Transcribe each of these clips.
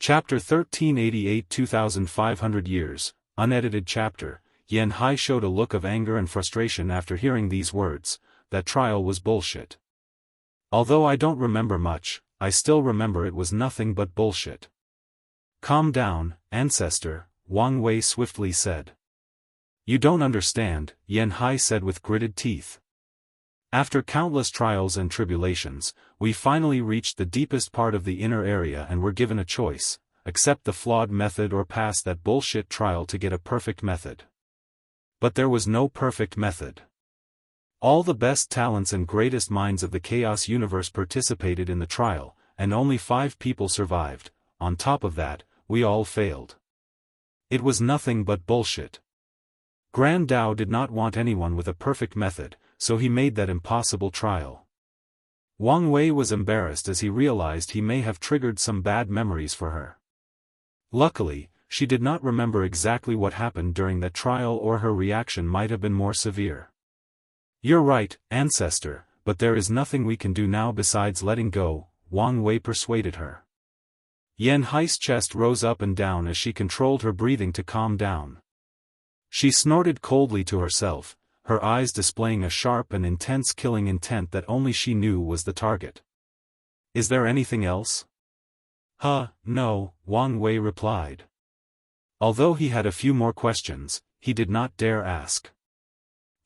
Chapter 1388 2500 Years, Unedited Chapter. Xianxia showed a look of anger and frustration after hearing these words. That trial was bullshit. Although I don't remember much, I still remember it was nothing but bullshit. Calm down, ancestor, Wang Wei swiftly said. You don't understand, Xianxia said with gritted teeth. After countless trials and tribulations, we finally reached the deepest part of the inner area and were given a choice: accept the flawed method or pass that bullshit trial to get a perfect method. But there was no perfect method. All the best talents and greatest minds of the Chaos Universe participated in the trial, and only 5 people survived. On top of that, we all failed. It was nothing but bullshit. Grand Dao did not want anyone with a perfect method, so he made that impossible trial. Wang Wei was embarrassed as he realized he may have triggered some bad memories for her. Luckily, she did not remember exactly what happened during that trial, or her reaction might have been more severe. You're right, ancestor, but there is nothing we can do now besides letting go, Wang Wei persuaded her. Xianxia's chest rose up and down as she controlled her breathing to calm down. She snorted coldly to herself, her eyes displaying a sharp and intense killing intent that only she knew was the target. Is there anything else? No, Wang Wei replied. Although he had a few more questions, he did not dare ask.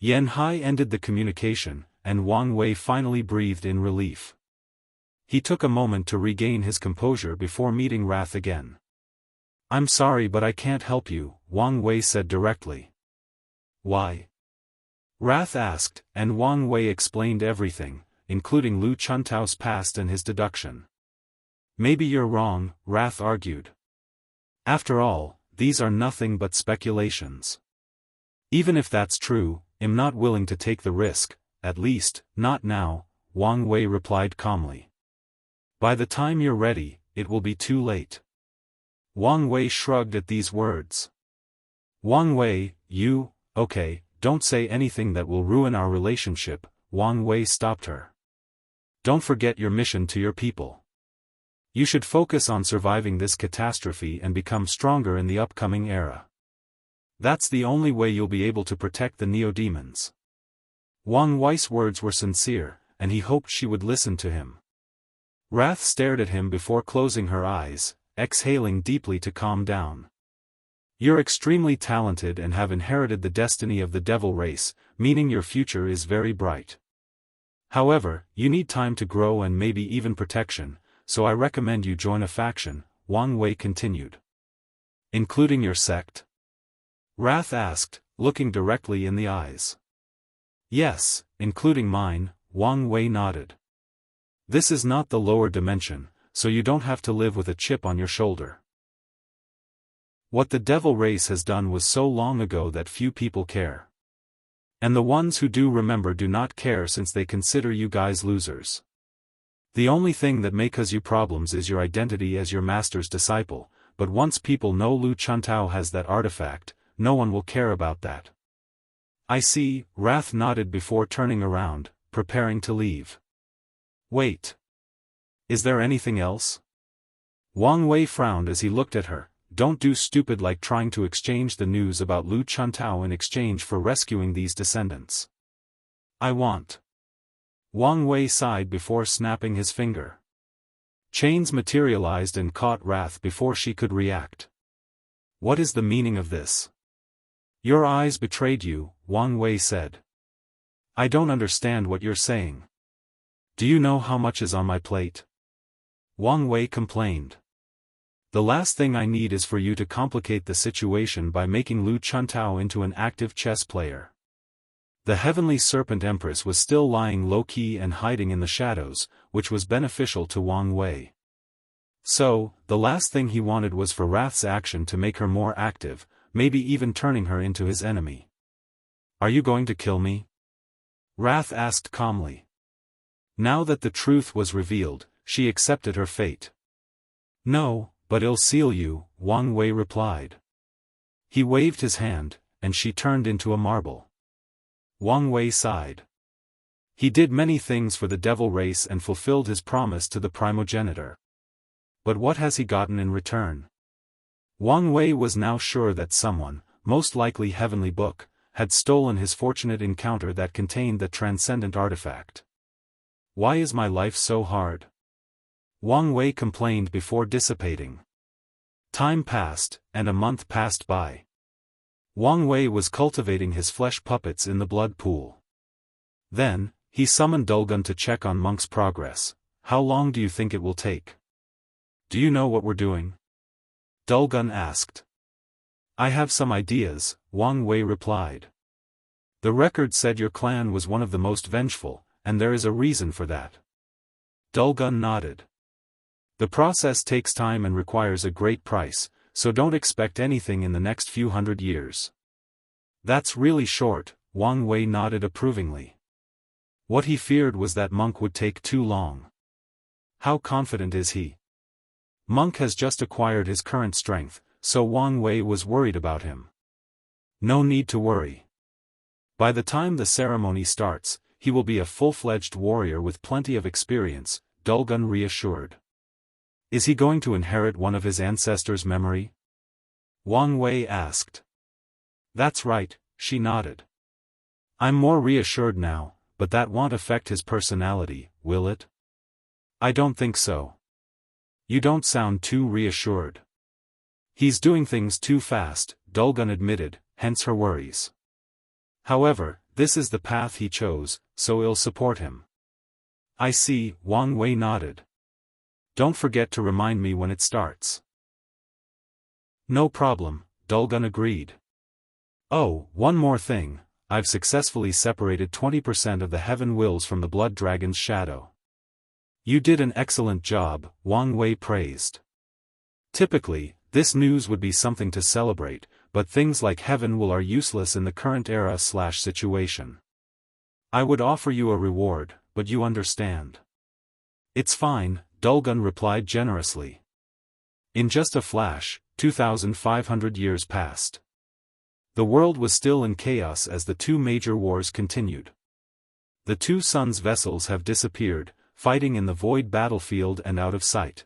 Xianxia ended the communication, and Wang Wei finally breathed in relief. He took a moment to regain his composure before meeting Wrath again. I'm sorry, but I can't help you, Wang Wei said directly. Why? Wrath asked, and Wang Wei explained everything, including Lu Chuntao's past and his deduction. Maybe you're wrong, Wrath argued. After all, these are nothing but speculations. Even if that's true, I'm not willing to take the risk, at least, not now, Wang Wei replied calmly. By the time you're ready, it will be too late. Wang Wei shrugged at these words. Wang Wei, okay, don't say anything that will ruin our relationship, Wang Wei stopped her. Don't forget your mission to your people. You should focus on surviving this catastrophe and become stronger in the upcoming era. That's the only way you'll be able to protect the neo-demons. Wang Wei's words were sincere, and he hoped she would listen to him. Wrath stared at him before closing her eyes, exhaling deeply to calm down. You're extremely talented and have inherited the destiny of the devil race, meaning your future is very bright. However, you need time to grow and maybe even protection, so I recommend you join a faction, Wang Wei continued. Including your sect? Wrath asked, looking directly in the eyes. Yes, including mine, Wang Wei nodded. This is not the lower dimension, so you don't have to live with a chip on your shoulder. What the devil race has done was so long ago that few people care. And the ones who do remember do not care, since they consider you guys losers. The only thing that may cause you problems is your identity as your master's disciple, but once people know Lu Chuntao has that artifact, no one will care about that. I see, Wrath nodded before turning around, preparing to leave. Wait. Is there anything else? Wang Wei frowned as he looked at her. Don't do stupid like trying to exchange the news about Lu Chuntao in exchange for rescuing these descendants. I want. Wang Wei sighed before snapping his finger. Chains materialized and caught Wrath before she could react. What is the meaning of this? Your eyes betrayed you, Wang Wei said. I don't understand what you're saying. Do you know how much is on my plate? Wang Wei complained. The last thing I need is for you to complicate the situation by making Lu Chuntao into an active chess player. The Heavenly Serpent Empress was still lying low-key and hiding in the shadows, which was beneficial to Wang Wei. So, the last thing he wanted was for Wrath's action to make her more active, maybe even turning her into his enemy. Are you going to kill me? Wrath asked calmly. Now that the truth was revealed, she accepted her fate. No, but I'll seal you, Wang Wei replied. He waved his hand, and she turned into a marble. Wang Wei sighed. He did many things for the devil race and fulfilled his promise to the primogenitor. But what has he gotten in return? Wang Wei was now sure that someone, most likely Heavenly Book, had stolen his fortunate encounter that contained the transcendent artifact. Why is my life so hard? Wang Wei complained before dissipating. Time passed, and a month passed by. Wang Wei was cultivating his flesh puppets in the blood pool. Then, he summoned Dulgun to check on Monk's progress. How long do you think it will take? Do you know what we're doing? Dulgun asked. I have some ideas, Wang Wei replied. The record said your clan was one of the most vengeful, and there is a reason for that. Dulgun nodded. The process takes time and requires a great price, so don't expect anything in the next few hundred years. That's really short, Wang Wei nodded approvingly. What he feared was that Monk would take too long. How confident is he? Monk has just acquired his current strength, so Wang Wei was worried about him. No need to worry. By the time the ceremony starts, he will be a full-fledged warrior with plenty of experience, Dulgun reassured. Is he going to inherit one of his ancestors' memory? Wang Wei asked. That's right, she nodded. I'm more reassured now, but that won't affect his personality, will it? I don't think so. You don't sound too reassured. He's doing things too fast, Dulgun admitted, hence her worries. However, this is the path he chose, so I'll support him. I see, Wang Wei nodded. Don't forget to remind me when it starts. No problem, Dulgun agreed. Oh, one more thing, I've successfully separated 20% of the heaven wills from the blood dragon's shadow. You did an excellent job, Wang Wei praised. Typically, this news would be something to celebrate, but things like heaven will are useless in the current era/situation. I would offer you a reward, but you understand. It's fine, Dulgun replied generously. In just a flash, 2,500 years passed. The world was still in chaos as the two major wars continued. The two suns' vessels have disappeared, fighting in the void battlefield and out of sight.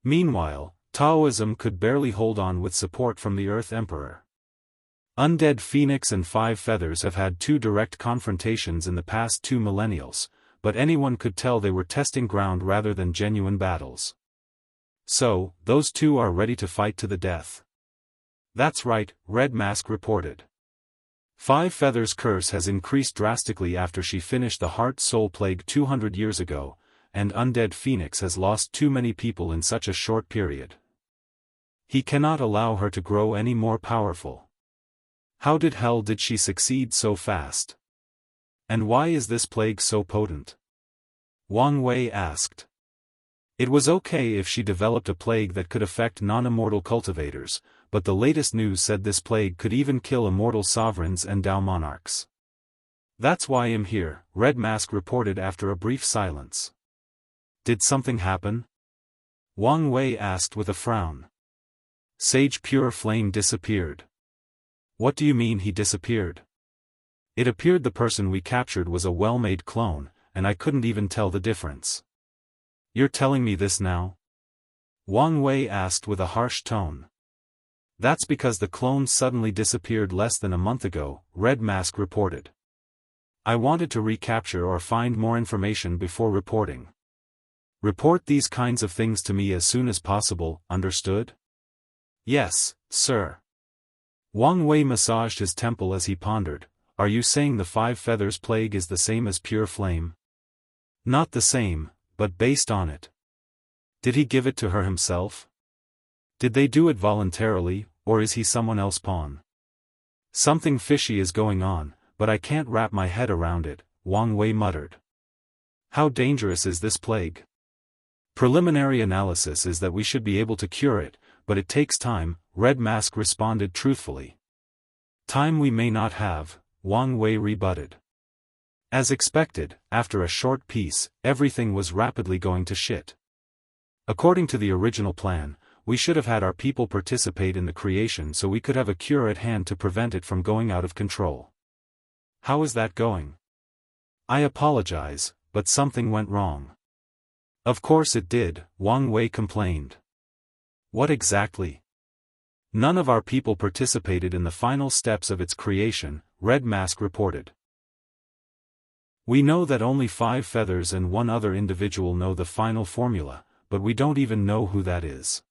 Meanwhile, Taoism could barely hold on with support from the Earth Emperor. Undead Phoenix and Five Feathers have had two direct confrontations in the past 2 millennials, but anyone could tell they were testing ground rather than genuine battles. So, those two are ready to fight to the death. That's right, Red Mask reported. Five Feathers' curse has increased drastically after she finished the Heart-Soul Plague 200 years ago, and Undead Phoenix has lost too many people in such a short period. He cannot allow her to grow any more powerful. How did hell did she succeed so fast? And why is this plague so potent? Wang Wei asked. It was okay if she developed a plague that could affect non-immortal cultivators, but the latest news said this plague could even kill immortal sovereigns and Dao monarchs. That's why I'm here, Red Mask reported after a brief silence. Did something happen? Wang Wei asked with a frown. Sage Pure Flame disappeared. What do you mean he disappeared? It appeared the person we captured was a well-made clone, and I couldn't even tell the difference. You're telling me this now? Wang Wei asked with a harsh tone. That's because the clone suddenly disappeared less than a month ago, Red Mask reported. I wanted to recapture or find more information before reporting. Report these kinds of things to me as soon as possible, understood? Yes, sir. Wang Wei massaged his temple as he pondered. Are you saying the Five Feathers plague is the same as Pure Flame? Not the same, but based on it. Did he give it to her himself? Did they do it voluntarily, or is he someone else's pawn? Something fishy is going on, but I can't wrap my head around it, Wang Wei muttered. How dangerous is this plague? Preliminary analysis is that we should be able to cure it, but it takes time, Red Mask responded truthfully. Time we may not have, Wang Wei rebutted. As expected, after a short peace, everything was rapidly going to shit. According to the original plan, we should have had our people participate in the creation so we could have a cure at hand to prevent it from going out of control. How is that going? I apologize, but something went wrong. Of course it did, Wang Wei complained. What exactly? None of our people participated in the final steps of its creation, Red Mask reported. We know that only 5 feathers and 1 other individual know the final formula, but we don't even know who that is.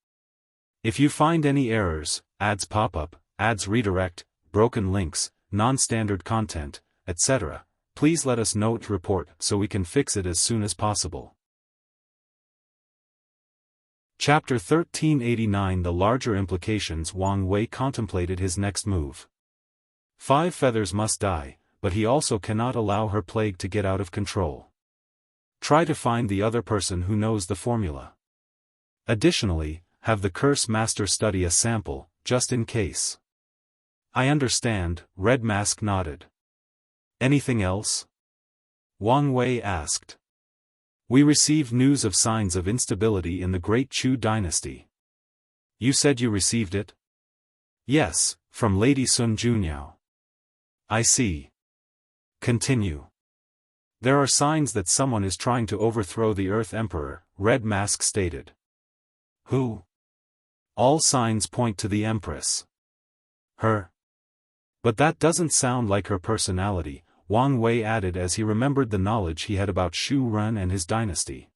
If you find any errors, ads pop up, ads redirect, broken links, non-standard content, etc., please let us know to report so we can fix it as soon as possible. Chapter 1389. The larger implications. Wang Wei contemplated his next move. 5 feathers must die, but he also cannot allow her plague to get out of control. Try to find the other person who knows the formula. Additionally, have the curse master study a sample, just in case. I understand, Red Mask nodded. Anything else? Wang Wei asked. We received news of signs of instability in the Great Chu dynasty. You said you received it? Yes, from Lady Sun Junyao. I see. Continue. There are signs that someone is trying to overthrow the Earth Emperor, Red Mask stated. Who? All signs point to the Empress. Her. But that doesn't sound like her personality, Wang Wei added as he remembered the knowledge he had about Shu Ren and his dynasty.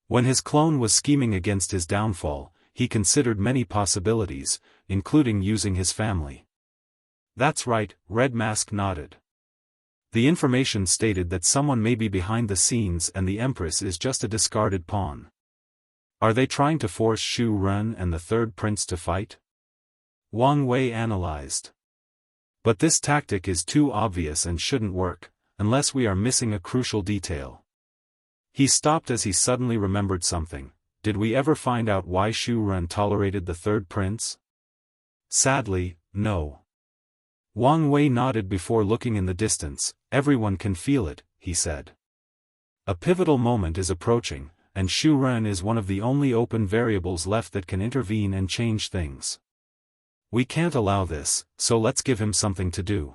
When his clone was scheming against his downfall, he considered many possibilities, including using his family. That's right, Red Mask nodded. The information stated that someone may be behind the scenes and the Empress is just a discarded pawn. Are they trying to force Shu Ren and the third prince to fight? Wang Wei analyzed. But this tactic is too obvious and shouldn't work, unless we are missing a crucial detail. He stopped as he suddenly remembered something. Did we ever find out why Shu Ren tolerated the third prince? Sadly, no. Wang Wei nodded before looking in the distance. Everyone can feel it, he said. A pivotal moment is approaching, and Shu Ren is one of the only open variables left that can intervene and change things. We can't allow this, so let's give him something to do.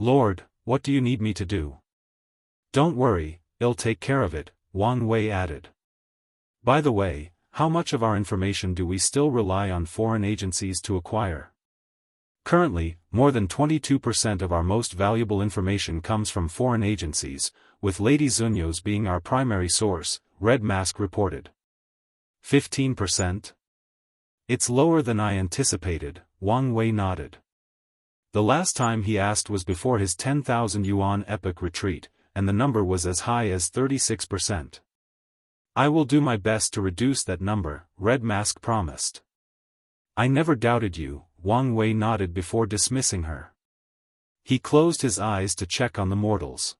Lord, what do you need me to do? Don't worry, I'll take care of it, Wang Wei added. By the way, how much of our information do we still rely on foreign agencies to acquire? Currently, more than 22% of our most valuable information comes from foreign agencies, with Lady Zunyo's being our primary source, Red Mask reported. 15%? It's lower than I anticipated, Wang Wei nodded. The last time he asked was before his 10,000 yuan epic retreat, and the number was as high as 36%. I will do my best to reduce that number, Red Mask promised. I never doubted you, Wang Wei nodded before dismissing her. He closed his eyes to check on the mortals.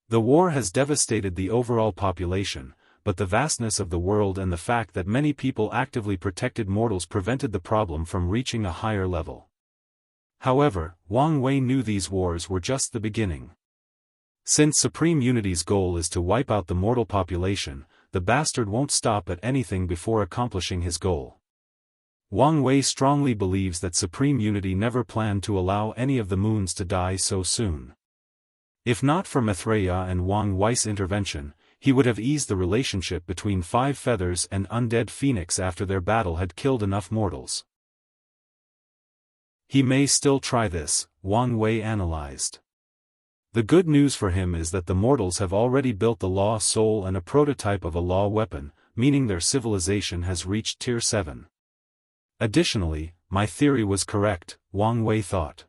The war has devastated the overall population, but the vastness of the world and the fact that many people actively protected mortals prevented the problem from reaching a higher level. However, Wang Wei knew these wars were just the beginning. Since Supreme Unity's goal is to wipe out the mortal population, the bastard won't stop at anything before accomplishing his goal. Wang Wei strongly believes that Supreme Unity never planned to allow any of the moons to die so soon. If not for Maitreya and Wang Wei's intervention, he would have eased the relationship between 5 feathers and Undead Phoenix after their battle had killed enough mortals. He may still try this, Wang Wei analyzed. The good news for him is that the mortals have already built the Law Soul and a prototype of a Law weapon, meaning their civilization has reached Tier 7. Additionally, my theory was correct, Wang Wei thought.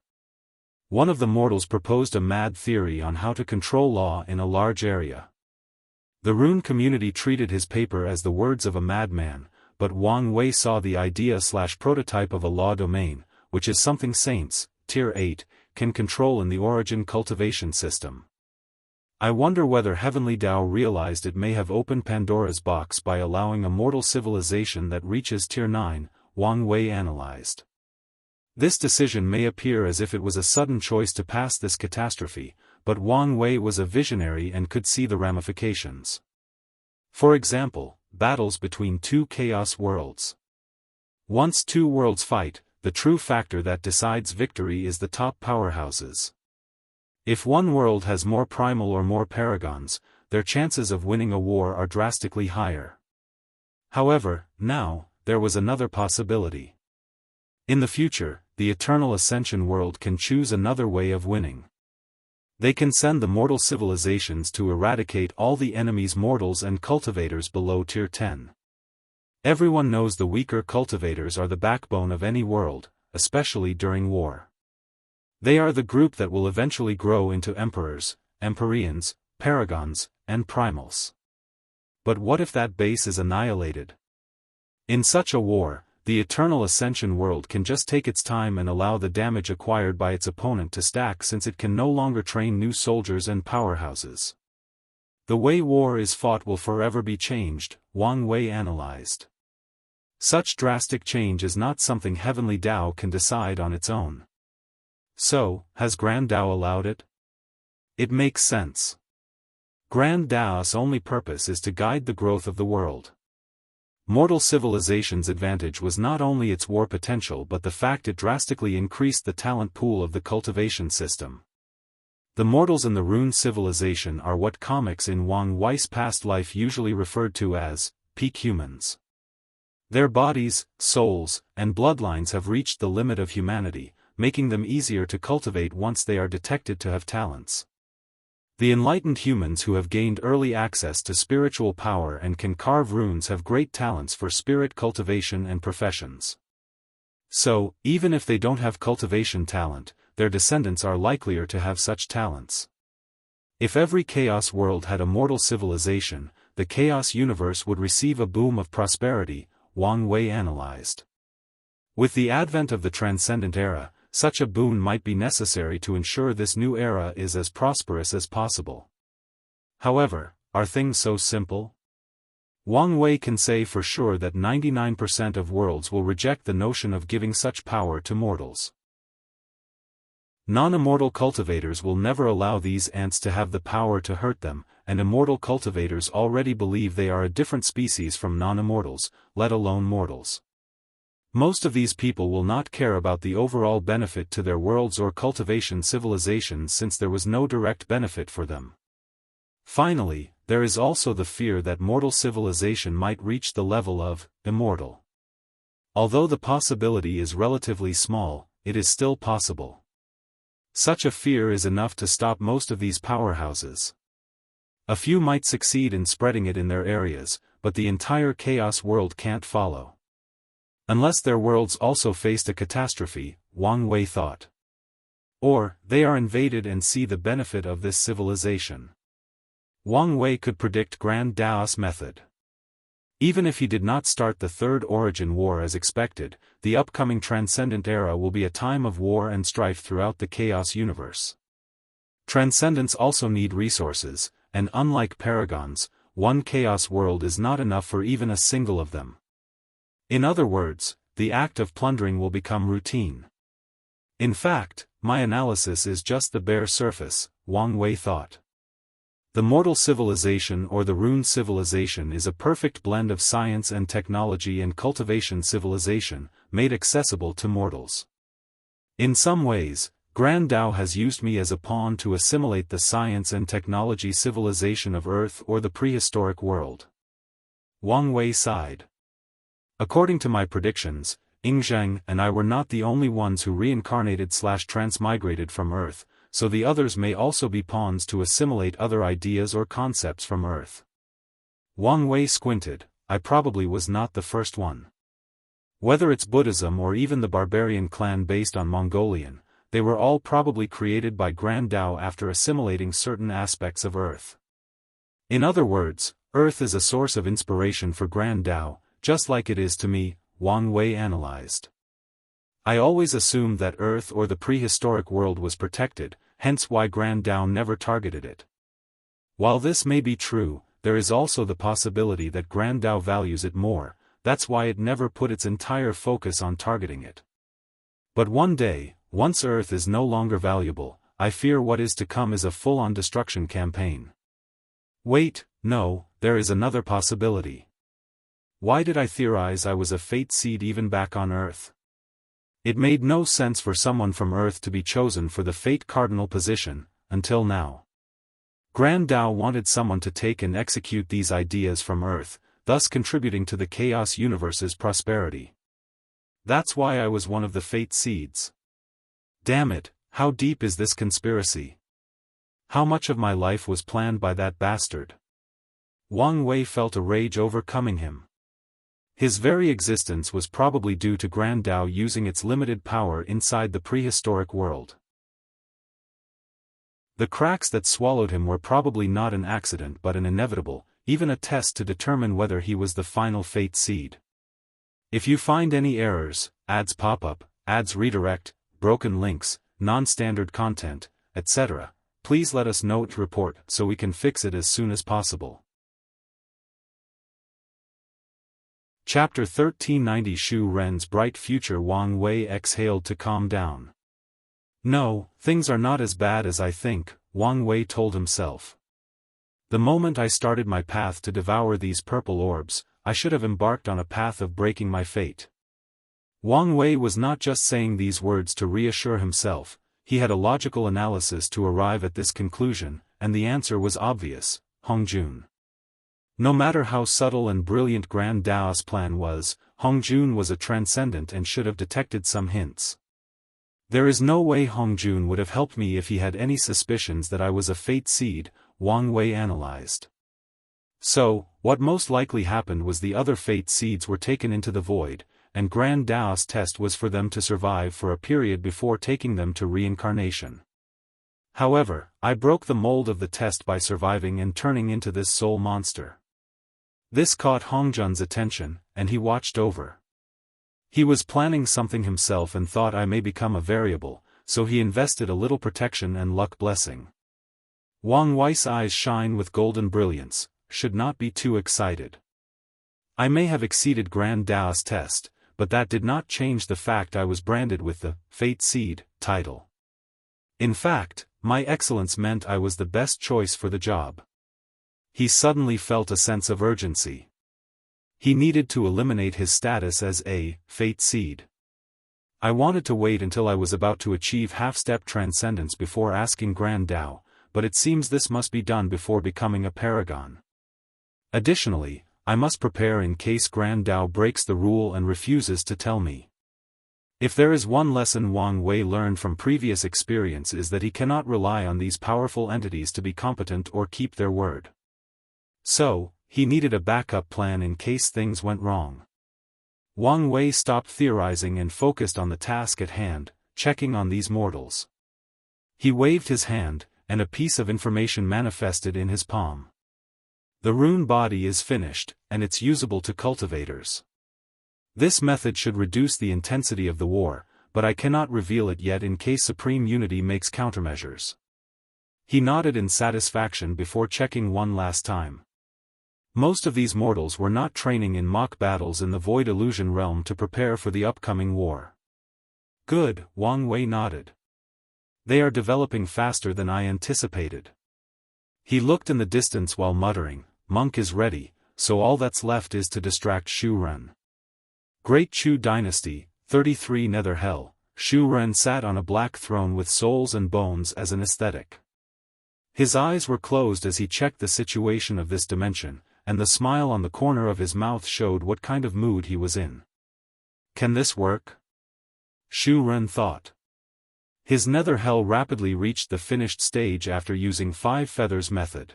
One of the mortals proposed a mad theory on how to control law in a large area. The Rune community treated his paper as the words of a madman, but Wang Wei saw the idea/prototype of a law domain, which is something saints, Tier 8, can control in the origin cultivation system. I wonder whether Heavenly Dao realized it may have opened Pandora's box by allowing a mortal civilization that reaches Tier 9, Wang Wei analyzed. This decision may appear as if it was a sudden choice to pass this catastrophe, but Wang Wei was a visionary and could see the ramifications. For example, battles between 2 chaos worlds. Once 2 worlds fight, the true factor that decides victory is the top powerhouses. If one world has more primal or more paragons, their chances of winning a war are drastically higher. However, now, there was another possibility. In the future, the Eternal Ascension world can choose another way of winning. They can send the mortal civilizations to eradicate all the enemy's mortals and cultivators below Tier 10. Everyone knows the weaker cultivators are the backbone of any world, especially during war. They are the group that will eventually grow into emperors, empyreans, paragons, and primals. But what if that base is annihilated? In such a war, the Eternal Ascension world can just take its time and allow the damage acquired by its opponent to stack, since it can no longer train new soldiers and powerhouses. The way war is fought will forever be changed, Wang Wei analyzed. Such drastic change is not something Heavenly Tao can decide on its own. So, has Grand Tao allowed it? It makes sense. Grand Tao's only purpose is to guide the growth of the world. Mortal civilization's advantage was not only its war potential but the fact it drastically increased the talent pool of the cultivation system. The mortals in the Rune civilization are what comics in Wang Wei's past life usually referred to as peak humans. Their bodies, souls, and bloodlines have reached the limit of humanity, making them easier to cultivate once they are detected to have talents. The enlightened humans who have gained early access to spiritual power and can carve runes have great talents for spirit cultivation and professions. So, even if they don't have cultivation talent, their descendants are likelier to have such talents. If every Chaos world had a mortal civilization, the Chaos universe would receive a boom of prosperity, Wang Wei analyzed. With the advent of the Transcendent era, such a boon might be necessary to ensure this new era is as prosperous as possible. However, are things so simple? Wang Wei can say for sure that 99% of worlds will reject the notion of giving such power to mortals. Non-immortal cultivators will never allow these ants to have the power to hurt them, and immortal cultivators already believe they are a different species from non-immortals, let alone mortals. Most of these people will not care about the overall benefit to their worlds or cultivation civilizations since there was no direct benefit for them. Finally, there is also the fear that mortal civilization might reach the level of immortal. Although the possibility is relatively small, it is still possible. Such a fear is enough to stop most of these powerhouses. A few might succeed in spreading it in their areas, but the entire Chaos world can't follow. Unless their worlds also faced a catastrophe, Wang Wei thought. Or, they are invaded and see the benefit of this civilization. Wang Wei could predict Grand Daoist method. Even if he did not start the Third Origin War as expected, the upcoming Transcendent era will be a time of war and strife throughout the Chaos universe. Transcendents also need resources, and unlike Paragons, one Chaos world is not enough for even a single of them. In other words, the act of plundering will become routine. In fact, my analysis is just the bare surface, Wang Wei thought. The mortal civilization or the Rune civilization is a perfect blend of science and technology and cultivation civilization, made accessible to mortals. In some ways, Grand Tao has used me as a pawn to assimilate the science and technology civilization of Earth or the prehistoric world. Wang Wei sighed. According to my predictions, Yingzheng and I were not the only ones who reincarnated/transmigrated from Earth, so the others may also be pawns to assimilate other ideas or concepts from Earth. Wang Wei squinted. I probably was not the first one. Whether it's Buddhism or even the barbarian clan based on Mongolian, they were all probably created by Grand Tao after assimilating certain aspects of Earth. In other words, Earth is a source of inspiration for Grand Tao, just like it is to me, Wang Wei analyzed. I always assumed that Earth or the prehistoric world was protected, hence why Grand Tao never targeted it. While this may be true, there is also the possibility that Grand Tao values it more, that's why it never put its entire focus on targeting it. But one day, once Earth is no longer valuable, I fear what is to come is a full-on destruction campaign. Wait, no, there is another possibility. Why did I theorize I was a fate seed even back on Earth? It made no sense for someone from Earth to be chosen for the fate cardinal position, until now. Grand Tao wanted someone to take and execute these ideas from Earth, thus contributing to the Chaos Universe's prosperity. That's why I was one of the Fate Seeds. Damn it, how deep is this conspiracy? How much of my life was planned by that bastard? Wang Wei felt a rage overcoming him. His very existence was probably due to Grand Tao using its limited power inside the prehistoric world. The cracks that swallowed him were probably not an accident but an inevitable, even a test to determine whether he was the final Fate Seed. If you find any errors, ads pop up, ads redirect, broken links, non-standard content, etc., please let us know to report so we can fix it as soon as possible. Chapter 1390 Shu Ren's bright future. Wang Wei exhaled to calm down. No, things are not as bad as I think, Wang Wei told himself. The moment I started my path to devour these purple orbs, I should have embarked on a path of breaking my fate. Wang Wei was not just saying these words to reassure himself, he had a logical analysis to arrive at this conclusion, and the answer was obvious: Hongjun. No matter how subtle and brilliant Grand Dao's plan was, Hongjun was a transcendent and should have detected some hints. There is no way Hongjun would have helped me if he had any suspicions that I was a Fate Seed, Wang Wei analyzed. So, what most likely happened was the other Fate Seeds were taken into the void, and Grand Dao's test was for them to survive for a period before taking them to reincarnation. However, I broke the mold of the test by surviving and turning into this soul monster. This caught Hongjun's attention, and he watched over. He was planning something himself and thought I may become a variable, so he invested a little protection and luck blessing. Wang Wei's eyes shine with golden brilliance, should not be too excited. I may have exceeded Grand Dao's test, but that did not change the fact I was branded with the Fate Seed title. In fact, my excellence meant I was the best choice for the job. He suddenly felt a sense of urgency. He needed to eliminate his status as a Fate Seed. I wanted to wait until I was about to achieve half-step transcendence before asking Grand Tao, but it seems this must be done before becoming a paragon. Additionally, I must prepare in case Grand Tao breaks the rule and refuses to tell me. If there is one lesson Wang Wei learned from previous experience is that he cannot rely on these powerful entities to be competent or keep their word. So, he needed a backup plan in case things went wrong. Wang Wei stopped theorizing and focused on the task at hand, checking on these mortals. He waved his hand, and a piece of information manifested in his palm. The rune body is finished, and it's usable to cultivators. This method should reduce the intensity of the war, but I cannot reveal it yet in case Supreme Unity makes countermeasures. He nodded in satisfaction before checking one last time. Most of these mortals were not training in mock battles in the Void Illusion realm to prepare for the upcoming war. Good, Wang Wei nodded. They are developing faster than I anticipated. He looked in the distance while muttering, Monk is ready, so all that's left is to distract Shu Ren. Great Chu Dynasty, 33 Nether Hell, Shu Ren sat on a black throne with souls and bones as an aesthetic. His eyes were closed as he checked the situation of this dimension, and the smile on the corner of his mouth showed what kind of mood he was in. Can this work? Shu Ren thought. His nether hell rapidly reached the finished stage after using 5 feathers method.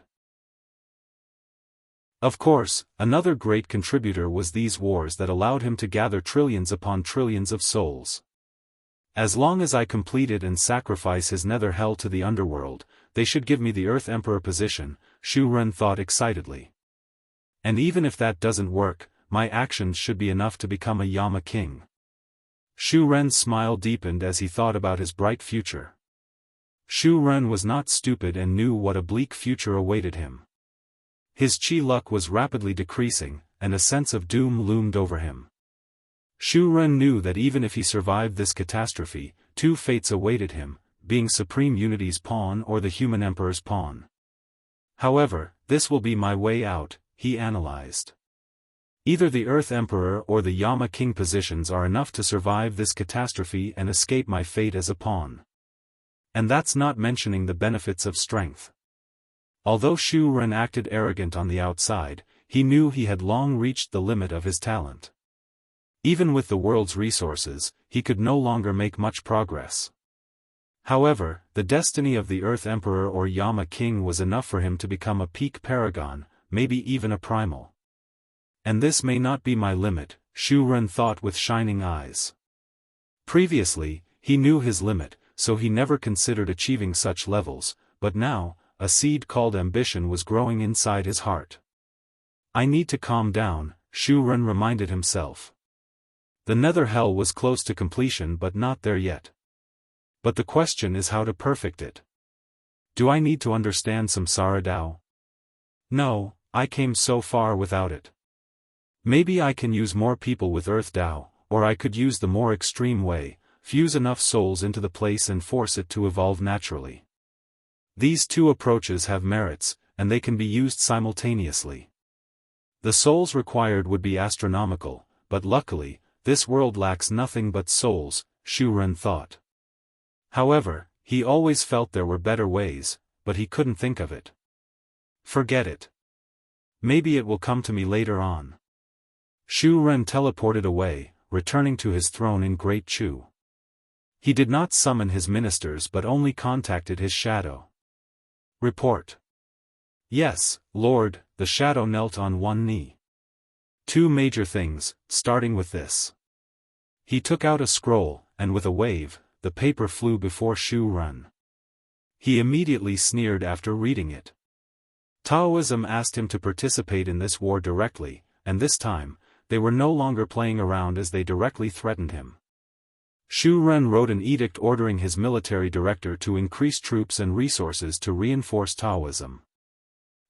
Of course, another great contributor was these wars that allowed him to gather trillions upon trillions of souls. As long as I completed and sacrifice his nether hell to the underworld, they should give me the Earth Emperor position, Shu Ren thought excitedly. And even if that doesn't work, my actions should be enough to become a Yama king. Shu Ren's smile deepened as he thought about his bright future. Shu Ren was not stupid and knew what a bleak future awaited him. His chi luck was rapidly decreasing, and a sense of doom loomed over him. Shu Ren knew that even if he survived this catastrophe, 2 fates awaited him, being Supreme Unity's pawn or the Human Emperor's pawn. However, this will be my way out, he analyzed. Either the Earth Emperor or the Yama King positions are enough to survive this catastrophe and escape my fate as a pawn. And that's not mentioning the benefits of strength. Although Shu Ren acted arrogant on the outside, he knew he had long reached the limit of his talent. Even with the world's resources, he could no longer make much progress. However, the destiny of the Earth Emperor or Yama King was enough for him to become a peak paragon, maybe even a primal. And this may not be my limit, Shu Ren thought with shining eyes. Previously, he knew his limit, so he never considered achieving such levels, but now, a seed called ambition was growing inside his heart. I need to calm down, Shu Ren reminded himself. The nether hell was close to completion but not there yet. But the question is how to perfect it. Do I need to understand Samsara Dao? No, I came so far without it. Maybe I can use more people with Earth Dao, or I could use the more extreme way, fuse enough souls into the place and force it to evolve naturally. These two approaches have merits, and they can be used simultaneously. The souls required would be astronomical, but luckily, this world lacks nothing but souls, Shu Ren thought. However, he always felt there were better ways, but he couldn't think of it. Forget it. Maybe it will come to me later on. Shu Ren teleported away, returning to his throne in Great Chu. He did not summon his ministers but only contacted his shadow. Report. Yes, Lord, the shadow knelt on one knee. Two major things, starting with this. He took out a scroll, and with a wave, the paper flew before Shu Ren. He immediately sneered after reading it. Taoism asked him to participate in this war directly, and this time, they were no longer playing around as they directly threatened him. Shu Ren wrote an edict ordering his military director to increase troops and resources to reinforce Taoism.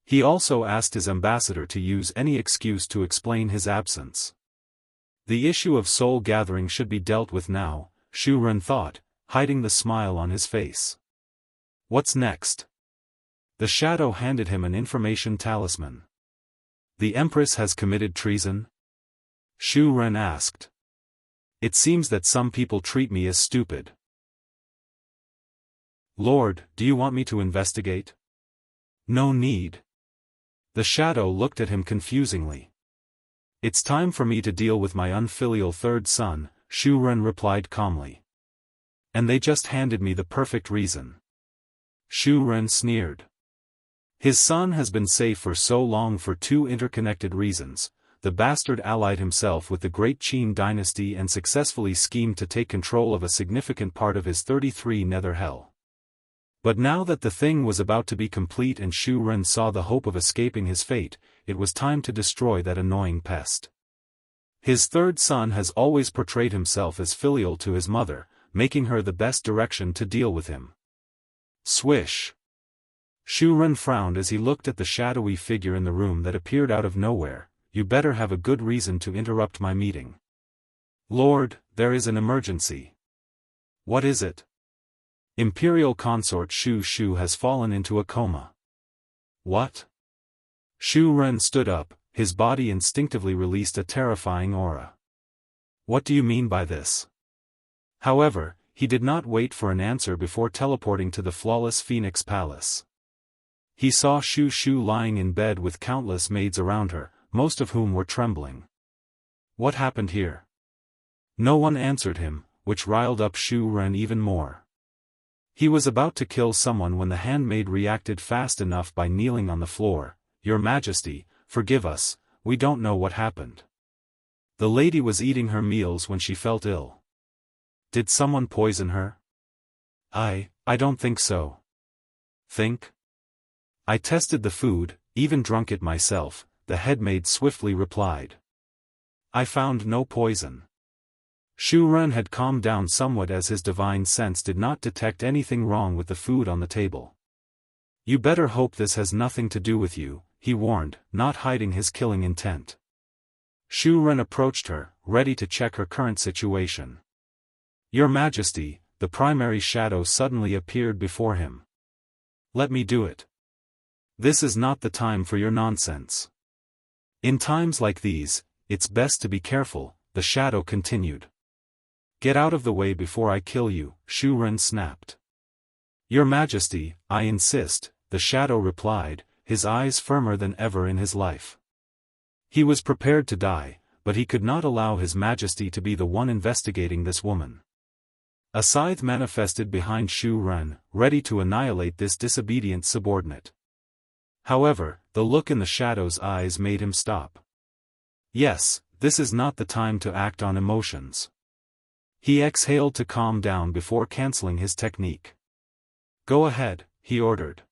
He also asked his ambassador to use any excuse to explain his absence. The issue of soul gathering should be dealt with now, Shu Ren thought, hiding the smile on his face. What's next? The shadow handed him an information talisman. The Empress has committed treason? Shu Ren asked. It seems that some people treat me as stupid. Lord, do you want me to investigate? No need. The shadow looked at him confusingly. It's time for me to deal with my unfilial third son, Shu Ren replied calmly. And they just handed me the perfect reason. Shu Ren sneered. His son has been safe for so long for two interconnected reasons. The bastard allied himself with the great Qin dynasty and successfully schemed to take control of a significant part of his 33 nether hell. But now that the thing was about to be complete and Shu Ren saw the hope of escaping his fate, it was time to destroy that annoying pest. His third son has always portrayed himself as filial to his mother, making her the best direction to deal with him. Swish. Shu Ren frowned as he looked at the shadowy figure in the room that appeared out of nowhere. You better have a good reason to interrupt my meeting. Lord, there is an emergency. What is it? Imperial consort Shu Shu has fallen into a coma. What? Shu Ren stood up, his body instinctively released a terrifying aura. What do you mean by this? However, he did not wait for an answer before teleporting to the flawless Phoenix Palace. He saw Shu Shu lying in bed with countless maids around her, most of whom were trembling. What happened here? No one answered him, which riled up Shu Ren even more. He was about to kill someone when the handmaid reacted fast enough by kneeling on the floor. Your Majesty, forgive us, we don't know what happened. The lady was eating her meals when she felt ill. Did someone poison her? I don't think so. Think? I tested the food, even drunk it myself, the headmaid swiftly replied. I found no poison. Shu Ren had calmed down somewhat as his divine sense did not detect anything wrong with the food on the table. You better hope this has nothing to do with you, he warned, not hiding his killing intent. Shu Ren approached her, ready to check her current situation. Your Majesty, the primary shadow suddenly appeared before him. Let me do it. This is not the time for your nonsense. In times like these, it's best to be careful, the shadow continued. Get out of the way before I kill you, Shu Ren snapped. Your Majesty, I insist, the shadow replied, his eyes firmer than ever in his life. He was prepared to die, but he could not allow His Majesty to be the one investigating this woman. A scythe manifested behind Shu Ren, ready to annihilate this disobedient subordinate. However, the look in the shadow's eyes made him stop. Yes, this is not the time to act on emotions. He exhaled to calm down before canceling his technique. Go ahead, he ordered.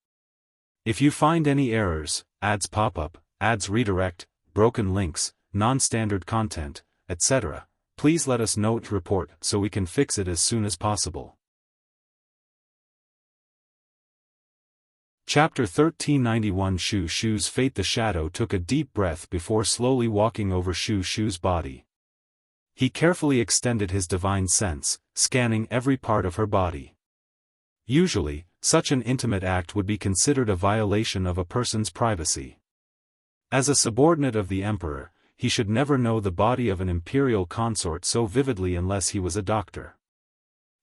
If you find any errors, ads pop up, ads redirect, broken links, non-standard content, etc., please let us know to report so we can fix it as soon as possible. Chapter 1391 Shu Shu's Fate. The shadow took a deep breath before slowly walking over Shu Shu's body. He carefully extended his divine sense, scanning every part of her body. Usually, such an intimate act would be considered a violation of a person's privacy. As a subordinate of the emperor, he should never know the body of an imperial consort so vividly unless he was a doctor.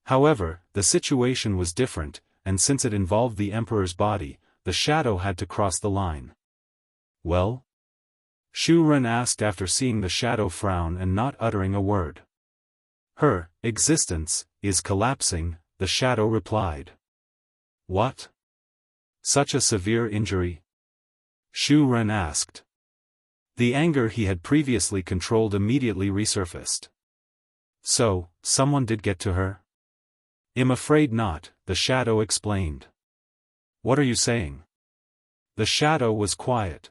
However, the situation was different, and since it involved the emperor's body, the shadow had to cross the line. Well? Shu Ren asked after seeing the shadow frown and not uttering a word. Her existence is collapsing, the shadow replied. What? Such a severe injury? Shu Ren asked. The anger he had previously controlled immediately resurfaced. So, someone did get to her? I'm afraid not, the shadow explained. What are you saying? The shadow was quiet.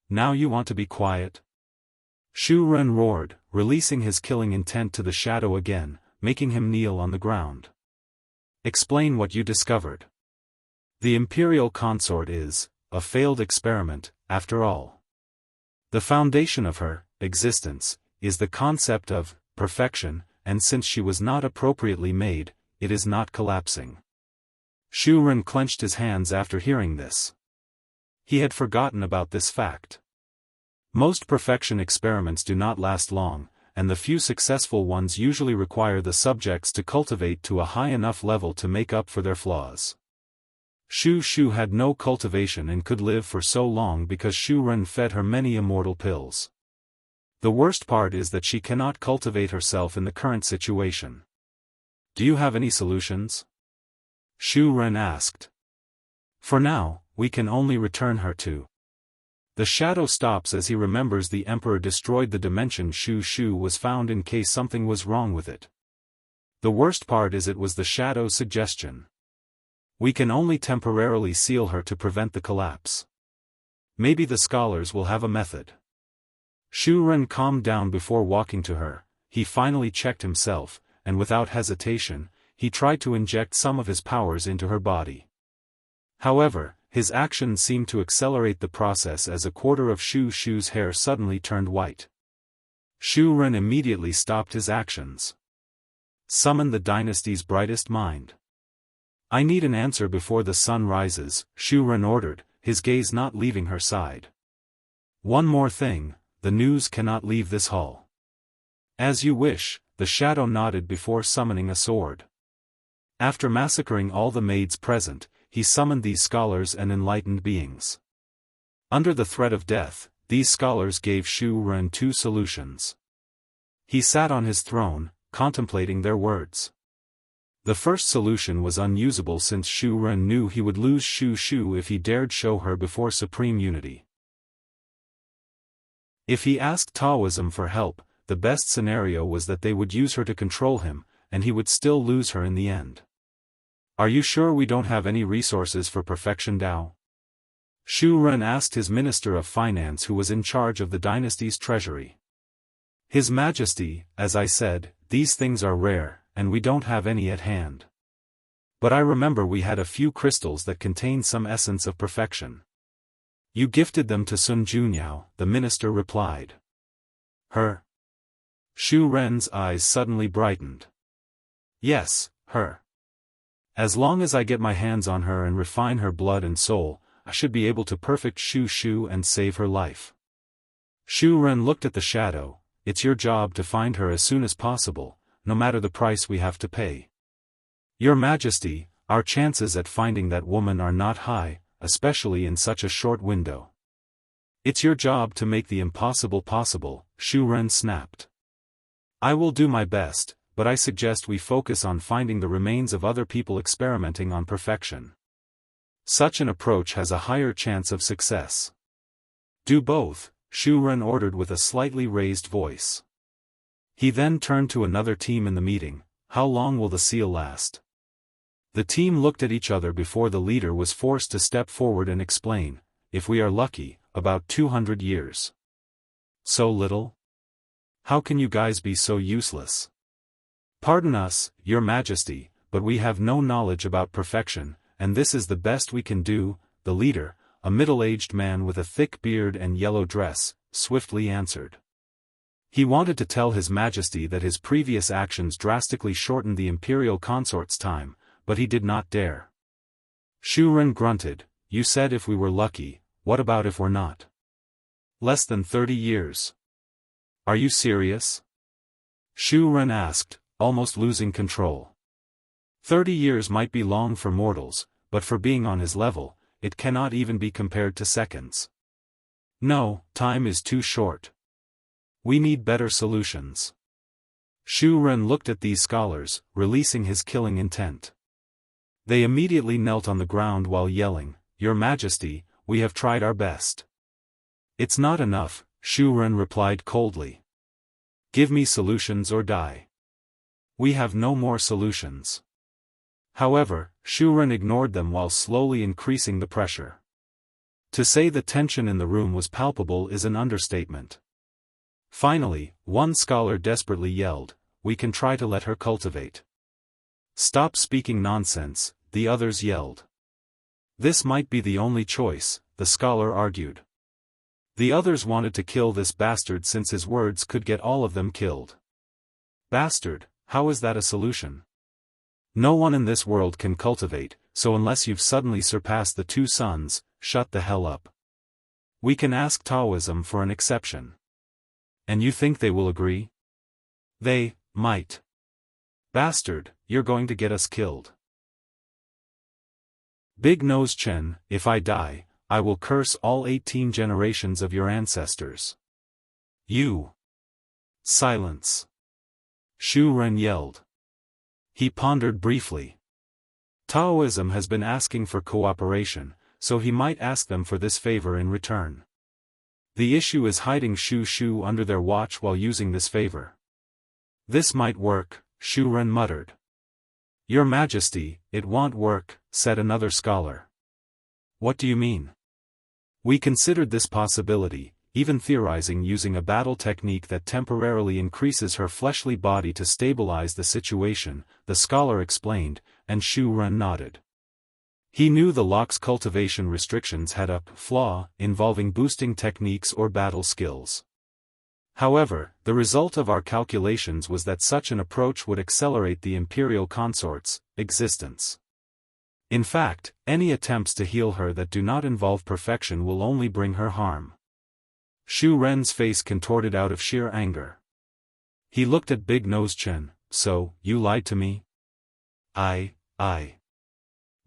Now you want to be quiet? Shu Ren roared, releasing his killing intent to the shadow again, making him kneel on the ground. Explain what you discovered. The imperial consort is a failed experiment, after all. The foundation of her existence is the concept of perfection, and since she was not appropriately made, it is not collapsing. Shu Ren clenched his hands after hearing this. He had forgotten about this fact. Most perfection experiments do not last long, and the few successful ones usually require the subjects to cultivate to a high enough level to make up for their flaws. Shu Shu had no cultivation and could live for so long because Shu Ren fed her many immortal pills. The worst part is that she cannot cultivate herself in the current situation. Do you have any solutions? Shu Ren asked. For now, we can only return her to. The shadow stops as he remembers the emperor destroyed the dimension Shu Shu was found in case something was wrong with it. The worst part is it was the shadow's suggestion. We can only temporarily seal her to prevent the collapse. Maybe the scholars will have a method. Shu Ren calmed down before walking to her. He finally checked himself, and without hesitation, he tried to inject some of his powers into her body. However, his actions seemed to accelerate the process as a quarter of Shu Shu's hair suddenly turned white. Shu Ren immediately stopped his actions. Summon the dynasty's brightest mind. I need an answer before the sun rises, Shu Ren ordered, his gaze not leaving her side. One more thing, the news cannot leave this hall. As you wish, the shadow nodded before summoning a sword. After massacring all the maids present, he summoned these scholars and enlightened beings. Under the threat of death, these scholars gave Shu Ren two solutions. He sat on his throne, contemplating their words. The first solution was unusable since Shu Ren knew he would lose Shu Shu if he dared show her before supreme unity. If he asked Taoism for help, the best scenario was that they would use her to control him, and he would still lose her in the end. Are you sure we don't have any resources for perfection Dao? Shu Ren asked his Minister of Finance who was in charge of the dynasty's treasury. His Majesty, as I said, these things are rare, and we don't have any at hand. But I remember we had a few crystals that contain some essence of perfection. You gifted them to Sun Junyao, the minister replied. Her? Shu Ren's eyes suddenly brightened. Yes, her. As long as I get my hands on her and refine her blood and soul, I should be able to perfect Shu Shu and save her life. Shu Ren looked at the shadow. It's your job to find her as soon as possible, no matter the price we have to pay. Your Majesty, our chances at finding that woman are not high, especially in such a short window. It's your job to make the impossible possible, Shu Ren snapped. I will do my best, but I suggest we focus on finding the remains of other people experimenting on perfection. Such an approach has a higher chance of success. Do both, Shu Ren ordered with a slightly raised voice. He then turned to another team in the meeting. How long will the seal last? The team looked at each other before the leader was forced to step forward and explain. If we are lucky, about 200 years. So little? How can you guys be so useless? Pardon us, Your Majesty, but we have no knowledge about perfection, and this is the best we can do, the leader, a middle-aged man with a thick beard and yellow dress, swiftly answered. He wanted to tell His Majesty that his previous actions drastically shortened the imperial consort's time, but he did not dare. Shu Ren grunted, You said if we were lucky, what about if we're not? Less than 30 years. Are you serious? Shu Ren asked, almost losing control. 30 years might be long for mortals, but for being on his level, it cannot even be compared to seconds. No, time is too short. We need better solutions. Shu Ren looked at these scholars, releasing his killing intent. They immediately knelt on the ground while yelling, Your Majesty, we have tried our best. It's not enough, Shu Ren replied coldly. Give me solutions or die. We have no more solutions. However, Shu Ren ignored them while slowly increasing the pressure. To say the tension in the room was palpable is an understatement. Finally, one scholar desperately yelled, We can try to let her cultivate. Stop speaking nonsense, the others yelled. This might be the only choice, the scholar argued. The others wanted to kill this bastard since his words could get all of them killed. Bastard, how is that a solution? No one in this world can cultivate, so unless you've suddenly surpassed the 2 suns, shut the hell up. We can ask Taoism for an exception. And you think they will agree? They might. Bastard, you're going to get us killed. Big Nose Chen, if I die, I will curse all 18 generations of your ancestors. You. Silence. Shu Ren yelled. He pondered briefly. Taoism has been asking for cooperation, so he might ask them for this favor in return. The issue is hiding Shu under their watch while using this favor. This might work, Shu Ren muttered. Your Majesty, it won't work, said another scholar. What do you mean? We considered this possibility, even theorizing using a battle technique that temporarily increases her fleshly body to stabilize the situation, the scholar explained, and Shu Ren nodded. He knew the lock's cultivation restrictions had a flaw involving boosting techniques or battle skills. However, the result of our calculations was that such an approach would accelerate the imperial consort's existence. In fact, any attempts to heal her that do not involve perfection will only bring her harm. Shu Ren's face contorted out of sheer anger. He looked at Big Nose Chen. So, you lied to me? I.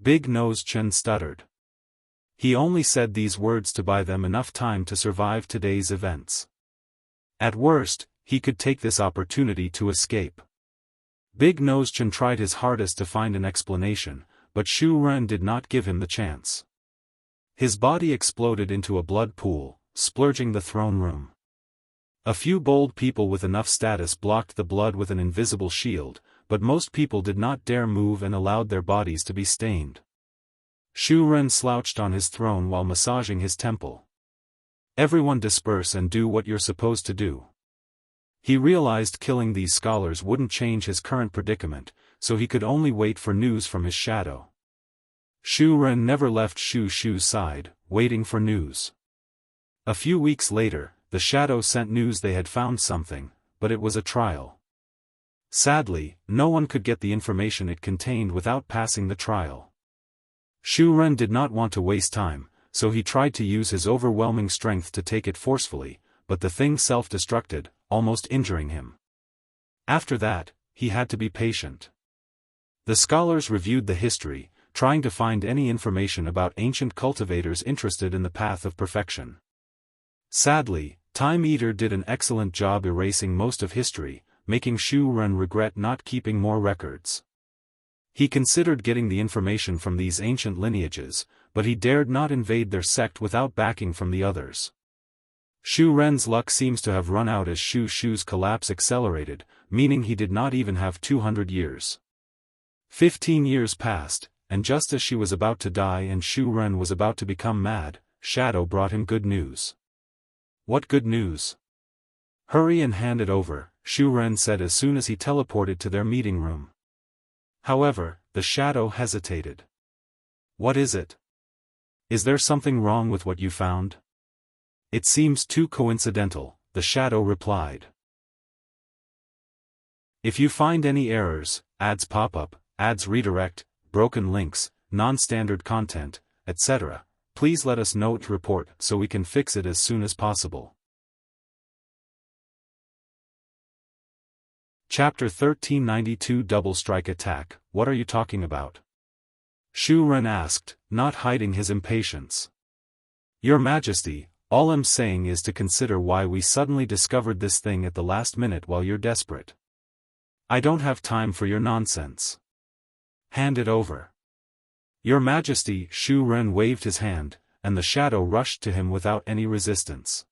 Big Nose Chen stuttered. He only said these words to buy them enough time to survive today's events. At worst, he could take this opportunity to escape. Big Nose Chen tried his hardest to find an explanation, but Shu Ren did not give him the chance. His body exploded into a blood pool, splurging the throne room. A few bold people with enough status blocked the blood with an invisible shield, but most people did not dare move and allowed their bodies to be stained. Shu Ren slouched on his throne while massaging his temple. Everyone disperse and do what you're supposed to do. He realized killing these scholars wouldn't change his current predicament, so he could only wait for news from his shadow. Shu Ren never left Shu's side, waiting for news. A few weeks later, the shadow sent news they had found something, but it was a trial. Sadly, no one could get the information it contained without passing the trial. Shu Ren did not want to waste time, so he tried to use his overwhelming strength to take it forcefully, but the thing self-destructed, almost injuring him. After that, he had to be patient. The scholars reviewed the history, trying to find any information about ancient cultivators interested in the path of perfection. Sadly, Time Eater did an excellent job erasing most of history, making Shu Ren regret not keeping more records. He considered getting the information from these ancient lineages, but he dared not invade their sect without backing from the others. Shu Ren's luck seems to have run out as Shu Shu's collapse accelerated, meaning he did not even have 200 years. 15 years passed, and just as she was about to die and Shu Ren was about to become mad, Shadow brought him good news. What good news? Hurry and hand it over, Shu Ren said as soon as he teleported to their meeting room. However, the Shadow hesitated. What is it? Is there something wrong with what you found? It seems too coincidental, the Shadow replied. If you find any errors, ads pop up, ads redirect, broken links, non-standard content, etc., please let us know to report so we can fix it as soon as possible. Chapter 1392 Double Strike Attack, what are you talking about? Shu Ren asked, not hiding his impatience. Your Majesty, all I'm saying is to consider why we suddenly discovered this thing at the last minute while you're desperate. I don't have time for your nonsense. Hand it over. Your Majesty, Shu Ren waved his hand, and the Shadow rushed to him without any resistance.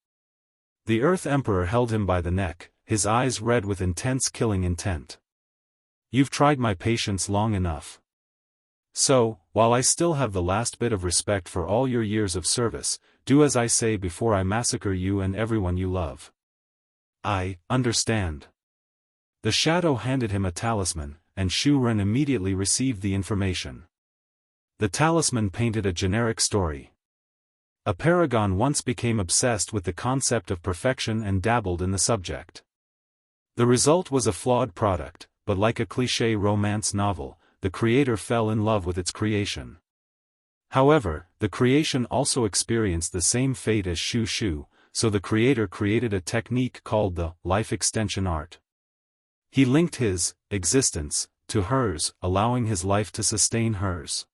The Earth Emperor held him by the neck, his eyes red with intense killing intent. You've tried my patience long enough. So, while I still have the last bit of respect for all your years of service, do as I say before I massacre you and everyone you love. I understand. The Shadow handed him a talisman, and Shu Ren immediately received the information. The talisman painted a generic story. A paragon once became obsessed with the concept of perfection and dabbled in the subject. The result was a flawed product, but like a cliché romance novel, the creator fell in love with its creation. However, the creation also experienced the same fate as Shu Shu, so the creator created a technique called the life extension art. He linked his existence to hers, allowing his life to sustain hers.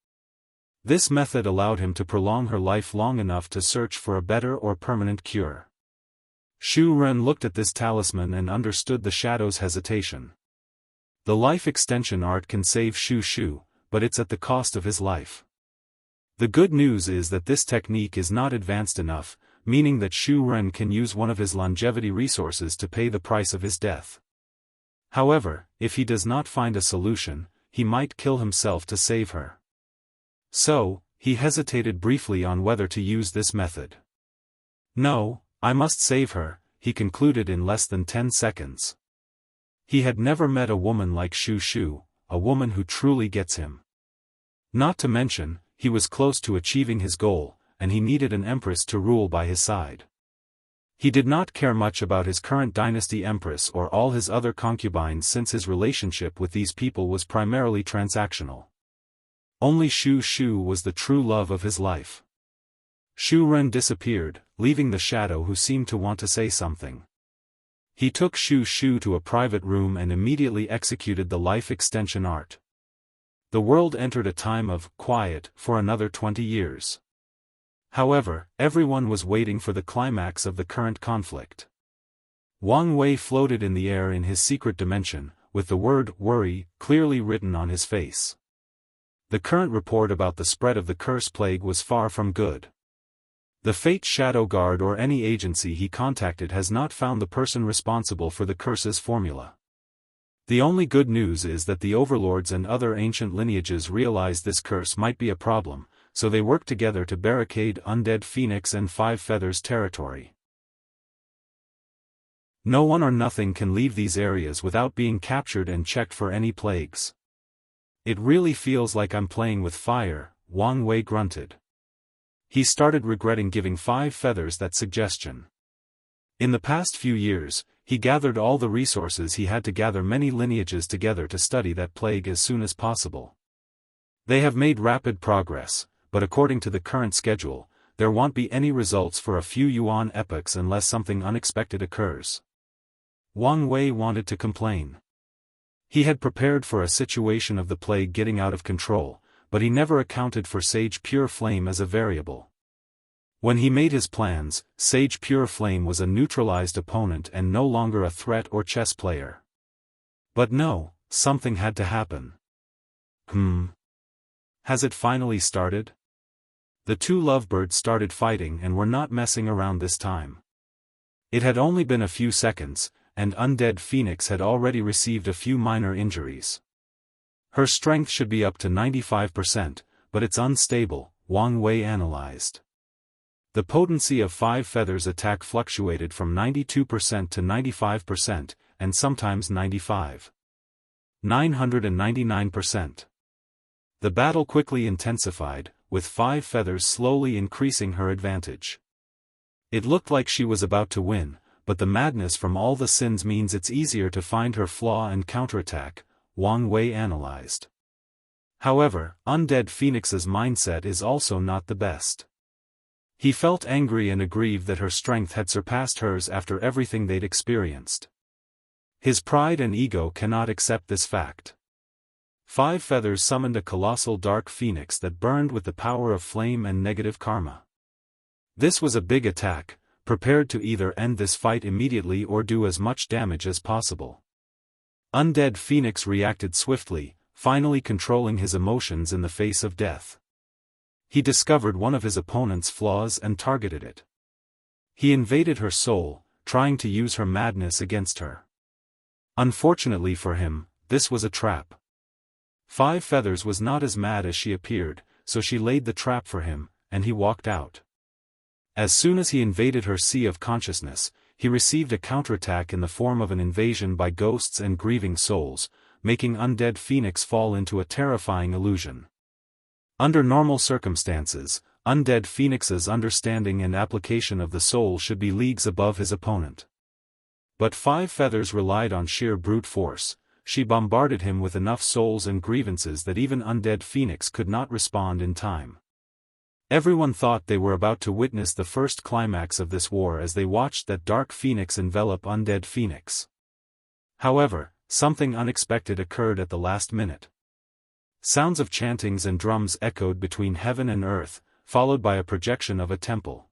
This method allowed him to prolong her life long enough to search for a better or permanent cure. Shu Ren looked at this talisman and understood the Shadow's hesitation. The life extension art can save Shu Shu, but it's at the cost of his life. The good news is that this technique is not advanced enough, meaning that Shu Ren can use one of his longevity resources to pay the price of his death. However, if he does not find a solution, he might kill himself to save her. So, he hesitated briefly on whether to use this method. No, I must save her, he concluded in less than 10 seconds. He had never met a woman like Shu Shu, a woman who truly gets him. Not to mention, he was close to achieving his goal, and he needed an empress to rule by his side. He did not care much about his current dynasty empress or all his other concubines since his relationship with these people was primarily transactional. Only Shu Shu was the true love of his life. Shu Ren disappeared, leaving the Shadow who seemed to want to say something. He took Shu Shu to a private room and immediately executed the life extension art. The world entered a time of quiet for another 20 years. However, everyone was waiting for the climax of the current conflict. Wang Wei floated in the air in his secret dimension, with the word worry clearly written on his face. The current report about the spread of the curse plague was far from good. The Fate Shadow Guard or any agency he contacted has not found the person responsible for the curse's formula. The only good news is that the overlords and other ancient lineages realized this curse might be a problem, so they worked together to barricade Undead Phoenix and Five Feathers territory. No one or nothing can leave these areas without being captured and checked for any plagues. It really feels like I'm playing with fire, Wang Wei grunted. He started regretting giving Five Feathers that suggestion. In the past few years, he gathered all the resources he had to gather many lineages together to study that plague as soon as possible. They have made rapid progress, but according to the current schedule, there won't be any results for a few Yuan epochs unless something unexpected occurs. Wang Wei wanted to complain. He had prepared for a situation of the plague getting out of control, but he never accounted for Sage Pure Flame as a variable. When he made his plans, Sage Pure Flame was a neutralized opponent and no longer a threat or chess player. But no, something had to happen. Has it finally started? The two lovebirds started fighting and were not messing around this time. It had only been a few seconds, and Undead Phoenix had already received a few minor injuries. Her strength should be up to 95%, but it's unstable, Wang Wei analyzed. The potency of 5 Feathers attack fluctuated from 92% to 95%, and sometimes 999%. The battle quickly intensified, with 5 Feathers slowly increasing her advantage. It looked like she was about to win, but the madness from all the sins means it's easier to find her flaw and counterattack, Wang Wei analyzed. However, Undead Phoenix's mindset is also not the best. He felt angry and aggrieved that her strength had surpassed hers after everything they'd experienced. His pride and ego cannot accept this fact. 5 Feathers summoned a colossal dark phoenix that burned with the power of flame and negative karma. This was a big attack, prepared to either end this fight immediately or do as much damage as possible. Undead Phoenix reacted swiftly, finally controlling his emotions in the face of death. He discovered one of his opponent's flaws and targeted it. He invaded her soul, trying to use her madness against her. Unfortunately for him, this was a trap. 5 Feathers was not as mad as she appeared, so she laid the trap for him, and he walked out. As soon as he invaded her sea of consciousness, he received a counterattack in the form of an invasion by ghosts and grieving souls, making Undead Phoenix fall into a terrifying illusion. Under normal circumstances, Undead Phoenix's understanding and application of the soul should be leagues above his opponent. But 5 Feathers relied on sheer brute force. She bombarded him with enough souls and grievances that even Undead Phoenix could not respond in time. Everyone thought they were about to witness the first climax of this war as they watched that dark phoenix envelop Undead Phoenix. However, something unexpected occurred at the last minute. Sounds of chantings and drums echoed between heaven and earth, followed by a projection of a temple.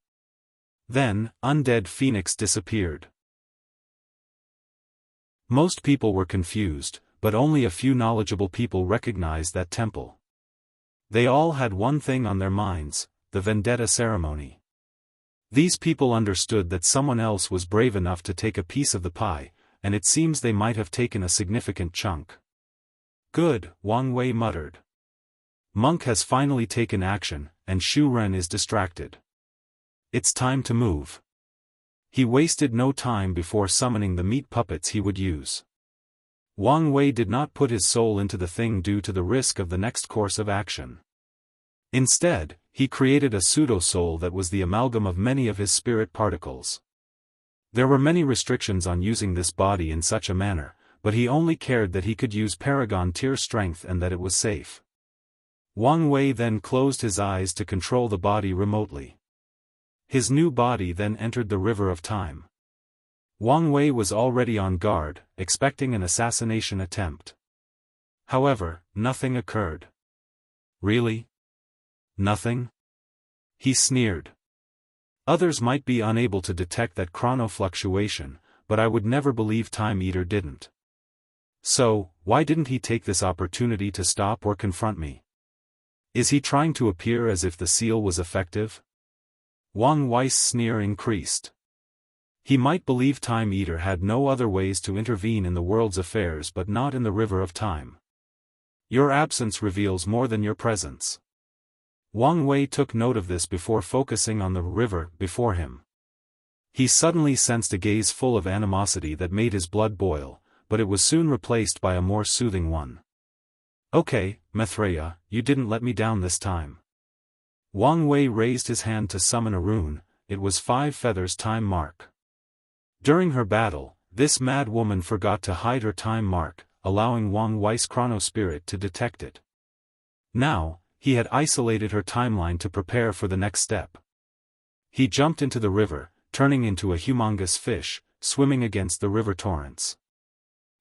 Then, Undead Phoenix disappeared. Most people were confused, but only a few knowledgeable people recognized that temple. They all had one thing on their minds: the Vendetta ceremony. These people understood that someone else was brave enough to take a piece of the pie, and it seems they might have taken a significant chunk. Good, Wang Wei muttered. Monk has finally taken action, and Shu Ren is distracted. It's time to move. He wasted no time before summoning the meat puppets he would use. Wang Wei did not put his soul into the thing due to the risk of the next course of action. Instead, he created a pseudo-soul that was the amalgam of many of his spirit particles. There were many restrictions on using this body in such a manner, but he only cared that he could use Paragon-tier strength and that it was safe. Wang Wei then closed his eyes to control the body remotely. His new body then entered the river of time. Wang Wei was already on guard, expecting an assassination attempt. However, nothing occurred. Really? Nothing? He sneered. Others might be unable to detect that chronofluctuation, but I would never believe Time Eater didn't. So, why didn't he take this opportunity to stop or confront me? Is he trying to appear as if the seal was effective? Wang Wei's sneer increased. He might believe Time Eater had no other ways to intervene in the world's affairs but not in the river of time. Your absence reveals more than your presence. Wang Wei took note of this before focusing on the river before him. He suddenly sensed a gaze full of animosity that made his blood boil, but it was soon replaced by a more soothing one. Okay, Maitreya, you didn't let me down this time. Wang Wei raised his hand to summon a rune. It was 5 Feathers' time mark. During her battle, this mad woman forgot to hide her time mark, allowing Wang Wei's chronospirit to detect it. Now, he had isolated her timeline to prepare for the next step. He jumped into the river, turning into a humongous fish, swimming against the river torrents.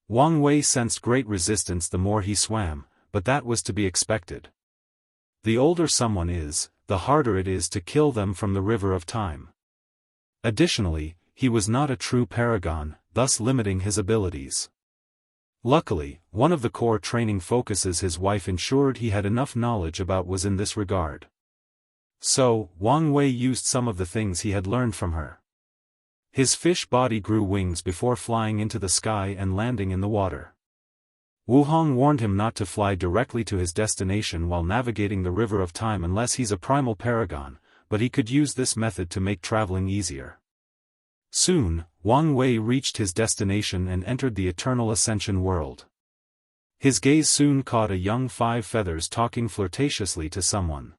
Wang Wei sensed great resistance the more he swam, but that was to be expected. The older someone is, the harder it is to kill them from the river of time. Additionally, he was not a true paragon, thus limiting his abilities. Luckily, one of the core training focuses his wife ensured he had enough knowledge about was in this regard. So, Wang Wei used some of the things he had learned from her. His fish body grew wings before flying into the sky and landing in the water. Wu Hong warned him not to fly directly to his destination while navigating the river of time unless he's a primal paragon, but he could use this method to make traveling easier. Soon, Wang Wei reached his destination and entered the Eternal Ascension world. His gaze soon caught a young Five Feathers talking flirtatiously to someone.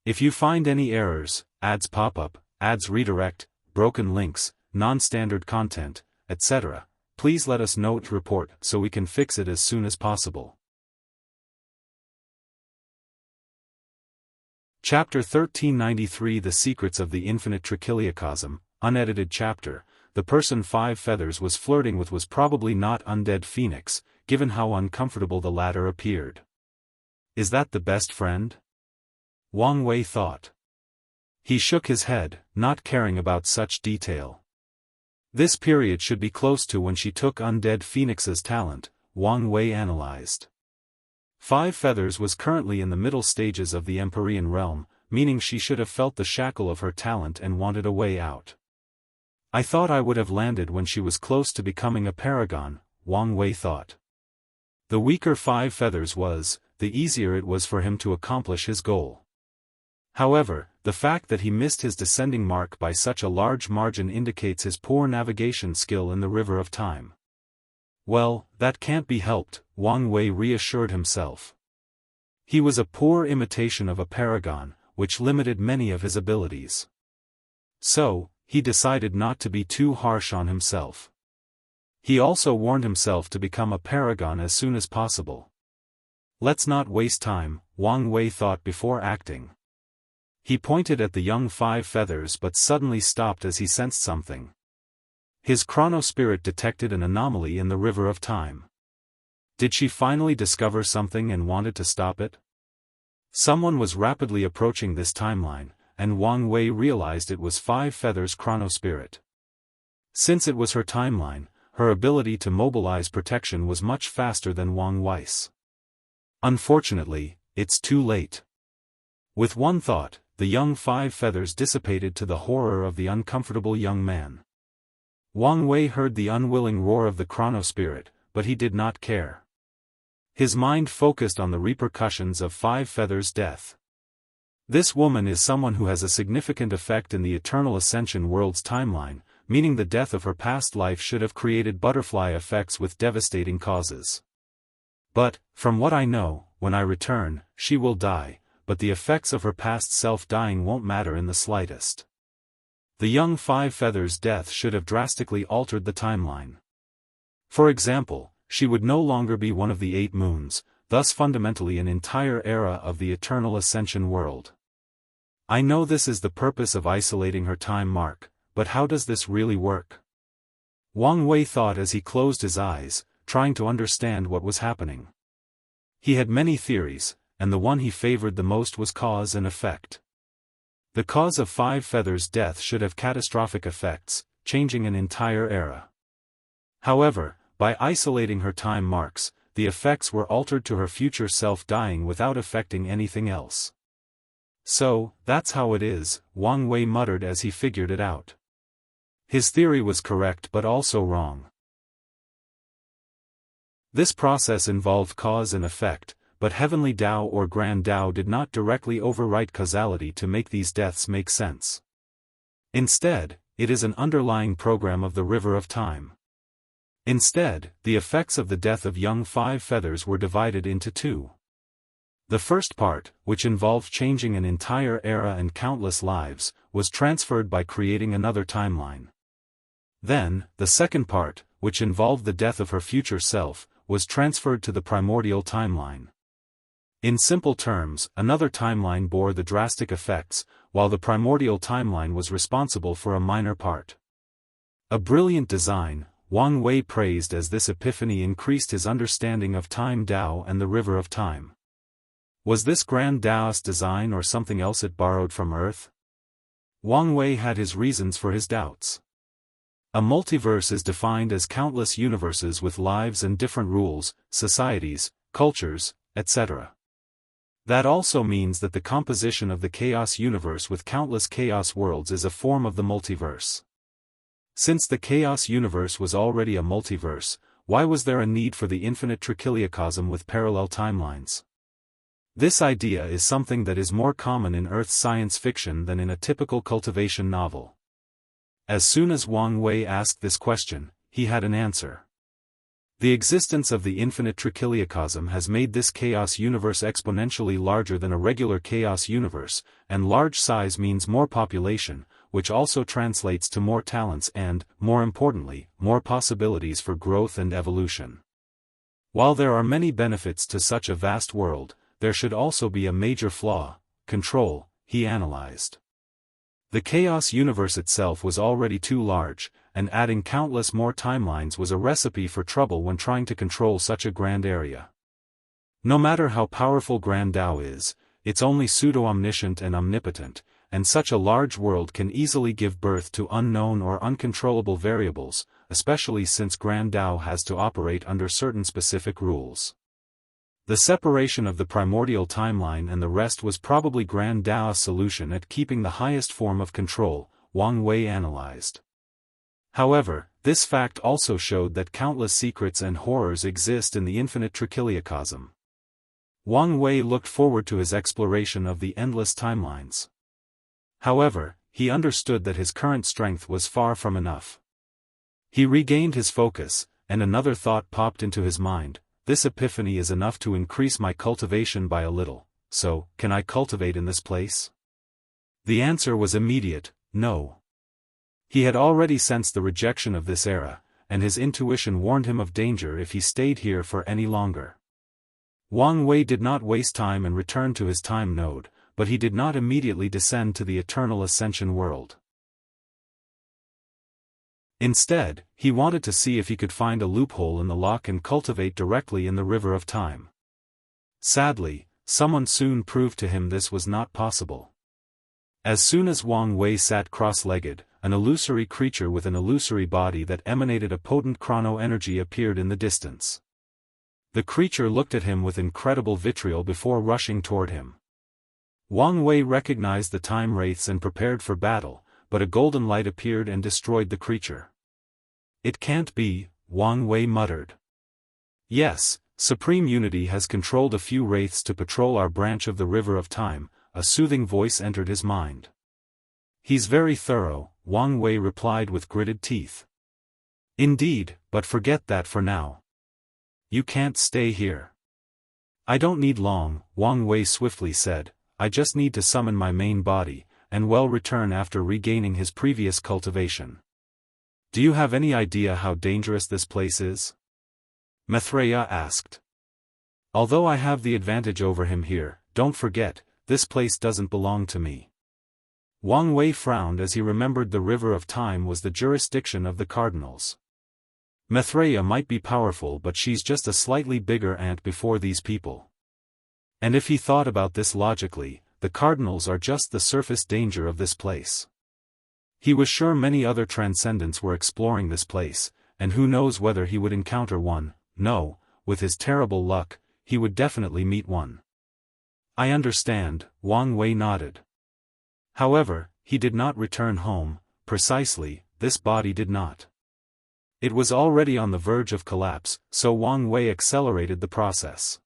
If you find any errors, ads pop up, ads redirect, broken links, non-standard content, etc., please let us know to report so we can fix it as soon as possible. Chapter 1393 The Secrets of the Infinite Trichiliocosm, unedited chapter. The person Five Feathers was flirting with was probably not Undead Phoenix, given how uncomfortable the latter appeared. Is that the best friend? Wang Wei thought. He shook his head, not caring about such detail. This period should be close to when she took Undead Phoenix's talent, Wang Wei analyzed. Five Feathers was currently in the middle stages of the Empyrean realm, meaning she should have felt the shackle of her talent and wanted a way out. I thought I would have landed when she was close to becoming a paragon, Wang Wei thought. The weaker Five Feathers was, the easier it was for him to accomplish his goal. However, the fact that he missed his descending mark by such a large margin indicates his poor navigation skill in the river of time. Well, that can't be helped, Wang Wei reassured himself. He was a poor imitation of a paragon, which limited many of his abilities. So, he decided not to be too harsh on himself. He also warned himself to become a paragon as soon as possible. Let's not waste time, Wang Wei thought before acting. He pointed at the young Five Feathers but suddenly stopped as he sensed something. His chronospirit detected an anomaly in the river of time. Did she finally discover something and wanted to stop it? Someone was rapidly approaching this timeline, and Wang Wei realized it was Five Feathers' chronospirit. Since it was her timeline, her ability to mobilize protection was much faster than Wang Wei's. Unfortunately, it's too late. With one thought, the young Five Feathers dissipated to the horror of the uncomfortable young man. Wang Wei heard the unwilling roar of the chronospirit, but he did not care. His mind focused on the repercussions of Five Feathers' death. This woman is someone who has a significant effect in the Eternal Ascension world's timeline, meaning the death of her past life should have created butterfly effects with devastating causes. But, from what I know, when I return, she will die, but the effects of her past self dying won't matter in the slightest. The young Five Feathers' death should have drastically altered the timeline. For example, she would no longer be one of the 8 moons, thus fundamentally an entire era of the Eternal Ascension world. I know this is the purpose of isolating her time mark, but how does this really work? Wang Wei thought as he closed his eyes, trying to understand what was happening. He had many theories, and the one he favored the most was cause and effect. The cause of Five Feathers' death should have catastrophic effects, changing an entire era. However, by isolating her time marks, the effects were altered to her future self dying without affecting anything else. So, that's how it is, Wang Wei muttered as he figured it out. His theory was correct but also wrong. This process involved cause and effect, but Heavenly Tao or Grand Tao did not directly overwrite causality to make these deaths make sense. Instead, it is an underlying program of the river of time. Instead, the effects of the death of young Five Feathers were divided into 2. The first part, which involved changing an entire era and countless lives, was transferred by creating another timeline. Then, the second part, which involved the death of her future self, was transferred to the primordial timeline. In simple terms, another timeline bore the drastic effects, while the primordial timeline was responsible for a minor part. A brilliant design, Wang Wei praised as this epiphany increased his understanding of time Tao and the river of time. Was this grand Daoist design or something else it borrowed from Earth? Wang Wei had his reasons for his doubts. A multiverse is defined as countless universes with lives and different rules, societies, cultures, etc. That also means that the composition of the chaos universe with countless chaos worlds is a form of the multiverse. Since the chaos universe was already a multiverse, why was there a need for the infinite Trichiliocosm with parallel timelines? This idea is something that is more common in Earth's science fiction than in a typical cultivation novel. As soon as Wang Wei asked this question, he had an answer. The existence of the infinite Trichiliocosm has made this chaos universe exponentially larger than a regular chaos universe, and large size means more population, which also translates to more talents and, more importantly, more possibilities for growth and evolution. While there are many benefits to such a vast world, there should also be a major flaw: control, he analyzed. The chaos universe itself was already too large, and adding countless more timelines was a recipe for trouble when trying to control such a grand area. No matter how powerful Grand Tao is, it's only pseudo-omniscient and omnipotent, and such a large world can easily give birth to unknown or uncontrollable variables, especially since Grand Tao has to operate under certain specific rules. The separation of the primordial timeline and the rest was probably Grand Tao's solution at keeping the highest form of control, Wang Wei analyzed. However, this fact also showed that countless secrets and horrors exist in the infinite Trichiliocosm. Wang Wei looked forward to his exploration of the endless timelines. However, he understood that his current strength was far from enough. He regained his focus, and another thought popped into his mind: this epiphany is enough to increase my cultivation by a little, so, can I cultivate in this place? The answer was immediate: no. He had already sensed the rejection of this era, and his intuition warned him of danger if he stayed here for any longer. Wang Wei did not waste time and returned to his time node, but he did not immediately descend to the eternal ascension world. Instead, he wanted to see if he could find a loophole in the lock and cultivate directly in the river of time. Sadly, someone soon proved to him this was not possible. As soon as Wang Wei sat cross-legged, an illusory creature with an illusory body that emanated a potent chrono-energy appeared in the distance. The creature looked at him with incredible vitriol before rushing toward him. Wang Wei recognized the time wraiths and prepared for battle, but a golden light appeared and destroyed the creature. It can't be, Wang Wei muttered. Yes, Supreme Unity has controlled a few wraiths to patrol our branch of the River of Time, a soothing voice entered his mind. He's very thorough, Wang Wei replied with gritted teeth. Indeed, but forget that for now. You can't stay here. I don't need long, Wang Wei swiftly said, I just need to summon my main body, and will return after regaining his previous cultivation. Do you have any idea how dangerous this place is? Maitreya asked. Although I have the advantage over him here, don't forget, this place doesn't belong to me. Wang Wei frowned as he remembered the River of Time was the jurisdiction of the cardinals. Maitreya might be powerful, but she's just a slightly bigger ant before these people. And if he thought about this logically, the cardinals are just the surface danger of this place. He was sure many other Transcendents were exploring this place, and who knows whether he would encounter one. No, with his terrible luck, he would definitely meet one. I understand, Wang Wei nodded. However, he did not return home, precisely, this body did not. It was already on the verge of collapse, so Wang Wei accelerated the process.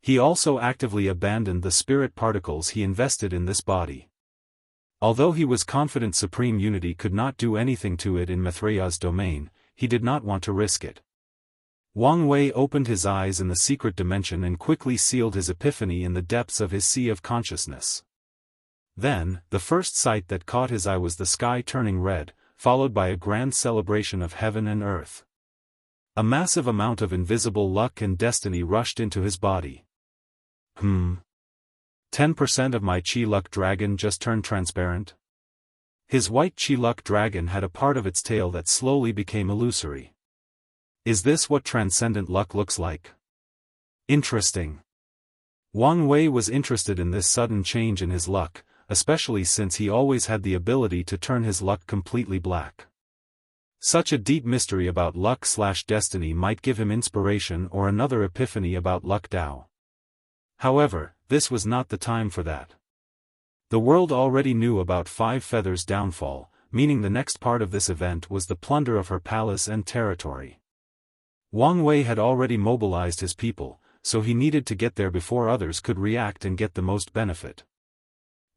He also actively abandoned the spirit particles he invested in this body. Although he was confident Supreme Unity could not do anything to it in Maitreya's domain, he did not want to risk it. Wang Wei opened his eyes in the secret dimension and quickly sealed his epiphany in the depths of his sea of consciousness. Then, the first sight that caught his eye was the sky turning red, followed by a grand celebration of heaven and earth. A massive amount of invisible luck and destiny rushed into his body. 10% of my Chi Luck Dragon just turned transparent? His white Chi Luck Dragon had a part of its tail that slowly became illusory. Is this what transcendent luck looks like? Interesting. Wang Wei was interested in this sudden change in his luck, especially since he always had the ability to turn his luck completely black. Such a deep mystery about luck/destiny might give him inspiration or another epiphany about luck Dao. However, this was not the time for that. The world already knew about Five Feathers' downfall, meaning the next part of this event was the plunder of her palace and territory. Wang Wei had already mobilized his people, so he needed to get there before others could react and get the most benefit.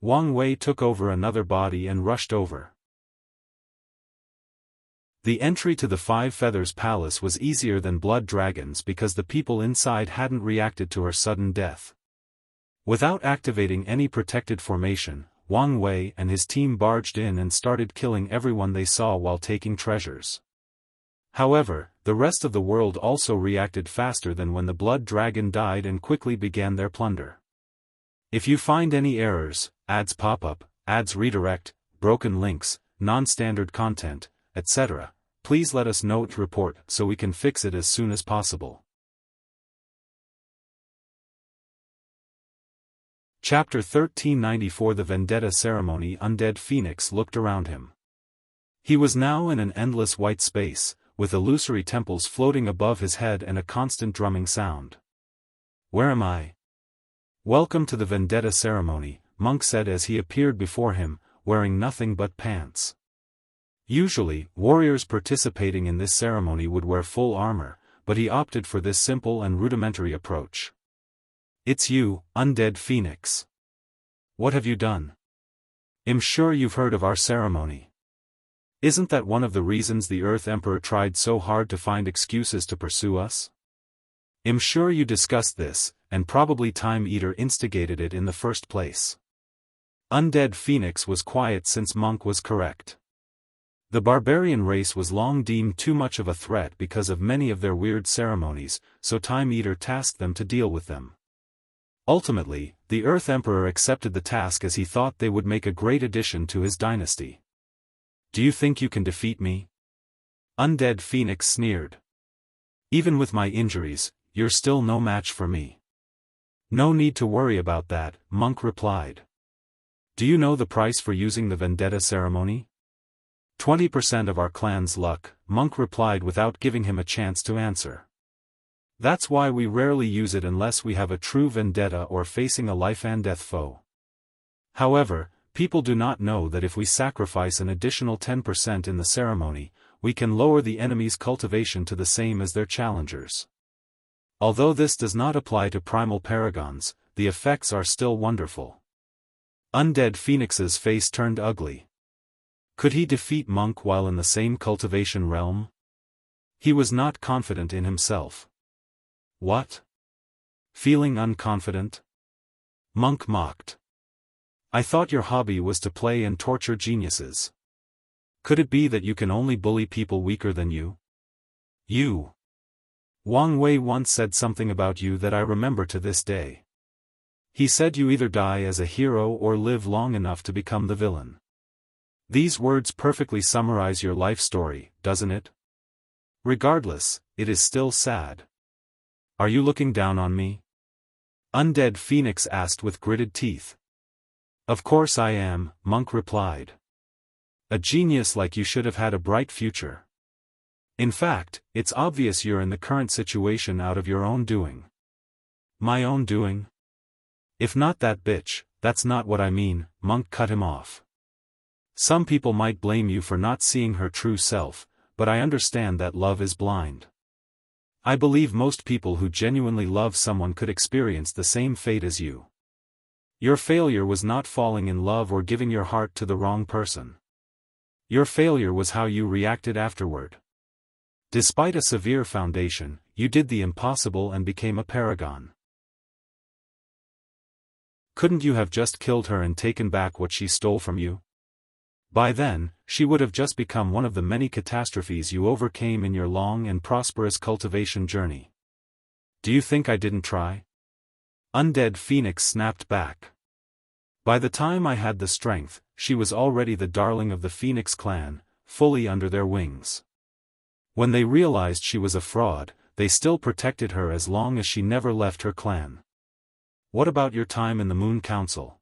Wang Wei took over another body and rushed over. The entry to the Five Feathers Palace was easier than Blood Dragon's because the people inside hadn't reacted to her sudden death. Without activating any protected formation, Wang Wei and his team barged in and started killing everyone they saw while taking treasures. However, the rest of the world also reacted faster than when the Blood Dragon died and quickly began their plunder. If you find any errors, ads pop up, ads redirect, broken links, non-standard content, etc., please let us know to report so we can fix it as soon as possible. Chapter 1394 The Vendetta Ceremony. Undead Phoenix looked around him. He was now in an endless white space, with illusory temples floating above his head and a constant drumming sound. Where am I? Welcome to the Vendetta Ceremony, Monk said as he appeared before him, wearing nothing but pants. Usually, warriors participating in this ceremony would wear full armor, but he opted for this simple and rudimentary approach. It's you, Undead Phoenix. What have you done? I'm sure you've heard of our ceremony. Isn't that one of the reasons the Earth Emperor tried so hard to find excuses to pursue us? I'm sure you discussed this, and probably Time Eater instigated it in the first place. Undead Phoenix was quiet since Monk was correct. The barbarian race was long deemed too much of a threat because of many of their weird ceremonies, so Time Eater tasked them to deal with them. Ultimately, the Earth Emperor accepted the task as he thought they would make a great addition to his dynasty. Do you think you can defeat me? Undead Phoenix sneered. Even with my injuries, you're still no match for me. No need to worry about that, Monk replied. Do you know the price for using the Vendetta ceremony? 20% of our clan's luck, Monk replied without giving him a chance to answer. That's why we rarely use it unless we have a true vendetta or facing a life-and-death foe. However, people do not know that if we sacrifice an additional 10% in the ceremony, we can lower the enemy's cultivation to the same as their challengers. Although this does not apply to primal paragons, the effects are still wonderful. Undead Phoenix's face turned ugly. Could he defeat Monk while in the same cultivation realm? He was not confident in himself. What? Feeling unconfident? Monk mocked. I thought your hobby was to play and torture geniuses. Could it be that you can only bully people weaker than you? You. Wang Wei once said something about you that I remember to this day. He said you either die as a hero or live long enough to become the villain. These words perfectly summarize your life story, doesn't it? Regardless, it is still sad. Are you looking down on me? Undead Phoenix asked with gritted teeth. Of course I am, Monk replied. A genius like you should have had a bright future. In fact, it's obvious you're in the current situation out of your own doing. My own doing? If not that bitch, that's not what I mean, Monk cut him off. Some people might blame you for not seeing her true self, but I understand that love is blind. I believe most people who genuinely love someone could experience the same fate as you. Your failure was not falling in love or giving your heart to the wrong person. Your failure was how you reacted afterward. Despite a severe foundation, you did the impossible and became a paragon. Couldn't you have just killed her and taken back what she stole from you? By then, she would have just become one of the many catastrophes you overcame in your long and prosperous cultivation journey. Do you think I didn't try? Undead Phoenix snapped back. By the time I had the strength, she was already the darling of the Phoenix clan, fully under their wings. When they realized she was a fraud, they still protected her as long as she never left her clan. What about your time in the Moon Council?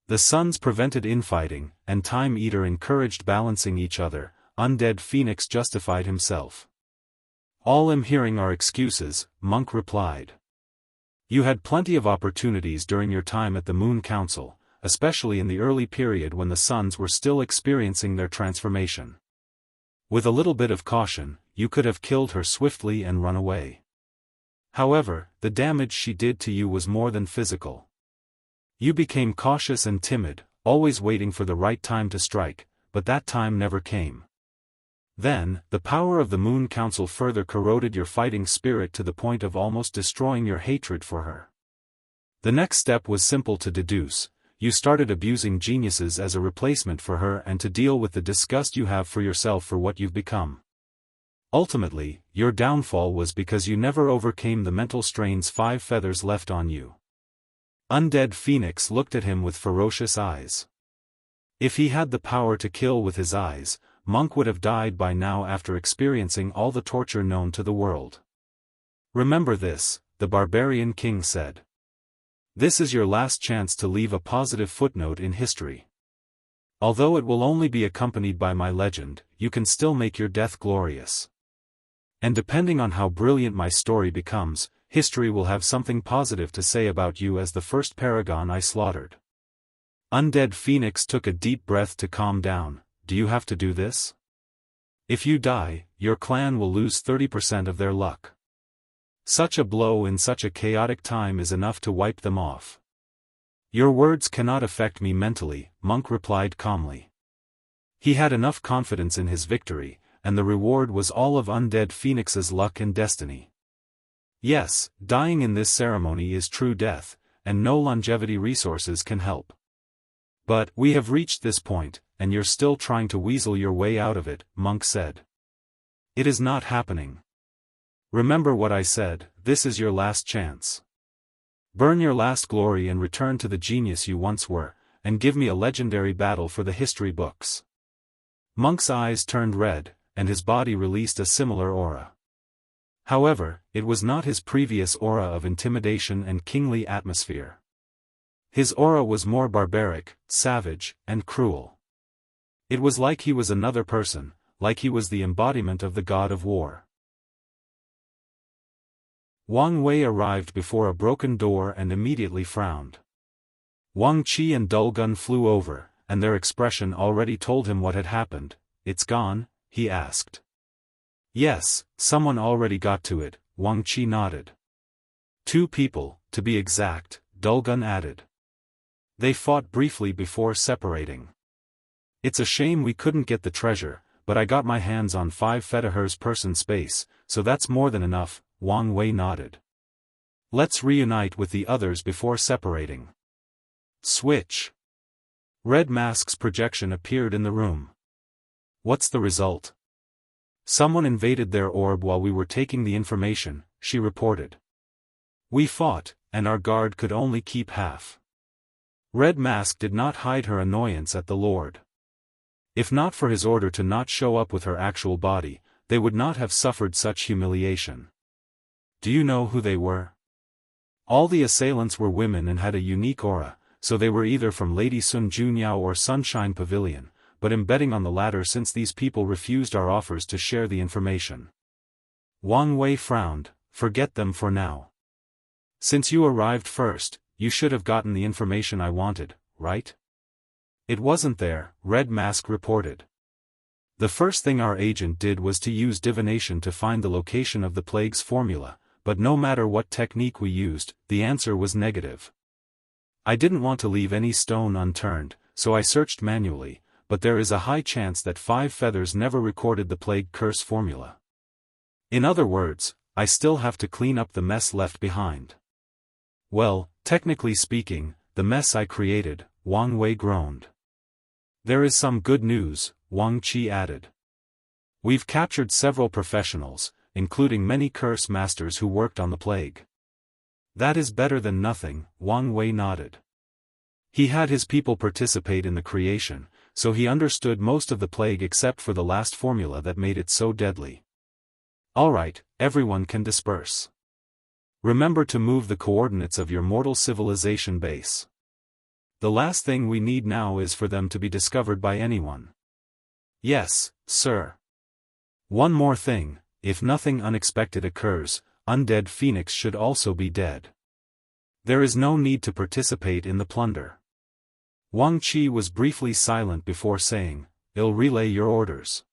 The Suns prevented infighting, and Time Eater encouraged balancing each other. Undead Phoenix justified himself. All I'm hearing are excuses, Monk replied. You had plenty of opportunities during your time at the Moon Council, especially in the early period when the Suns were still experiencing their transformation. With a little bit of caution, you could have killed her swiftly and run away. However, the damage she did to you was more than physical. You became cautious and timid, always waiting for the right time to strike, but that time never came. Then, the power of the Moon Council further corroded your fighting spirit to the point of almost destroying your hatred for her. The next step was simple to deduce. You started abusing geniuses as a replacement for her and to deal with the disgust you have for yourself for what you've become. Ultimately, your downfall was because you never overcame the mental strains 5 feathers left on you. Undead Phoenix looked at him with ferocious eyes. If he had the power to kill with his eyes, Monk would have died by now after experiencing all the torture known to the world. Remember this, the Barbarian King said. This is your last chance to leave a positive footnote in history. Although it will only be accompanied by my legend, you can still make your death glorious. And depending on how brilliant my story becomes, history will have something positive to say about you as the first paragon I slaughtered. Undead Phoenix took a deep breath to calm down. Do you have to do this? If you die, your clan will lose 30% of their luck. Such a blow in such a chaotic time is enough to wipe them off. Your words cannot affect me mentally, Monk replied calmly. He had enough confidence in his victory, and the reward was all of Undead Phoenix's luck and destiny. Yes, dying in this ceremony is true death, and no longevity resources can help. But, we have reached this point, and you're still trying to weasel your way out of it, Monk said. It is not happening. Remember what I said, this is your last chance. Burn your last glory and return to the genius you once were, and give me a legendary battle for the history books. Monk's eyes turned red, and his body released a similar aura. However, it was not his previous aura of intimidation and kingly atmosphere. His aura was more barbaric, savage, and cruel. It was like he was another person, like he was the embodiment of the god of war. Wang Wei arrived before a broken door and immediately frowned. Wang Qi and Dulgun flew over, and their expression already told him what had happened. It's gone? He asked. Yes, someone already got to it, Wang Qi nodded. 2 people, to be exact, Dulgun added. They fought briefly before separating. It's a shame we couldn't get the treasure, but I got my hands on 5 Fetaher's person space, so that's more than enough, Wang Wei nodded. Let's reunite with the others before separating. Switch. Red Mask's projection appeared in the room. What's the result? Someone invaded their orb while we were taking the information, she reported. We fought, and our guard could only keep half. Red Mask did not hide her annoyance at the Lord. If not for his order to not show up with her actual body, they would not have suffered such humiliation. Do you know who they were? All the assailants were women and had a unique aura, so they were either from Lady Sun Junyao or Sunshine Pavilion, but I'm betting on the latter since these people refused our offers to share the information. Wang Wei frowned. Forget them for now. Since you arrived first, you should have gotten the information I wanted, right? It wasn't there, Red Mask reported. The first thing our agent did was to use divination to find the location of the plague's formula, but no matter what technique we used, the answer was negative. I didn't want to leave any stone unturned, so I searched manually, but there is a high chance that 5 feathers never recorded the plague curse formula. In other words, I still have to clean up the mess left behind. Well, technically speaking, the mess I created, Wang Wei groaned. There is some good news, Wang Qi added. We've captured several professionals, including many curse masters who worked on the plague. That is better than nothing, Wang Wei nodded. He had his people participate in the creation, so he understood most of the plague except for the last formula that made it so deadly. Alright, everyone can disperse. Remember to move the coordinates of your mortal civilization base. The last thing we need now is for them to be discovered by anyone. Yes, sir. One more thing, if nothing unexpected occurs, Undead Phoenix should also be dead. There is no need to participate in the plunder. Wang Qi was briefly silent before saying, "I'll relay your orders."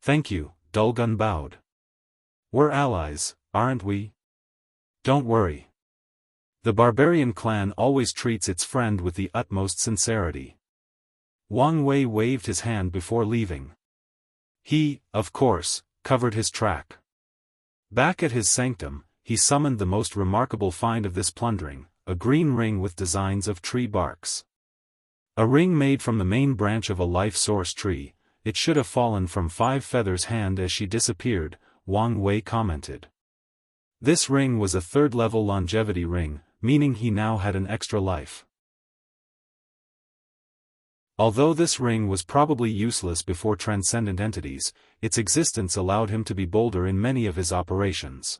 "Thank you," Dulgun bowed. "We're allies, aren't we?" "Don't worry. The barbarian clan always treats its friend with the utmost sincerity." Wang Wei waved his hand before leaving. He, of course, covered his track. Back at his sanctum, he summoned the most remarkable find of this plundering, a green ring with designs of tree barks. A ring made from the main branch of a life source tree. "It should have fallen from Five Feathers' hand as she disappeared," Wang Wei commented. This ring was a third-level longevity ring, meaning he now had an extra life. Although this ring was probably useless before transcendent entities, its existence allowed him to be bolder in many of his operations.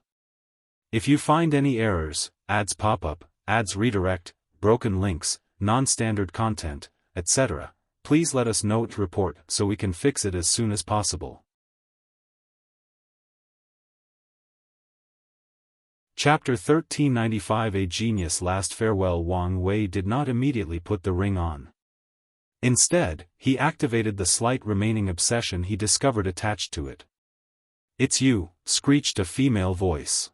If you find any errors, ads pop-up, ads redirect, broken links, non-standard content, etc., please let us know to report so we can fix it as soon as possible. Chapter 1395 A Genius Last Farewell. Wang Wei did not immediately put the ring on. Instead, he activated the slight remaining obsession he discovered attached to it. "It's you," screeched a female voice.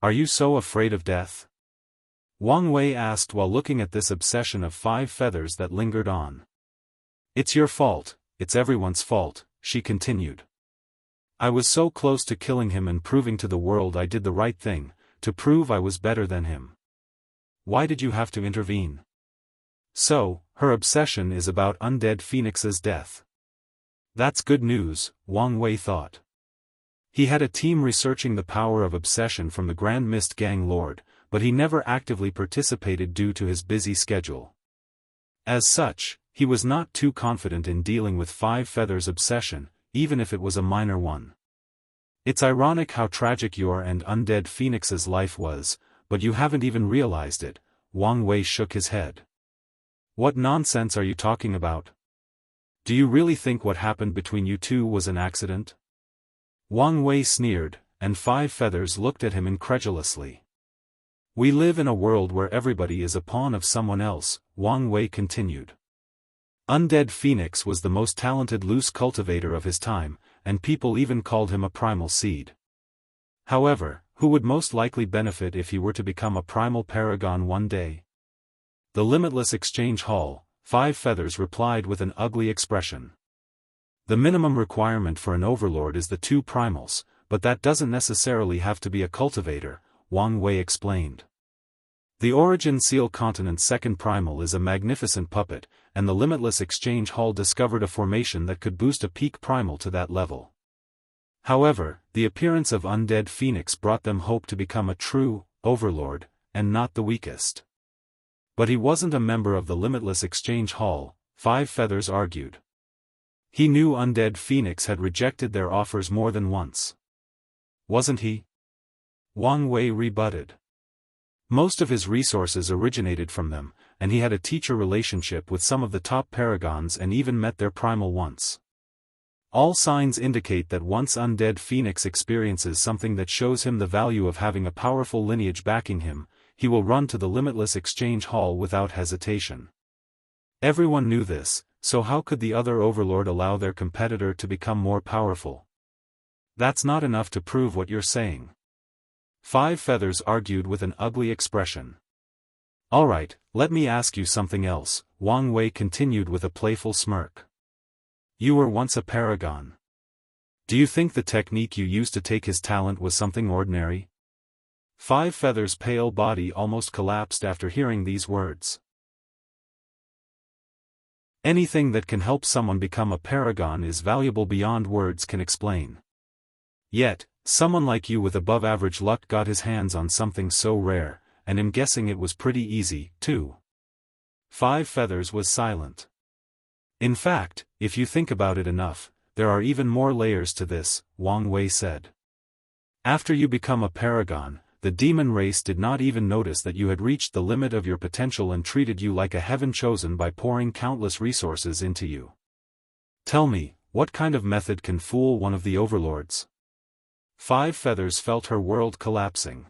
"Are you so afraid of death?" Wang Wei asked while looking at this obsession of 5 feathers that lingered on. "It's your fault, it's everyone's fault," she continued. "I was so close to killing him and proving to the world I did the right thing, to prove I was better than him. Why did you have to intervene?" So, her obsession is about Undead Phoenix's death. That's good news, Wang Wei thought. He had a team researching the power of obsession from the Grand Mist Gang Lord, but he never actively participated due to his busy schedule. As such, he was not too confident in dealing with 5 Feathers' obsession, even if it was a minor one. "It's ironic how tragic your and Undead Phoenix's life was, but you haven't even realized it," Wang Wei shook his head. "What nonsense are you talking about? Do you really think what happened between you two was an accident?" Wang Wei sneered, and 5 Feathers looked at him incredulously. "We live in a world where everybody is a pawn of someone else," Wang Wei continued. Undead Phoenix was the most talented loose cultivator of his time, and people even called him a primal seed. However, who would most likely benefit if he were to become a primal paragon one day? "The Limitless Exchange Hall," 5 Feathers replied with an ugly expression. "The minimum requirement for an overlord is the 2 primals, but that doesn't necessarily have to be a cultivator," Wang Wei explained. "The Origin Seal Continent's 2nd primal is a magnificent puppet, and the Limitless Exchange Hall discovered a formation that could boost a peak primal to that level. However, the appearance of Undead Phoenix brought them hope to become a true overlord, and not the weakest." "But he wasn't a member of the Limitless Exchange Hall," 5 Feathers argued. "He knew Undead Phoenix had rejected their offers more than once." "Wasn't he?" Wang Wei rebutted. "Most of his resources originated from them, and he had a teacher relationship with some of the top paragons and even met their primal once. All signs indicate that once Undead Phoenix experiences something that shows him the value of having a powerful lineage backing him, he will run to the Limitless Exchange Hall without hesitation." Everyone knew this, so how could the other overlord allow their competitor to become more powerful? "That's not enough to prove what you're saying," 5 Feathers argued with an ugly expression. "Alright, let me ask you something else," Wang Wei continued with a playful smirk. "You were once a paragon. Do you think the technique you used to take his talent was something ordinary?" 5 Feathers' pale body almost collapsed after hearing these words. "Anything that can help someone become a paragon is valuable beyond words can explain. Yet, someone like you with above-average luck got his hands on something so rare, and I'm guessing it was pretty easy, too." 5 Feathers was silent. "In fact, if you think about it enough, there are even more layers to this," Wang Wei said. "After you become a paragon, the demon race did not even notice that you had reached the limit of your potential and treated you like a heaven chosen by pouring countless resources into you. Tell me, what kind of method can fool one of the overlords? Five Feathers felt her world collapsing.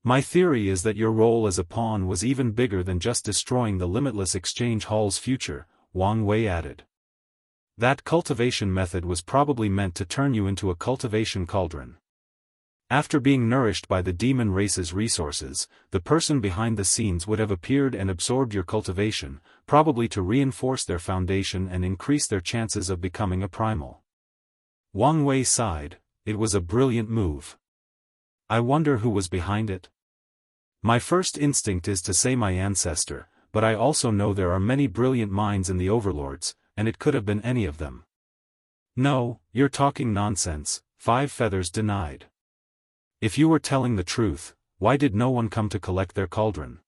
My theory is that your role as a pawn was even bigger than just destroying the limitless exchange hall's future, Wang Wei added. That cultivation method was probably meant to turn you into a cultivation cauldron. After being nourished by the demon race's resources, the person behind the scenes would have appeared and absorbed your cultivation, probably to reinforce their foundation and increase their chances of becoming a primal. Wang Wei sighed. It was a brilliant move. I wonder who was behind it? My first instinct is to say my ancestor, but I also know there are many brilliant minds in the overlords, and it could have been any of them. No, you're talking nonsense, Five Feathers denied. If you were telling the truth, why did no one come to collect their cauldron?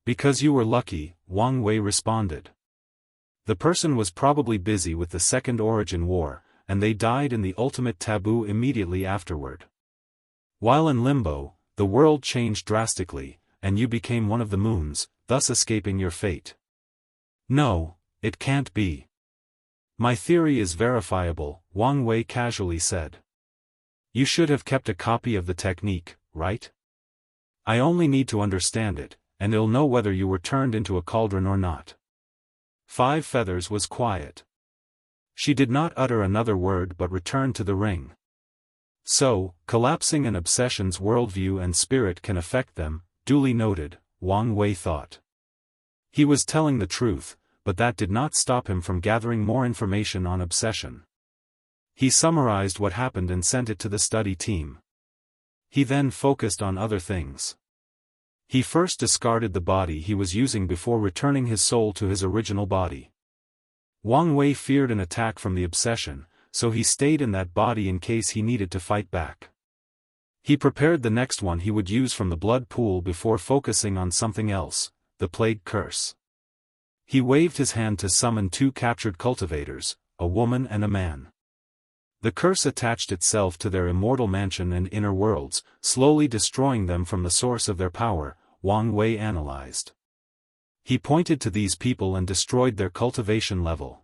Because you were lucky, Wang Wei responded. The person was probably busy with the Second Origin War, and they died in the ultimate taboo immediately afterward. While in limbo, the world changed drastically, and you became one of the moons, thus escaping your fate. No, it can't be. My theory is verifiable, Wang Wei casually said. You should have kept a copy of the technique, right? I only need to understand it, and I'll know whether you were turned into a cauldron or not. Five Feathers was quiet. She did not utter another word but returned to the ring. So, collapsing an obsession's worldview and spirit can affect them, duly noted, Wang Wei thought. He was telling the truth, but that did not stop him from gathering more information on obsession. He summarized what happened and sent it to the study team. He then focused on other things. He first discarded the body he was using before returning his soul to his original body. Wang Wei feared an attack from the obsession, so he stayed in that body in case he needed to fight back. He prepared the next one he would use from the blood pool before focusing on something else, the plague curse. He waved his hand to summon two captured cultivators, a woman and a man. The curse attached itself to their immortal mansion and inner worlds, slowly destroying them from the source of their power, Wang Wei analyzed. He pointed to these people and destroyed their cultivation level.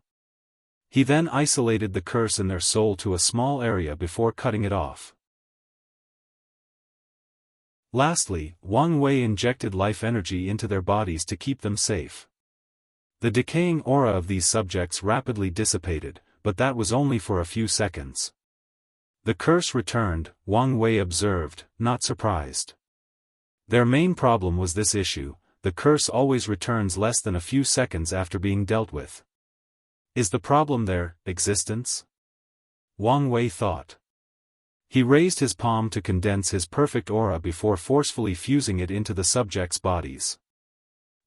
He then isolated the curse in their soul to a small area before cutting it off. Lastly, Wang Wei injected life energy into their bodies to keep them safe. The decaying aura of these subjects rapidly dissipated, but that was only for a few seconds. The curse returned, Wang Wei observed, not surprised. Their main problem was this issue: the curse always returns less than a few seconds after being dealt with. Is the problem their existence? Wang Wei thought. He raised his palm to condense his perfect aura before forcefully fusing it into the subjects' bodies.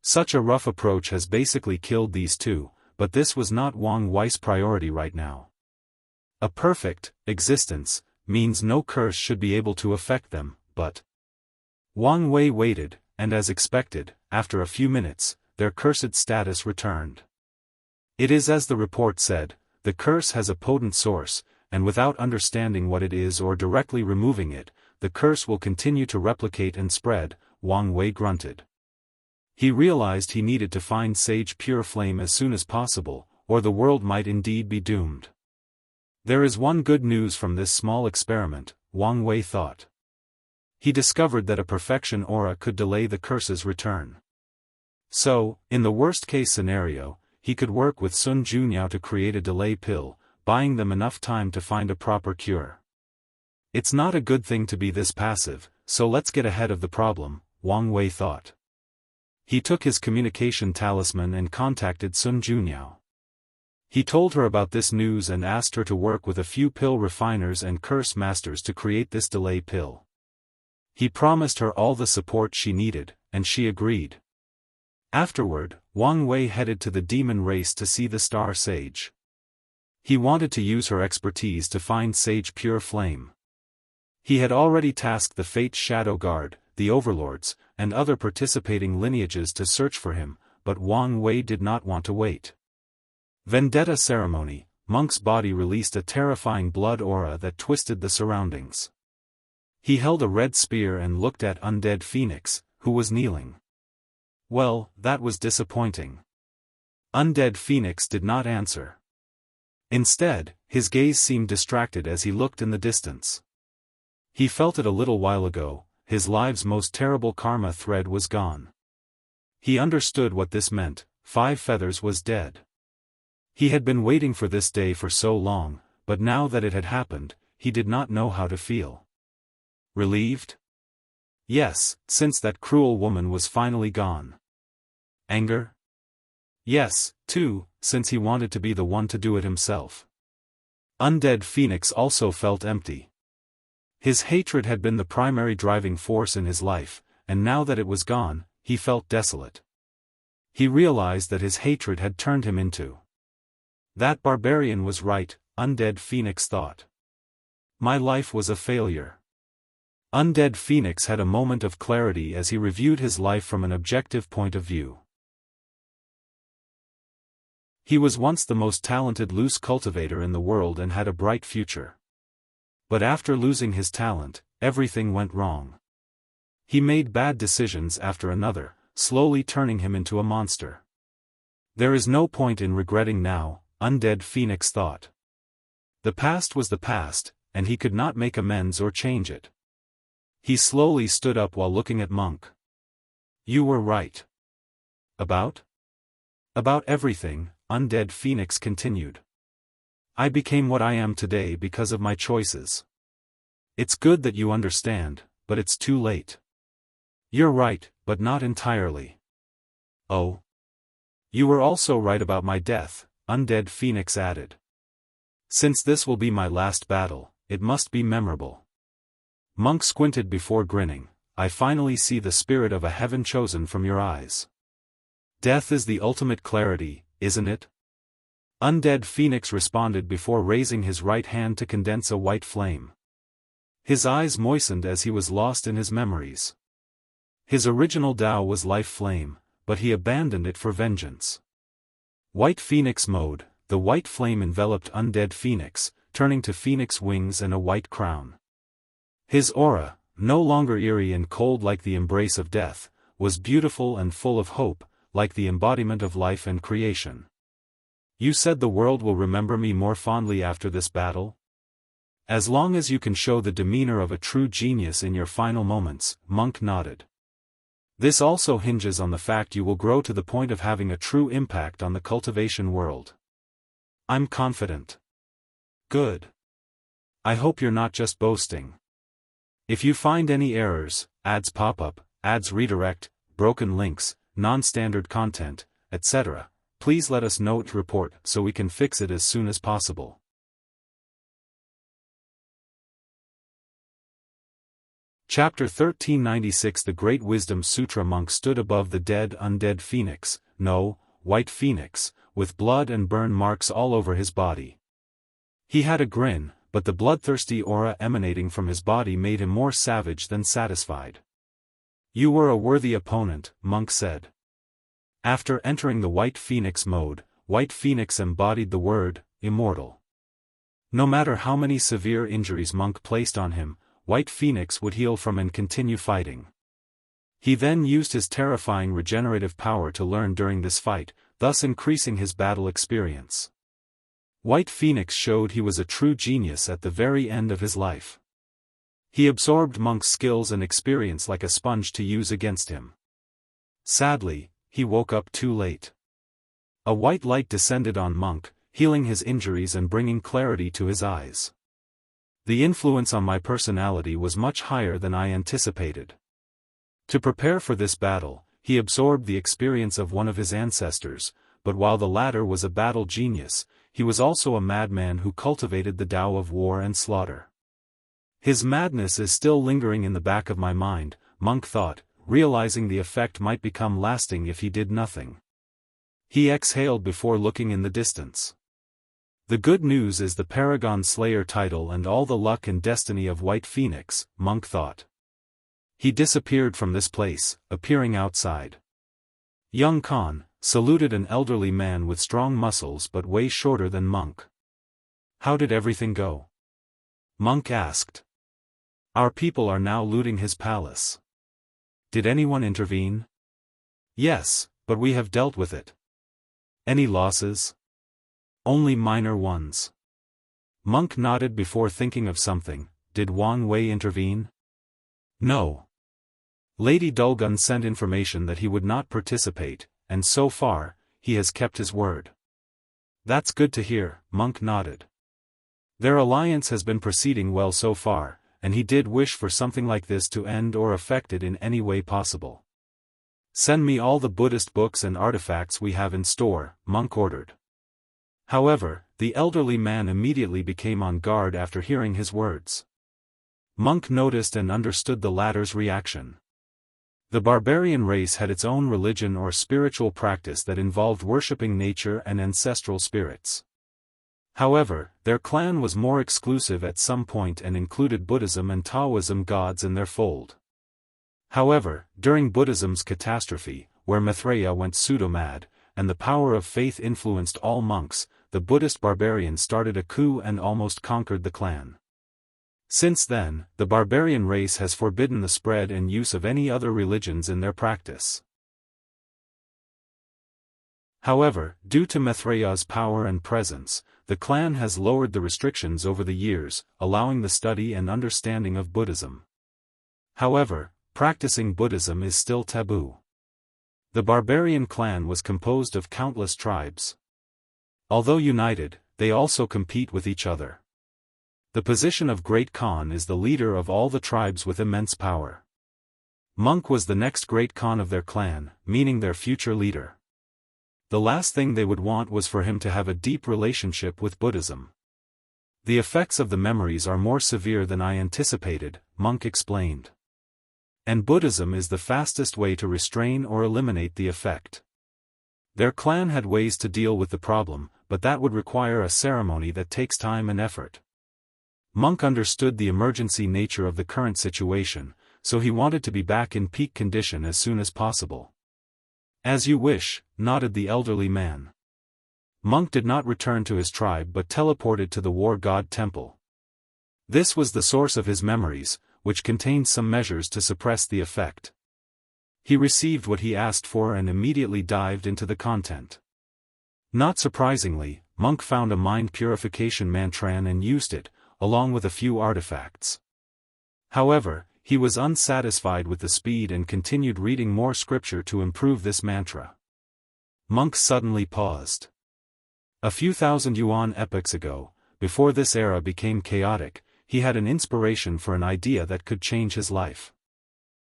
Such a rough approach has basically killed these two, but this was not Wang Wei's priority right now. A perfect existence means no curse should be able to affect them, but Wang Wei waited, and as expected, after a few minutes, their cursed status returned. It is as the report said, the curse has a potent source, and without understanding what it is or directly removing it, the curse will continue to replicate and spread, Wang Wei grunted. He realized he needed to find Sage Pure Flame as soon as possible, or the world might indeed be doomed. There is one good news from this small experiment, Wang Wei thought. He discovered that a perfection aura could delay the curse's return. So, in the worst-case scenario, he could work with Sun Junyao to create a delay pill, buying them enough time to find a proper cure. It's not a good thing to be this passive, so let's get ahead of the problem, Wang Wei thought. He took his communication talisman and contacted Sun Junyao. He told her about this news and asked her to work with a few pill refiners and curse masters to create this delay pill. He promised her all the support she needed, and she agreed. Afterward, Wang Wei headed to the demon race to see the Star Sage. He wanted to use her expertise to find Sage Pure Flame. He had already tasked the Fate's Shadow Guard, the Overlords, and other participating lineages to search for him, but Wang Wei did not want to wait. Vendetta ceremony, Monk's body released a terrifying blood aura that twisted the surroundings. He held a red spear and looked at Undead Phoenix, who was kneeling. Well, that was disappointing. Undead Phoenix did not answer. Instead, his gaze seemed distracted as he looked in the distance. He felt it a little while ago, his life's most terrible karma thread was gone. He understood what this meant, 5 Feathers was dead. He had been waiting for this day for so long, but now that it had happened, he did not know how to feel. Relieved? Yes, since that cruel woman was finally gone. Anger? Yes, too, since he wanted to be the one to do it himself. Undead Phoenix also felt empty. His hatred had been the primary driving force in his life, and now that it was gone, he felt desolate. He realized that his hatred had turned him into. That barbarian was right, Undead Phoenix thought. My life was a failure. Undead Phoenix had a moment of clarity as he reviewed his life from an objective point of view. He was once the most talented loose cultivator in the world and had a bright future. But after losing his talent, everything went wrong. He made bad decisions after another, slowly turning him into a monster. There is no point in regretting now, Undead Phoenix thought. The past was the past, and he could not make amends or change it. He slowly stood up while looking at Monk. You were right. About? About everything, Undead Phoenix continued. I became what I am today because of my choices. It's good that you understand, but it's too late. You're right, but not entirely. Oh? You were also right about my death, Undead Phoenix added. Since this will be my last battle, it must be memorable. Monk squinted before grinning. I finally see the spirit of a heaven chosen from your eyes. Death is the ultimate clarity, isn't it? Undead Phoenix responded before raising his right hand to condense a white flame. His eyes moistened as he was lost in his memories. His original Tao was life flame, but he abandoned it for vengeance. White Phoenix mode, the white flame enveloped Undead Phoenix, turning to phoenix wings and a white crown. His aura, no longer eerie and cold like the embrace of death, was beautiful and full of hope, like the embodiment of life and creation. You said the world will remember me more fondly after this battle? As long as you can show the demeanor of a true genius in your final moments, Monk nodded. This also hinges on the fact you will grow to the point of having a true impact on the cultivation world. I'm confident. Good. I hope you're not just boasting. If you find any errors, ads pop up, ads redirect, broken links, non-standard content, etc., please let us know to report so we can fix it as soon as possible. Chapter 1396 The Great Wisdom Sutra. Monk stood above the dead Undead Phoenix, no, White Phoenix, with blood and burn marks all over his body. He had a grin, but the bloodthirsty aura emanating from his body made him more savage than satisfied. You were a worthy opponent, Monk said. After entering the White Phoenix mode, White Phoenix embodied the word, Immortal. No matter how many severe injuries Monk placed on him, White Phoenix would heal from and continue fighting. He then used his terrifying regenerative power to learn during this fight, thus increasing his battle experience. White Phoenix showed he was a true genius at the very end of his life. He absorbed Monk's skills and experience like a sponge to use against him. Sadly, he woke up too late. A white light descended on Monk, healing his injuries and bringing clarity to his eyes. The influence on my personality was much higher than I anticipated. To prepare for this battle, he absorbed the experience of one of his ancestors, but while the latter was a battle genius, he was also a madman who cultivated the Tao of war and slaughter. His madness is still lingering in the back of my mind, Monk thought, realizing the effect might become lasting if he did nothing. He exhaled before looking in the distance. The good news is the Paragon Slayer title and all the luck and destiny of White Phoenix, Monk thought. He disappeared from this place, appearing outside. Young Khan saluted an elderly man with strong muscles but way shorter than Monk. How did everything go? Monk asked. Our people are now looting his palace. Did anyone intervene? Yes, but we have dealt with it. Any losses? Only minor ones. Monk nodded before thinking of something. Did Wang Wei intervene? No. Lady Dulgun sent information that he would not participate, and so far, he has kept his word. That's good to hear, Monk nodded. Their alliance has been proceeding well so far, and he did wish for something like this to end or affect it in any way possible. Send me all the Buddhist books and artifacts we have in store, Monk ordered. However, the elderly man immediately became on guard after hearing his words. Monk noticed and understood the latter's reaction. The barbarian race had its own religion or spiritual practice that involved worshipping nature and ancestral spirits. However, their clan was more exclusive at some point and included Buddhism and Taoism gods in their fold. However, during Buddhism's catastrophe, where Maitreya went pseudo-mad, and the power of faith influenced all monks, the Buddhist barbarians started a coup and almost conquered the clan. Since then, the barbarian race has forbidden the spread and use of any other religions in their practice. However, due to Maitreya's power and presence, the clan has lowered the restrictions over the years, allowing the study and understanding of Buddhism. However, practicing Buddhism is still taboo. The barbarian clan was composed of countless tribes. Although united, they also compete with each other. The position of Great Khan is the leader of all the tribes with immense power. Monk was the next Great Khan of their clan, meaning their future leader. The last thing they would want was for him to have a deep relationship with Buddhism. The effects of the memories are more severe than I anticipated, Monk explained. And Buddhism is the fastest way to restrain or eliminate the effect. Their clan had ways to deal with the problem, but that would require a ceremony that takes time and effort. Monk understood the emergency nature of the current situation, so he wanted to be back in peak condition as soon as possible. As you wish, nodded the elderly man. Monk did not return to his tribe but teleported to the war god temple. This was the source of his memories, which contained some measures to suppress the effect. He received what he asked for and immediately dived into the content. Not surprisingly, Monk found a mind purification mantran and used it, along with a few artifacts. However, he was unsatisfied with the speed and continued reading more scripture to improve this mantra. Monk suddenly paused. A few thousand yuan epochs ago, before this era became chaotic, he had an inspiration for an idea that could change his life.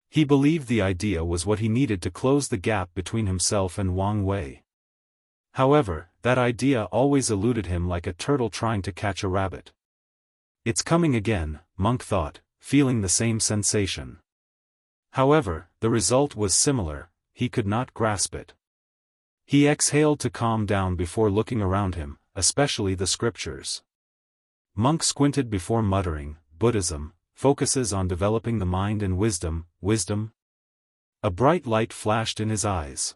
He believed the idea was what he needed to close the gap between himself and Wang Wei. However, that idea always eluded him like a turtle trying to catch a rabbit. It's coming again, Monk thought, feeling the same sensation. However, the result was similar, he could not grasp it. He exhaled to calm down before looking around him, especially the scriptures. Monk squinted before muttering, Buddhism focuses on developing the mind and wisdom. A bright light flashed in his eyes.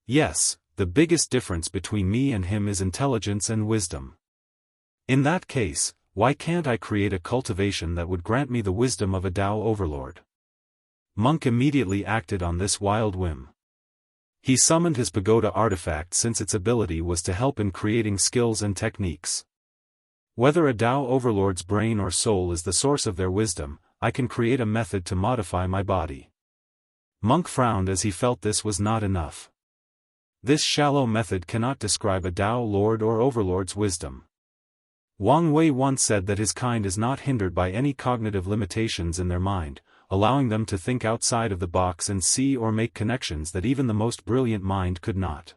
Yes, the biggest difference between me and him is intelligence and wisdom. In that case, why can't I create a cultivation that would grant me the wisdom of a Tao overlord? Monk immediately acted on this wild whim. He summoned his pagoda artifact since its ability was to help in creating skills and techniques. Whether a Tao overlord's brain or soul is the source of their wisdom, I can create a method to modify my body. Monk frowned as he felt this was not enough. This shallow method cannot describe a Tao lord or overlord's wisdom. Wang Wei once said that his kind is not hindered by any cognitive limitations in their mind, allowing them to think outside of the box and see or make connections that even the most brilliant mind could not.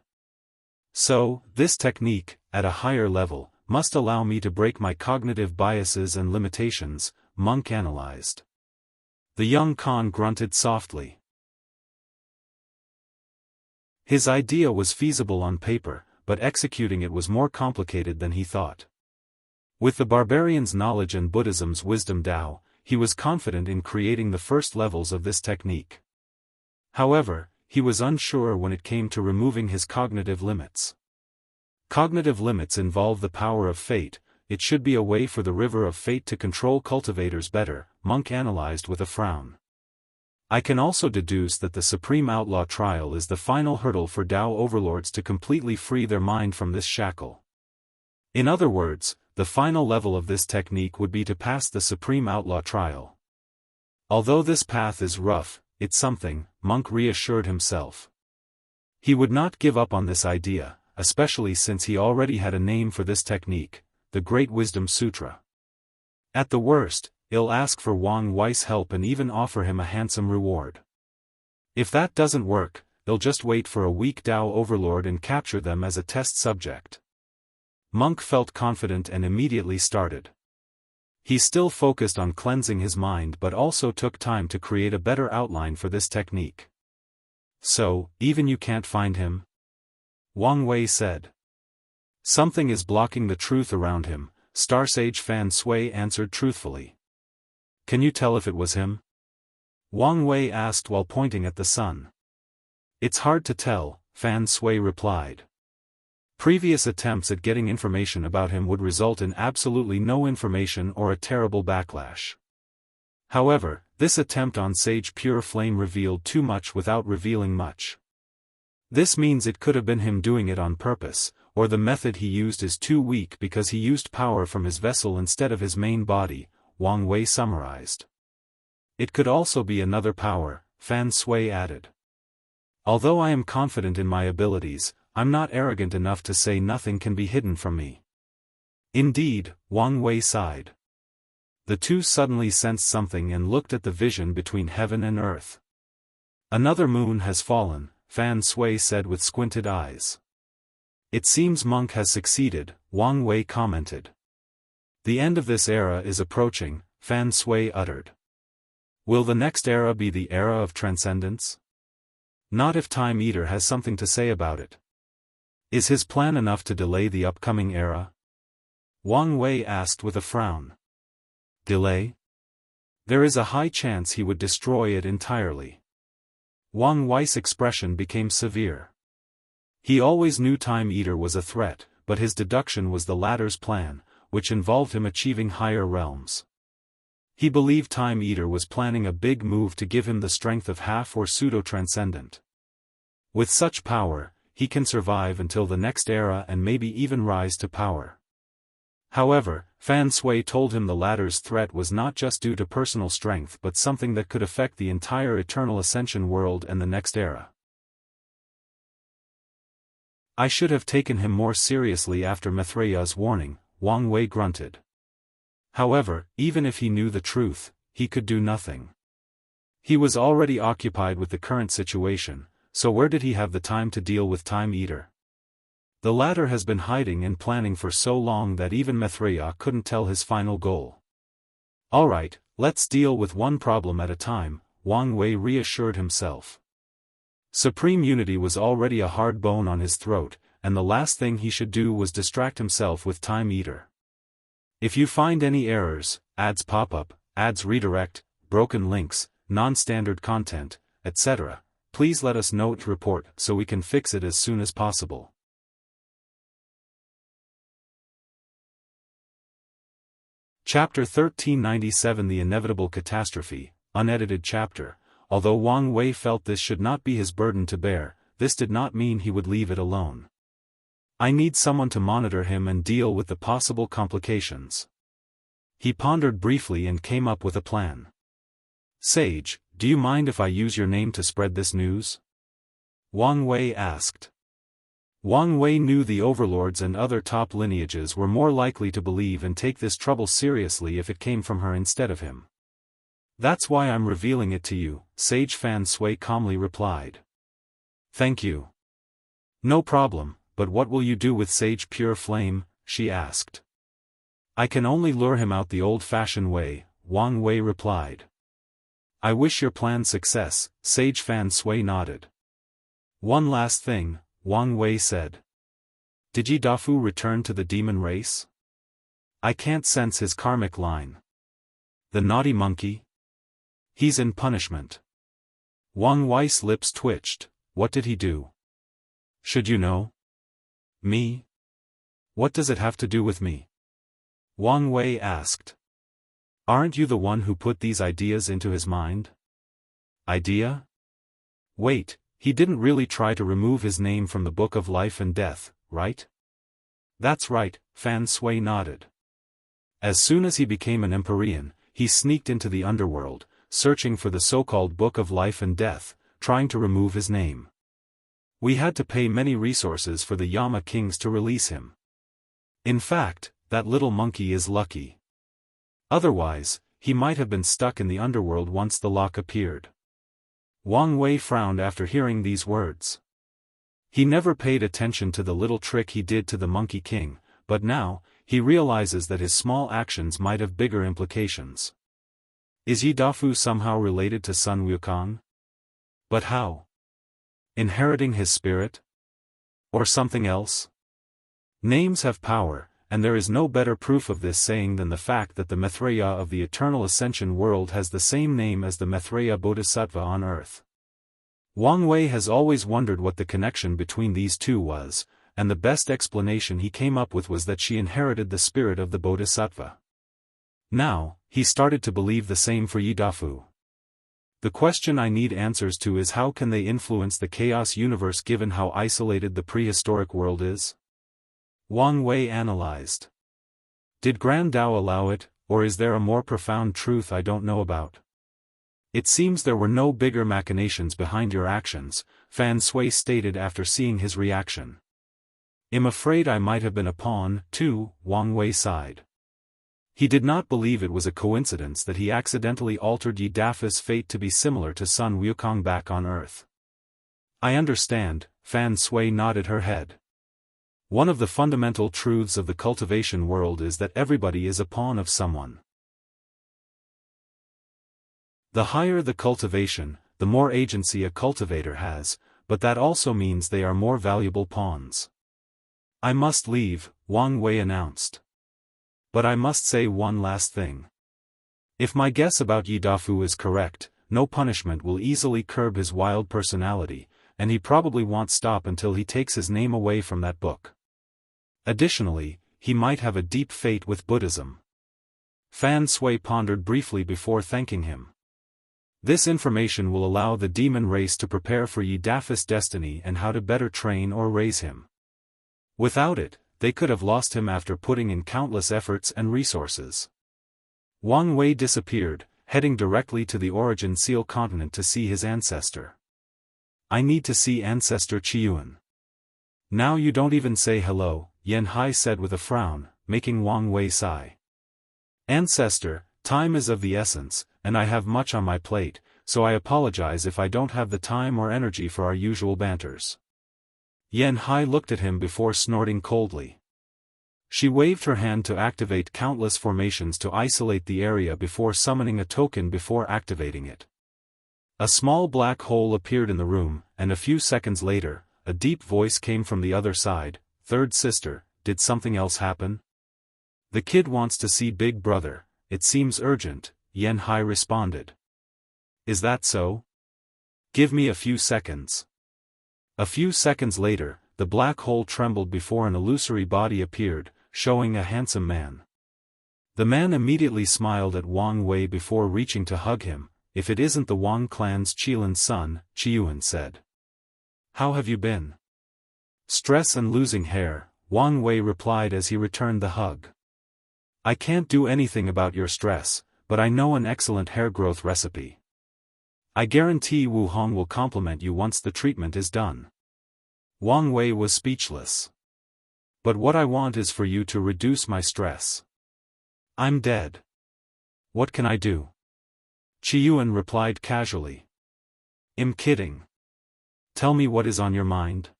So, this technique, at a higher level, must allow me to break my cognitive biases and limitations, Monk analyzed. The young Khan grunted softly. His idea was feasible on paper, but executing it was more complicated than he thought. With the barbarian's knowledge and Buddhism's wisdom Tao, he was confident in creating the first levels of this technique. However, he was unsure when it came to removing his cognitive limits. Cognitive limits involve the power of fate, it should be a way for the River of Fate to control cultivators better, Monk analyzed with a frown. I can also deduce that the Supreme Outlaw trial is the final hurdle for Dao overlords to completely free their mind from this shackle. In other words, the final level of this technique would be to pass the Supreme Outlaw trial. Although this path is rough, it's something, Monk reassured himself. He would not give up on this idea, especially since he already had a name for this technique, the Great Wisdom Sutra. At the worst, he'll ask for Wang Wei's help and even offer him a handsome reward. If that doesn't work, he'll just wait for a weak Dao overlord and capture them as a test subject. Monk felt confident and immediately started. He still focused on cleansing his mind but also took time to create a better outline for this technique. So, even you can't find him? Wang Wei said. Something is blocking the truth around him, Star Sage Fan Sui answered truthfully. Can you tell if it was him? Wang Wei asked while pointing at the sun. It's hard to tell, Fan Sui replied. Previous attempts at getting information about him would result in absolutely no information or a terrible backlash. However, this attempt on Sage Pure Flame revealed too much without revealing much. This means it could have been him doing it on purpose, or the method he used is too weak because he used power from his vessel instead of his main body, Wang Wei summarized. It could also be another power, Fan Sui added. Although I am confident in my abilities, I'm not arrogant enough to say nothing can be hidden from me. Indeed, Wang Wei sighed. The two suddenly sensed something and looked at the vision between heaven and earth. Another moon has fallen, Fan Sui said with squinted eyes. It seems Monk has succeeded, Wang Wei commented. The end of this era is approaching, Fan Sui uttered. Will the next era be the era of Transcendents? Not if Time Eater has something to say about it. Is his plan enough to delay the upcoming era? Wang Wei asked with a frown. Delay? There is a high chance he would destroy it entirely. Wang Wei's expression became severe. He always knew Time Eater was a threat, but his deduction was the latter's plan, which involved him achieving higher realms. He believed Time Eater was planning a big move to give him the strength of half or pseudo-transcendent. With such power, he can survive until the next era and maybe even rise to power. However, Fan Sui told him the latter's threat was not just due to personal strength but something that could affect the entire Eternal Ascension world and the next era. I should have taken him more seriously after Maitreya's warning, Wang Wei grunted. However, even if he knew the truth, he could do nothing. He was already occupied with the current situation, so where did he have the time to deal with Time Eater? The latter has been hiding and planning for so long that even Maitreya couldn't tell his final goal. Alright, let's deal with one problem at a time, Wang Wei reassured himself. Supreme Unity was already a hard bone on his throat, and the last thing he should do was distract himself with Time Eater. If you find any errors, ads pop up, ads redirect, broken links, non-standard content, etc., please let us know to report so we can fix it as soon as possible. Chapter 1397 The Inevitable Catastrophe, unedited chapter. Although Wang Wei felt this should not be his burden to bear, this did not mean he would leave it alone. I need someone to monitor him and deal with the possible complications. He pondered briefly and came up with a plan. Sage, do you mind if I use your name to spread this news? Wang Wei asked. Wang Wei knew the overlords and other top lineages were more likely to believe and take this trouble seriously if it came from her instead of him. That's why I'm revealing it to you, Sage Fan Sui calmly replied. Thank you. No problem, but what will you do with Sage Pure Flame? She asked. I can only lure him out the old-fashioned way, Wang Wei replied. I wish your plan success, Sage Fan Sui nodded. One last thing, Wang Wei said. Did Yi Dafu return to the demon race? I can't sense his karmic line. The naughty monkey? He's in punishment. Wang Wei's lips twitched. What did he do? Should you know? Me? What does it have to do with me? Wang Wei asked. Aren't you the one who put these ideas into his mind? Idea? Wait, he didn't really try to remove his name from the Book of Life and Death, right? That's right, Fan Sui nodded. As soon as he became an Empyrean, he sneaked into the underworld, searching for the so-called Book of Life and Death, trying to remove his name. We had to pay many resources for the Yama kings to release him. In fact, that little monkey is lucky. Otherwise, he might have been stuck in the underworld once the lock appeared. Wang Wei frowned after hearing these words. He never paid attention to the little trick he did to the Monkey King, but now, he realizes that his small actions might have bigger implications. Is Yi Dafu somehow related to Sun Wukong? But how? Inheriting his spirit? Or something else? Names have power, and there is no better proof of this saying than the fact that the Maitreya of the Eternal Ascension world has the same name as the Maitreya Bodhisattva on earth. Wang Wei has always wondered what the connection between these two was, and the best explanation he came up with was that she inherited the spirit of the Bodhisattva. Now, he started to believe the same for Yi Dafu. The question I need answers to is how can they influence the chaos universe given how isolated the prehistoric world is? Wang Wei analyzed. Did Grand Tao allow it, or is there a more profound truth I don't know about? It seems there were no bigger machinations behind your actions, Fan Sui stated after seeing his reaction. I'm afraid I might have been a pawn, too, Wang Wei sighed. He did not believe it was a coincidence that he accidentally altered Yi Dafu's fate to be similar to Sun Wukong back on Earth. I understand, Fan Sui nodded her head. One of the fundamental truths of the cultivation world is that everybody is a pawn of someone. The higher the cultivation, the more agency a cultivator has, but that also means they are more valuable pawns. I must leave, Wang Wei announced. But I must say one last thing. If my guess about Yi Dafu is correct, no punishment will easily curb his wild personality, and he probably won't stop until he takes his name away from that book. Additionally, he might have a deep fate with Buddhism. Fan Sui pondered briefly before thanking him. This information will allow the demon race to prepare for Yi Dafu's destiny and how to better train or raise him. Without it, they could have lost him after putting in countless efforts and resources. Wang Wei disappeared, heading directly to the Origin Seal continent to see his ancestor. I need to see Ancestor Qiyuan. Now you don't even say hello, Yan Hai said with a frown, making Wang Wei sigh. Ancestor, time is of the essence, and I have much on my plate, so I apologize if I don't have the time or energy for our usual banters. Yan Hai looked at him before snorting coldly. She waved her hand to activate countless formations to isolate the area before summoning a token before activating it. A small black hole appeared in the room, and a few seconds later, a deep voice came from the other side. Third sister, did something else happen? The kid wants to see Big Brother, it seems urgent, Yan Hai responded. Is that so? Give me a few seconds. A few seconds later, the black hole trembled before an illusory body appeared, showing a handsome man. The man immediately smiled at Wang Wei before reaching to hug him. If it isn't the Wang clan's Qilan's son, Qiyuan said. How have you been? Stress and losing hair, Wang Wei replied as he returned the hug. I can't do anything about your stress, but I know an excellent hair growth recipe. I guarantee Wu Hong will compliment you once the treatment is done. Wang Wei was speechless. But what I want is for you to reduce my stress. I'm dead. What can I do? Qiyuan replied casually. I'm kidding. Tell me what is on your mind.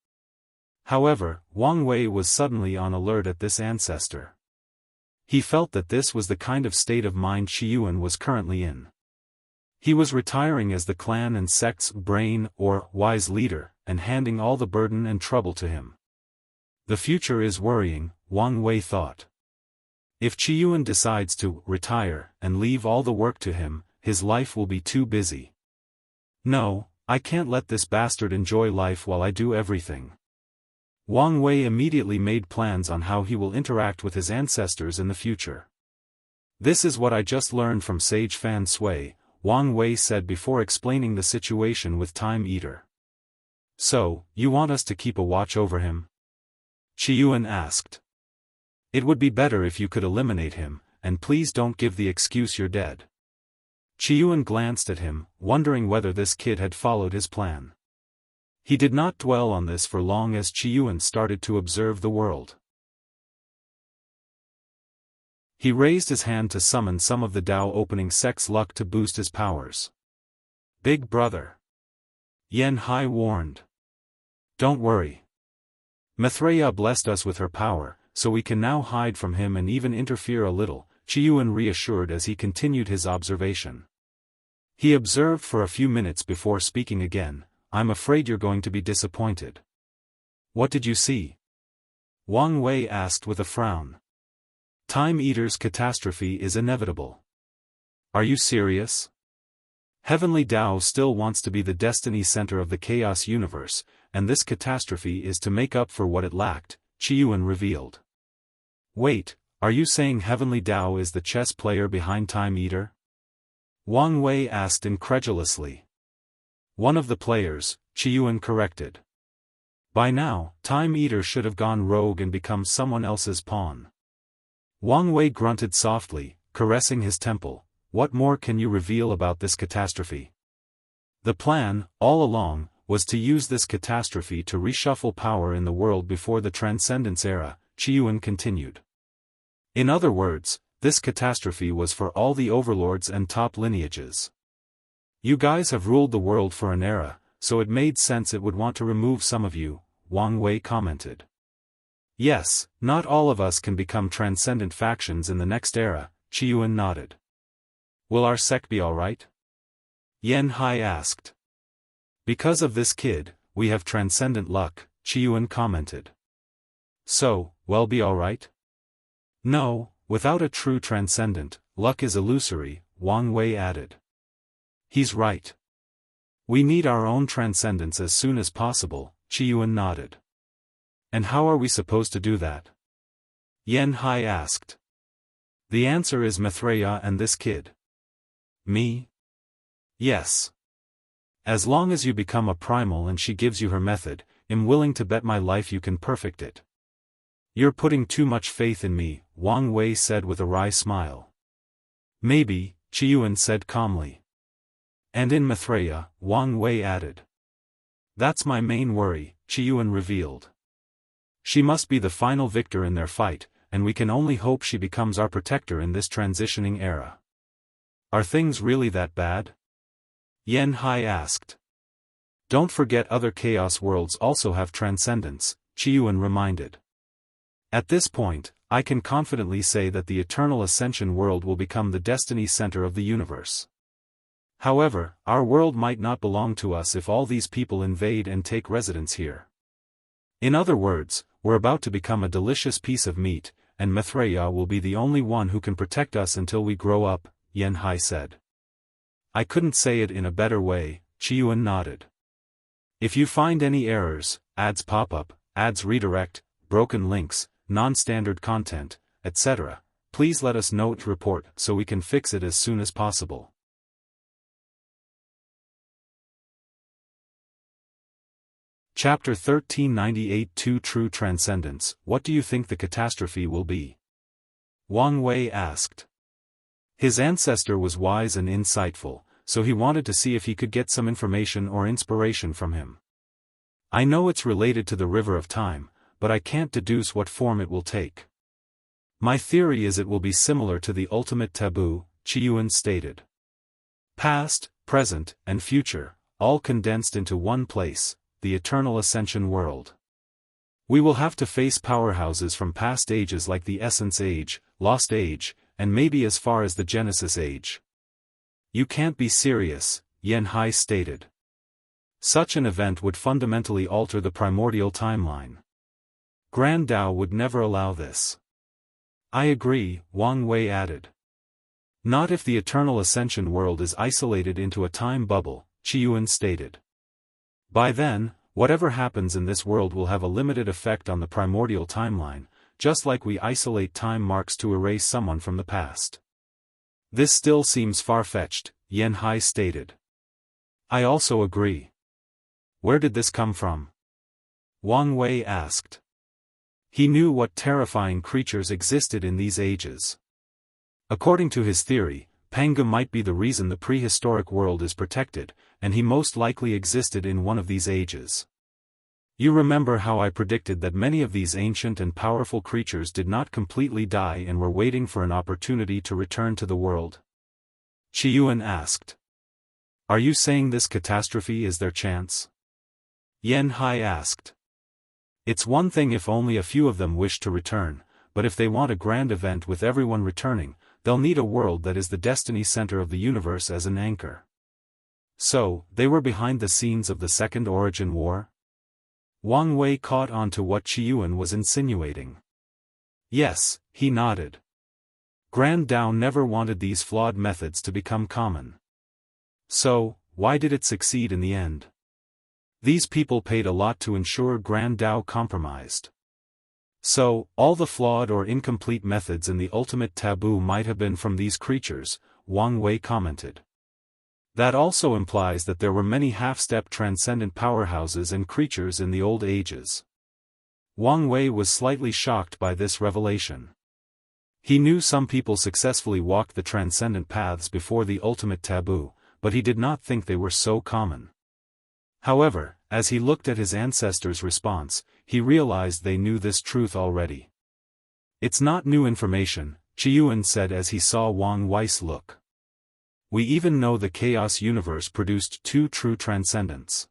However, Wang Wei was suddenly on alert at this ancestor. He felt that this was the kind of state of mind Qiyuan was currently in. He was retiring as the clan and sect's brain or wise leader, and handing all the burden and trouble to him. The future is worrying, Wang Wei thought. If Qiyuan decides to retire and leave all the work to him, his life will be too busy. No, I can't let this bastard enjoy life while I do everything. Wang Wei immediately made plans on how he will interact with his ancestors in the future. This is what I just learned from Sage Fan Sui, Wang Wei said before explaining the situation with Time Eater. So, you want us to keep a watch over him? Qiyuan asked. It would be better if you could eliminate him, and please don't give the excuse you're dead. Qiyuan glanced at him, wondering whether this kid had followed his plan. He did not dwell on this for long as Qiyuan started to observe the world. He raised his hand to summon some of the Dao opening sex luck to boost his powers. Big brother. Yan Hai warned. Don't worry. Maitreya blessed us with her power, so we can now hide from him and even interfere a little, Qiyuan reassured as he continued his observation. He observed for a few minutes before speaking again. I'm afraid you're going to be disappointed. What did you see? Wang Wei asked with a frown. Time Eater's catastrophe is inevitable. Are you serious? Heavenly Dao still wants to be the destiny center of the chaos universe, and this catastrophe is to make up for what it lacked, Qiyuan revealed. Wait, are you saying Heavenly Dao is the chess player behind Time Eater? Wang Wei asked incredulously. One of the players, Qiyuan corrected. By now, Time Eater should have gone rogue and become someone else's pawn. Wang Wei grunted softly, caressing his temple. What more can you reveal about this catastrophe? The plan, all along, was to use this catastrophe to reshuffle power in the world before the Transcendents era, Qiyuan continued. In other words, this catastrophe was for all the overlords and top lineages. You guys have ruled the world for an era, so it made sense it would want to remove some of you, Wang Wei commented. Yes, not all of us can become transcendent factions in the next era, Qiyuan nodded. Will our sect be alright? Yan Hai asked. Because of this kid, we have transcendent luck, Qiyuan commented. So, we'll be alright? No, without a true transcendent, luck is illusory, Wang Wei added. He's right. We need our own transcendence as soon as possible, Qiyuan nodded. And how are we supposed to do that? Yan Hai asked. The answer is Maitreya and this kid. Me? Yes. As long as you become a primal and she gives you her method, I'm willing to bet my life you can perfect it. You're putting too much faith in me, Wang Wei said with a wry smile. Maybe, Qiyuan said calmly. And in Maitreya, Wang Wei added. That's my main worry, Qiyuan revealed. She must be the final victor in their fight, and we can only hope she becomes our protector in this transitioning era. Are things really that bad? Yan Hai asked. Don't forget other chaos worlds also have transcendence, Qiyuan reminded. At this point, I can confidently say that the Eternal Ascension world will become the destiny center of the universe. However, our world might not belong to us if all these people invade and take residence here. In other words, we're about to become a delicious piece of meat, and Maitreya will be the only one who can protect us until we grow up, Yan Hai said. I couldn't say it in a better way, Qiyuan nodded. If you find any errors, ads pop up, ads redirect, broken links, non-standard content, etc., please let us know to report so we can fix it as soon as possible. Chapter 1398 Two True Transcendents. What do you think the catastrophe will be? Wang Wei asked. His ancestor was wise and insightful, so he wanted to see if he could get some information or inspiration from him. I know it's related to the River of Time, but I can't deduce what form it will take. My theory is it will be similar to the ultimate taboo, Qiyuan stated. Past, present, and future, all condensed into one place, the Eternal Ascension world. We will have to face powerhouses from past ages like the Essence Age, Lost Age, and maybe as far as the Genesis Age. You can't be serious, Yan Hai stated. Such an event would fundamentally alter the primordial timeline. Grand Dao would never allow this. I agree, Wang Wei added. Not if the Eternal Ascension world is isolated into a time bubble, Qiyuan stated. By then, Whatever happens in this world will have a limited effect on the primordial timeline, just like we isolate time marks to erase someone from the past. This still seems far-fetched, Xianxia stated. I also agree. Where did this come from? Wang Wei asked. He knew what terrifying creatures existed in these ages. According to his theory, Pangu might be the reason the prehistoric world is protected, and he most likely existed in one of these ages. You remember how I predicted that many of these ancient and powerful creatures did not completely die and were waiting for an opportunity to return to the world? Qiuan asked. Are you saying this catastrophe is their chance? Xianxia asked. It's one thing if only a few of them wish to return, but if they want a grand event with everyone returning, they'll need a world that is the destiny center of the universe as an anchor. So, they were behind the scenes of the Second Origin War? Wang Wei caught on to what Qiuan was insinuating. Yes, he nodded. Grand Dao never wanted these flawed methods to become common. So, why did it succeed in the end? These people paid a lot to ensure Grand Dao compromised. So, all the flawed or incomplete methods in the ultimate taboo might have been from these creatures, Wang Wei commented. That also implies that there were many half-step transcendent powerhouses and creatures in the old ages. Wang Wei was slightly shocked by this revelation. He knew some people successfully walked the transcendent paths before the ultimate taboo, but he did not think they were so common. However, as he looked at his ancestors' response, he realized they knew this truth already. It's not new information, Qiuan said as he saw Wang Wei's look. We even know the Chaos Universe produced 2 true Transcendents.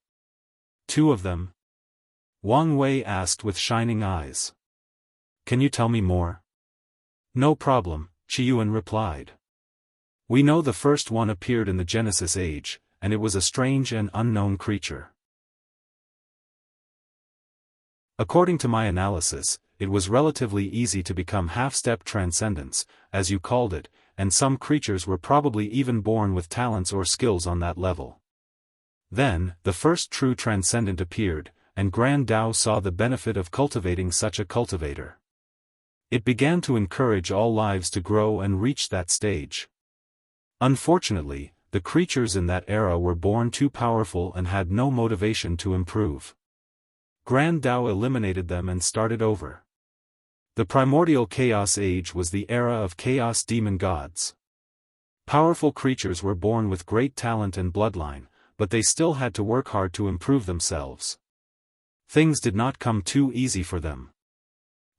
2 of them? Wang Wei asked with shining eyes. Can you tell me more? No problem, Qiuan replied. We know the first one appeared in the Genesis Age, and it was a strange and unknown creature. According to my analysis, it was relatively easy to become half-step transcendents, as you called it, and some creatures were probably even born with talents or skills on that level. Then, the first true transcendent appeared, and Grand Dao saw the benefit of cultivating such a cultivator. It began to encourage all lives to grow and reach that stage. Unfortunately, the creatures in that era were born too powerful and had no motivation to improve. Grand Dao eliminated them and started over. The primordial Chaos Age was the era of Chaos Demon Gods. Powerful creatures were born with great talent and bloodline, but they still had to work hard to improve themselves. Things did not come too easy for them.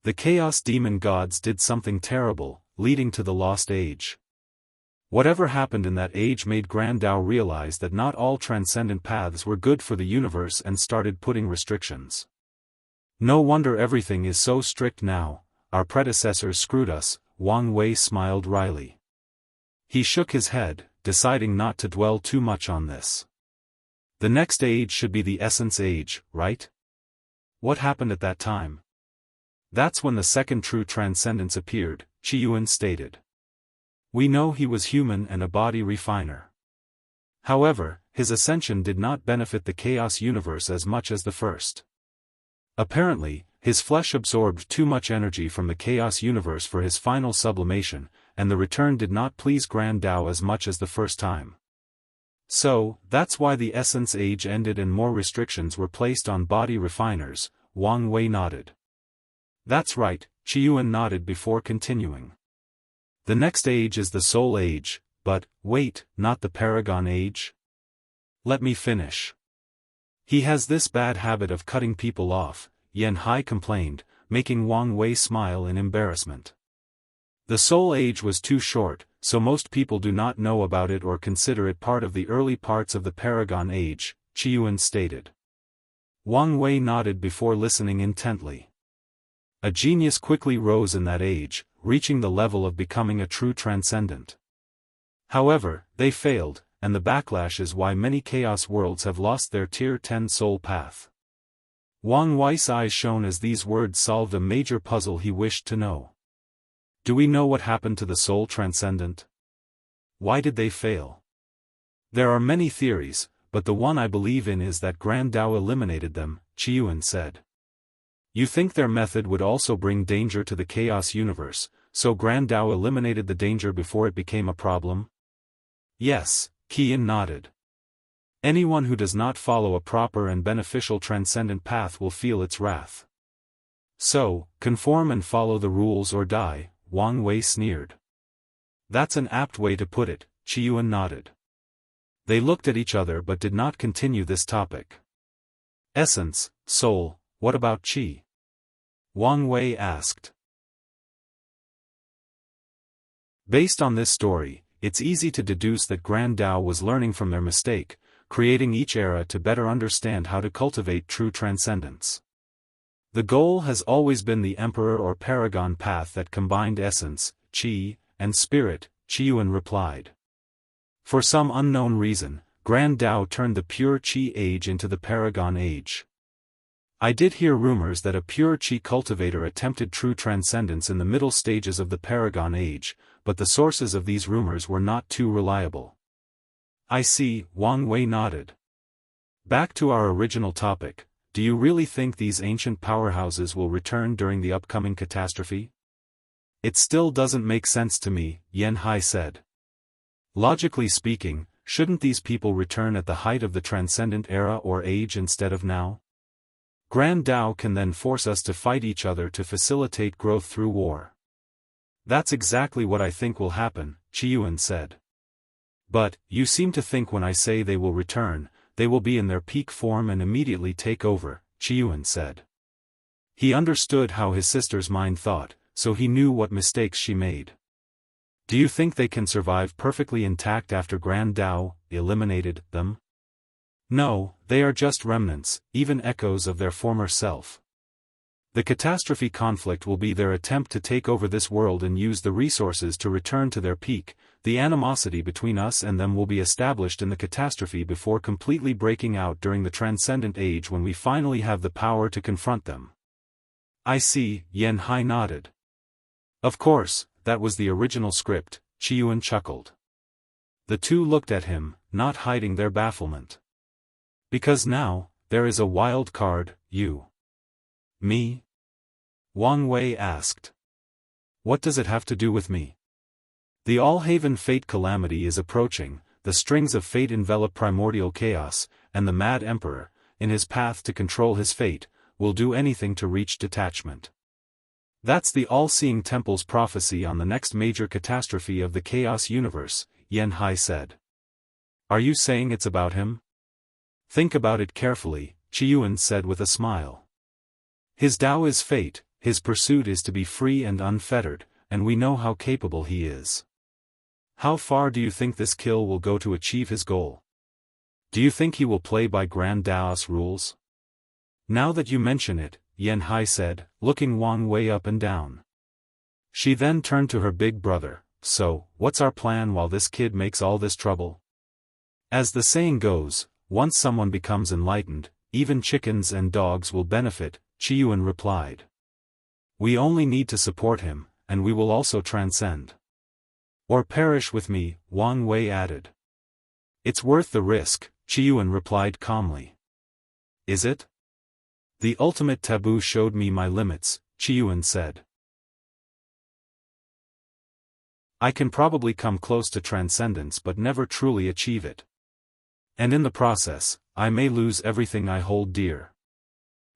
The Chaos Demon Gods did something terrible, leading to the Lost Age. Whatever happened in that age made Grand Dao realize that not all transcendent paths were good for the universe and started putting restrictions. No wonder everything is so strict now. Our predecessors screwed us, Wang Wei smiled wryly. He shook his head, deciding not to dwell too much on this. The next age should be the Essence Age, right? What happened at that time? That's when the second true Transcendence appeared, Qiuan stated. We know he was human and a body refiner. However, his ascension did not benefit the Chaos Universe as much as the first. Apparently, his flesh absorbed too much energy from the Chaos Universe for his final sublimation, and the return did not please Grand Dao as much as the first time. So, that's why the Essence Age ended and more restrictions were placed on body refiners, Wang Wei nodded. That's right, Qiuan nodded before continuing. The next age is the Soul Age, but, wait, not the Paragon Age? Let me finish. He has this bad habit of cutting people off, Xianxia complained, making Wang Wei smile in embarrassment. The Soul Age was too short, so most people do not know about it or consider it part of the early parts of the Paragon Age, Qiuan stated. Wang Wei nodded before listening intently. A genius quickly rose in that age, reaching the level of becoming a true transcendent. However, they failed, and the backlash is why many Chaos worlds have lost their Tier 10 soul path. Wang Wei's eyes shone as these words solved a major puzzle he wished to know. Do we know what happened to the soul transcendent? Why did they fail? There are many theories, but the one I believe in is that Grand Tao eliminated them, Qiuan said. You think their method would also bring danger to the chaos universe, so Grand Tao eliminated the danger before it became a problem? Yes, Qian nodded. Anyone who does not follow a proper and beneficial transcendent path will feel its wrath. So, conform and follow the rules or die, Wang Wei sneered. That's an apt way to put it, Qiuan nodded. They looked at each other but did not continue this topic. Essence, soul, what about qi? Wang Wei asked. Based on this story, it's easy to deduce that Grand Tao was learning from their mistake, creating each era to better understand how to cultivate true transcendence. The goal has always been the emperor or paragon path that combined essence, qi, and spirit, Qiuan replied. For some unknown reason, Grand Tao turned the pure qi age into the paragon age. I did hear rumors that a pure qi cultivator attempted true transcendence in the middle stages of the paragon age, but the sources of these rumors were not too reliable. I see, Wang Wei nodded. Back to our original topic, do you really think these ancient powerhouses will return during the upcoming catastrophe? It still doesn't make sense to me, Yan Hai said. Logically speaking, shouldn't these people return at the height of the transcendent era or age instead of now? Grand Tao can then force us to fight each other to facilitate growth through war. That's exactly what I think will happen, Qiuan said. But, you seem to think when I say they will return, they will be in their peak form and immediately take over, Qiuan said. He understood how his sister's mind thought, so he knew what mistakes she made. Do you think they can survive perfectly intact after Grand Tao eliminated them? No, they are just remnants, even echoes of their former self. The catastrophe conflict will be their attempt to take over this world and use the resources to return to their peak. The animosity between us and them will be established in the catastrophe before completely breaking out during the transcendent age when we finally have the power to confront them. I see, Yan Hai nodded. Of course, that was the original script, Qiuan chuckled. The two looked at him, not hiding their bafflement. Because now, there is a wild card, you. Me? Wang Wei asked. What does it have to do with me? The All-Haven fate calamity is approaching, the strings of fate envelop primordial chaos, and the Mad Emperor, in his path to control his fate, will do anything to reach detachment. That's the all-seeing temple's prophecy on the next major catastrophe of the chaos universe, Yan Hai said. Are you saying it's about him? Think about it carefully, Qiuan said with a smile. His Tao is fate, his pursuit is to be free and unfettered, and we know how capable he is. How far do you think this kill will go to achieve his goal? Do you think he will play by Grand Daoist rules? Now that you mention it, Yan Hai said, looking Wang Wei up and down. She then turned to her big brother, so, what's our plan while this kid makes all this trouble? As the saying goes, once someone becomes enlightened, even chickens and dogs will benefit, Qiuan replied. We only need to support him, and we will also transcend. Or perish with me, Wang Wei added. It's worth the risk, Qiuan replied calmly. Is it? The ultimate taboo showed me my limits, Qiuan said. I can probably come close to transcendence but never truly achieve it. And in the process, I may lose everything I hold dear.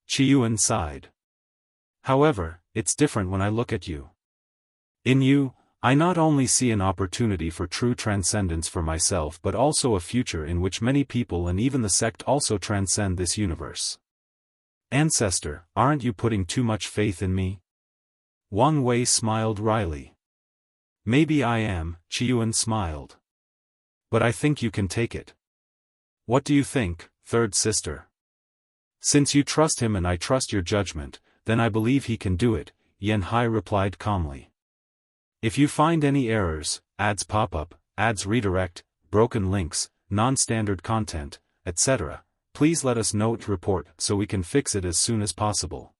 Qiuan sighed. However, it's different when I look at you. In you, I not only see an opportunity for true transcendence for myself but also a future in which many people and even the sect also transcend this universe. Ancestor, aren't you putting too much faith in me? Wang Wei smiled wryly. Maybe I am, Qiuan smiled. But I think you can take it. What do you think, third sister? Since you trust him and I trust your judgment, then I believe he can do it, Yan Hai replied calmly. If you find any errors, ads pop up, ads redirect, broken links, non-standard content, etc., please let us know to report so we can fix it as soon as possible.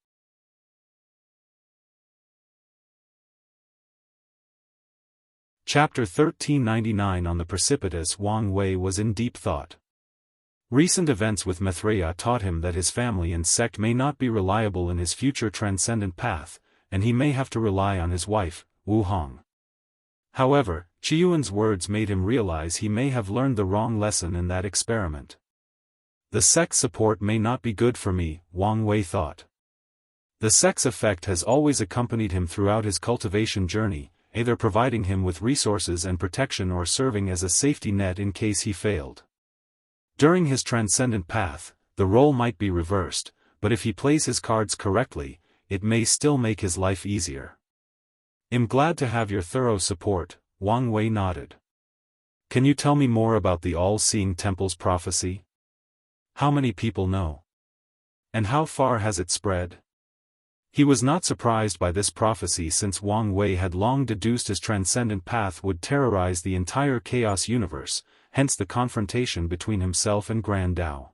Chapter 1399 On the Precipitous. Wang Wei was in deep thought. Recent events with Maitreya taught him that his family and sect may not be reliable in his future transcendent path, and he may have to rely on his wife, Wu Hong. However, Qiyuan's words made him realize he may have learned the wrong lesson in that experiment. The sect's support may not be good for me, Wang Wei thought. The sect's effect has always accompanied him throughout his cultivation journey, either providing him with resources and protection or serving as a safety net in case he failed. During his transcendent path, the role might be reversed, but if he plays his cards correctly, it may still make his life easier. I'm glad to have your thorough support, Wang Wei nodded. Can you tell me more about the all-seeing temple's prophecy? How many people know? And how far has it spread? He was not surprised by this prophecy since Wang Wei had long deduced his transcendent path would terrorize the entire chaos universe, hence the confrontation between himself and Grand Dao.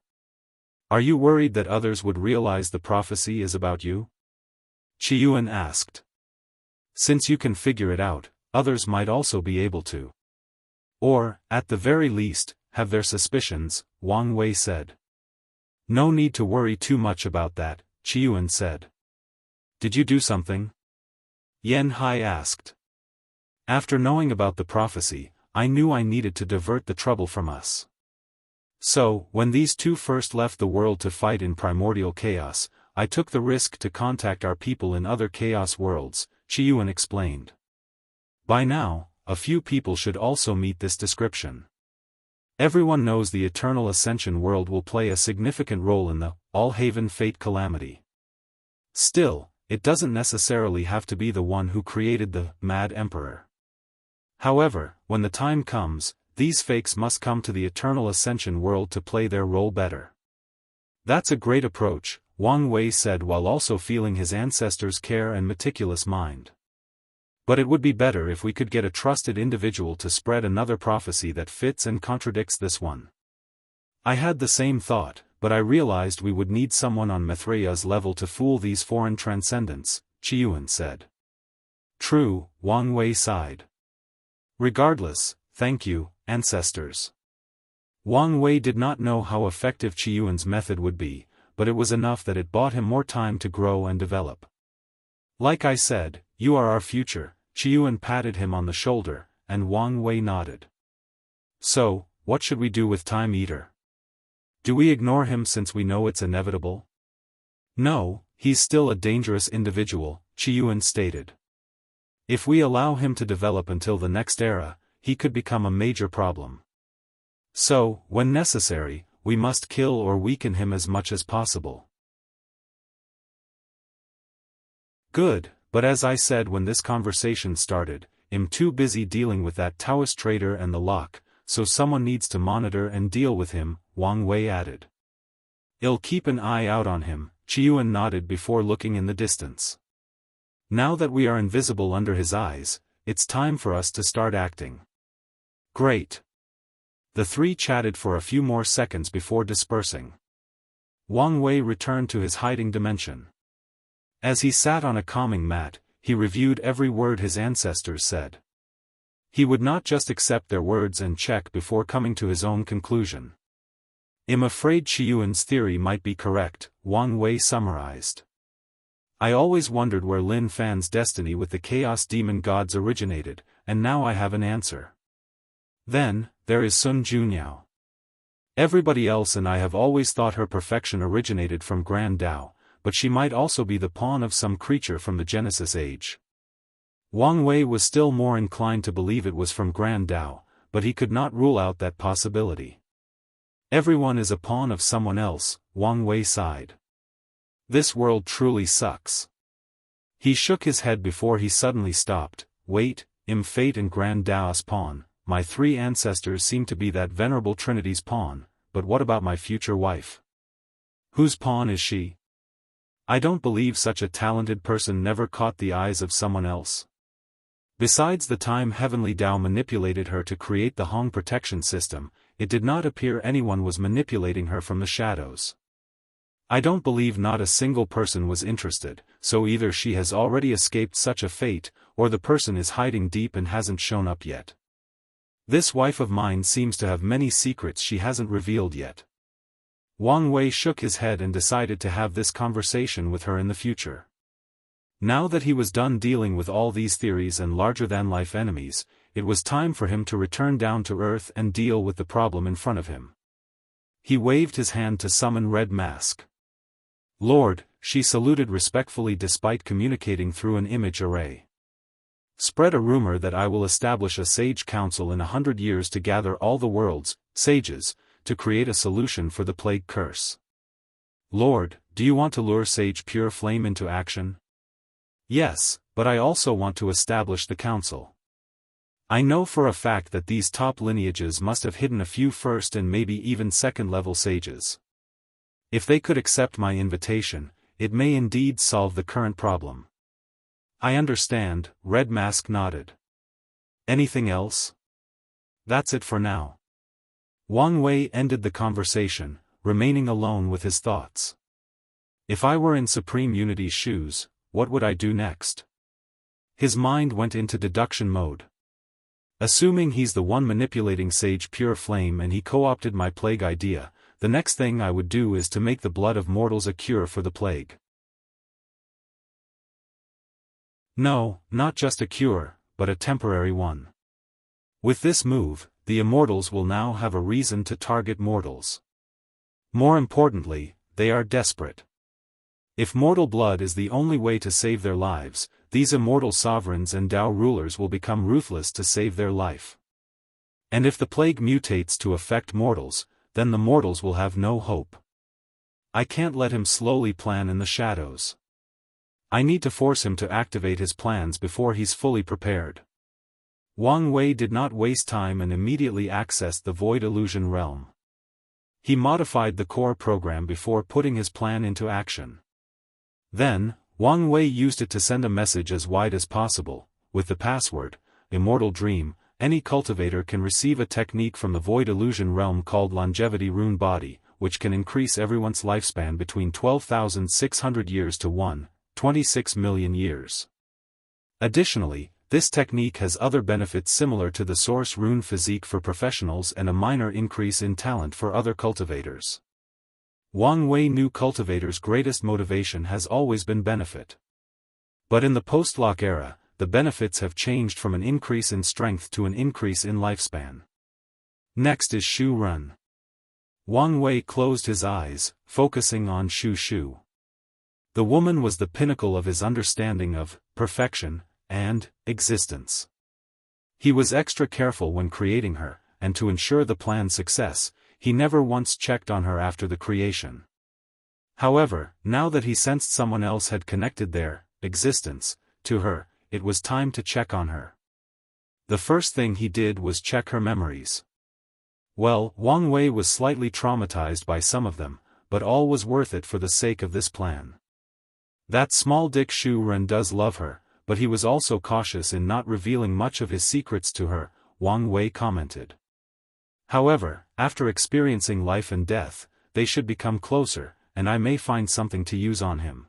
Are you worried that others would realize the prophecy is about you? Qiyuan asked. Since you can figure it out, others might also be able to. Or, at the very least, have their suspicions, Wang Wei said. No need to worry too much about that, Qiyuan said. Did you do something? Yan Hai asked. After knowing about the prophecy, I knew I needed to divert the trouble from us. So, when these two first left the world to fight in primordial chaos, I took the risk to contact our people in other chaos worlds, Qiyuan explained. By now, a few people should also meet this description. Everyone knows the Eternal Ascension world will play a significant role in the All-Haven Fate Calamity. Still, it doesn't necessarily have to be the one who created the Mad Emperor. However, when the time comes, these fakes must come to the Eternal Ascension world to play their role better. That's a great approach, Wang Wei said while also feeling his ancestors' care and meticulous mind. But it would be better if we could get a trusted individual to spread another prophecy that fits and contradicts this one. I had the same thought, but I realized we would need someone on Maitreya's level to fool these foreign transcendents, Qiyuan said. True, Wang Wei sighed. Regardless, thank you, ancestors. Wang Wei did not know how effective Qiyuan's method would be, but it was enough that it bought him more time to grow and develop. Like I said, you are our future, Qiyuan patted him on the shoulder, and Wang Wei nodded. So, what should we do with Time Eater? Do we ignore him since we know it's inevitable? No, he's still a dangerous individual, Qiyuan stated. If we allow him to develop until the next era, he could become a major problem. So, when necessary, we must kill or weaken him as much as possible. Good, but as I said when this conversation started, I'm too busy dealing with that Taoist traitor and the lock, so someone needs to monitor and deal with him, Wang Wei added. I'll keep an eye out on him, Qiyuan nodded before looking in the distance. Now that we are invisible under his eyes, it's time for us to start acting. Great. The three chatted for a few more seconds before dispersing. Wang Wei returned to his hiding dimension. As he sat on a calming mat, he reviewed every word his ancestors said. He would not just accept their words and check before coming to his own conclusion. I'm afraid Qiyuan's theory might be correct, Wang Wei summarized. I always wondered where Lin Fan's destiny with the Chaos Demon Gods originated, and now I have an answer. Then, there is Sun Junyao. Everybody else and I have always thought her perfection originated from Grand Dao, but she might also be the pawn of some creature from the Genesis Age. Wang Wei was still more inclined to believe it was from Grand Dao, but he could not rule out that possibility. Everyone is a pawn of someone else, Wang Wei sighed. This world truly sucks. He shook his head before he suddenly stopped. Wait, Fate and Grand Dao's pawn, my three ancestors seem to be that venerable Trinity's pawn, but what about my future wife? Whose pawn is she? I don't believe such a talented person never caught the eyes of someone else. Besides the time Heavenly Dao manipulated her to create the Hong protection system, it did not appear anyone was manipulating her from the shadows. I don't believe not a single person was interested, so either she has already escaped such a fate, or the person is hiding deep and hasn't shown up yet. This wife of mine seems to have many secrets she hasn't revealed yet. Wang Wei shook his head and decided to have this conversation with her in the future. Now that he was done dealing with all these theories and larger-than-life enemies, it was time for him to return down to earth and deal with the problem in front of him. He waved his hand to summon Red Mask. "Lord," she saluted respectfully despite communicating through an image array. "Spread a rumor that I will establish a sage council in 100 years to gather all the world's sages, to create a solution for the plague curse." "Lord, do you want to lure Sage Pure Flame into action?" "Yes, but I also want to establish the council. I know for a fact that these top lineages must have hidden a few first and maybe even second-level sages. If they could accept my invitation, it may indeed solve the current problem." "I understand," Red Mask nodded. "Anything else?" "That's it for now." Wang Wei ended the conversation, remaining alone with his thoughts. If I were in Supreme Unity's shoes, what would I do next? His mind went into deduction mode. Assuming he's the one manipulating Sage Pure Flame and he co-opted my plague idea, the next thing I would do is to make the blood of mortals a cure for the plague. No, not just a cure, but a temporary one. With this move, the Immortals will now have a reason to target mortals. More importantly, they are desperate. If mortal blood is the only way to save their lives, these immortal sovereigns and Dao rulers will become ruthless to save their life. And if the plague mutates to affect mortals, then the mortals will have no hope. I can't let him slowly plan in the shadows. I need to force him to activate his plans before he's fully prepared. Wang Wei did not waste time and immediately accessed the Void Illusion realm. He modified the core program before putting his plan into action. Then, Wang Wei used it to send a message as wide as possible, with the password, Immortal Dream. Any cultivator can receive a technique from the Void Illusion realm called Longevity Rune Body, which can increase everyone's lifespan between 12,600 years to 1.26 million years. Additionally, this technique has other benefits similar to the Source Rune Physique for professionals and a minor increase in talent for other cultivators. Wang Wei knew cultivators' greatest motivation has always been benefit. But in the post-lock era, the benefits have changed from an increase in strength to an increase in lifespan. Next is Shu Run. Wang Wei closed his eyes, focusing on Shu Shu. The woman was the pinnacle of his understanding of perfection and existence. He was extra careful when creating her, and to ensure the plan's success, he never once checked on her after the creation. However, now that he sensed someone else had connected their existence to her, it was time to check on her. The first thing he did was check her memories. Well, Wang Wei was slightly traumatized by some of them, but all was worth it for the sake of this plan. That small dick Shu Ren does love her, but he was also cautious in not revealing much of his secrets to her, Wang Wei commented. However, after experiencing life and death, they should become closer, and I may find something to use on him.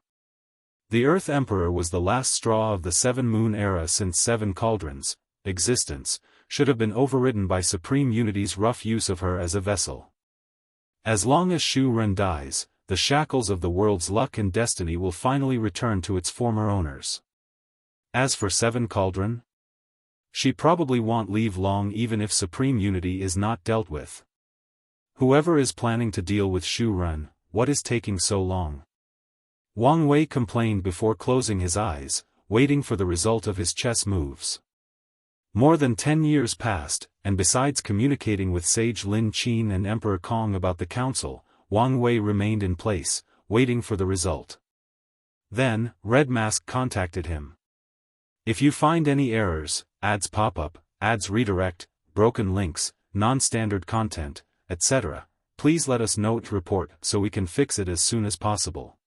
The Earth Emperor was the last straw of the Seven Moon era since Seven Cauldrons, existence, should have been overridden by Supreme Unity's rough use of her as a vessel. As long as Shu Ren dies, the shackles of the world's luck and destiny will finally return to its former owners. As for Seven Cauldron, she probably won't leave long even if Supreme Unity is not dealt with. Whoever is planning to deal with Shu Ren, what is taking so long? Wang Wei complained before closing his eyes, waiting for the result of his chess moves. More than 10 years passed, and besides communicating with Sage Lin Qin and Emperor Kong about the council, Wang Wei remained in place, waiting for the result. Then, Red Mask contacted him. If you find any errors, ads pop-up, ads redirect, broken links, non-standard content, etc., please let us know to report so we can fix it as soon as possible.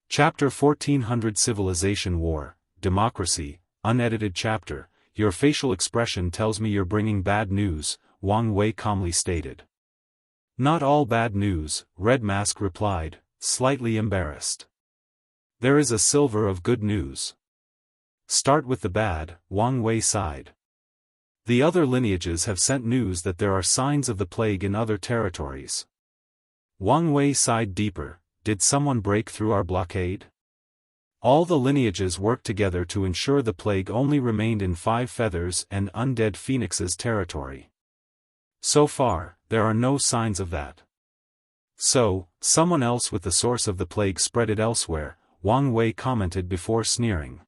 Chapter 1400 Civilization War, Democracy, unedited chapter. Your facial expression tells me you're bringing bad news, Wang Wei calmly stated. Not all bad news, Red Mask replied, slightly embarrassed. There is a silver of good news. Start with the bad, Wang Wei sighed. The other lineages have sent news that there are signs of the plague in other territories. Wang Wei sighed deeper. Did someone break through our blockade? All the lineages worked together to ensure the plague only remained in Five Feathers and Undead Phoenix's territory. So far, there are no signs of that. So, someone else with the source of the plague spread it elsewhere, Wang Wei commented before sneering.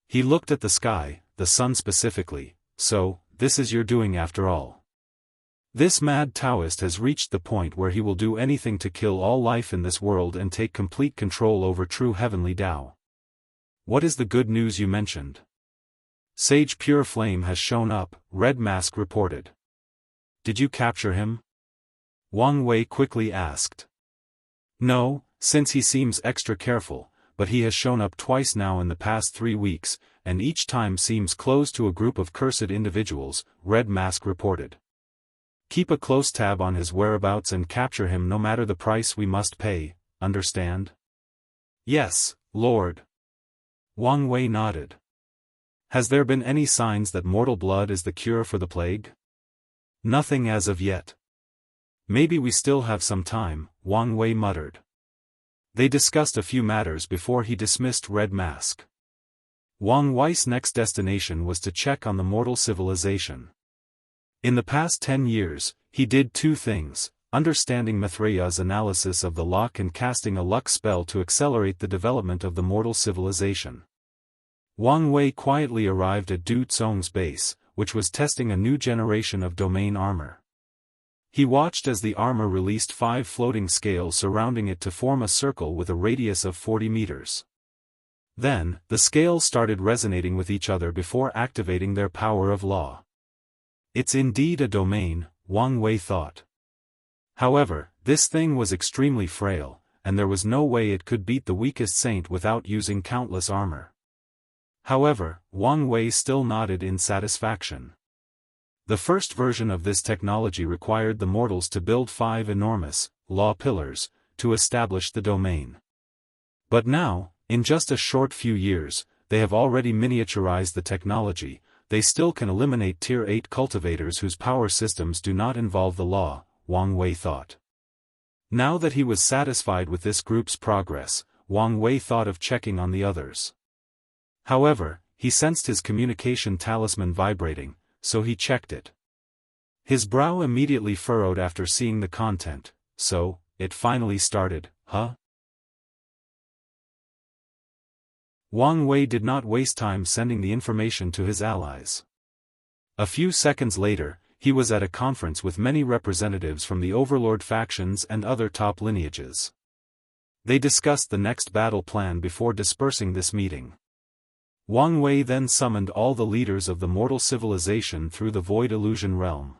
He looked at the sky, the sun specifically. So, this is your doing after all. This mad Taoist has reached the point where he will do anything to kill all life in this world and take complete control over true heavenly Tao. What is the good news you mentioned? Sage Pure Flame has shown up, Red Mask reported. Did you capture him? Wang Wei quickly asked. No, since he seems extra careful, but he has shown up twice now in the past 3 weeks, and each time seems close to a group of cursed individuals, Red Mask reported. Keep a close tab on his whereabouts and capture him no matter the price we must pay, understand? Yes, Lord. Wang Wei nodded. Has there been any signs that mortal blood is the cure for the plague? Nothing as of yet. Maybe we still have some time, Wang Wei muttered. They discussed a few matters before he dismissed Red Mask. Wang Wei's next destination was to check on the mortal civilization. In the past 10 years, he did 2 things, understanding Mithraya's analysis of the lock and casting a luck spell to accelerate the development of the mortal civilization. Wang Wei quietly arrived at Du Zong's base, which was testing a new generation of domain armor. He watched as the armor released 5 floating scales surrounding it to form a circle with a radius of 40 meters. Then, the scales started resonating with each other before activating their power of law. It's indeed a domain, Wang Wei thought. However, this thing was extremely frail, and there was no way it could beat the weakest saint without using countless armor. However, Wang Wei still nodded in satisfaction. The first version of this technology required the mortals to build 5 enormous, law pillars, to establish the domain. But now, in just a short few years, they have already miniaturized the technology. They still can eliminate Tier 8 cultivators whose power systems do not involve the law, Wang Wei thought. Now that he was satisfied with this group's progress, Wang Wei thought of checking on the others. However, he sensed his communication talisman vibrating, so he checked it. His brow immediately furrowed after seeing the content. So, it finally started, huh? Wang Wei did not waste time sending the information to his allies. A few seconds later, he was at a conference with many representatives from the Overlord factions and other top lineages. They discussed the next battle plan before dispersing this meeting. Wang Wei then summoned all the leaders of the mortal civilization through the Void Illusion realm.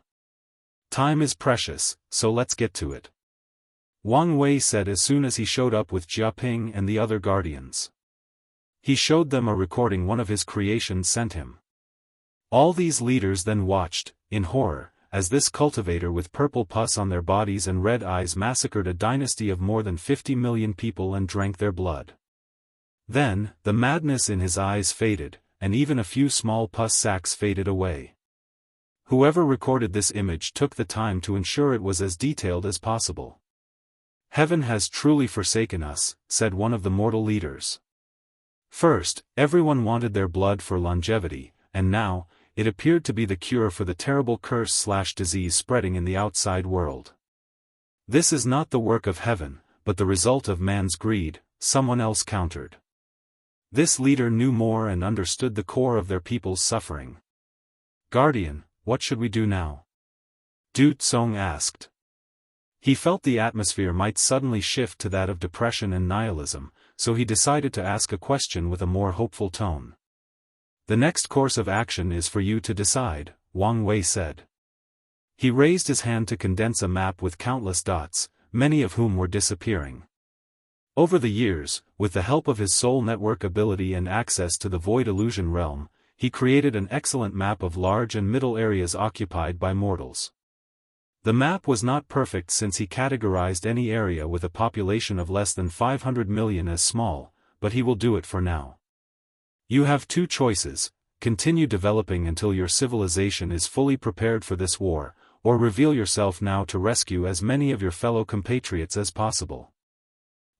Time is precious, so let's get to it. Wang Wei said as soon as he showed up with Jiaping and the other guardians. He showed them a recording one of his creations sent him. All these leaders then watched, in horror, as this cultivator with purple pus on their bodies and red eyes massacred a dynasty of more than 50 million people and drank their blood. Then, the madness in his eyes faded, and even a few small pus sacs faded away. Whoever recorded this image took the time to ensure it was as detailed as possible. Heaven has truly forsaken us, said one of the mortal leaders. First, everyone wanted their blood for longevity, and now, it appeared to be the cure for the terrible curse/disease spreading in the outside world. This is not the work of heaven, but the result of man's greed, someone else countered. This leader knew more and understood the core of their people's suffering. Guardian, what should we do now? Du Zong asked. He felt the atmosphere might suddenly shift to that of depression and nihilism, so he decided to ask a question with a more hopeful tone. The next course of action is for you to decide, Wang Wei said. He raised his hand to condense a map with countless dots, many of whom were disappearing. Over the years, with the help of his soul network ability and access to the Void Illusion realm, he created an excellent map of large and middle areas occupied by mortals. The map was not perfect since he categorized any area with a population of less than 500 million as small, but he will do it for now. You have 2 choices, continue developing until your civilization is fully prepared for this war, or reveal yourself now to rescue as many of your fellow compatriots as possible.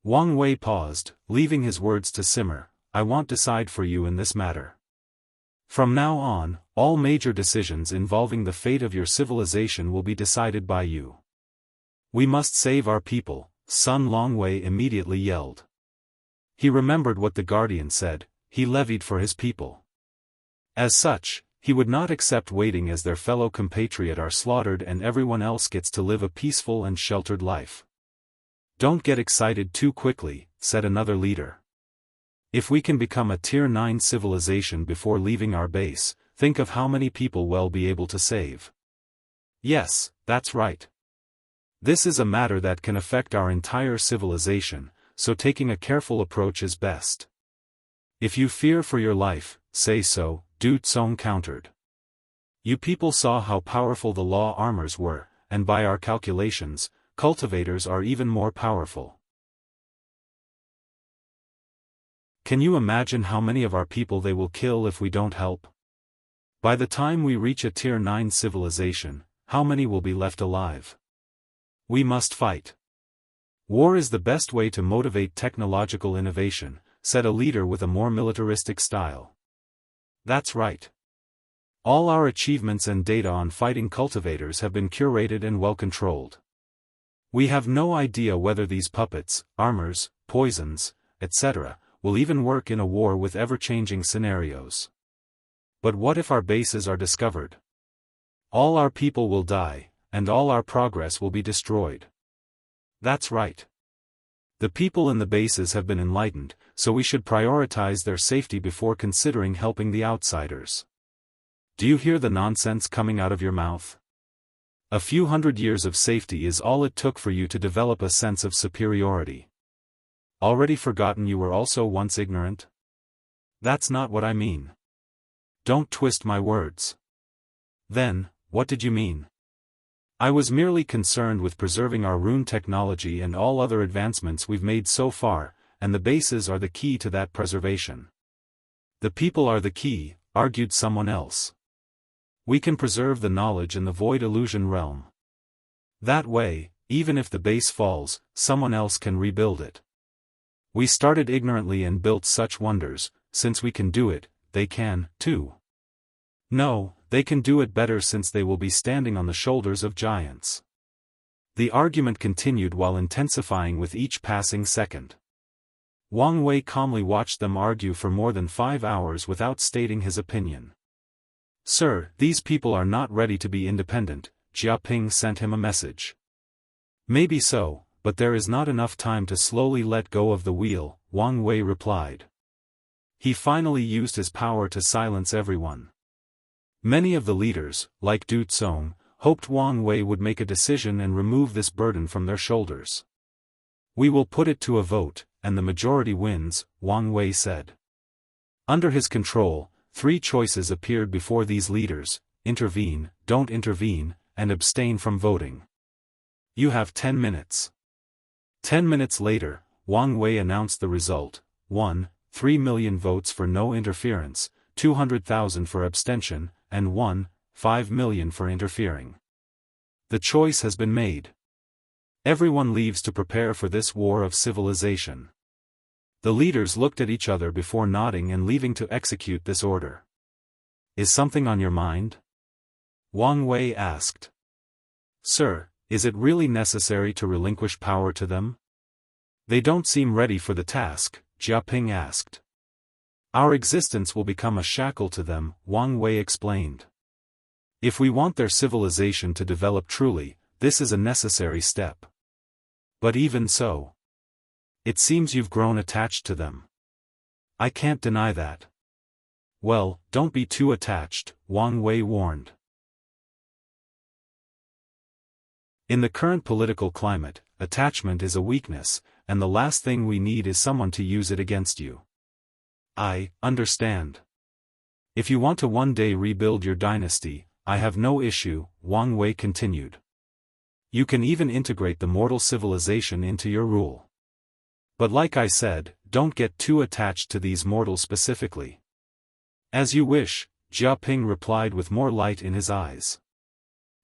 Wang Wei paused, leaving his words to simmer. I won't decide for you in this matter. From now on, all major decisions involving the fate of your civilization will be decided by you. We must save our people, Sun Longwei immediately yelled. He remembered what the Guardian said, he levied for his people. As such, he would not accept waiting as their fellow compatriot are slaughtered and everyone else gets to live a peaceful and sheltered life. Don't get excited too quickly, said another leader. If we can become a Tier 9 civilization before leaving our base, think of how many people we'll be able to save. Yes, that's right. This is a matter that can affect our entire civilization, so taking a careful approach is best. If you fear for your life, say so, Du Tsong countered. You people saw how powerful the law armors were, and by our calculations, cultivators are even more powerful. Can you imagine how many of our people they will kill if we don't help? By the time we reach a Tier 9 civilization, how many will be left alive? We must fight. War is the best way to motivate technological innovation, said a leader with a more militaristic style. That's right. All our achievements and data on fighting cultivators have been curated and well controlled. We have no idea whether these puppets, armors, poisons, etc., will even work in a war with ever-changing scenarios. But what if our bases are discovered? All our people will die, and all our progress will be destroyed. That's right. The people in the bases have been enlightened, so we should prioritize their safety before considering helping the outsiders. Do you hear the nonsense coming out of your mouth? A few hundred years of safety is all it took for you to develop a sense of superiority. Already forgotten you were also once ignorant? That's not what I mean. Don't twist my words. Then, what did you mean? I was merely concerned with preserving our rune technology and all other advancements we've made so far, and the bases are the key to that preservation. The people are the key, argued someone else. We can preserve the knowledge in the void illusion realm. That way, even if the base falls, someone else can rebuild it. We started ignorantly and built such wonders, since we can do it, they can, too. No, they can do it better since they will be standing on the shoulders of giants. The argument continued while intensifying with each passing second. Wang Wei calmly watched them argue for more than 5 hours without stating his opinion. Sir, these people are not ready to be independent, Jia Ping sent him a message. Maybe so, but there is not enough time to slowly let go of the wheel, Wang Wei replied. He finally used his power to silence everyone. Many of the leaders, like Du Tsong, hoped Wang Wei would make a decision and remove this burden from their shoulders. We will put it to a vote, and the majority wins, Wang Wei said. Under his control, 3 choices appeared before these leaders: intervene, don't intervene, and abstain from voting. You have 10 minutes. 10 minutes later, Wang Wei announced the result: 1, 3 million votes for no interference, 200,000 for abstention, and 1, 5 million for interfering. The choice has been made. Everyone leaves to prepare for this war of civilization. The leaders looked at each other before nodding and leaving to execute this order. Is something on your mind? Wang Wei asked. Sir, is it really necessary to relinquish power to them? They don't seem ready for the task, Jia Ping asked. Our existence will become a shackle to them, Wang Wei explained. If we want their civilization to develop truly, this is a necessary step. But even so, it seems you've grown attached to them. I can't deny that. Well, don't be too attached, Wang Wei warned. In the current political climate, attachment is a weakness, and the last thing we need is someone to use it against you. I understand. If you want to one day rebuild your dynasty, I have no issue, Wang Wei continued. You can even integrate the mortal civilization into your rule. But like I said, don't get too attached to these mortals specifically. As you wish, Jia Ping replied with more light in his eyes.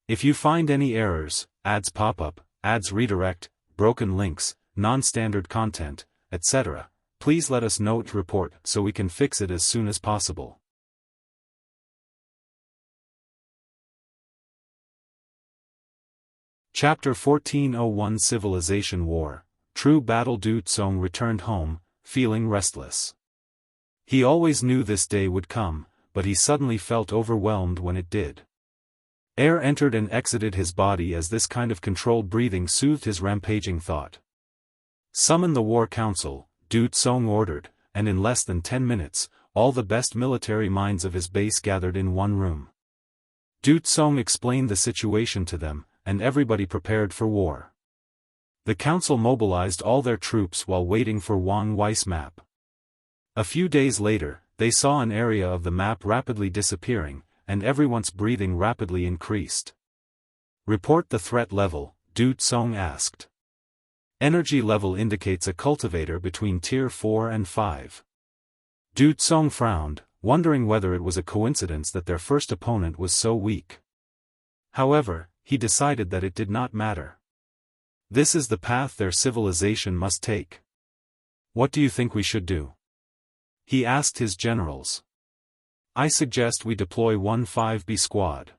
If you find any errors, ads pop up, ads redirect, broken links, non-standard content, etc., please let us know to report so we can fix it as soon as possible. Chapter 1401 Civilization War. True Battle. Du Tsong returned home, feeling restless. He always knew this day would come, but he suddenly felt overwhelmed when it did. Air entered and exited his body as this kind of controlled breathing soothed his rampaging thought. Summon the War Council, Du Tsong ordered, and in less than 10 minutes, all the best military minds of his base gathered in one room. Du Tsong explained the situation to them, and everybody prepared for war. The council mobilized all their troops while waiting for Wang Wei's map. A few days later, they saw an area of the map rapidly disappearing, and everyone's breathing rapidly increased. Report the threat level, Du Tsong asked. Energy level indicates a cultivator between tier 4 and 5. Du Tsong frowned, wondering whether it was a coincidence that their first opponent was so weak. However, he decided that it did not matter. This is the path their civilization must take. What do you think we should do? He asked his generals. I suggest we deploy 1-5B squad.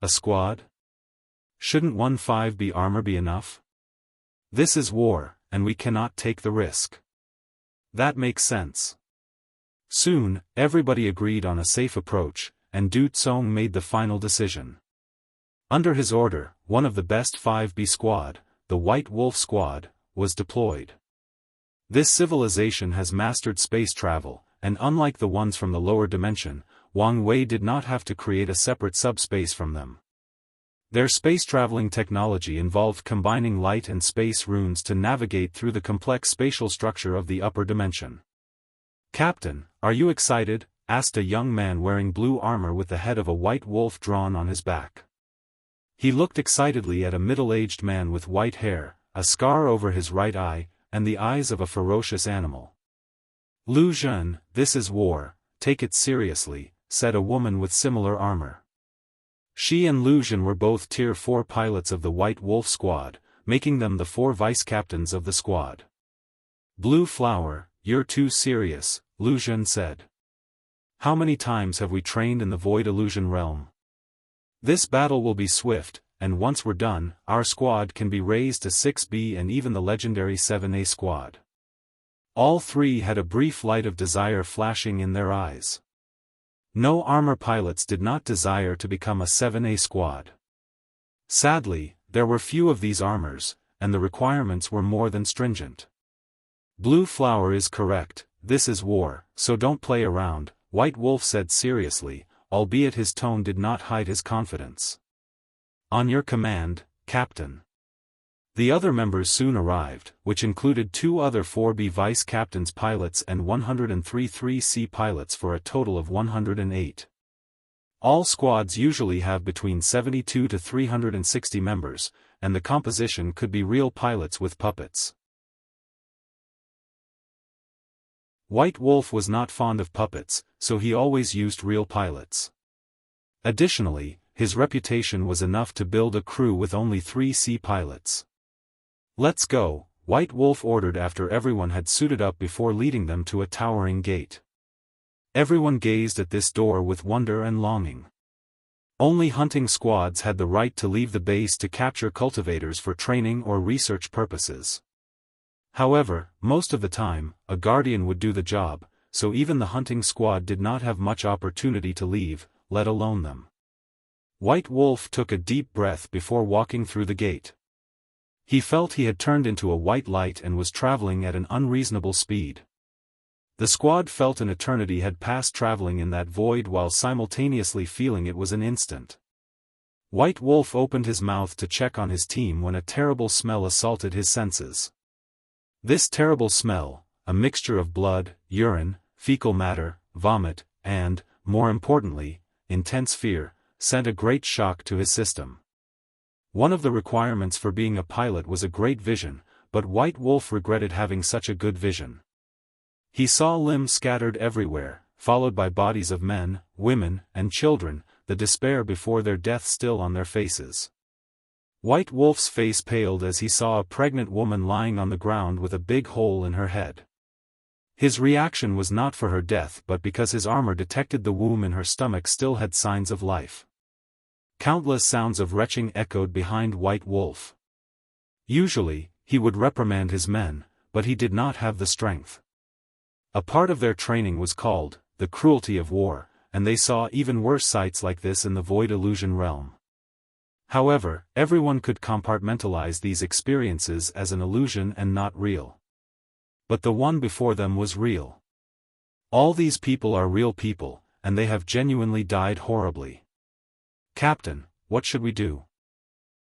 A squad? Shouldn't 1-5B armor be enough? This is war, and we cannot take the risk. That makes sense. Soon, everybody agreed on a safe approach, and Du Tsong made the final decision. Under his order, one of the best 5B squad, the White Wolf Squad, was deployed. This civilization has mastered space travel, and unlike the ones from the lower dimension, Wang Wei did not have to create a separate subspace from them. Their space-traveling technology involved combining light and space runes to navigate through the complex spatial structure of the upper dimension. Captain, are you excited? Asked a young man wearing blue armor with the head of a white wolf drawn on his back. He looked excitedly at a middle-aged man with white hair, a scar over his right eye, and the eyes of a ferocious animal. Lu Zhen, this is war, take it seriously, said a woman with similar armor. She and Lu Zhen were both Tier 4 pilots of the White Wolf Squad, making them the 4 vice-captains of the squad. Blue Flower, you're too serious, Lu Zhen said. How many times have we trained in the Void Illusion realm? This battle will be swift, and once we're done, our squad can be raised to 6B and even the legendary 7A squad. All three had a brief light of desire flashing in their eyes. No armor pilots did not desire to become a 7A squad. Sadly, there were few of these armors, and the requirements were more than stringent. Blue Flower is correct, this is war, so don't play around, White Wolf said seriously, albeit his tone did not hide his confidence. On your command, Captain. The other members soon arrived, which included 2 other 4B vice-captains pilots and 103 3C pilots for a total of 108. All squads usually have between 72 to 360 members, and the composition could be real pilots with puppets. White Wolf was not fond of puppets, so he always used real pilots. Additionally, his reputation was enough to build a crew with only 3C pilots. Let's go, White Wolf ordered after everyone had suited up before leading them to a towering gate. Everyone gazed at this door with wonder and longing. Only hunting squads had the right to leave the base to capture cultivators for training or research purposes. However, most of the time, a guardian would do the job, so even the hunting squad did not have much opportunity to leave, let alone them. White Wolf took a deep breath before walking through the gate. He felt he had turned into a white light and was traveling at an unreasonable speed. The squad felt an eternity had passed traveling in that void while simultaneously feeling it was an instant. White Wolf opened his mouth to check on his team when a terrible smell assaulted his senses. This terrible smell, a mixture of blood, urine, fecal matter, vomit, and, more importantly, intense fear, sent a great shock to his system. One of the requirements for being a pilot was a great vision, but White Wolf regretted having such a good vision. He saw limbs scattered everywhere, followed by bodies of men, women, and children, the despair before their death still on their faces. White Wolf's face paled as he saw a pregnant woman lying on the ground with a big hole in her head. His reaction was not for her death but because his armor detected the womb in her stomach still had signs of life. Countless sounds of retching echoed behind White Wolf. Usually, he would reprimand his men, but he did not have the strength. A part of their training was called the cruelty of war, and they saw even worse sights like this in the void illusion realm. However, everyone could compartmentalize these experiences as an illusion and not real. But the one before them was real. All these people are real people, and they have genuinely died horribly. "Captain, what should we do?"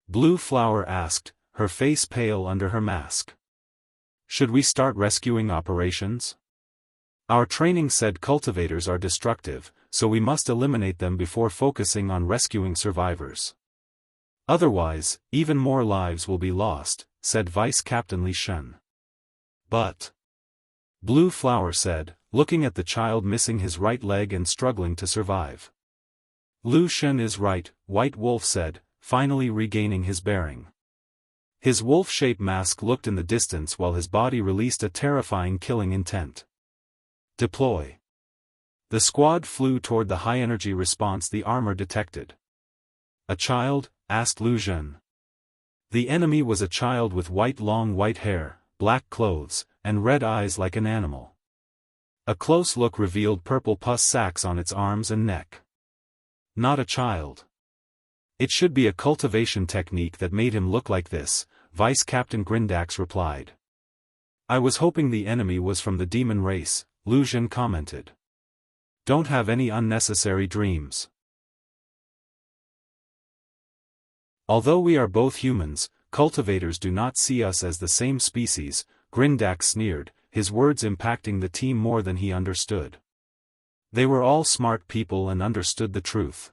Blue Flower asked, her face pale under her mask. "Should we start rescuing operations? Our training said cultivators are destructive, so we must eliminate them before focusing on rescuing survivors. Otherwise, even more lives will be lost," said Vice Captain Li Shen. "But," Blue Flower said, looking at the child missing his right leg and struggling to survive. "Lu Shen is right," White Wolf said, finally regaining his bearing. His wolf-shaped mask looked in the distance while his body released a terrifying killing intent. "Deploy." The squad flew toward the high-energy response the armor detected. "A child?" asked Lu Zhen. The enemy was a child with long white hair, black clothes, and red eyes like an animal. A close look revealed purple pus sacs on its arms and neck. "Not a child. It should be a cultivation technique that made him look like this," Vice Captain Grindax replied. "I was hoping the enemy was from the demon race," Lu Zhen commented. "Don't have any unnecessary dreams. Although we are both humans, cultivators do not see us as the same species," Grindax sneered, his words impacting the team more than he understood. They were all smart people and understood the truth.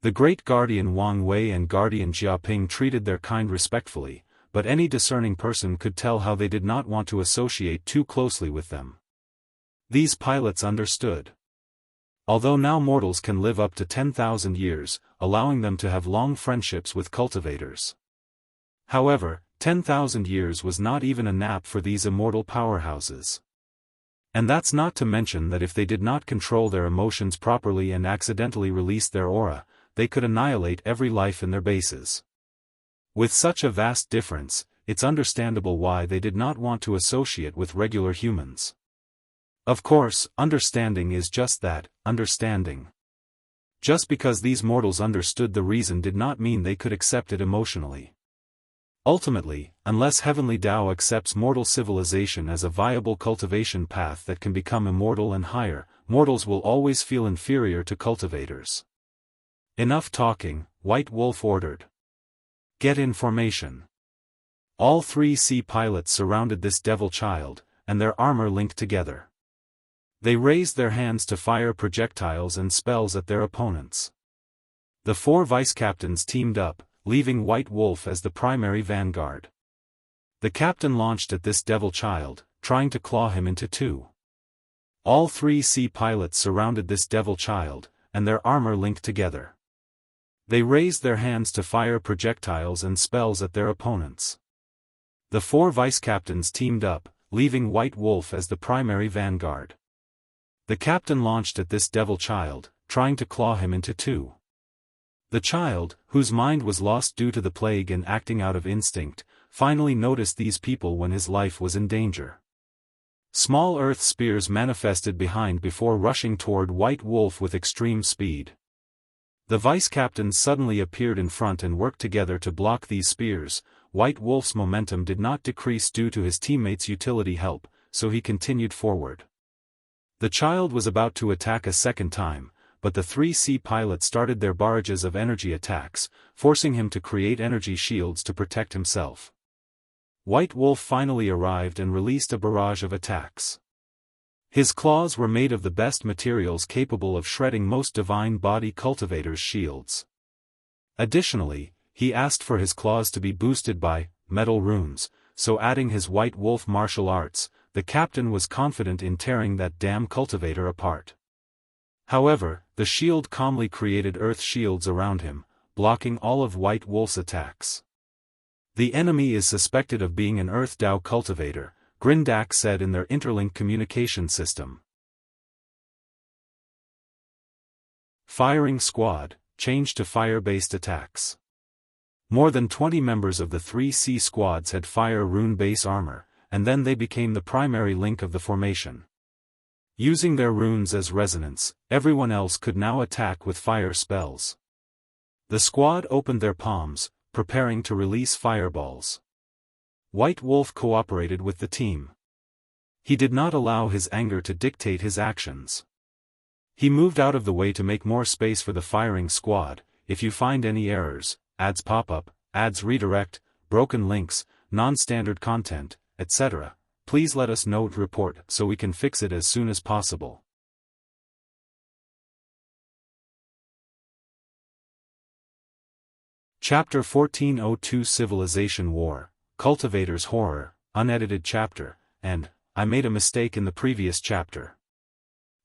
The great Guardian Wang Wei and Guardian Jiaping treated their kind respectfully, but any discerning person could tell how they did not want to associate too closely with them. These pilots understood. Although now mortals can live up to 10,000 years, allowing them to have long friendships with cultivators. However, 10,000 years was not even a nap for these immortal powerhouses. And that's not to mention that if they did not control their emotions properly and accidentally released their aura, they could annihilate every life in their bases. With such a vast difference, it's understandable why they did not want to associate with regular humans. Of course, understanding is just that, understanding. Just because these mortals understood the reason did not mean they could accept it emotionally. Ultimately, unless Heavenly Tao accepts mortal civilization as a viable cultivation path that can become immortal and higher, mortals will always feel inferior to cultivators. "Enough talking," White Wolf ordered. "Get in formation." All 3 sea pilots surrounded this devil child, and their armor linked together. They raised their hands to fire projectiles and spells at their opponents. The 4 vice captains teamed up, leaving White Wolf as the primary vanguard. The captain launched at this devil child, trying to claw him into two. All 3 sea pilots surrounded this devil child, and their armor linked together. They raised their hands to fire projectiles and spells at their opponents. The 4 vice captains teamed up, leaving White Wolf as the primary vanguard. The captain launched at this devil child, trying to claw him into two. The child, whose mind was lost due to the plague and acting out of instinct, finally noticed these people when his life was in danger. Small earth spears manifested behind before rushing toward White Wolf with extreme speed. The vice captains suddenly appeared in front and worked together to block these spears. White Wolf's momentum did not decrease due to his teammates' utility help, so he continued forward. The child was about to attack a second time, but the 3 sea pilots started their barrages of energy attacks, forcing him to create energy shields to protect himself. White Wolf finally arrived and released a barrage of attacks. His claws were made of the best materials capable of shredding most divine body cultivators' shields. Additionally, he asked for his claws to be boosted by metal runes, so adding his White Wolf martial arts, the captain was confident in tearing that damn cultivator apart. However, the shield calmly created earth shields around him, blocking all of White Wolf's attacks. The enemy is suspected of being an Earth Dao cultivator, Grindax said in their interlinked communication system. Firing squad, changed to fire-based attacks. More than 20 members of the 3C squads had fire rune base armor, and then they became the primary link of the formation. Using their runes as resonance, everyone else could now attack with fire spells. The squad opened their palms, preparing to release fireballs. White Wolf cooperated with the team. He did not allow his anger to dictate his actions. He moved out of the way to make more space for the firing squad. If you find any errors, ads pop up, ads redirect, broken links, non-standard content, etc., please let us know and report so we can fix it as soon as possible. Chapter 1402 Civilization War, Cultivators Horror, unedited chapter, and, I made a mistake in the previous chapter.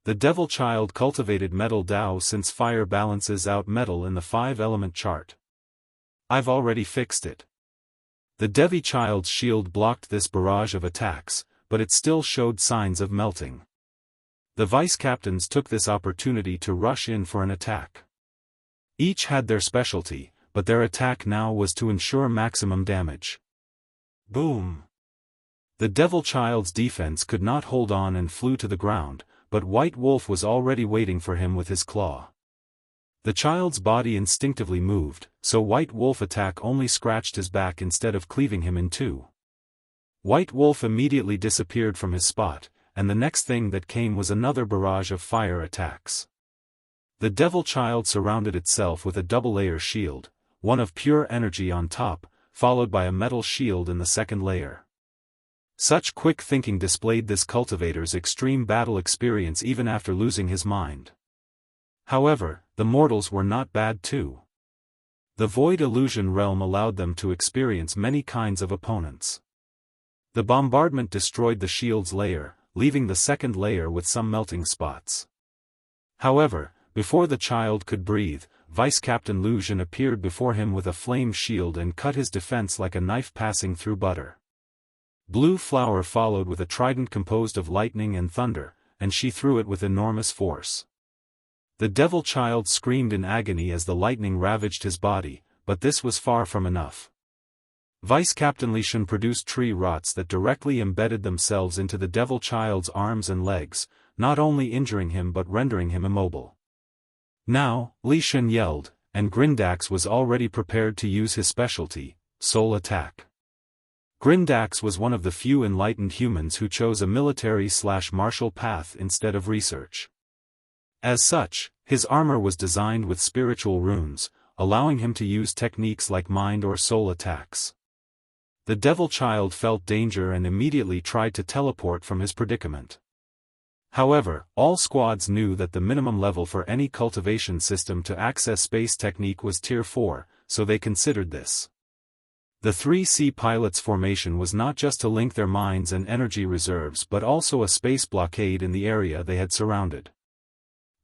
The Devil Child cultivated Metal Dao since fire balances out metal in the 5-element chart. I've already fixed it. The Devi Child's shield blocked this barrage of attacks, but it still showed signs of melting. The vice-captains took this opportunity to rush in for an attack. Each had their specialty, but their attack now was to ensure maximum damage. Boom! The Devil Child's defense could not hold on and flew to the ground, but White Wolf was already waiting for him with his claw. The child's body instinctively moved, so White Wolf's attack only scratched his back instead of cleaving him in two. White Wolf immediately disappeared from his spot, and the next thing that came was another barrage of fire attacks. The Devil Child surrounded itself with a double-layer shield, one of pure energy on top, followed by a metal shield in the second layer. Such quick thinking displayed this cultivator's extreme battle experience even after losing his mind. However, the mortals were not bad too. The Void Illusion realm allowed them to experience many kinds of opponents. The bombardment destroyed the shield's layer, leaving the second layer with some melting spots. However, before the child could breathe, Vice-Captain Lucian appeared before him with a flame shield and cut his defense like a knife passing through butter. Blue Flower followed with a trident composed of lightning and thunder, and she threw it with enormous force. The Devil Child screamed in agony as the lightning ravaged his body, but this was far from enough. Vice-Captain Lucian produced tree rots that directly embedded themselves into the Devil Child's arms and legs, not only injuring him but rendering him immobile. Now, Lucian yelled, and Grindax was already prepared to use his specialty, Soul Attack. Grindax was one of the few enlightened humans who chose a military/martial path instead of research. As such, his armor was designed with spiritual runes, allowing him to use techniques like mind or soul attacks. The Devil Child felt danger and immediately tried to teleport from his predicament. However, all squads knew that the minimum level for any cultivation system to access space technique was Tier 4, so they considered this. The 3C pilots' formation was not just to link their minds and energy reserves but also a space blockade in the area they had surrounded.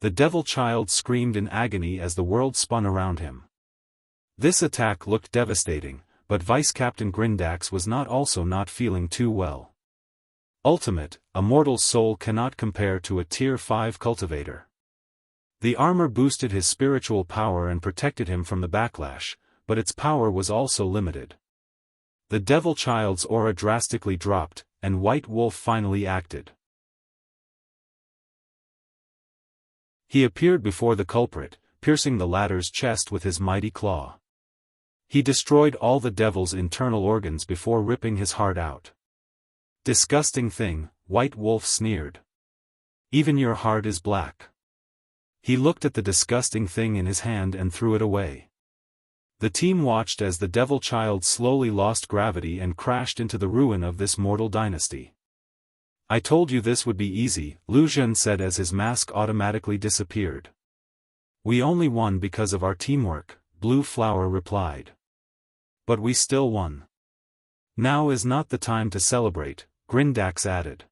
The Devil Child screamed in agony as the world spun around him. This attack looked devastating, but Vice-Captain Grindax was not feeling too well. Ultimate, a mortal's soul cannot compare to a Tier 5 cultivator. The armor boosted his spiritual power and protected him from the backlash, but its power was also limited. The Devil Child's aura drastically dropped, and White Wolf finally acted. He appeared before the culprit, piercing the latter's chest with his mighty claw. He destroyed all the devil's internal organs before ripping his heart out. Disgusting thing, White Wolf sneered. Even your heart is black. He looked at the disgusting thing in his hand and threw it away. The team watched as the Devil Child slowly lost gravity and crashed into the ruin of this mortal dynasty. I told you this would be easy, Lucian said as his mask automatically disappeared. We only won because of our teamwork, Blue Flower replied. But we still won. Now is not the time to celebrate, Grindax added.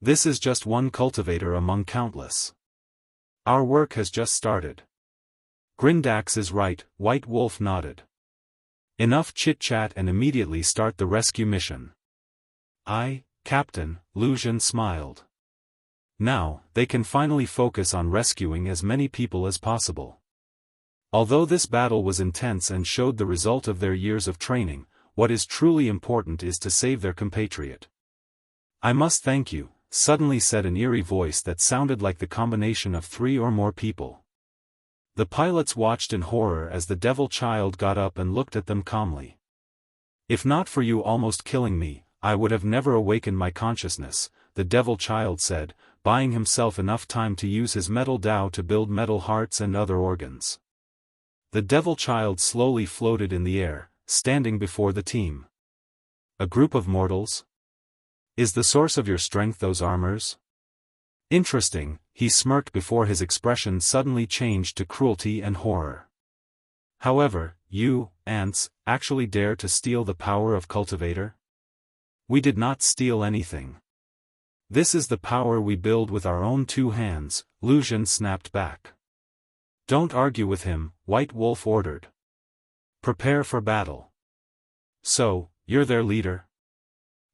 This is just one cultivator among countless. Our work has just started. Grindax is right, White Wolf nodded. Enough chit-chat and immediately start the rescue mission. Aye, Captain, Lu Zhen smiled. Now, they can finally focus on rescuing as many people as possible. Although this battle was intense and showed the result of their years of training, what is truly important is to save their compatriot. I must thank you, suddenly said an eerie voice that sounded like the combination of 3 or more people. The pilots watched in horror as the devil child got up and looked at them calmly. If not for you almost killing me, I would have never awakened my consciousness, the devil child said, buying himself enough time to use his metal Dao to build metal hearts and other organs. The devil child slowly floated in the air, standing before the team. A group of mortals? Is the source of your strength those armors? Interesting, he smirked before his expression suddenly changed to cruelty and horror. However, you, ants, actually dare to steal the power of Cultivator? We did not steal anything. This is the power we build with our own 2 hands, Lu Zhen snapped back. Don't argue with him, White Wolf ordered. Prepare for battle. So, you're their leader?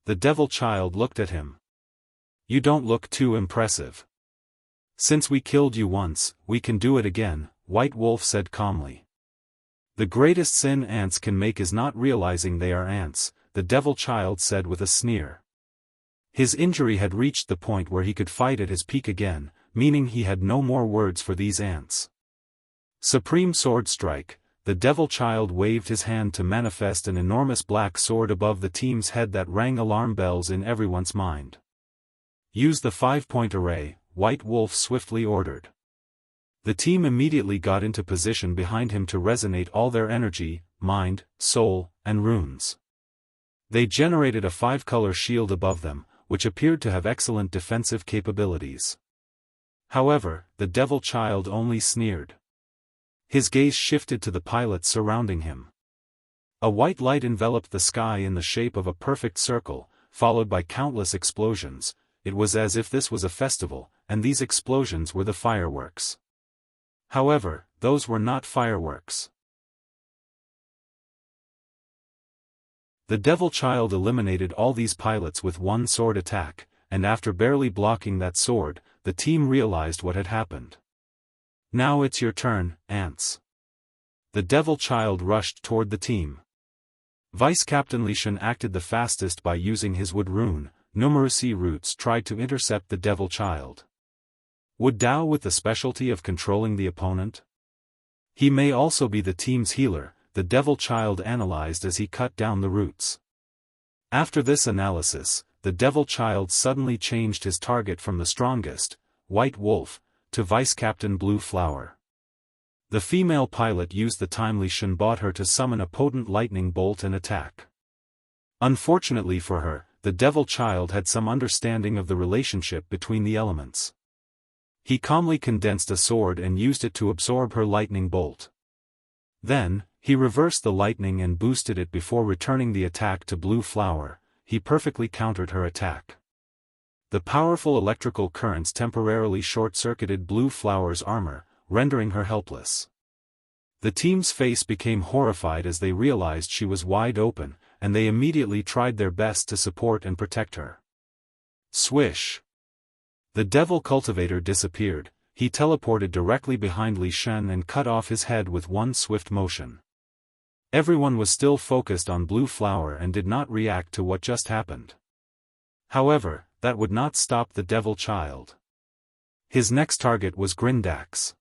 The devil child looked at him. You don't look too impressive. Since we killed you once, we can do it again, White Wolf said calmly. The greatest sin ants can make is not realizing they are ants, the devil child said with a sneer. His injury had reached the point where he could fight at his peak again, meaning he had no more words for these ants. Supreme Sword Strike, the devil child waved his hand to manifest an enormous black sword above the team's head that rang alarm bells in everyone's mind. Use the 5-point array, White Wolf swiftly ordered. The team immediately got into position behind him to resonate all their energy, mind, soul, and runes. They generated a 5-color shield above them, which appeared to have excellent defensive capabilities. However, the devil child only sneered. His gaze shifted to the pilots surrounding him. A white light enveloped the sky in the shape of a perfect circle, followed by countless explosions. It was as if this was a festival, and these explosions were the fireworks. However, those were not fireworks. The devil child eliminated all these pilots with one sword attack, and after barely blocking that sword, the team realized what had happened. Now it's your turn, ants. The devil child rushed toward the team. Vice Captain Lishan acted the fastest by using his wood rune. Numeracy roots tried to intercept the devil child. Would Dao with the specialty of controlling the opponent? He may also be the team's healer, the devil child analyzed as he cut down the roots. After this analysis, the devil child suddenly changed his target from the strongest, White Wolf, to Vice Captain Blue Flower. The female pilot used the time Lishan bought her to summon a potent lightning bolt and attack. Unfortunately for her, the devil child had some understanding of the relationship between the elements. He calmly condensed a sword and used it to absorb her lightning bolt. Then, he reversed the lightning and boosted it before returning the attack to Blue Flower. He perfectly countered her attack. The powerful electrical currents temporarily short-circuited Blue Flower's armor, rendering her helpless. The team's face became horrified as they realized she was wide open, and they immediately tried their best to support and protect her. Swish! The devil cultivator disappeared. He teleported directly behind Li Shen and cut off his head with one swift motion. Everyone was still focused on Blue Flower and did not react to what just happened. However, that would not stop the devil child. His next target was Grindax.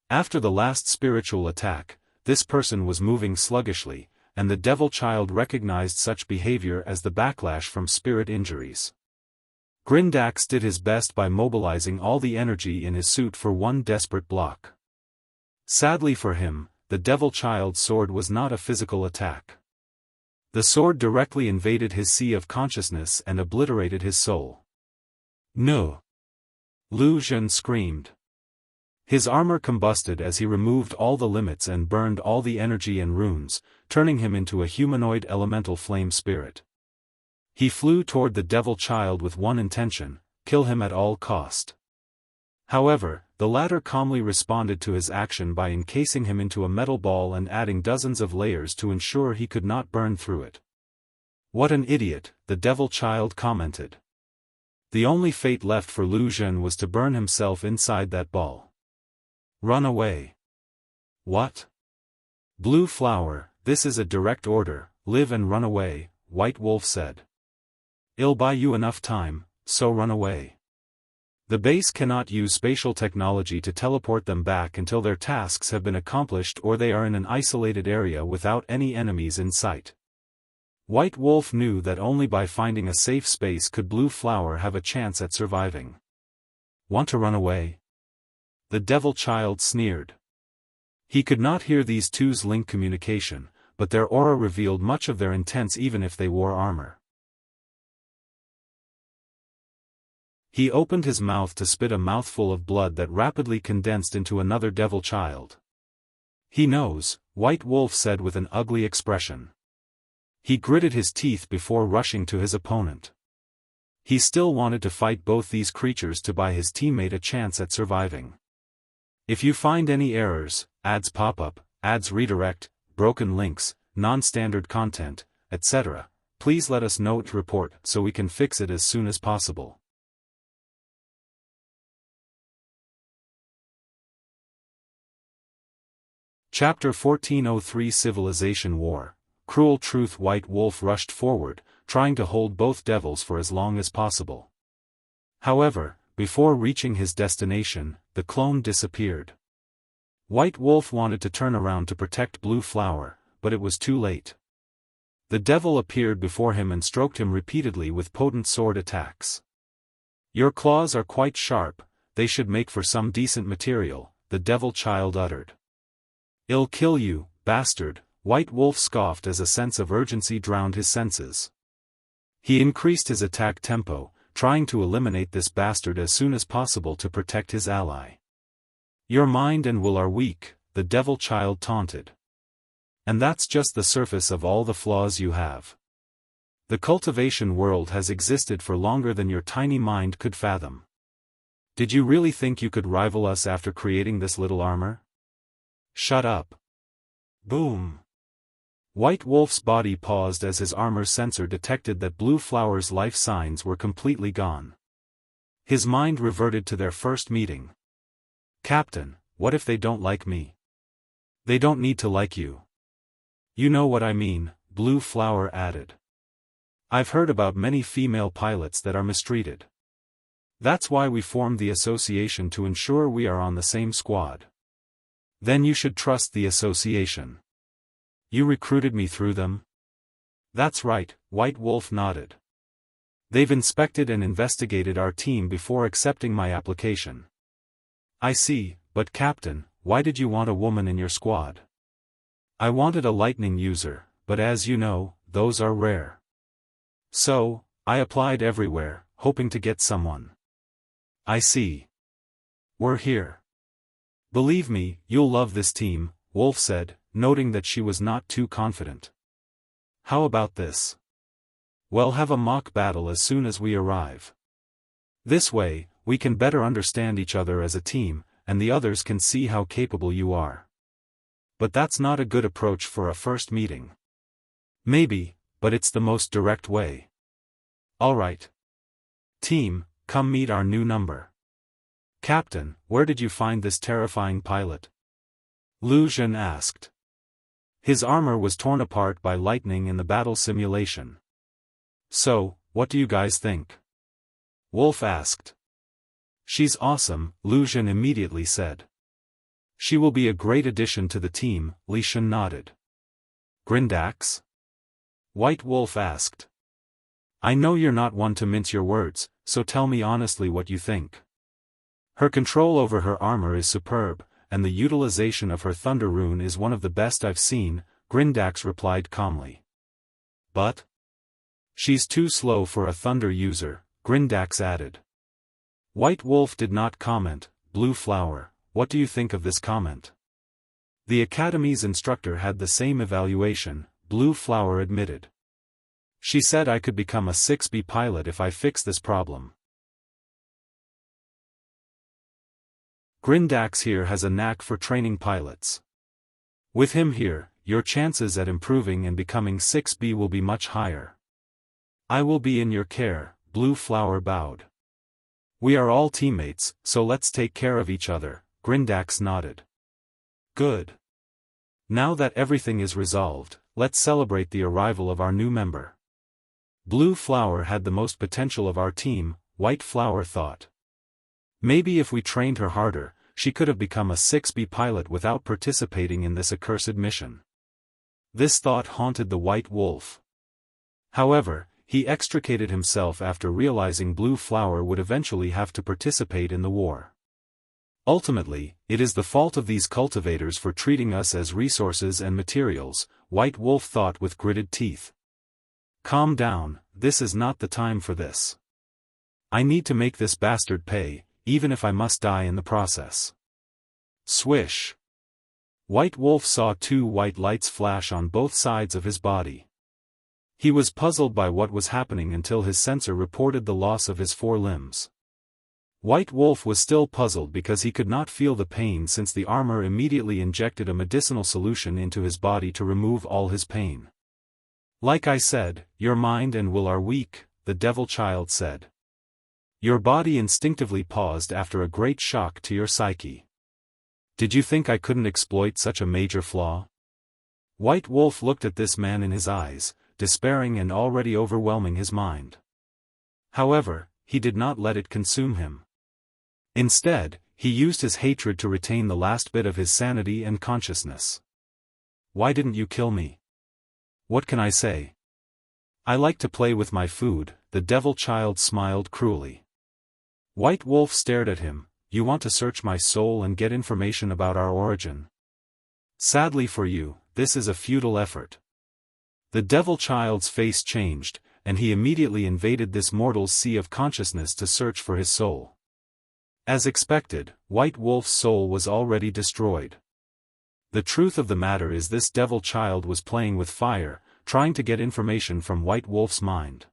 After the last spiritual attack, this person was moving sluggishly, and the devil child recognized such behavior as the backlash from spirit injuries. Grindax did his best by mobilizing all the energy in his suit for one desperate block. Sadly for him, the devil child's sword was not a physical attack. The sword directly invaded his sea of consciousness and obliterated his soul. No! Lu Zhen screamed. His armor combusted as he removed all the limits and burned all the energy and runes, turning him into a humanoid elemental flame spirit. He flew toward the devil child with one intention: kill him at all cost. However, the latter calmly responded to his action by encasing him into a metal ball and adding dozens of layers to ensure he could not burn through it. "What an idiot," the devil child commented. The only fate left for Lu Zhen was to burn himself inside that ball. "Run away." "What?" "Blue Flower, this is a direct order, live and run away," White Wolf said. "I'll buy you enough time, so run away." The base cannot use spatial technology to teleport them back until their tasks have been accomplished or they are in an isolated area without any enemies in sight. White Wolf knew that only by finding a safe space could Blue Flower have a chance at surviving. "Want to run away?" The devil child sneered. He could not hear these two's link communication, but their aura revealed much of their intents even if they wore armor. He opened his mouth to spit a mouthful of blood that rapidly condensed into another devil child. "He knows," White Wolf said with an ugly expression. He gritted his teeth before rushing to his opponent. He still wanted to fight both these creatures to buy his teammate a chance at surviving. "If you find any errors, ads pop up, ads redirect, broken links, non-standard content, etc., please let us know to report so we can fix it as soon as possible." Chapter 1403 Civilization War. Cruel Truth. White Wolf rushed forward, trying to hold both devils for as long as possible. However, before reaching his destination, the clone disappeared. White Wolf wanted to turn around to protect Blue Flower, but it was too late. The devil appeared before him and stroked him repeatedly with potent sword attacks. "Your claws are quite sharp, they should make for some decent material," the devil child uttered. "I'll kill you, bastard," White Wolf scoffed as a sense of urgency drowned his senses. He increased his attack tempo, trying to eliminate this bastard as soon as possible to protect his ally. "Your mind and will are weak," the devil child taunted. "And that's just the surface of all the flaws you have. The cultivation world has existed for longer than your tiny mind could fathom. Did you really think you could rival us after creating this little armor? Shut up." Boom. White Wolf's body paused as his armor sensor detected that Blue Flower's life signs were completely gone. His mind reverted to their first meeting. "Captain, what if they don't like me?" "They don't need to like you. You know what I mean," Blue Flower added. "I've heard about many female pilots that are mistreated. That's why we formed the association to ensure we are on the same squad. Then you should trust the association. You recruited me through them?" "That's right," White Wolf nodded. "They've inspected and investigated our team before accepting my application." "I see, but Captain, why did you want a woman in your squad?" "I wanted a lightning user, but as you know, those are rare. So, I applied everywhere, hoping to get someone." "I see. We're here. Believe me, you'll love this team," Wolf said, noting that she was not too confident. "How about this? We'll have a mock battle as soon as we arrive. This way, we can better understand each other as a team, and the others can see how capable you are." "But that's not a good approach for a first meeting." "Maybe, but it's the most direct way." "Alright. Team, come meet our new number." "Captain, where did you find this terrifying pilot?" Lu Zhen asked. His armor was torn apart by lightning in the battle simulation. "So, what do you guys think?" Wolf asked. "She's awesome," Lu Zhen immediately said. "She will be a great addition to the team," Li Shen nodded. "Grindax?" White Wolf asked. "I know you're not one to mince your words, so tell me honestly what you think." "Her control over her armor is superb, and the utilization of her thunder rune is one of the best I've seen," Grindax replied calmly. "But she's too slow for a thunder user," Grindax added. White Wolf did not comment. "Blue Flower, what do you think of this comment?" "The Academy's instructor had the same evaluation," Blue Flower admitted. "She said I could become a 6B pilot if I fix this problem." Grindax here has a knack for training pilots. With him here, your chances at improving and becoming 6B will be much higher. I will be in your care, Blue Flower bowed. We are all teammates, so let's take care of each other, Grindax nodded. Good. Now that everything is resolved, let's celebrate the arrival of our new member. Blue Flower had the most potential of our team, White Flower thought. Maybe if we trained her harder, she could have become a 6B pilot without participating in this accursed mission. This thought haunted the White Wolf. However, he extricated himself after realizing Blue Flower would eventually have to participate in the war. Ultimately, it is the fault of these cultivators for treating us as resources and materials, White Wolf thought with gritted teeth. Calm down, this is not the time for this. I need to make this bastard pay, even if I must die in the process. Swish. White Wolf saw two white lights flash on both sides of his body. He was puzzled by what was happening until his sensor reported the loss of his 4 limbs. White Wolf was still puzzled because he could not feel the pain since the armor immediately injected a medicinal solution into his body to remove all his pain. Like I said, your mind and will are weak, the Devil Child said. Your body instinctively paused after a great shock to your psyche. Did you think I couldn't exploit such a major flaw? White Wolf looked at this man in his eyes, despairing and already overwhelming his mind. However, he did not let it consume him. Instead, he used his hatred to retain the last bit of his sanity and consciousness. Why didn't you kill me? What can I say? I like to play with my food, the Devil Child smiled cruelly. White Wolf stared at him. You want to search my soul and get information about our origin? Sadly for you, this is a futile effort. The Devil Child's face changed, and he immediately invaded this mortal's sea of consciousness to search for his soul. As expected, White Wolf's soul was already destroyed. The truth of the matter is this Devil Child was playing with fire, trying to get information from White Wolf's mind.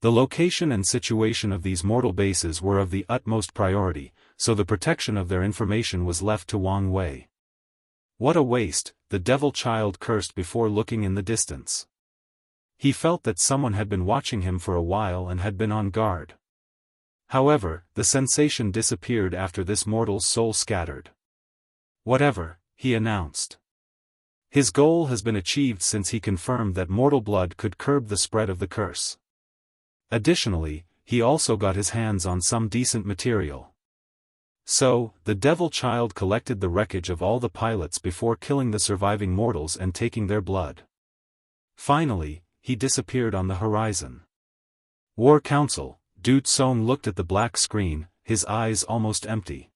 The location and situation of these mortal bases were of the utmost priority, so the protection of their information was left to Wang Wei. What a waste, the Devil Child cursed before looking in the distance. He felt that someone had been watching him for a while and had been on guard. However, the sensation disappeared after this mortal's soul scattered. Whatever, he announced. His goal has been achieved since he confirmed that mortal blood could curb the spread of the curse. Additionally, he also got his hands on some decent material. So, the Devil Child collected the wreckage of all the pilots before killing the surviving mortals and taking their blood. Finally, he disappeared on the horizon. War Council, Du Tsong looked at the black screen, his eyes almost empty.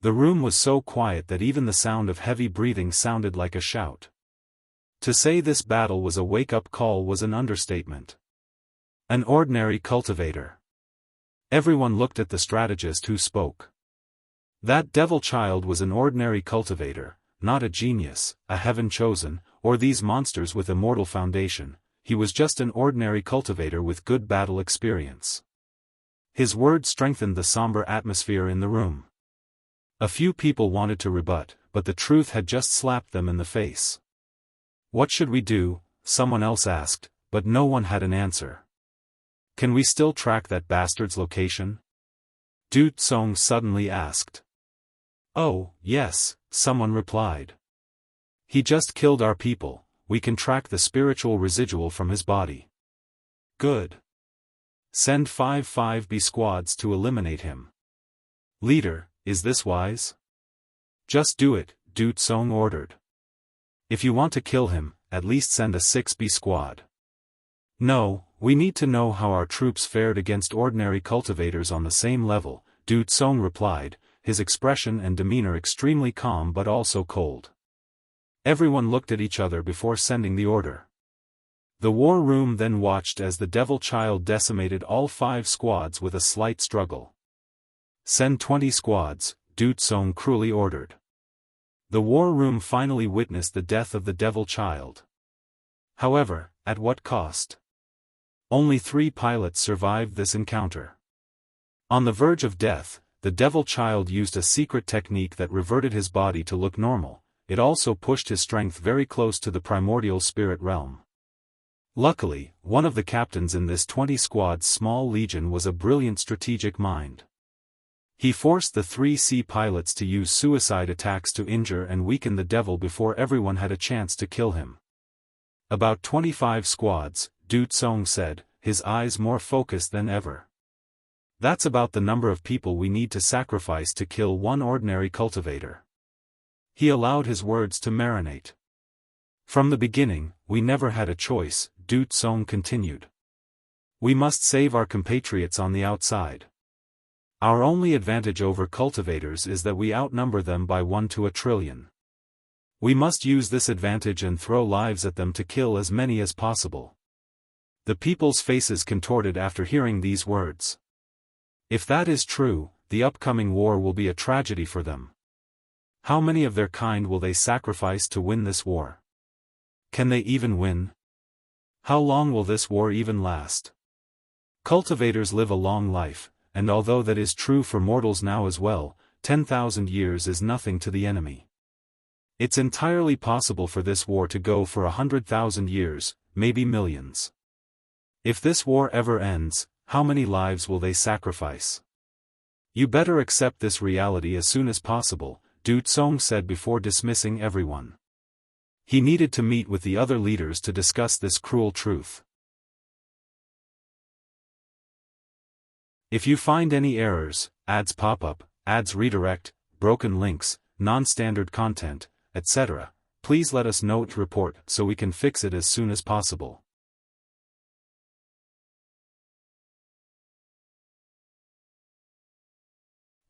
The room was so quiet that even the sound of heavy breathing sounded like a shout. To say this battle was a wake-up call was an understatement. An ordinary cultivator. Everyone looked at the strategist who spoke. That Devil Child was an ordinary cultivator, not a genius, a heaven chosen, or these monsters with immortal foundation. He was just an ordinary cultivator with good battle experience. His words strengthened the somber atmosphere in the room. A few people wanted to rebut, but the truth had just slapped them in the face. What should we do? Someone else asked, but no one had an answer. Can we still track that bastard's location? Du Tsong suddenly asked. Oh, yes, someone replied. He just killed our people. We can track the spiritual residual from his body. Good. Send 5-5B squads to eliminate him. Leader, is this wise? Just do it, Du Tsong ordered. If you want to kill him, at least send a 6B squad. No, we need to know how our troops fared against ordinary cultivators on the same level, Du Tsong replied, his expression and demeanor extremely calm but also cold. Everyone looked at each other before sending the order. The war room then watched as the Devil Child decimated all 5 squads with a slight struggle. Send 20 squads, Du Tsong cruelly ordered. The war room finally witnessed the death of the Devil Child. However, at what cost? Only 3 pilots survived this encounter. On the verge of death, the devil child used a secret technique that reverted his body to look normal. It also pushed his strength very close to the primordial spirit realm. Luckily, one of the captains in this 20-squad small legion was a brilliant strategic mind. He forced the 3C pilots to use suicide attacks to injure and weaken the devil before everyone had a chance to kill him. About 25 squads, Du Tsong said, his eyes more focused than ever. That's about the number of people we need to sacrifice to kill one ordinary cultivator. He allowed his words to marinate. From the beginning, we never had a choice, Du Tsong continued. We must save our compatriots on the outside. Our only advantage over cultivators is that we outnumber them by 1 to a trillion. We must use this advantage and throw lives at them to kill as many as possible. The people's faces contorted after hearing these words. If that is true, the upcoming war will be a tragedy for them. How many of their kind will they sacrifice to win this war? Can they even win? How long will this war even last? Cultivators live a long life, and although that is true for mortals now as well, 10,000 years is nothing to the enemy. It's entirely possible for this war to go for 100,000 years, maybe millions. If this war ever ends, how many lives will they sacrifice? You better accept this reality as soon as possible, Du Tsong said before dismissing everyone. He needed to meet with the other leaders to discuss this cruel truth. If you find any errors, ads pop up, ads redirect, broken links, non-standard content, etc., please let us know to report so we can fix it as soon as possible.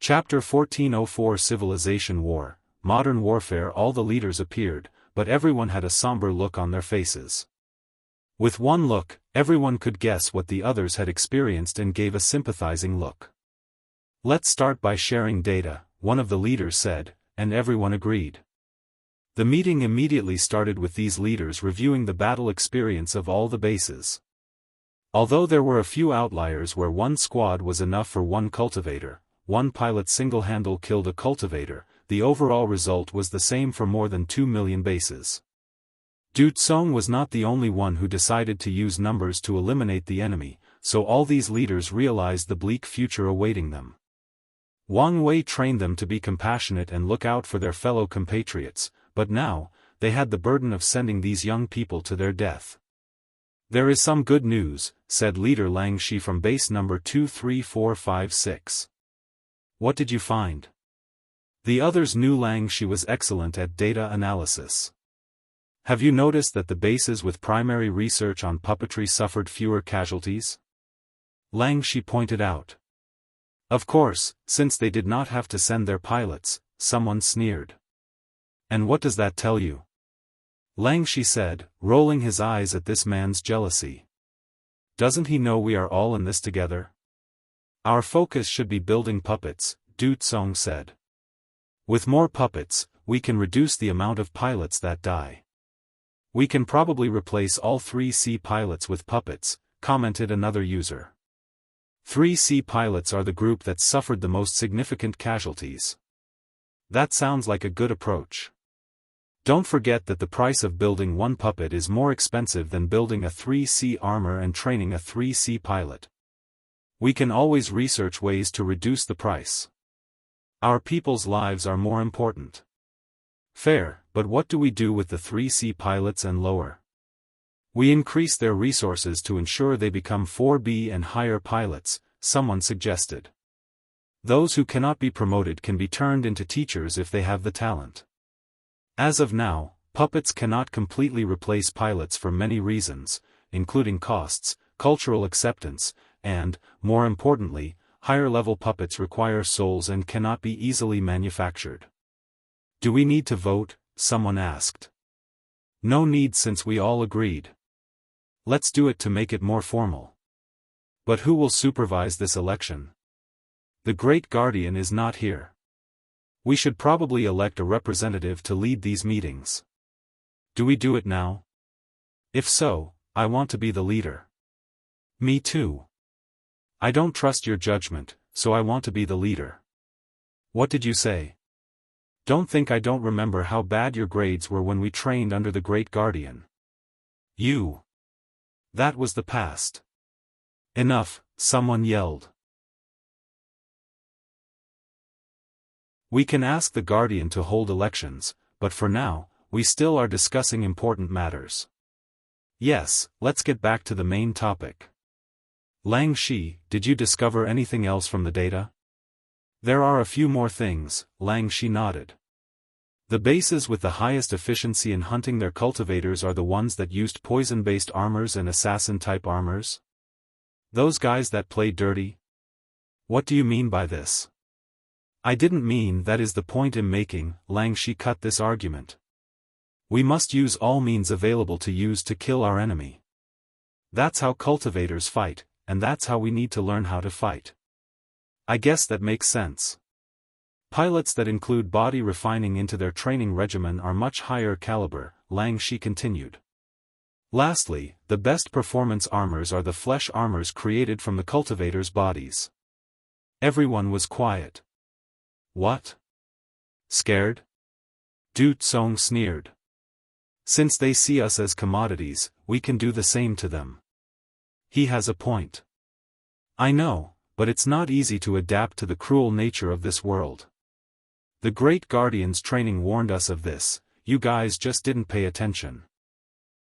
Chapter 1404 Civilization War. Modern warfare. All the leaders appeared, but everyone had a somber look on their faces. With one look, everyone could guess what the others had experienced and gave a sympathizing look. Let's start by sharing data, one of the leaders said, and everyone agreed. The meeting immediately started with these leaders reviewing the battle experience of all the bases. Although there were a few outliers where one squad was enough for one cultivator, one pilot single-handle killed a cultivator, the overall result was the same for more than 2 million bases. Du Tsong was not the only one who decided to use numbers to eliminate the enemy, so all these leaders realized the bleak future awaiting them. Wang Wei trained them to be compassionate and look out for their fellow compatriots, but now, they had the burden of sending these young people to their death. There is some good news, said leader Lang Shi from base number 23456. What did you find? The others knew Lang Shi was excellent at data analysis. Have you noticed that the bases with primary research on puppetry suffered fewer casualties? Lang Shi pointed out. Of course, since they did not have to send their pilots, someone sneered. And what does that tell you? Lang Shi said, rolling his eyes at this man's jealousy. Doesn't he know we are all in this together? Our focus should be building puppets, Du Tsong said. With more puppets, we can reduce the amount of pilots that die. We can probably replace all 3C pilots with puppets, commented another user. 3C pilots are the group that suffered the most significant casualties. That sounds like a good approach. Don't forget that the price of building one puppet is more expensive than building a 3C armor and training a 3C pilot. We can always research ways to reduce the price. Our people's lives are more important. Fair, but what do we do with the 3C pilots and lower? We increase their resources to ensure they become 4B and higher pilots, someone suggested. Those who cannot be promoted can be turned into teachers if they have the talent. As of now, puppets cannot completely replace pilots for many reasons, including costs, cultural acceptance, and, more importantly, higher-level puppets require souls and cannot be easily manufactured. Do we need to vote? Someone asked. No need since we all agreed. Let's do it to make it more formal. But who will supervise this election? The Great Guardian is not here. We should probably elect a representative to lead these meetings. Do we do it now? If so, I want to be the leader. Me too. I don't trust your judgment, so I want to be the leader. What did you say? Don't think I don't remember how bad your grades were when we trained under the Great Guardian. That was the past. Enough, someone yelled. We can ask the Guardian to hold elections, but for now, we still are discussing important matters. Yes, let's get back to the main topic. Lang Shi, did you discover anything else from the data? There are a few more things, Lang Shi nodded. The bases with the highest efficiency in hunting their cultivators are the ones that used poison-based armors and assassin-type armors. Those guys that play dirty? What do you mean by this? I didn't mean that is the point I'm making, Lang Shi cut this argument. We must use all means available to use to kill our enemy. That's how cultivators fight, and that's how we need to learn how to fight. I guess that makes sense. Pilots that include body refining into their training regimen are much higher caliber, Lang Shi continued. Lastly, the best performance armors are the flesh armors created from the cultivators' bodies. Everyone was quiet. What? Scared? Du Tsong sneered. Since they see us as commodities, we can do the same to them. He has a point. I know, but it's not easy to adapt to the cruel nature of this world. The Great Guardian's training warned us of this, you guys just didn't pay attention.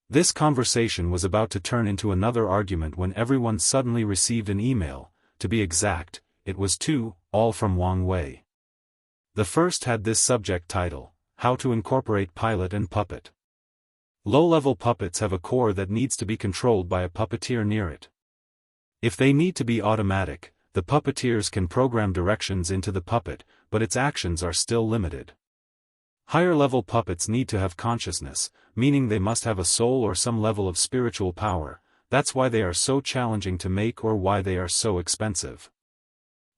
This conversation was about to turn into another argument when everyone suddenly received an email. To be exact, it was two, all from Wang Wei. The first had this subject title, How to Incorporate Pilot and Puppet. Low-level puppets have a core that needs to be controlled by a puppeteer near it. If they need to be automatic, the puppeteers can program directions into the puppet, but its actions are still limited. Higher-level puppets need to have consciousness, meaning they must have a soul or some level of spiritual power. That's why they are so challenging to make or why they are so expensive.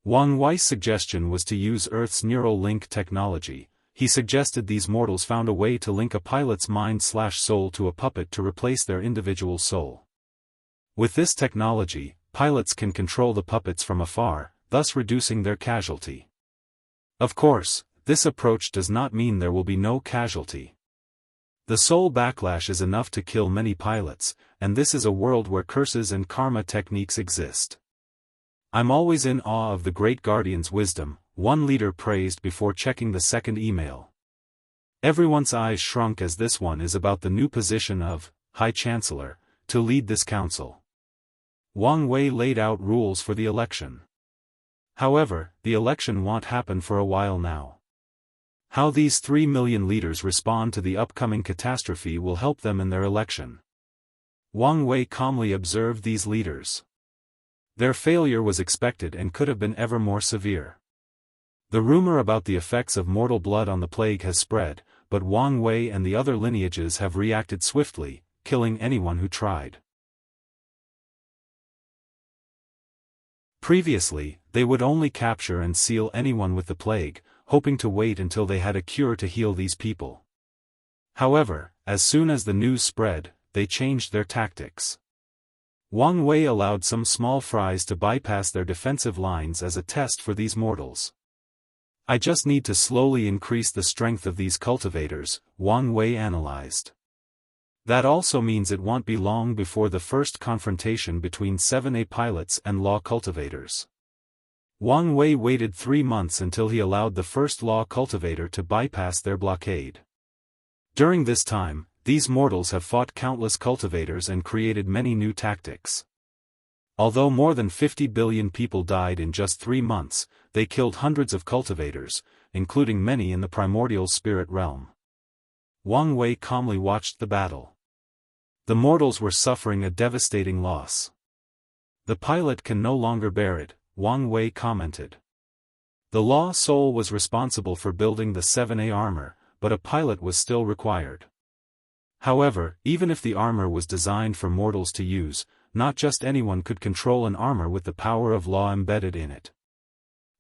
Wang Wei's suggestion was to use Earth's neural link technology. He suggested these mortals found a way to link a pilot's mind/soul to a puppet to replace their individual soul. With this technology, pilots can control the puppets from afar, thus reducing their casualty. Of course, this approach does not mean there will be no casualty. The soul backlash is enough to kill many pilots, and this is a world where curses and karma techniques exist. I'm always in awe of the Great Guardian's wisdom, one leader praised before checking the second email. Everyone's eyes shrunk as this one is about the new position of High Chancellor to lead this council. Wang Wei laid out rules for the election. However, the election won't happen for a while now. How these 3 million leaders respond to the upcoming catastrophe will help them in their election. Wang Wei calmly observed these leaders. Their failure was expected and could have been ever more severe. The rumor about the effects of mortal blood on the plague has spread, but Wang Wei and the other lineages have reacted swiftly, killing anyone who tried. Previously, they would only capture and seal anyone with the plague, hoping to wait until they had a cure to heal these people. However, as soon as the news spread, they changed their tactics. Wang Wei allowed some small fries to bypass their defensive lines as a test for these mortals. I just need to slowly increase the strength of these cultivators, Wang Wei analyzed. That also means it won't be long before the first confrontation between 7A pilots and law cultivators. Wang Wei waited 3 months until he allowed the first law cultivator to bypass their blockade. During this time, these mortals have fought countless cultivators and created many new tactics. Although more than 50 billion people died in just 3 months, they killed hundreds of cultivators, including many in the primordial spirit realm. Wang Wei calmly watched the battle. The mortals were suffering a devastating loss. The pilot can no longer bear it, Wang Wei commented. The law soul was responsible for building the 7A armor, but a pilot was still required. However, even if the armor was designed for mortals to use, not just anyone could control an armor with the power of law embedded in it.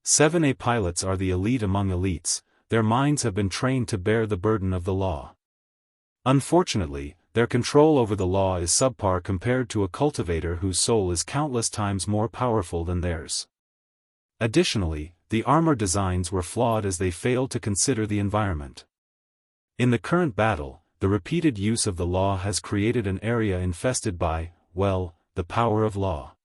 7A pilots are the elite among elites, their minds have been trained to bear the burden of the law. Unfortunately, their control over the law is subpar compared to a cultivator whose soul is countless times more powerful than theirs. Additionally, the armor designs were flawed as they failed to consider the environment. In the current battle, the repeated use of the law has created an area infested by, well, the power of law.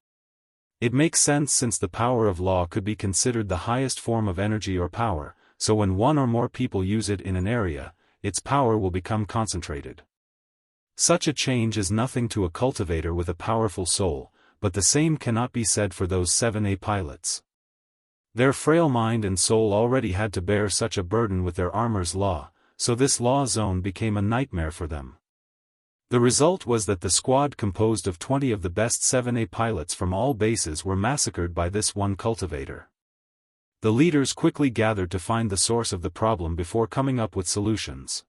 It makes sense since the power of law could be considered the highest form of energy or power, so when one or more people use it in an area, its power will become concentrated. Such a change is nothing to a cultivator with a powerful soul, but the same cannot be said for those 7A pilots. Their frail mind and soul already had to bear such a burden with their armor's law, so this law zone became a nightmare for them. The result was that the squad composed of 20 of the best 7A pilots from all bases were massacred by this one cultivator. The leaders quickly gathered to find the source of the problem before coming up with solutions.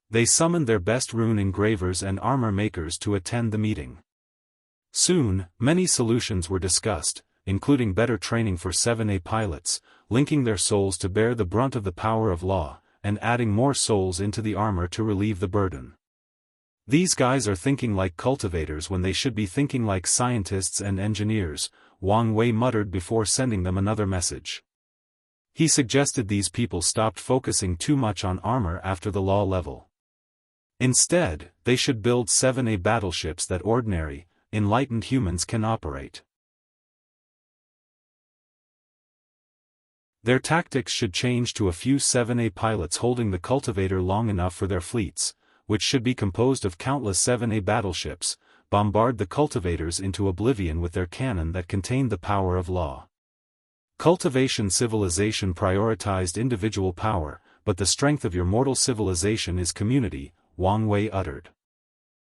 They summoned their best rune engravers and armor makers to attend the meeting. Soon, many solutions were discussed, including better training for 7A pilots, linking their souls to bear the brunt of the power of law, and adding more souls into the armor to relieve the burden. These guys are thinking like cultivators when they should be thinking like scientists and engineers, Wang Wei muttered before sending them another message. He suggested these people stopped focusing too much on armor after the law level. Instead, they should build 7A battleships that ordinary, enlightened humans can operate. Their tactics should change to a few 7A pilots holding the cultivator long enough for their fleets, which should be composed of countless 7A battleships, bombard the cultivators into oblivion with their cannon that contained the power of law. Cultivation civilization prioritized individual power, but the strength of your mortal civilization is community, Wang Wei uttered.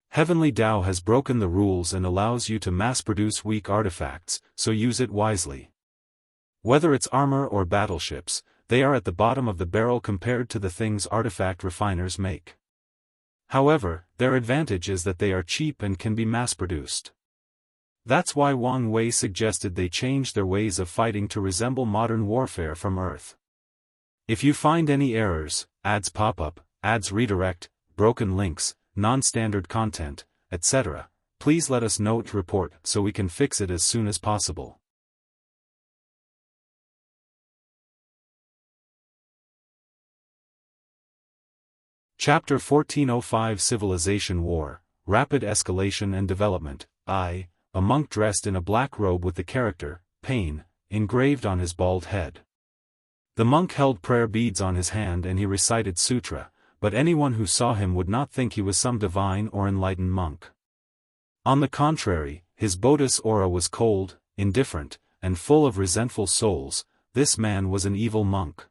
Heavenly Tao has broken the rules and allows you to mass-produce weak artifacts, so use it wisely. Whether it's armor or battleships, they are at the bottom of the barrel compared to the things artifact refiners make. However, their advantage is that they are cheap and can be mass-produced. That's why Wang Wei suggested they change their ways of fighting to resemble modern warfare from Earth. If you find any errors, ads pop up, ads redirect, broken links, non-standard content, etc., please let us know to report so we can fix it as soon as possible. Chapter 1405 Civilization War, Rapid Escalation and Development. A monk dressed in a black robe with the character, Pain, engraved on his bald head. The monk held prayer beads on his hand and he recited Sutra, but anyone who saw him would not think he was some divine or enlightened monk. On the contrary, his Bodhis aura was cold, indifferent, and full of resentful souls. This man was an evil monk.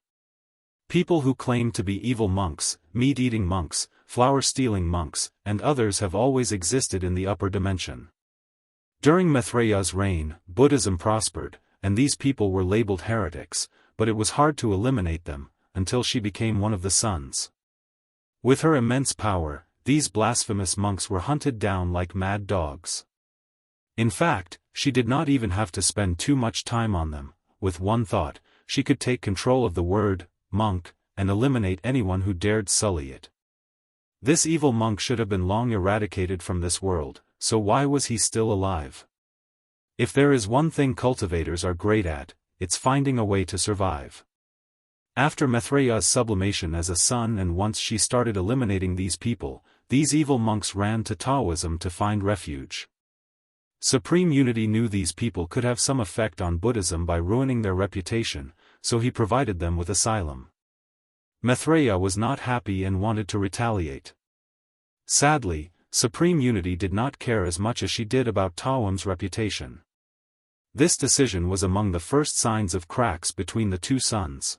People who claim to be evil monks, meat-eating monks, flower-stealing monks, and others have always existed in the upper dimension. During Maitreya's reign, Buddhism prospered, and these people were labeled heretics, but it was hard to eliminate them, until she became one of the sons. With her immense power, these blasphemous monks were hunted down like mad dogs. In fact, she did not even have to spend too much time on them. With one thought, she could take control of the word, monk, and eliminate anyone who dared sully it. This evil monk should have been long eradicated from this world, so why was he still alive? If there is one thing cultivators are great at, it's finding a way to survive. After Maitreya's sublimation as a sun and once she started eliminating these people, these evil monks ran to Taoism to find refuge. Supreme Unity knew these people could have some effect on Buddhism by ruining their reputation, so he provided them with asylum. Maitreya was not happy and wanted to retaliate. Sadly, Supreme Unity did not care as much as she did about Taoism's reputation. This decision was among the first signs of cracks between the two sons.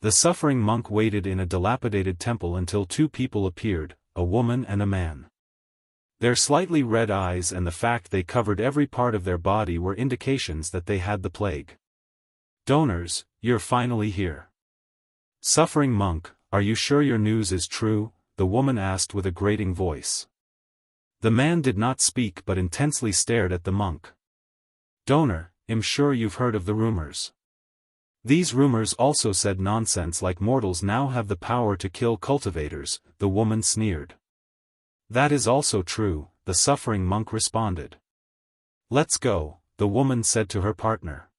The suffering monk waited in a dilapidated temple until two people appeared, a woman and a man. Their slightly red eyes and the fact they covered every part of their body were indications that they had the plague. Donors, you're finally here. Suffering monk, are you sure your news is true? The woman asked with a grating voice. The man did not speak but intensely stared at the monk. Donor, I'm sure you've heard of the rumors. These rumors also said nonsense like mortals now have the power to kill cultivators, the woman sneered. That is also true, the suffering monk responded. Let's go, the woman said to her partner.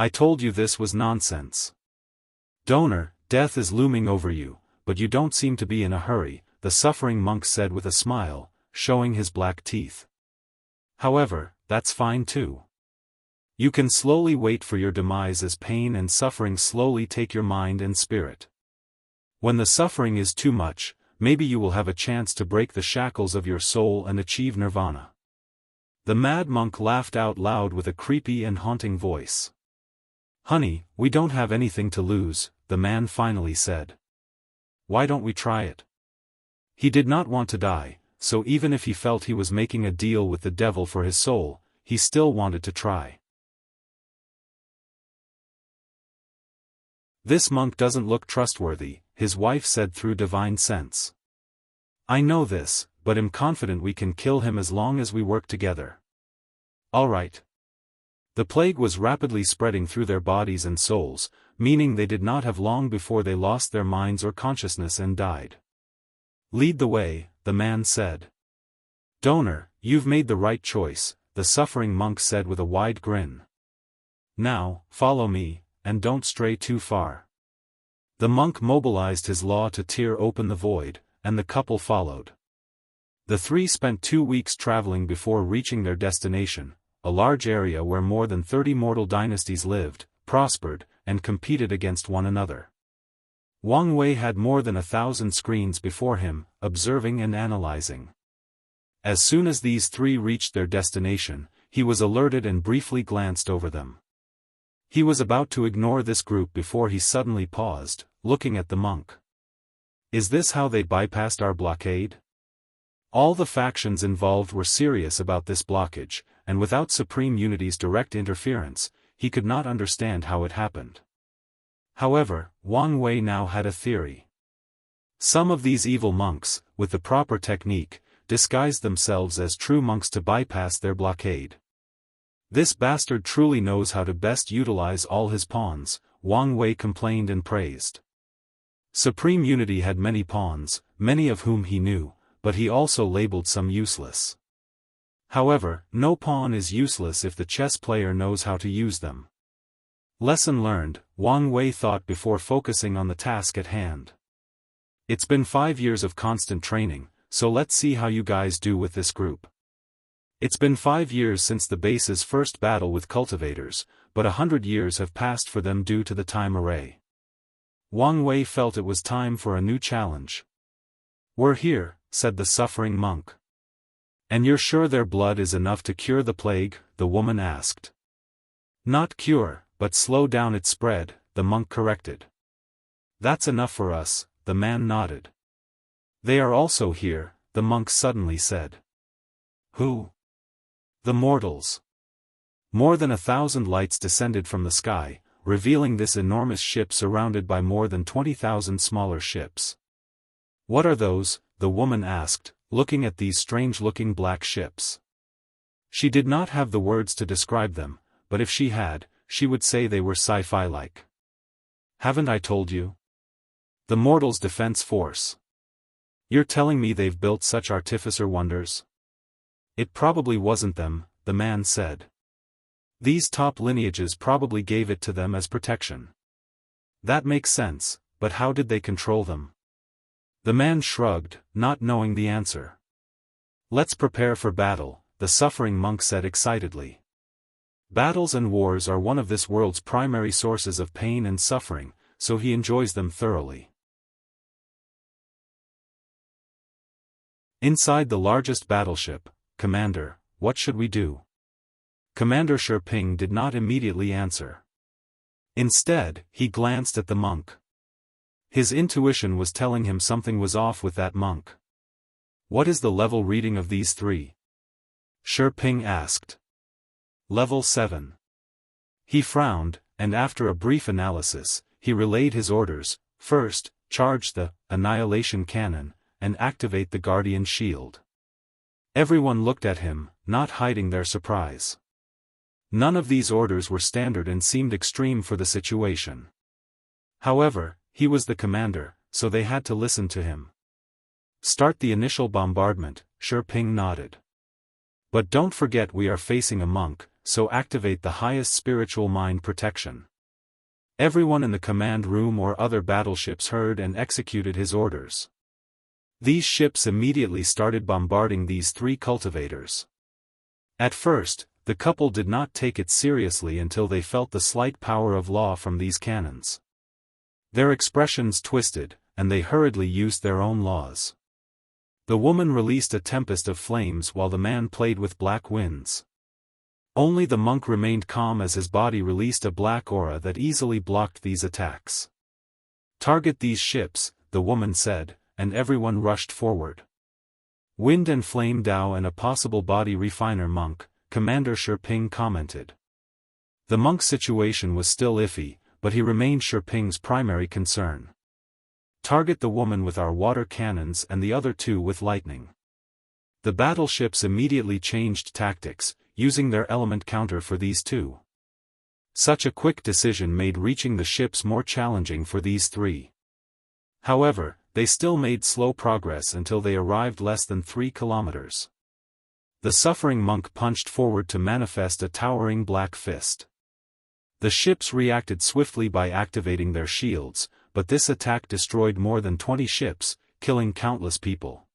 I told you this was nonsense. Donor, death is looming over you, but you don't seem to be in a hurry, the suffering monk said with a smile, showing his black teeth. However, that's fine too. You can slowly wait for your demise as pain and suffering slowly take your mind and spirit. When the suffering is too much, maybe you will have a chance to break the shackles of your soul and achieve nirvana. The mad monk laughed out loud with a creepy and haunting voice. Honey, we don't have anything to lose, the man finally said. Why don't we try it? He did not want to die, so even if he felt he was making a deal with the devil for his soul, he still wanted to try. This monk doesn't look trustworthy, his wife said through divine sense. I know this, but am confident we can kill him as long as we work together. All right. The plague was rapidly spreading through their bodies and souls, meaning they did not have long before they lost their minds or consciousness and died. Lead the way, the man said. Donor, you've made the right choice, the suffering monk said with a wide grin. Now, follow me, and don't stray too far. The monk mobilized his law to tear open the void, and the couple followed. The three spent 2 weeks traveling before reaching their destination, a large area where more than 30 mortal dynasties lived, prospered, and competed against one another. Wang Wei had more than 1,000 screens before him, observing and analyzing. As soon as these three reached their destination, he was alerted and briefly glanced over them. He was about to ignore this group before he suddenly paused, looking at the monk. Is this how they bypassed our blockade? All the factions involved were serious about this blockage, and without Supreme Unity's direct interference, he could not understand how it happened. However, Wang Wei now had a theory. Some of these evil monks, with the proper technique, disguised themselves as true monks to bypass their blockade. This bastard truly knows how to best utilize all his pawns, Wang Wei complained and praised. Supreme Unity had many pawns, many of whom he knew, but he also labeled some useless. However, no pawn is useless if the chess player knows how to use them. Lesson learned, Wang Wei thought before focusing on the task at hand. It's been 5 years of constant training, so let's see how you guys do with this group. It's been 5 years since the base's first battle with cultivators, but 100 years have passed for them due to the time array. Wang Wei felt it was time for a new challenge. We're here, said the suffering monk. And you're sure their blood is enough to cure the plague? The woman asked. Not cure, but slow down its spread, the monk corrected. That's enough for us, the man nodded. They are also here, the monk suddenly said. Who? The mortals. More than 1,000 lights descended from the sky, revealing this enormous ship surrounded by more than 20,000 smaller ships. What are those? The woman asked, looking at these strange-looking black ships. She did not have the words to describe them, but if she had, she would say they were sci-fi-like. Haven't I told you? The Mortals' Defense Force. You're telling me they've built such artificer wonders? It probably wasn't them, the man said. These top lineages probably gave it to them as protection. That makes sense, but how did they control them? The man shrugged, not knowing the answer. Let's prepare for battle, the suffering monk said excitedly. Battles and wars are one of this world's primary sources of pain and suffering, so he enjoys them thoroughly. Inside the largest battleship, Commander, what should we do? Commander Ping did not immediately answer. Instead, he glanced at the monk. His intuition was telling him something was off with that monk. What is the level reading of these three? Ping asked. Level 7. He frowned, and after a brief analysis, he relayed his orders. First, charge the Annihilation Cannon, and activate the Guardian Shield. Everyone looked at him, not hiding their surprise. None of these orders were standard and seemed extreme for the situation. However, he was the commander, so they had to listen to him. Start the initial bombardment, Ping nodded. But don't forget we are facing a monk, so activate the highest spiritual mind protection. Everyone in the command room or other battleships heard and executed his orders. These ships immediately started bombarding these 3 cultivators. At first, the couple did not take it seriously until they felt the slight power of law from these cannons. Their expressions twisted, and they hurriedly used their own laws. The woman released a tempest of flames while the man played with black winds. Only the monk remained calm as his body released a black aura that easily blocked these attacks. "Target these ships," the woman said, and everyone rushed forward. "Wind and Flame Dao and a possible body refiner monk," Commander Shiping commented. The monk's situation was still iffy, but he remained Shiping's primary concern. "Target the woman with our water cannons and the other 2 with lightning." The battleships immediately changed tactics, using their element counter for these 2. Such a quick decision made reaching the ships more challenging for these 3. However, they still made slow progress until they arrived less than 3 kilometers. The suffering monk punched forward to manifest a towering black fist. The ships reacted swiftly by activating their shields, but this attack destroyed more than 20 ships, killing countless people.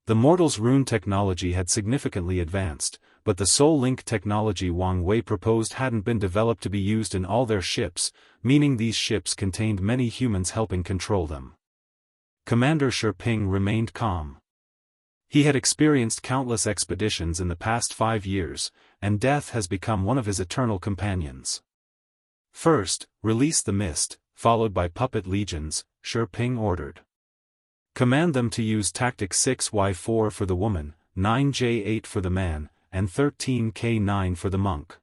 The mortal's rune technology had significantly advanced, but the soul link technology Wang Wei proposed hadn't been developed to be used in all their ships, meaning these ships contained many humans helping control them. Commander Shiping remained calm. He had experienced countless expeditions in the past 5 years, and death has become one of his eternal companions. "First, release the mist," followed by puppet legions, Shiping ordered. "Command them to use tactic 6Y4 for the woman, 9J8 for the man, and 13K9 for the monk."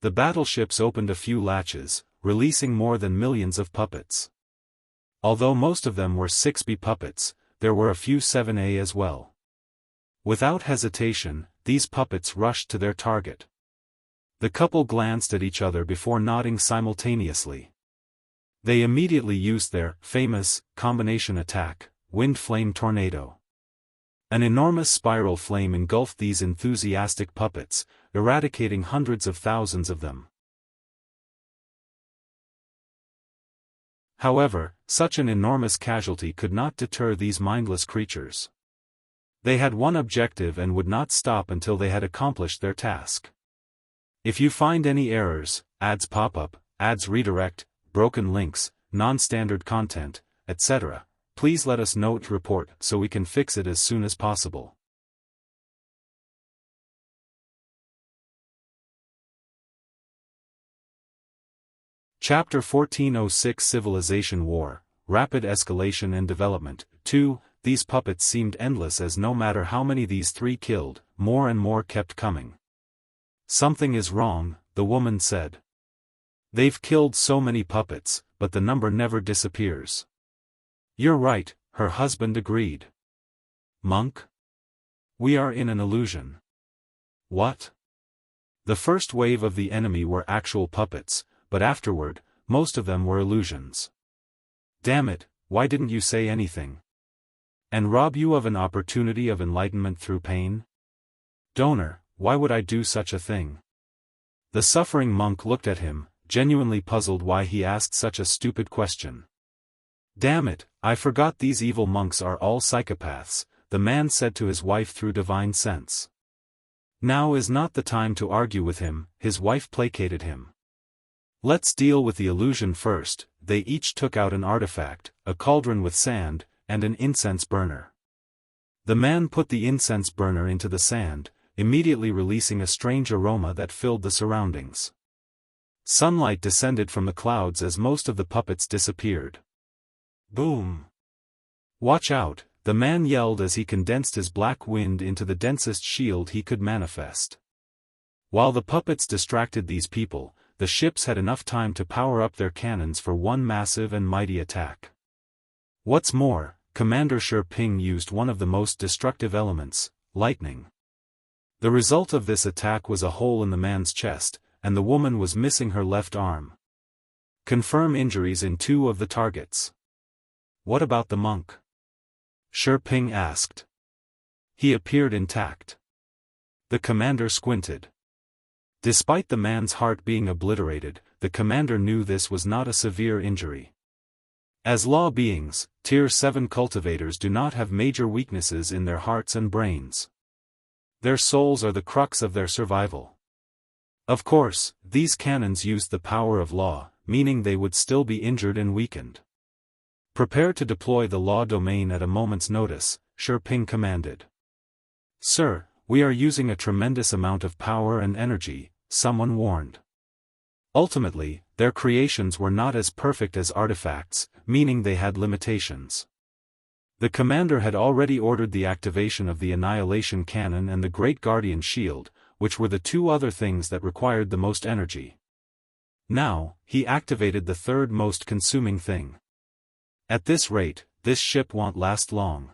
The battleships opened a few latches, releasing more than millions of puppets. Although most of them were 6B puppets, there were a few 7A as well. Without hesitation, these puppets rushed to their target. The couple glanced at each other before nodding simultaneously. They immediately used their famous combination attack, Wind Flame Tornado. An enormous spiral flame engulfed these enthusiastic puppets, eradicating hundreds of thousands of them. However, such an enormous casualty could not deter these mindless creatures. They had one objective and would not stop until they had accomplished their task. If you find any errors, ads pop up, ads redirect, broken links, non-standard content, etc., please let us know to report so we can fix it as soon as possible. Chapter 1406 Civilization War, Rapid Escalation and Development. 2. These puppets seemed endless as no matter how many these 3 killed, more and more kept coming. "Something is wrong," the woman said. "They've killed so many puppets, but the number never disappears." "You're right," her husband agreed. "Monk? We are in an illusion." "What?" "The first wave of the enemy were actual puppets, but afterward, most of them were illusions." "Damn it, why didn't you say anything? And rob you of an opportunity of enlightenment through pain? Donor, why would I do such a thing?" The suffering monk looked at him, genuinely puzzled why he asked such a stupid question. "Damn it, I forgot these evil monks are all psychopaths," the man said to his wife through divine sense. "Now is not the time to argue with him," his wife placated him. "Let's deal with the illusion first." They each took out an artifact, a cauldron with sand, and an incense burner. The man put the incense burner into the sand, immediately releasing a strange aroma that filled the surroundings. Sunlight descended from the clouds as most of the puppets disappeared. Boom! "Watch out," the man yelled as he condensed his black wind into the densest shield he could manifest. While the puppets distracted these people, the ships had enough time to power up their cannons for one massive and mighty attack. What's more, Commander Shiping used one of the most destructive elements, lightning. The result of this attack was a hole in the man's chest, and the woman was missing her left arm. Confirm injuries in 2 of the targets. "What about the monk?" Shiping asked. "He appeared intact." The commander squinted. Despite the man's heart being obliterated, the commander knew this was not a severe injury. As law beings, Tier 7 cultivators do not have major weaknesses in their hearts and brains. Their souls are the crux of their survival. Of course, these cannons used the power of law, meaning they would still be injured and weakened. Prepare to deploy the law domain at a moment's notice, Shi Ping commanded. Sir, we are using a tremendous amount of power and energy, someone warned. Ultimately, their creations were not as perfect as artifacts, meaning they had limitations. The commander had already ordered the activation of the Annihilation Cannon and the Great Guardian Shield, which were the two other things that required the most energy. Now, he activated the third most consuming thing. At this rate, this ship won't last long.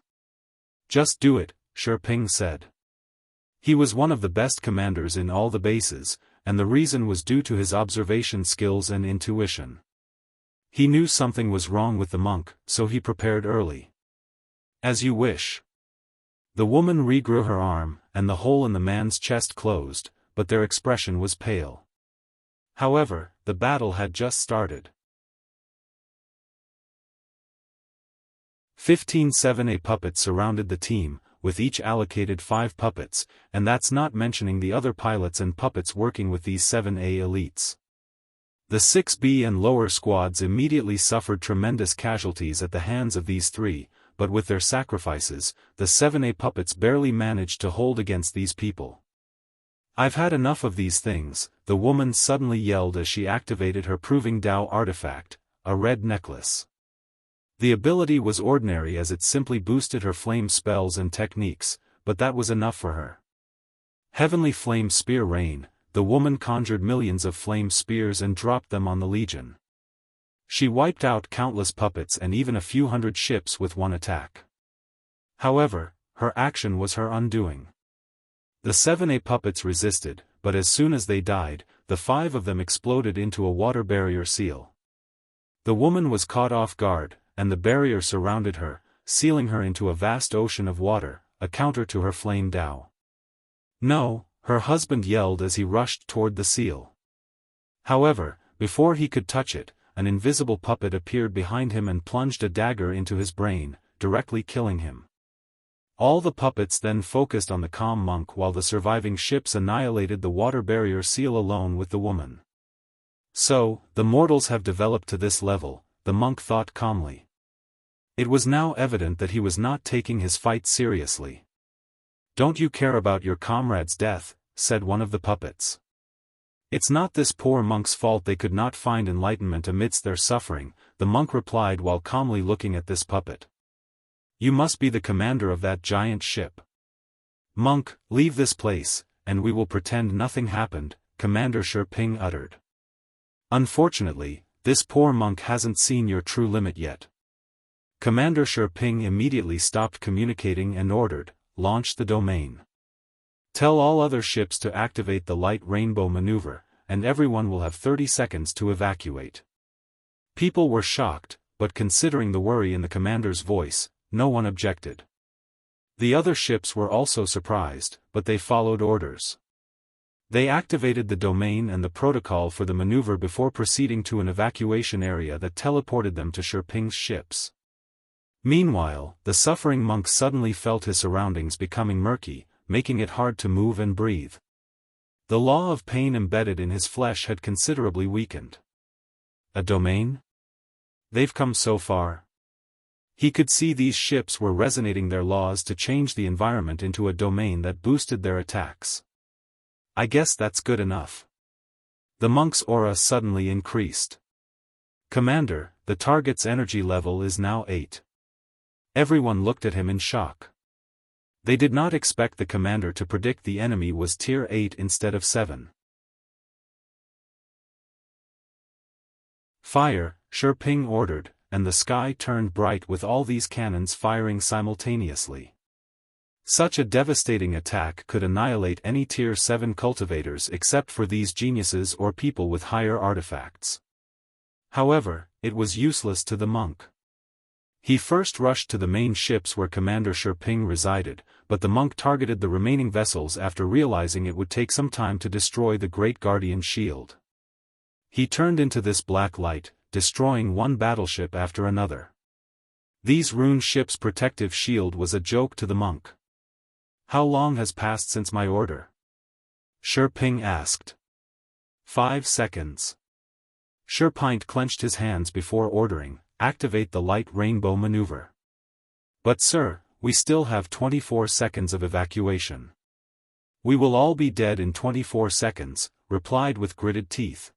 Just do it, Shi Ping said. He was one of the best commanders in all the bases, and the reason was due to his observation skills and intuition. He knew something was wrong with the monk, so he prepared early. As you wish. The woman regrew her arm, and the hole in the man's chest closed, but their expression was pale. However, the battle had just started. 15 7A puppets surrounded the team, with each allocated 5 puppets, and that's not mentioning the other pilots and puppets working with these 7A elites. The 6B and lower squads immediately suffered tremendous casualties at the hands of these three, but with their sacrifices, the 7A puppets barely managed to hold against these people. I've had enough of these things, the woman suddenly yelled as she activated her Proving Dao artifact, a red necklace. The ability was ordinary as it simply boosted her flame spells and techniques, but that was enough for her. Heavenly Flame Spear Rain, the woman conjured millions of flame spears and dropped them on the Legion. She wiped out countless puppets and even a few hundred ships with one attack. However, her action was her undoing. The 7A puppets resisted, but as soon as they died, the 5 of them exploded into a water barrier seal. The woman was caught off guard, and the barrier surrounded her, sealing her into a vast ocean of water, a counter to her flame Dao. No, her husband yelled as he rushed toward the seal. However, before he could touch it, an invisible puppet appeared behind him and plunged a dagger into his brain, directly killing him. All the puppets then focused on the calm monk while the surviving ships annihilated the water barrier seal alone with the woman. So, the mortals have developed to this level, the monk thought calmly. It was now evident that he was not taking his fight seriously. Don't you care about your comrade's death, said one of the puppets. It's not this poor monk's fault they could not find enlightenment amidst their suffering, the monk replied while calmly looking at this puppet. You must be the commander of that giant ship. Monk, leave this place, and we will pretend nothing happened, Commander Shi Ping uttered. Unfortunately, this poor monk hasn't seen your true limit yet. Commander Shi Ping immediately stopped communicating and ordered, launch the domain. Tell all other ships to activate the light rainbow maneuver, and everyone will have 30 seconds to evacuate. People were shocked, but considering the worry in the commander's voice, no one objected. The other ships were also surprised, but they followed orders. They activated the domain and the protocol for the maneuver before proceeding to an evacuation area that teleported them to Shi Ping's ships. Meanwhile, the suffering monk suddenly felt his surroundings becoming murky, making it hard to move and breathe. The law of pain embedded in his flesh had considerably weakened. A domain? They've come so far. He could see these ships were resonating their laws to change the environment into a domain that boosted their attacks. I guess that's good enough. The monk's aura suddenly increased. Commander, the target's energy level is now 8. Everyone looked at him in shock. They did not expect the commander to predict the enemy was tier 8 instead of 7. Fire, Shi Ping ordered, and the sky turned bright with all these cannons firing simultaneously. Such a devastating attack could annihilate any tier 7 cultivators except for these geniuses or people with higher artifacts. However, it was useless to the monk. He first rushed to the main ships where Commander Shi Ping resided, but the monk targeted the remaining vessels after realizing it would take some time to destroy the Great Guardian Shield. He turned into this black light, destroying one battleship after another. These rune ships' protective shield was a joke to the monk. "How long has passed since my order?" Shi Ping asked. 5 seconds. Shi Ping clenched his hands before ordering, "Activate the light rainbow maneuver." "But sir, we still have 24 seconds of evacuation." "We will all be dead in 24 seconds, replied with gritted teeth.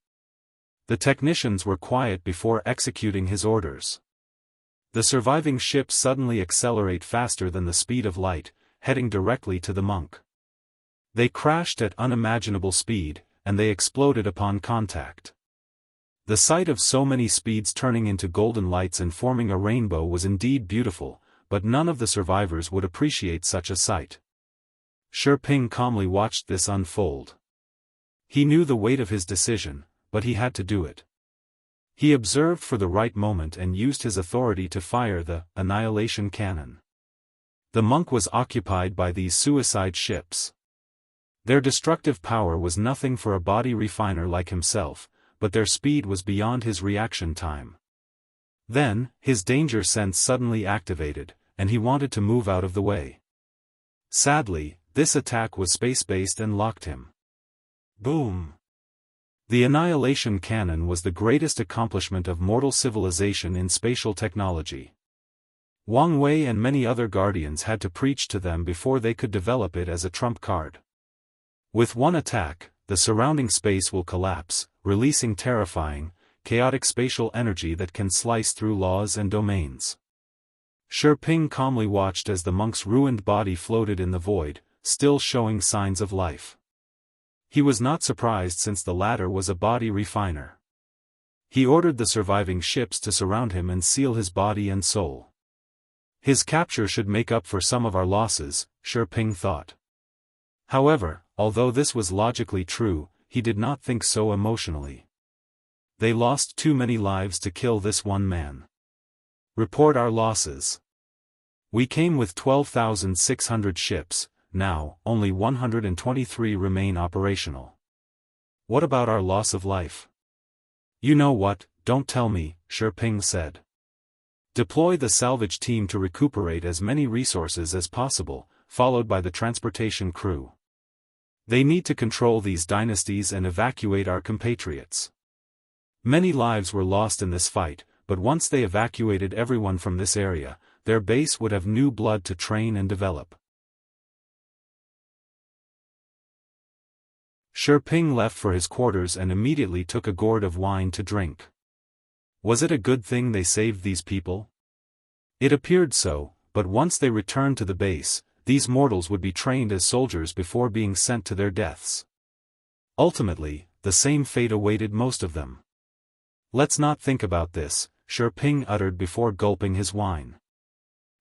The technicians were quiet before executing his orders. The surviving ships suddenly accelerate faster than the speed of light, heading directly to the monk. They crashed at unimaginable speed, and they exploded upon contact. The sight of so many speeds turning into golden lights and forming a rainbow was indeed beautiful, but none of the survivors would appreciate such a sight. Shi Ping calmly watched this unfold. He knew the weight of his decision, but he had to do it. He observed for the right moment and used his authority to fire the annihilation cannon. The monk was occupied by these suicide ships. Their destructive power was nothing for a body refiner like himself, but their speed was beyond his reaction time. Then, his danger sense suddenly activated, and he wanted to move out of the way. Sadly, this attack was space-based and locked him. Boom! The annihilation cannon was the greatest accomplishment of mortal civilization in spatial technology. Wang Wei and many other guardians had to preach to them before they could develop it as a trump card. With one attack, the surrounding space will collapse, releasing terrifying, chaotic spatial energy that can slice through laws and domains. Shi Ping calmly watched as the monk's ruined body floated in the void, still showing signs of life. He was not surprised since the latter was a body refiner. He ordered the surviving ships to surround him and seal his body and soul. His capture should make up for some of our losses, Shi Ping thought. However, although this was logically true, he did not think so emotionally. They lost too many lives to kill this one man. Report our losses. We came with 12,600 ships. Now, only 123 remain operational. What about our loss of life? You know what, don't tell me, Shi Ping said. Deploy the salvage team to recuperate as many resources as possible, followed by the transportation crew. They need to control these dynasties and evacuate our compatriots. Many lives were lost in this fight, but once they evacuated everyone from this area, their base would have new blood to train and develop. Shi Ping left for his quarters and immediately took a gourd of wine to drink. Was it a good thing they saved these people? It appeared so, but once they returned to the base, these mortals would be trained as soldiers before being sent to their deaths. Ultimately, the same fate awaited most of them. Let's not think about this, Shi Ping uttered before gulping his wine.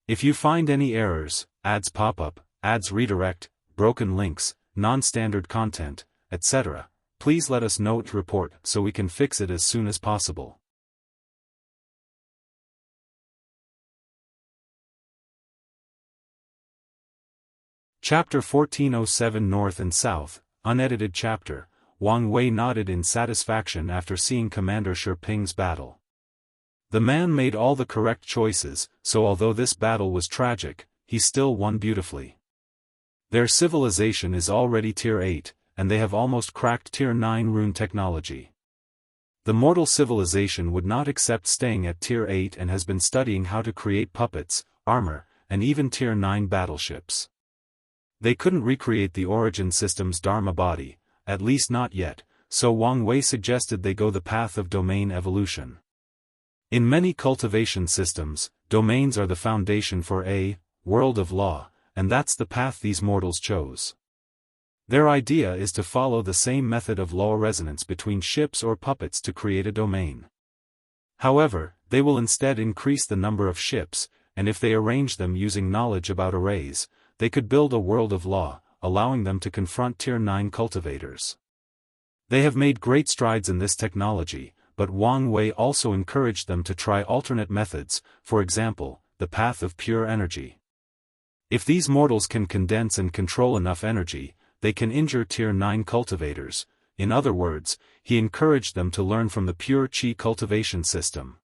If you find any errors, ads pop up, ads redirect, broken links, non-standard content, etc., please let us know to report so we can fix it as soon as possible. Chapter 1407 North and South, unedited chapter. Wang Wei nodded in satisfaction after seeing Commander Shi Ping's battle. The man made all the correct choices, so although this battle was tragic, he still won beautifully. Their civilization is already Tier 8, and they have almost cracked Tier 9 rune technology. The mortal civilization would not accept staying at Tier 8 and has been studying how to create puppets, armor, and even Tier 9 battleships. They couldn't recreate the Origin system's Dharma body, at least not yet, so Wang Wei suggested they go the path of domain evolution. In many cultivation systems, domains are the foundation for a world of law, and that's the path these mortals chose. Their idea is to follow the same method of law resonance between ships or puppets to create a domain. However, they will instead increase the number of ships, and if they arrange them using knowledge about arrays, they could build a world of law, allowing them to confront Tier 9 cultivators. They have made great strides in this technology, but Wang Wei also encouraged them to try alternate methods, for example, the path of pure energy. If these mortals can condense and control enough energy, they can injure Tier 9 cultivators. In other words, he encouraged them to learn from the pure qi cultivation system.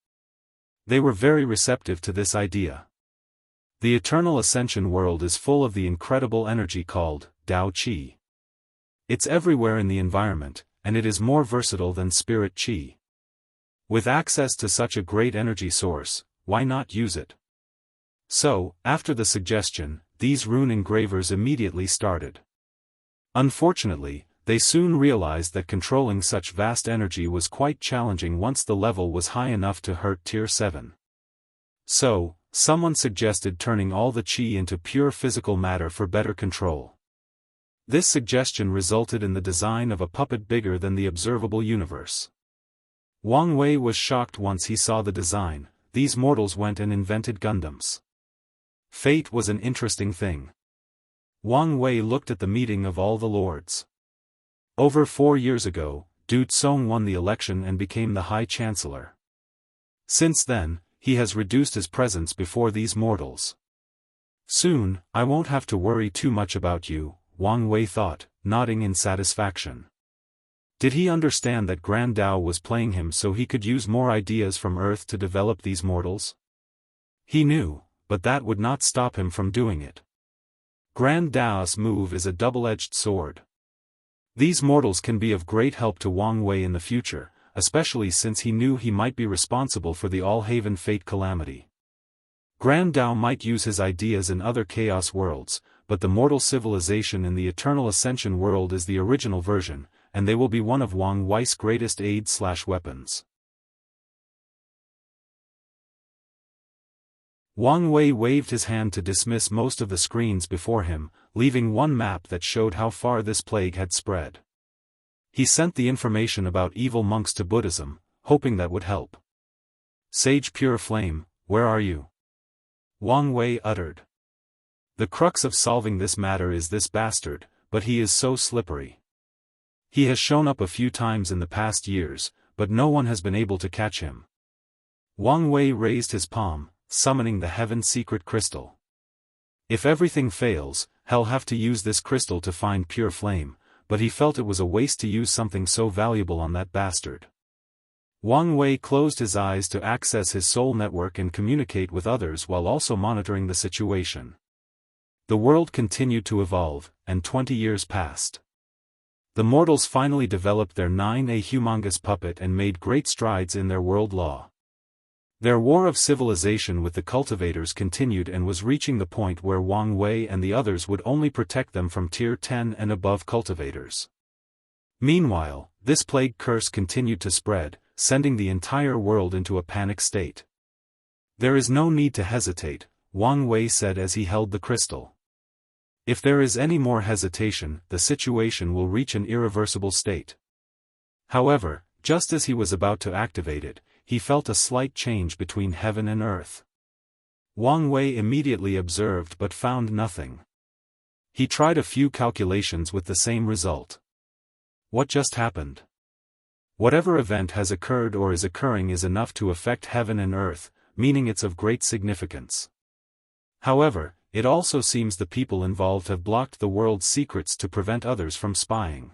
They were very receptive to this idea. The eternal ascension world is full of the incredible energy called Dao Qi. It's everywhere in the environment, and it is more versatile than spirit qi. With access to such a great energy source, why not use it? So, after the suggestion, these rune engravers immediately started. Unfortunately, they soon realized that controlling such vast energy was quite challenging once the level was high enough to hurt Tier 7. So, someone suggested turning all the qi into pure physical matter for better control. This suggestion resulted in the design of a puppet bigger than the observable universe. Wang Wei was shocked once he saw the design. These mortals went and invented Gundams. Fate was an interesting thing. Wang Wei looked at the meeting of all the lords. Over 4 years ago, Du Tsong won the election and became the High Chancellor. Since then, he has reduced his presence before these mortals. Soon, I won't have to worry too much about you, Wang Wei thought, nodding in satisfaction. Did he understand that Grand Dao was playing him so he could use more ideas from Earth to develop these mortals? He knew, but that would not stop him from doing it. Grand Dao's move is a double-edged sword. These mortals can be of great help to Wang Wei in the future, especially since he knew he might be responsible for the All-Haven Fate calamity. Grand Dao might use his ideas in other chaos worlds, but the mortal civilization in the Eternal Ascension world is the original version, and they will be one of Wang Wei's greatest aids/weapons. Wang Wei waved his hand to dismiss most of the screens before him, leaving one map that showed how far this plague had spread. He sent the information about evil monks to Buddhism, hoping that would help. Sage Pure Flame, where are you? Wang Wei uttered. The crux of solving this matter is this bastard, but he is so slippery. He has shown up a few times in the past years, but no one has been able to catch him. Wang Wei raised his palm, summoning the Heaven Secret Crystal. If everything fails, he'll have to use this crystal to find Pure Flame, but he felt it was a waste to use something so valuable on that bastard. Wang Wei closed his eyes to access his soul network and communicate with others while also monitoring the situation. The world continued to evolve, and 20 years passed. The mortals finally developed their 9A humongous puppet and made great strides in their world law. Their war of civilization with the cultivators continued and was reaching the point where Wang Wei and the others would only protect them from Tier 10 and above cultivators. Meanwhile, this plague curse continued to spread, sending the entire world into a panic state. There is no need to hesitate, Wang Wei said as he held the crystal. If there is any more hesitation, the situation will reach an irreversible state. However, just as he was about to activate it, he felt a slight change between heaven and earth. Wang Wei immediately observed but found nothing. He tried a few calculations with the same result. What just happened? Whatever event has occurred or is occurring is enough to affect heaven and earth, meaning it's of great significance. However, it also seems the people involved have blocked the world's secrets to prevent others from spying.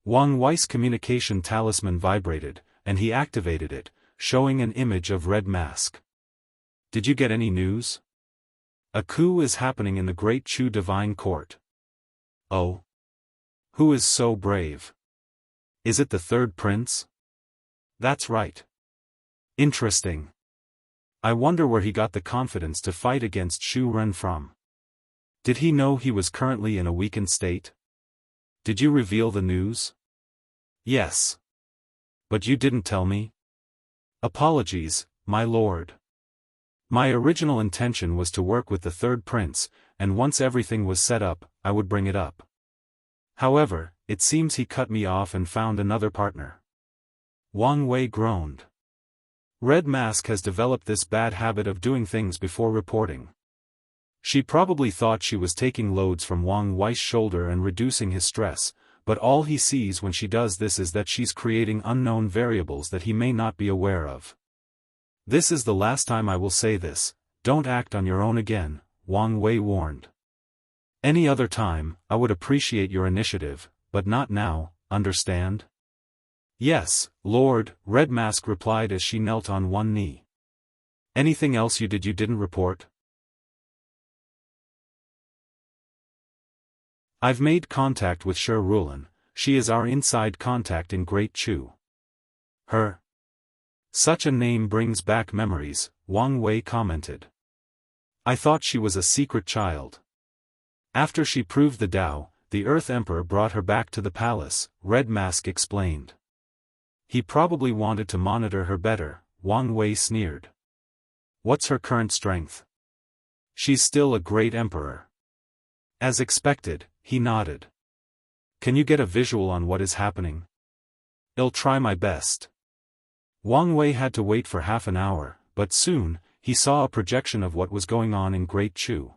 Wang Wei's communication talisman vibrated, and he activated it, showing an image of Red Mask. Did you get any news? A coup is happening in the Great Chu Divine Court. Oh? Who is so brave? Is it the third prince? That's right. Interesting. I wonder where he got the confidence to fight against Shu Ren from. Did he know he was currently in a weakened state? Did you reveal the news? Yes. But you didn't tell me? Apologies, my lord. My original intention was to work with the third prince, and once everything was set up, I would bring it up. However, it seems he cut me off and found another partner. Wang Wei groaned. Red Mask has developed this bad habit of doing things before reporting. She probably thought she was taking loads from Wang Wei's shoulder and reducing his stress, but all he sees when she does this is that she's creating unknown variables that he may not be aware of. "This is the last time I will say this, don't act on your own again," Wang Wei warned. "Any other time, I would appreciate your initiative, but not now, understand?" "Yes, Lord," Red Mask replied as she knelt on one knee. "Anything else you didn't report?" "I've made contact with Shi Rulan. She is our inside contact in Great Chu." "Her? Such a name brings back memories," Wang Wei commented. "I thought she was a secret child." "After she proved the Tao, the Earth Emperor brought her back to the palace," Red Mask explained. "He probably wanted to monitor her better," Wang Wei sneered. "What's her current strength?" "She's still a great emperor." As expected, he nodded. "Can you get a visual on what is happening?" "I'll try my best." Wang Wei had to wait for half an hour, but soon, he saw a projection of what was going on in Great Chu.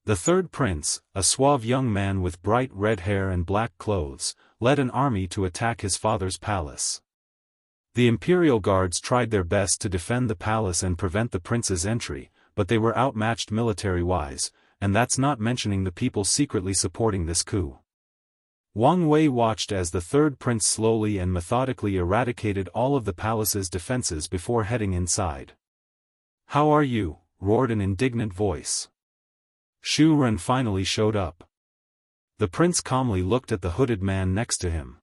The third prince, a suave young man with bright red hair and black clothes, led an army to attack his father's palace. The imperial guards tried their best to defend the palace and prevent the prince's entry, but they were outmatched military-wise, and that's not mentioning the people secretly supporting this coup. Wang Wei watched as the third prince slowly and methodically eradicated all of the palace's defenses before heading inside. "How are you?" roared an indignant voice. Shu Ren finally showed up. The prince calmly looked at the hooded man next to him.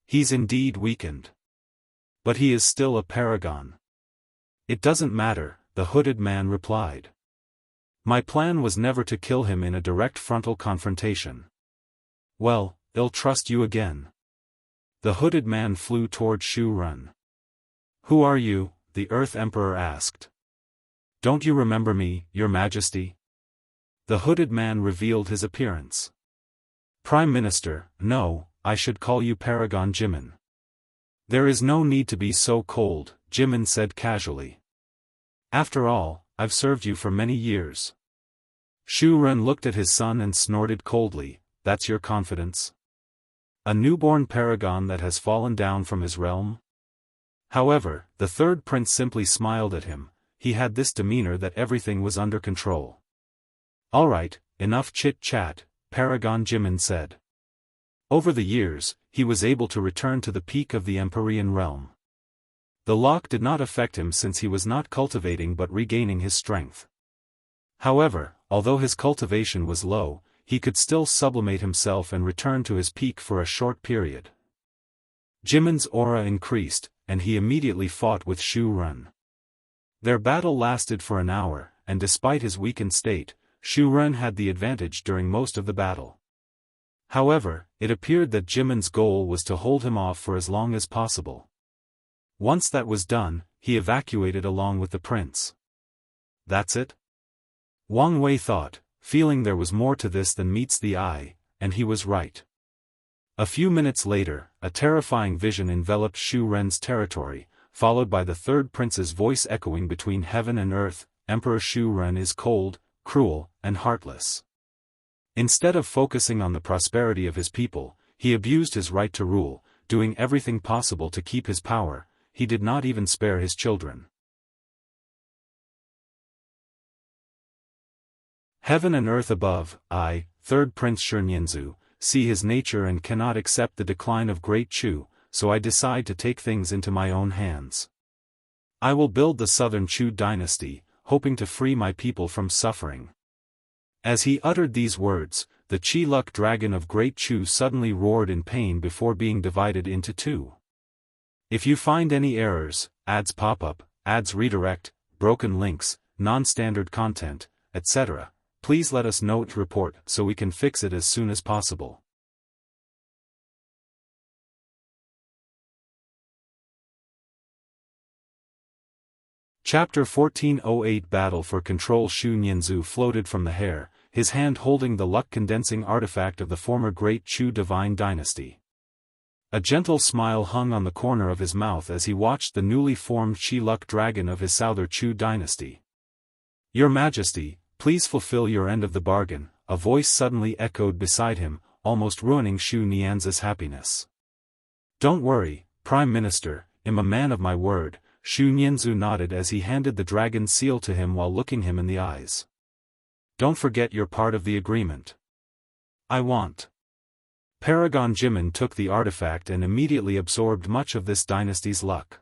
"He's indeed weakened. But he is still a paragon." "It doesn't matter," the hooded man replied. "My plan was never to kill him in a direct frontal confrontation." "Well, I'll trust you again." The hooded man flew toward Shu Ren. "Who are you?" the Earth Emperor asked. "Don't you remember me, Your Majesty?" The hooded man revealed his appearance. "Prime Minister, no, I should call you Paragon Jimin." "There is no need to be so cold," Jimin said casually. "After all, I've served you for many years." Shu Ren looked at his son and snorted coldly, "That's your confidence? A newborn paragon that has fallen down from his realm?" However, the third prince simply smiled at him. He had this demeanor that everything was under control. "All right, enough chit-chat," Paragon Jimin said. Over the years, he was able to return to the peak of the Empyrean realm. The lock did not affect him since he was not cultivating but regaining his strength. However, although his cultivation was low, he could still sublimate himself and return to his peak for a short period. Jimin's aura increased, and he immediately fought with Shu Ren. Their battle lasted for an hour, and despite his weakened state, Shu Ren had the advantage during most of the battle. However, it appeared that Jimin's goal was to hold him off for as long as possible. Once that was done, he evacuated along with the prince. "That's it?" Wang Wei thought, feeling there was more to this than meets the eye, and he was right. A few minutes later, a terrifying vision enveloped Shu Ren's territory, followed by the third prince's voice echoing between heaven and earth, "Emperor Shu Ren is cold, cruel, and heartless." Instead of focusing on the prosperity of his people, he abused his right to rule, doing everything possible to keep his power. He did not even spare his children. Heaven and earth above, I, third Prince Xianxia, see his nature and cannot accept the decline of Great Chu, so I decide to take things into my own hands. I will build the southern Chu dynasty, hoping to free my people from suffering. As he uttered these words, the Chi-Luck dragon of Great Chu suddenly roared in pain before being divided into two. If you find any errors, ads pop up, ads redirect, broken links, non-standard content, etc., please let us know to report so we can fix it as soon as possible. Chapter 1408 Battle for Control. Xianxia floated from the hair, his hand holding the luck-condensing artifact of the former Great Chu divine dynasty. A gentle smile hung on the corner of his mouth as he watched the newly formed Chi-Luck dragon of his Southern Chu dynasty. "Your Majesty, please fulfill your end of the bargain," a voice suddenly echoed beside him, almost ruining Xu Nianz's happiness. "Don't worry, Prime Minister, I'm a man of my word," Xu Nianzu nodded as he handed the dragon seal to him while looking him in the eyes. "Don't forget you're part of the agreement." "I want." Paragon Jimin took the artifact and immediately absorbed much of this dynasty's luck.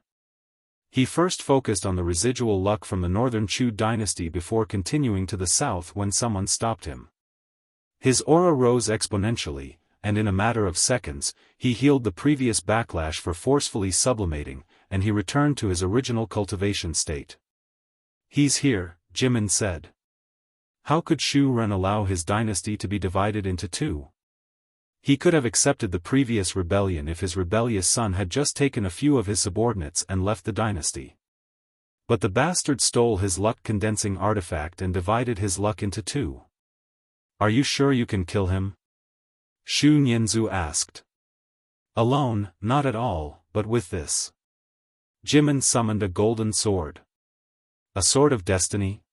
He first focused on the residual luck from the northern Chu dynasty before continuing to the south when someone stopped him. His aura rose exponentially, and in a matter of seconds, he healed the previous backlash for forcefully sublimating, and he returned to his original cultivation state. "He's here," Jimin said. How could Xu Ren allow his dynasty to be divided into two? He could have accepted the previous rebellion if his rebellious son had just taken a few of his subordinates and left the dynasty. But the bastard stole his luck-condensing artifact and divided his luck into two. "Are you sure you can kill him?" Xu Nianzu asked. "Alone, not at all, but with this." Jimin summoned a golden sword. "A sword of destiny?"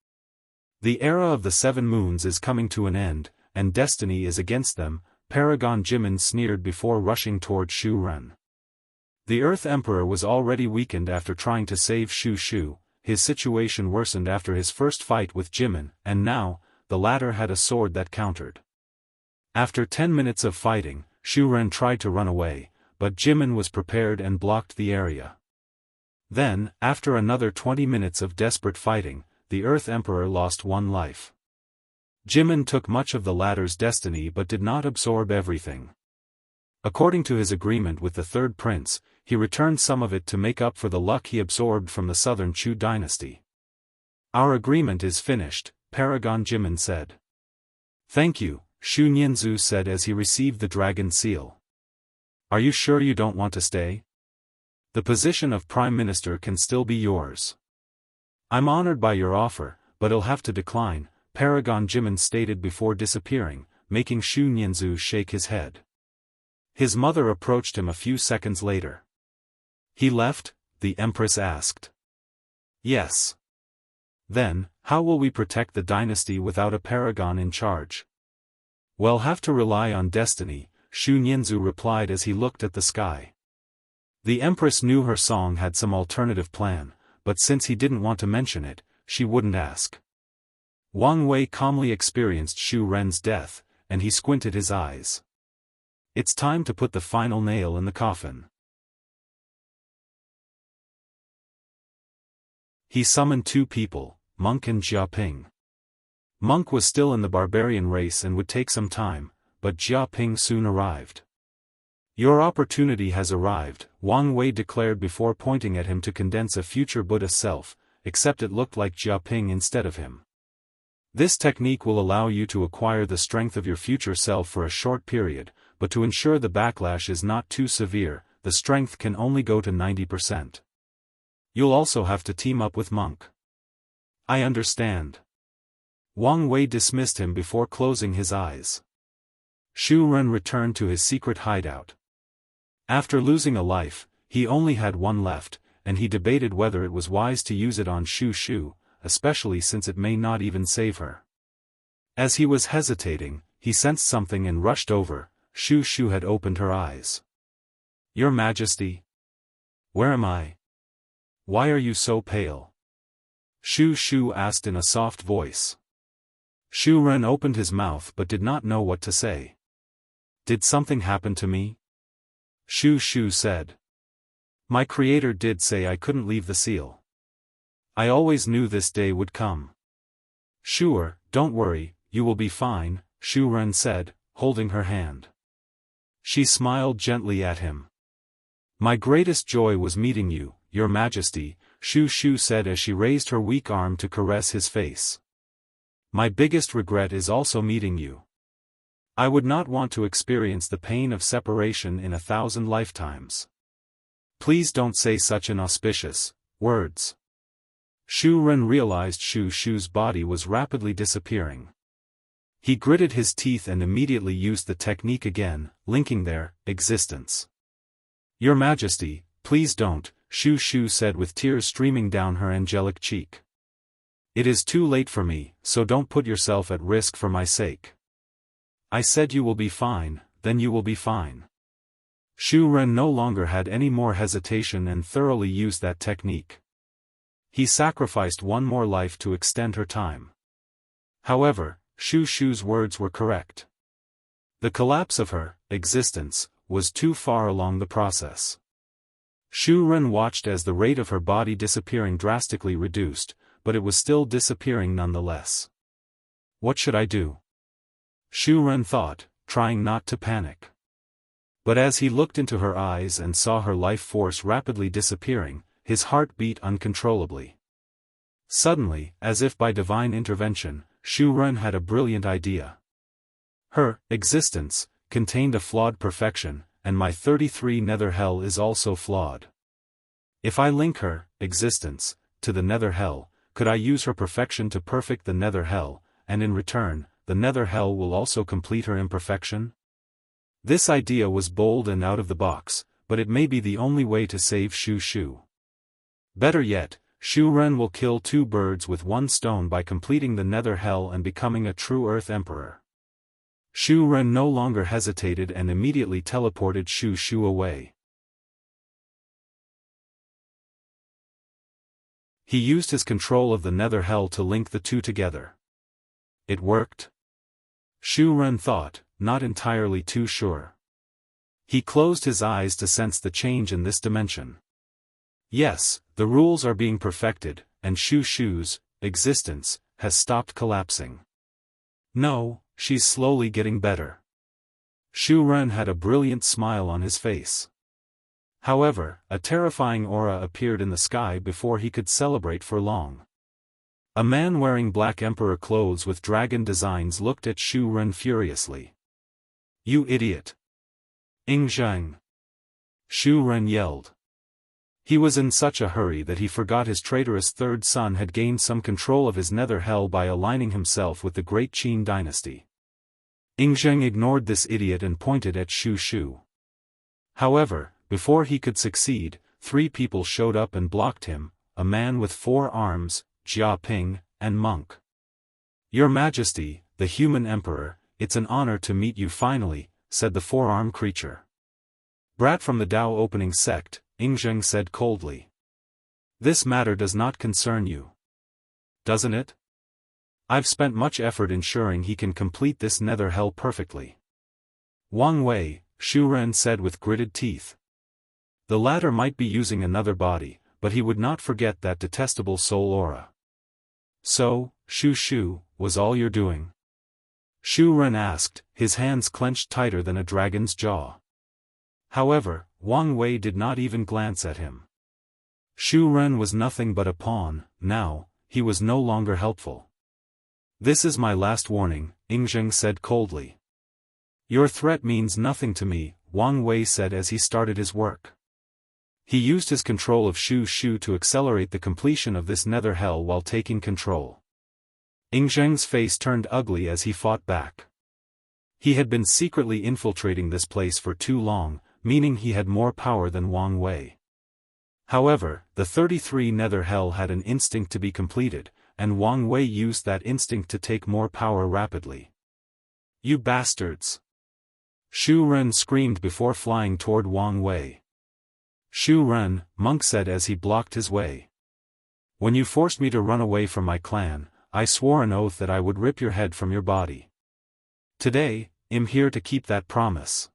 "The era of the 7 moons is coming to an end, and destiny is against them," Paragon Jimin sneered before rushing toward Xu Ren. The Earth Emperor was already weakened after trying to save Shu, his situation worsened after his first fight with Jimin, and now, the latter had a sword that countered. After 10 minutes of fighting, Xu Ren tried to run away, but Jimin was prepared and blocked the area. Then, after another 20 minutes of desperate fighting, the Earth Emperor lost 1 life. Jimin took much of the latter's destiny but did not absorb everything. According to his agreement with the third prince, he returned some of it to make up for the luck he absorbed from the southern Chu dynasty. "Our agreement is finished," Paragon Jimin said. "Thank you," Xu Nianzu said as he received the dragon seal. "Are you sure you don't want to stay? The position of Prime Minister can still be yours." "I'm honored by your offer, but I'll have to decline," Paragon Jimin stated before disappearing, making Xu Nianzu shake his head. His mother approached him a few seconds later. "He left?" the Empress asked. "Yes." "Then, how will we protect the dynasty without a paragon in charge?" "We'll have to rely on destiny," Xu Nianzu replied as he looked at the sky. The Empress knew her song had some alternative plan, but since he didn't want to mention it, she wouldn't ask. Wang Wei calmly experienced Xu Ren's death, and he squinted his eyes. It's time to put the final nail in the coffin. He summoned 2 people, Monk and Jiaping. Monk was still in the barbarian race and would take some time, but Jiaping soon arrived. "Your opportunity has arrived," Wang Wei declared before pointing at him to condense a future Buddha self, except it looked like Jiaping instead of him. This technique will allow you to acquire the strength of your future self for a short period, but to ensure the backlash is not too severe, the strength can only go to 90%. You'll also have to team up with Monk. "I understand." Wang Wei dismissed him before closing his eyes. Xu Ren returned to his secret hideout. After losing a life, he only had 1 left, and he debated whether it was wise to use it on Shu, especially since it may not even save her. As he was hesitating, he sensed something and rushed over. Shu had opened her eyes. "Your Majesty? Where am I? Why are you so pale?" Shu asked in a soft voice. Xu Ren opened his mouth but did not know what to say. "Did something happen to me?" Shu said. "My creator did say I couldn't leave the seal. I always knew this day would come." "Sure, don't worry, you will be fine," Xu Ren said, holding her hand. She smiled gently at him. "My greatest joy was meeting you, Your Majesty," Shu said as she raised her weak arm to caress his face. "My biggest regret is also meeting you. I would not want to experience the pain of separation in 1,000 lifetimes. Please don't say such inauspicious words." Xu Ren realized Shu's body was rapidly disappearing. He gritted his teeth and immediately used the technique again, linking their existence. "Your Majesty, please don't," Shu said with tears streaming down her angelic cheek. "It is too late for me, so don't put yourself at risk for my sake." "I said you will be fine," then you will be fine. Shu Ren no longer had any more hesitation and thoroughly used that technique. He sacrificed one more life to extend her time. However, Shu Shu's words were correct. The collapse of her existence was too far along the process. Shu Ren watched as the rate of her body disappearing drastically reduced, but it was still disappearing nonetheless. What should I do? Shu Ren thought, trying not to panic. But as he looked into her eyes and saw her life force rapidly disappearing, his heart beat uncontrollably. Suddenly, as if by divine intervention, Shu Ren had a brilliant idea. Her existence contained a flawed perfection, and my 33 nether hell is also flawed. If I link her existence to the nether hell, could I use her perfection to perfect the nether hell, and in return, the nether hell will also complete her imperfection? This idea was bold and out of the box, but it may be the only way to save Shu Shu. Better yet, Shu Ren will kill two birds with one stone by completing the nether hell and becoming a true Earth Emperor. Shu Ren no longer hesitated and immediately teleported Shu Shu away. He used his control of the nether hell to link the two together. It worked? Shu Ren thought, not entirely too sure. He closed his eyes to sense the change in this dimension. Yes, the rules are being perfected, and Shu Shu's existence has stopped collapsing. No, she's slowly getting better. Shu Ren had a brilliant smile on his face. However, a terrifying aura appeared in the sky before he could celebrate for long. A man wearing black emperor clothes with dragon designs looked at Shu Ren furiously. You idiot! Zhang! Shu Ren yelled. He was in such a hurry that he forgot his traitorous third son had gained some control of his nether hell by aligning himself with the great Qin dynasty. Zhang ignored this idiot and pointed at Shu Shu. However, before he could succeed, three people showed up and blocked him, a man with 4 arms, Jia Ping, and Monk. Your Majesty, the human emperor, it's an honor to meet you finally, said the 4-armed creature. Brat from the Dao opening sect, Zhang said coldly. This matter does not concern you. Doesn't it? I've spent much effort ensuring he can complete this nether hell perfectly. Wang Wei, Shu Ren said with gritted teeth. The latter might be using another body, but he would not forget that detestable soul aura. So, Shu Shu, was all you're doing? Shu Ren asked, his hands clenched tighter than a dragon's jaw. However, Wang Wei did not even glance at him. Shu Ren was nothing but a pawn. Now, he was no longer helpful. This is my last warning, Zhang said coldly. Your threat means nothing to me, Wang Wei said as he started his work. He used his control of Shu Shu to accelerate the completion of this nether hell while taking control. Zhang's face turned ugly as he fought back. He had been secretly infiltrating this place for too long, meaning he had more power than Wang Wei. However, the 33 nether hell had an instinct to be completed, and Wang Wei used that instinct to take more power rapidly. You bastards! Shu Ren screamed before flying toward Wang Wei. Shu Ren, Monk said as he blocked his way. When you forced me to run away from my clan, I swore an oath that I would rip your head from your body. Today, I'm here to keep that promise.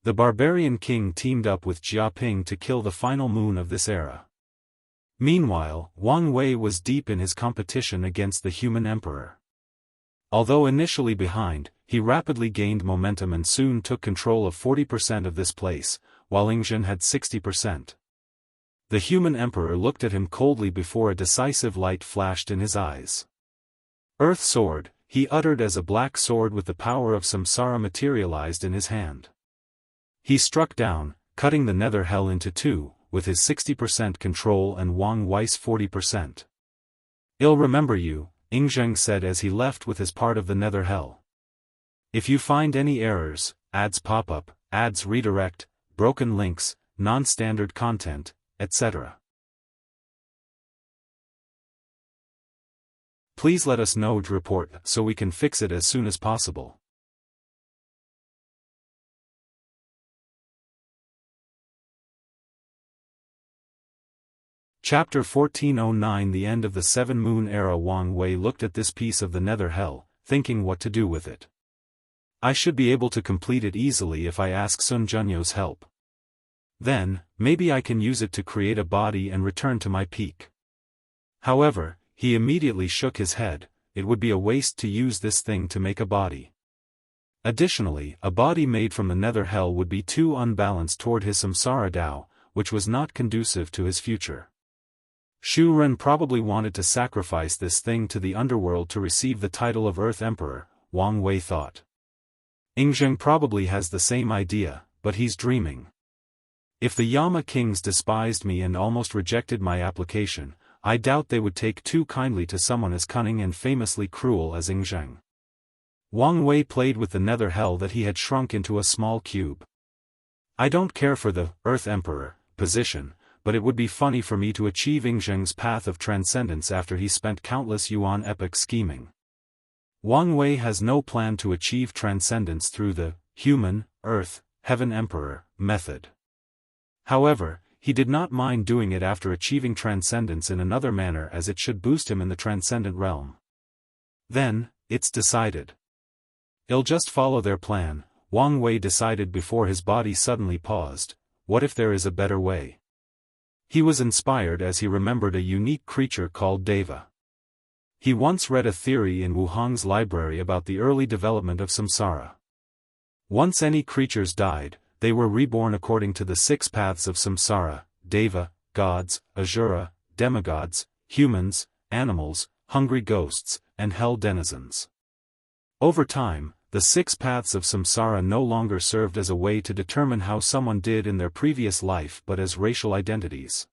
The barbarian king teamed up with Jia Ping to kill the final moon of this era. Meanwhile, Wang Wei was deep in his competition against the human emperor. Although initially behind, he rapidly gained momentum and soon took control of 40% of this place, while Zhang had 60%. The human emperor looked at him coldly before a decisive light flashed in his eyes. Earth sword, he uttered as a black sword with the power of samsara materialized in his hand. He struck down, cutting the nether hell into two, with his 60% control and Wang Wei's 40%. I'll remember you, Zhang said as he left with his part of the nether hell. If you find any errors, ads pop up, ads redirect, broken links, non-standard content, etc. Please let us know to report so we can fix it as soon as possible. Chapter 1409 The End of the Seven Moon Era. Wang Wei looked at this piece of the nether hell, thinking what to do with it. I should be able to complete it easily if I ask Sun Junyo's help. Then, maybe I can use it to create a body and return to my peak. However, he immediately shook his head. It would be a waste to use this thing to make a body. Additionally, a body made from the nether hell would be too unbalanced toward his samsara Tao, which was not conducive to his future. Shu Ren probably wanted to sacrifice this thing to the underworld to receive the title of Earth Emperor, Wang Wei thought. Yingzheng probably has the same idea, but he's dreaming. If the Yama kings despised me and almost rejected my application, I doubt they would take too kindly to someone as cunning and famously cruel as Yingzheng. Wang Wei played with the nether hell that he had shrunk into a small cube. I don't care for the Earth Emperor position, but it would be funny for me to achieve Yingzheng's path of transcendence after he spent countless yuan epochs scheming. Wang Wei has no plan to achieve transcendence through the human, earth, heaven emperor method. However, he did not mind doing it after achieving transcendence in another manner, as it should boost him in the transcendent realm. Then, it's decided. I'll just follow their plan, Wang Wei decided before his body suddenly paused. What if there is a better way? He was inspired as he remembered a unique creature called Deva. He once read a theory in Wu Hong's library about the early development of samsara. Once any creatures died, they were reborn according to the 6 paths of samsara: Deva, gods, asura, demigods, humans, animals, hungry ghosts, and hell denizens. Over time, the 6 paths of samsara no longer served as a way to determine how someone did in their previous life but as racial identities.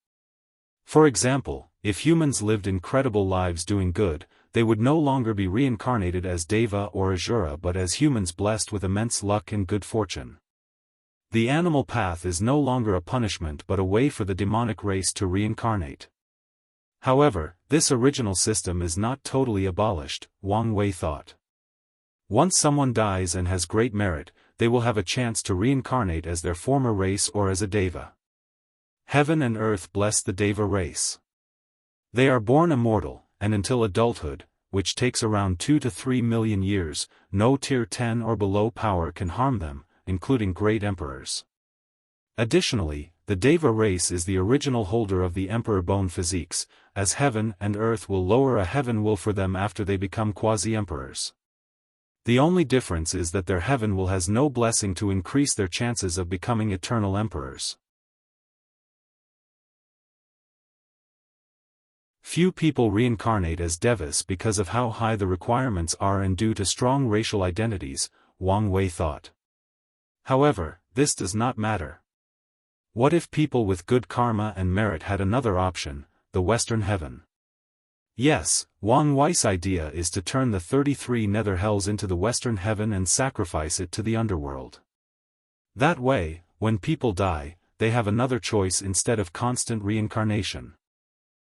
For example, if humans lived incredible lives doing good, they would no longer be reincarnated as Deva or Asura but as humans blessed with immense luck and good fortune. The animal path is no longer a punishment but a way for the demonic race to reincarnate. However, this original system is not totally abolished, Wang Wei thought. Once someone dies and has great merit, they will have a chance to reincarnate as their former race or as a Deva. Heaven and earth bless the Deva race. They are born immortal, and until adulthood, which takes around 2 to 3 million years, no tier 10 or below power can harm them, including great emperors. Additionally, the Deva race is the original holder of the emperor bone physiques, as heaven and earth will lower a heaven will for them after they become quasi-emperors. The only difference is that their heaven will has no blessing to increase their chances of becoming eternal emperors. Few people reincarnate as Devas because of how high the requirements are and due to strong racial identities, Wang Wei thought. However, this does not matter. What if people with good karma and merit had another option, the Western Heaven? Yes, Wang Wei's idea is to turn the 33 nether hells into the Western Heaven and sacrifice it to the underworld. That way, when people die, they have another choice instead of constant reincarnation.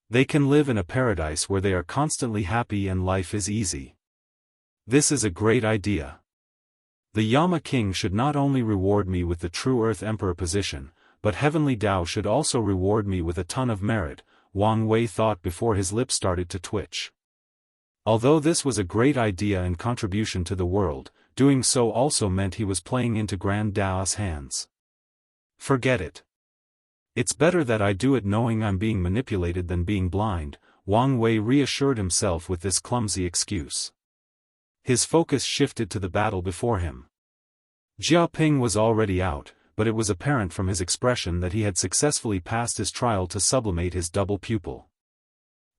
They can live in a paradise where they are constantly happy and life is easy. This is a great idea. The Yama King should not only reward me with the true Earth Emperor position, but Heavenly Tao should also reward me with a ton of merit, Wang Wei thought before his lips started to twitch. Although this was a great idea and contribution to the world, doing so also meant he was playing into Grand Dao's hands. Forget it. It's better that I do it knowing I'm being manipulated than being blind, Wang Wei reassured himself with this clumsy excuse. His focus shifted to the battle before him. Jia Ping was already out, but it was apparent from his expression that he had successfully passed his trial to sublimate his double pupil.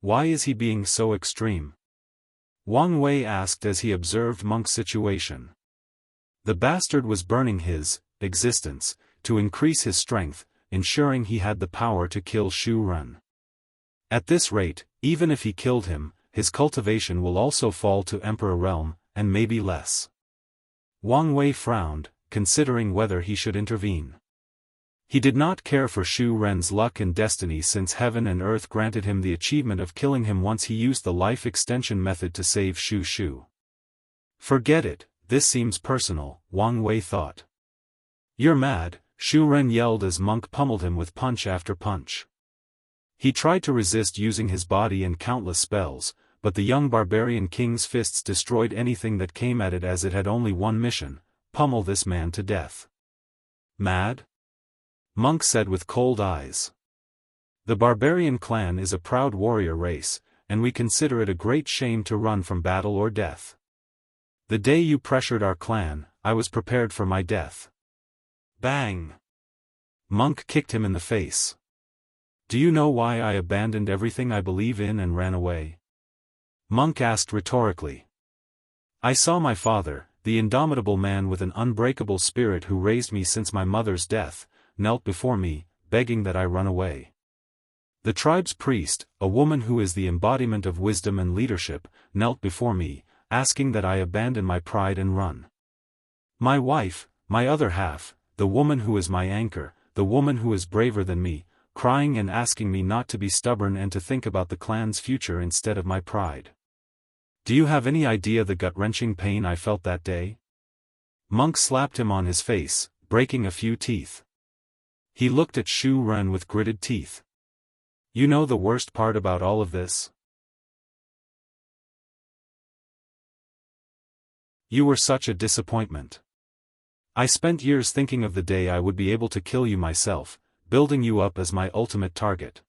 Why is he being so extreme? Wang Wei asked as he observed Monk's situation. The bastard was burning his existence to increase his strength, ensuring he had the power to kill Shu Ren. At this rate, even if he killed him, his cultivation will also fall to Emperor realm, and maybe less. Wang Wei frowned, considering whether he should intervene. He did not care for Shu Ren's luck and destiny since heaven and earth granted him the achievement of killing him once he used the life extension method to save Shu. Forget it, this seems personal, Wang Wei thought. You're mad, Shu Ren yelled as Monk pummeled him with punch after punch. He tried to resist using his body and countless spells, but the young barbarian king's fists destroyed anything that came at it as it had only one mission: pummel this man to death. Mad? Monk said with cold eyes. The barbarian clan is a proud warrior race, and we consider it a great shame to run from battle or death. The day you pressured our clan, I was prepared for my death. Bang! Monk kicked him in the face. Do you know why I abandoned everything I believe in and ran away? Monk asked rhetorically. I saw my father, the indomitable man with an unbreakable spirit who raised me since my mother's death, knelt before me, begging that I run away. The tribe's priest, a woman who is the embodiment of wisdom and leadership, knelt before me, asking that I abandon my pride and run. My wife, my other half, the woman who is my anchor, the woman who is braver than me, crying and asking me not to be stubborn and to think about the clan's future instead of my pride. Do you have any idea the gut-wrenching pain I felt that day? Monk slapped him on his face, breaking a few teeth. He looked at Shu Ren with gritted teeth. You know the worst part about all of this? You were such a disappointment. I spent years thinking of the day I would be able to kill you myself, building you up as my ultimate target.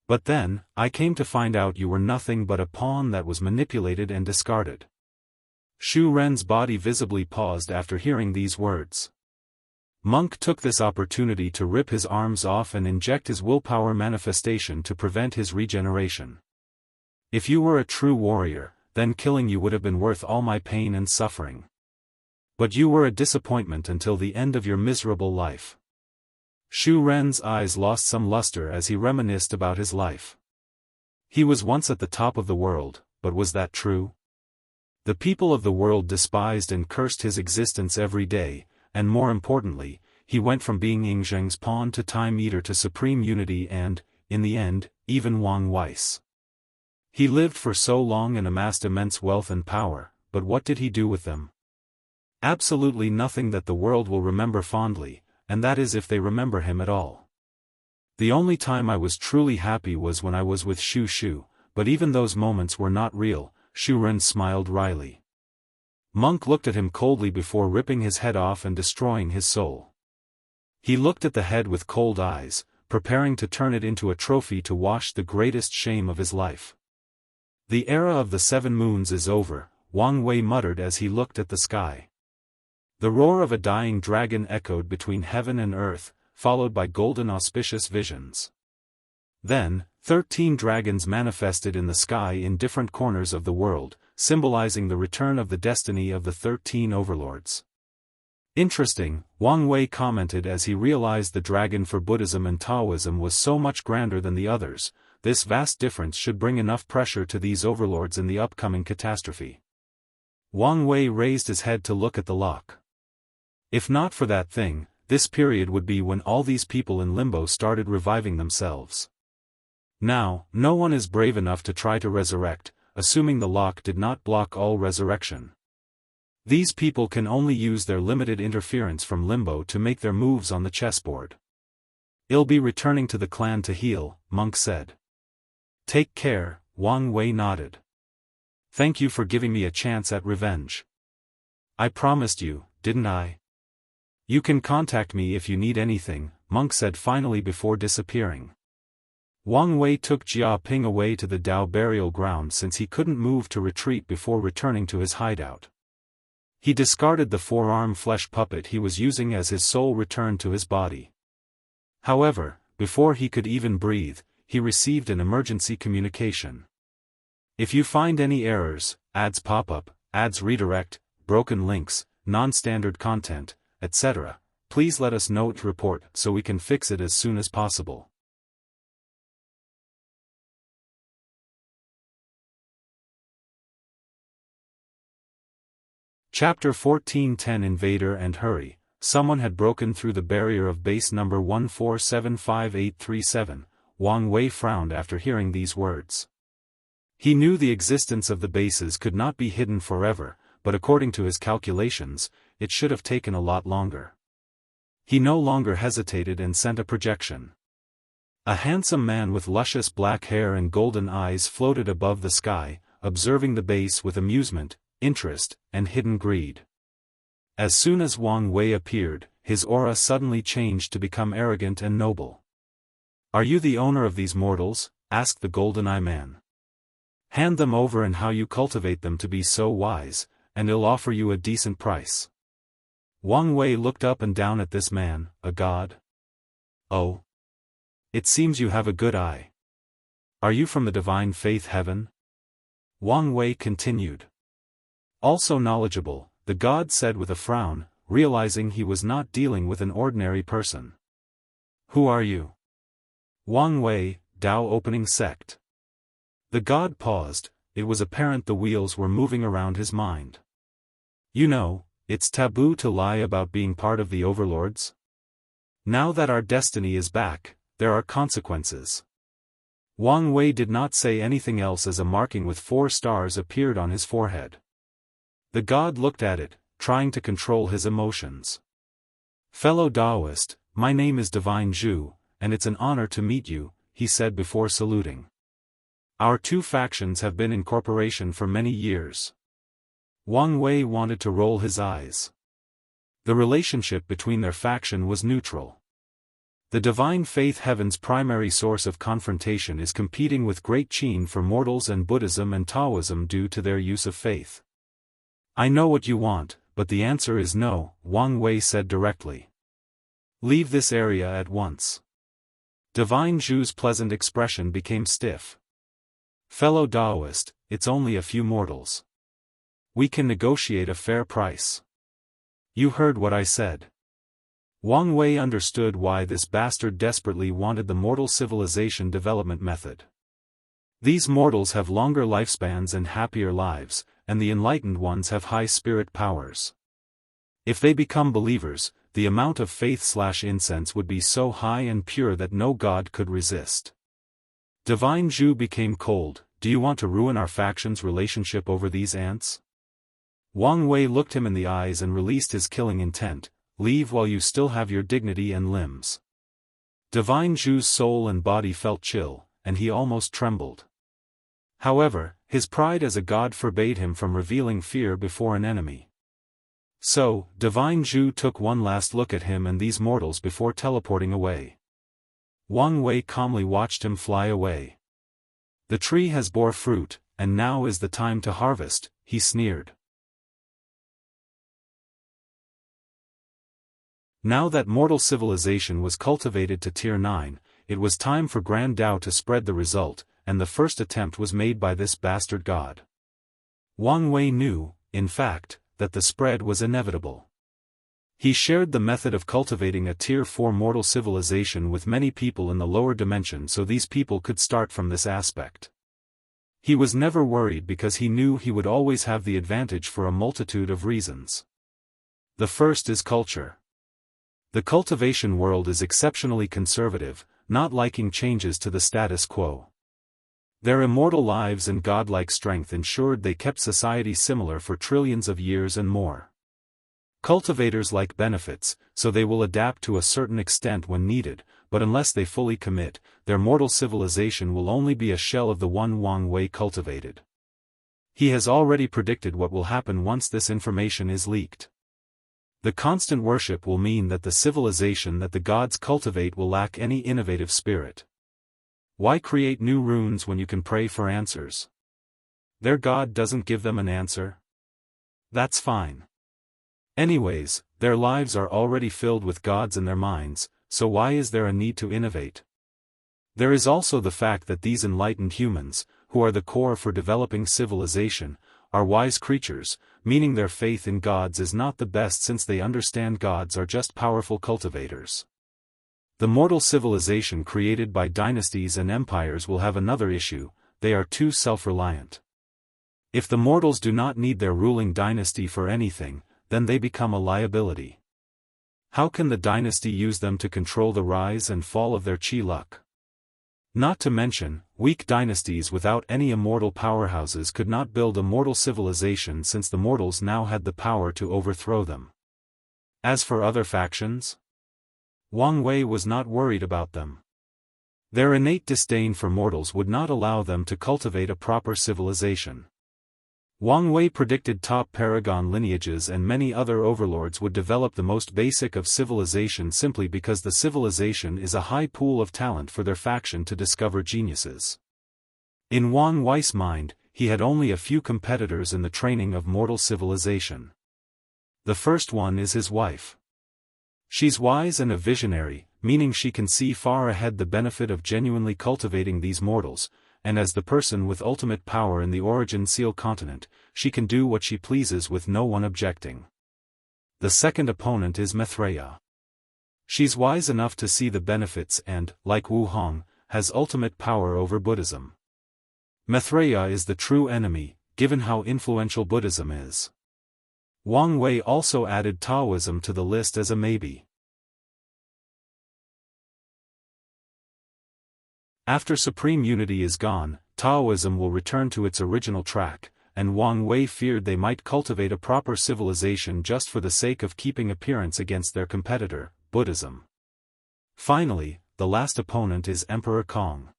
But then, I came to find out you were nothing but a pawn that was manipulated and discarded. Shu Ren's body visibly paused after hearing these words. Monk took this opportunity to rip his arms off and inject his willpower manifestation to prevent his regeneration. If you were a true warrior, then killing you would have been worth all my pain and suffering. But you were a disappointment until the end of your miserable life. Shu Ren's eyes lost some luster as he reminisced about his life. He was once at the top of the world, but was that true? The people of the world despised and cursed his existence every day, and more importantly, he went from being Ying Zheng's pawn to Time Eater to supreme unity and, in the end, even Wang Weiss. He lived for so long and amassed immense wealth and power, but what did he do with them? Absolutely nothing that the world will remember fondly, and that is if they remember him at all. The only time I was truly happy was when I was with Shu Shu, but even those moments were not real. Shu Ren smiled wryly. Monk looked at him coldly before ripping his head off and destroying his soul. He looked at the head with cold eyes, preparing to turn it into a trophy to wash the greatest shame of his life. The era of the 7 moons is over, Wang Wei muttered as he looked at the sky. The roar of a dying dragon echoed between heaven and earth, followed by golden auspicious visions. Then, 13 dragons manifested in the sky in different corners of the world, symbolizing the return of the destiny of the 13 overlords. Interesting, Wang Wei commented as he realized the dragon for Buddhism and Taoism was so much grander than the others. This vast difference should bring enough pressure to these overlords in the upcoming catastrophe. Wang Wei raised his head to look at the lock. If not for that thing, this period would be when all these people in limbo started reviving themselves. Now, no one is brave enough to try to resurrect, assuming the lock did not block all resurrection. These people can only use their limited interference from limbo to make their moves on the chessboard. I'll be returning to the clan to heal, Monk said. Take care, Wang Wei nodded. Thank you for giving me a chance at revenge. I promised you, didn't I? You can contact me if you need anything, Monk said finally before disappearing. Wang Wei took Jia Ping away to the Dao burial ground since he couldn't move to retreat before returning to his hideout. He discarded the forearm flesh puppet he was using as his soul returned to his body. However, before he could even breathe, he received an emergency communication. If you find any errors, ads pop-up, ads redirect, broken links, non-standard content, etc., please let us know to report so we can fix it as soon as possible. Chapter 14:10 Invader and Hurry. Someone had broken through the barrier of base number 1475837, Wang Wei frowned after hearing these words. He knew the existence of the bases could not be hidden forever, but according to his calculations, it should have taken a lot longer. He no longer hesitated and sent a projection. A handsome man with luscious black hair and golden eyes floated above the sky, observing the base with amusement, interest, and hidden greed. As soon as Wang Wei appeared, his aura suddenly changed to become arrogant and noble. "Are you the owner of these mortals?" asked the golden-eye man. "Hand them over and how you cultivate them to be so wise, and I'll offer you a decent price." Wang Wei looked up and down at this man, a god. "Oh. It seems you have a good eye. Are you from the divine faith heaven?" Wang Wei continued. "Also knowledgeable," the god said with a frown, realizing he was not dealing with an ordinary person. "Who are you?" "Wang Wei, Dao opening sect." The god paused. It was apparent the wheels were moving around his mind. "You know, it's taboo to lie about being part of the overlords. Now that our destiny is back, there are consequences." Wang Wei did not say anything else as a marking with 4 stars appeared on his forehead. The god looked at it, trying to control his emotions. "Fellow Daoist, my name is Divine Zhu, and it's an honor to meet you," he said before saluting. "Our 2 factions have been in cooperation for many years." Wang Wei wanted to roll his eyes. The relationship between their faction was neutral. The divine faith heaven's primary source of confrontation is competing with Great Qin for mortals and Buddhism and Taoism due to their use of faith. "I know what you want, but the answer is no," Wang Wei said directly. "Leave this area at once." Divine Zhu's pleasant expression became stiff. "Fellow Daoist, it's only a few mortals. We can negotiate a fair price." "You heard what I said." Wang Wei understood why this bastard desperately wanted the mortal civilization development method. These mortals have longer lifespans and happier lives, and the enlightened ones have high spirit powers. If they become believers, the amount of faith/incense would be so high and pure that no god could resist. Divine Zhu became cold. "Do you want to ruin our faction's relationship over these ants?" Wang Wei looked him in the eyes and released his killing intent. "Leave while you still have your dignity and limbs." Divine Zhu's soul and body felt chill, and he almost trembled. However, his pride as a god forbade him from revealing fear before an enemy. So, Divine Zhu took one last look at him and these mortals before teleporting away. Wang Wei calmly watched him fly away. "The tree has bore fruit, and now is the time to harvest," he sneered. Now that mortal civilization was cultivated to Tier 9, it was time for Grand Dao to spread the result, and the first attempt was made by this bastard god. Wang Wei knew, in fact, that the spread was inevitable. He shared the method of cultivating a Tier 4 mortal civilization with many people in the lower dimension so these people could start from this aspect. He was never worried because he knew he would always have the advantage for a multitude of reasons. The first is culture. The cultivation world is exceptionally conservative, not liking changes to the status quo. Their immortal lives and godlike strength ensured they kept society similar for trillions of years and more. Cultivators like benefits, so they will adapt to a certain extent when needed, but unless they fully commit, their mortal civilization will only be a shell of the one Wang Wei cultivated. He has already predicted what will happen once this information is leaked. The constant worship will mean that the civilization that the gods cultivate will lack any innovative spirit. Why create new runes when you can pray for answers? Their god doesn't give them an answer? That's fine. Anyways, their lives are already filled with gods in their minds, so why is there a need to innovate? There is also the fact that these enlightened humans, who are the core for developing civilization, are wise creatures, meaning their faith in gods is not the best since they understand gods are just powerful cultivators. The mortal civilization created by dynasties and empires will have another issue: they are too self-reliant. If the mortals do not need their ruling dynasty for anything, then they become a liability. How can the dynasty use them to control the rise and fall of their qi luck? Not to mention, weak dynasties without any immortal powerhouses could not build a mortal civilization since the mortals now had the power to overthrow them. As for other factions, Wang Wei was not worried about them. Their innate disdain for mortals would not allow them to cultivate a proper civilization. Wang Wei predicted top paragon lineages and many other overlords would develop the most basic of civilization simply because the civilization is a high pool of talent for their faction to discover geniuses. In Wang Wei's mind, he had only a few competitors in the training of mortal civilization. The first one is his wife. She's wise and a visionary, meaning she can see far ahead the benefit of genuinely cultivating these mortals, and as the person with ultimate power in the Origin Seal continent, she can do what she pleases with no one objecting. The second opponent is Mithraea. She's wise enough to see the benefits and, like Wu Hong, has ultimate power over Buddhism. Mithraea is the true enemy, given how influential Buddhism is. Wang Wei also added Taoism to the list as a maybe. After supreme unity is gone, Taoism will return to its original track, and Wang Wei feared they might cultivate a proper civilization just for the sake of keeping appearance against their competitor, Buddhism. Finally, the last opponent is Emperor Kong.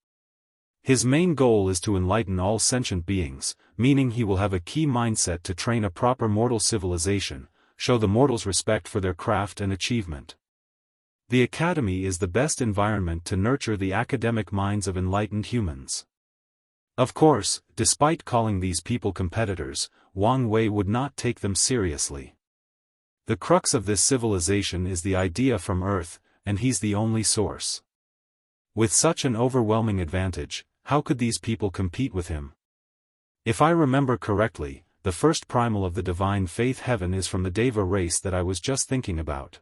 His main goal is to enlighten all sentient beings, meaning he will have a key mindset to train a proper mortal civilization, show the mortals respect for their craft and achievement. The academy is the best environment to nurture the academic minds of enlightened humans. Of course, despite calling these people competitors, Wang Wei would not take them seriously. The crux of this civilization is the idea from Earth, and he's the only source. With such an overwhelming advantage, how could these people compete with him? If I remember correctly, the first primal of the divine faith heaven is from the Deva race that I was just thinking about.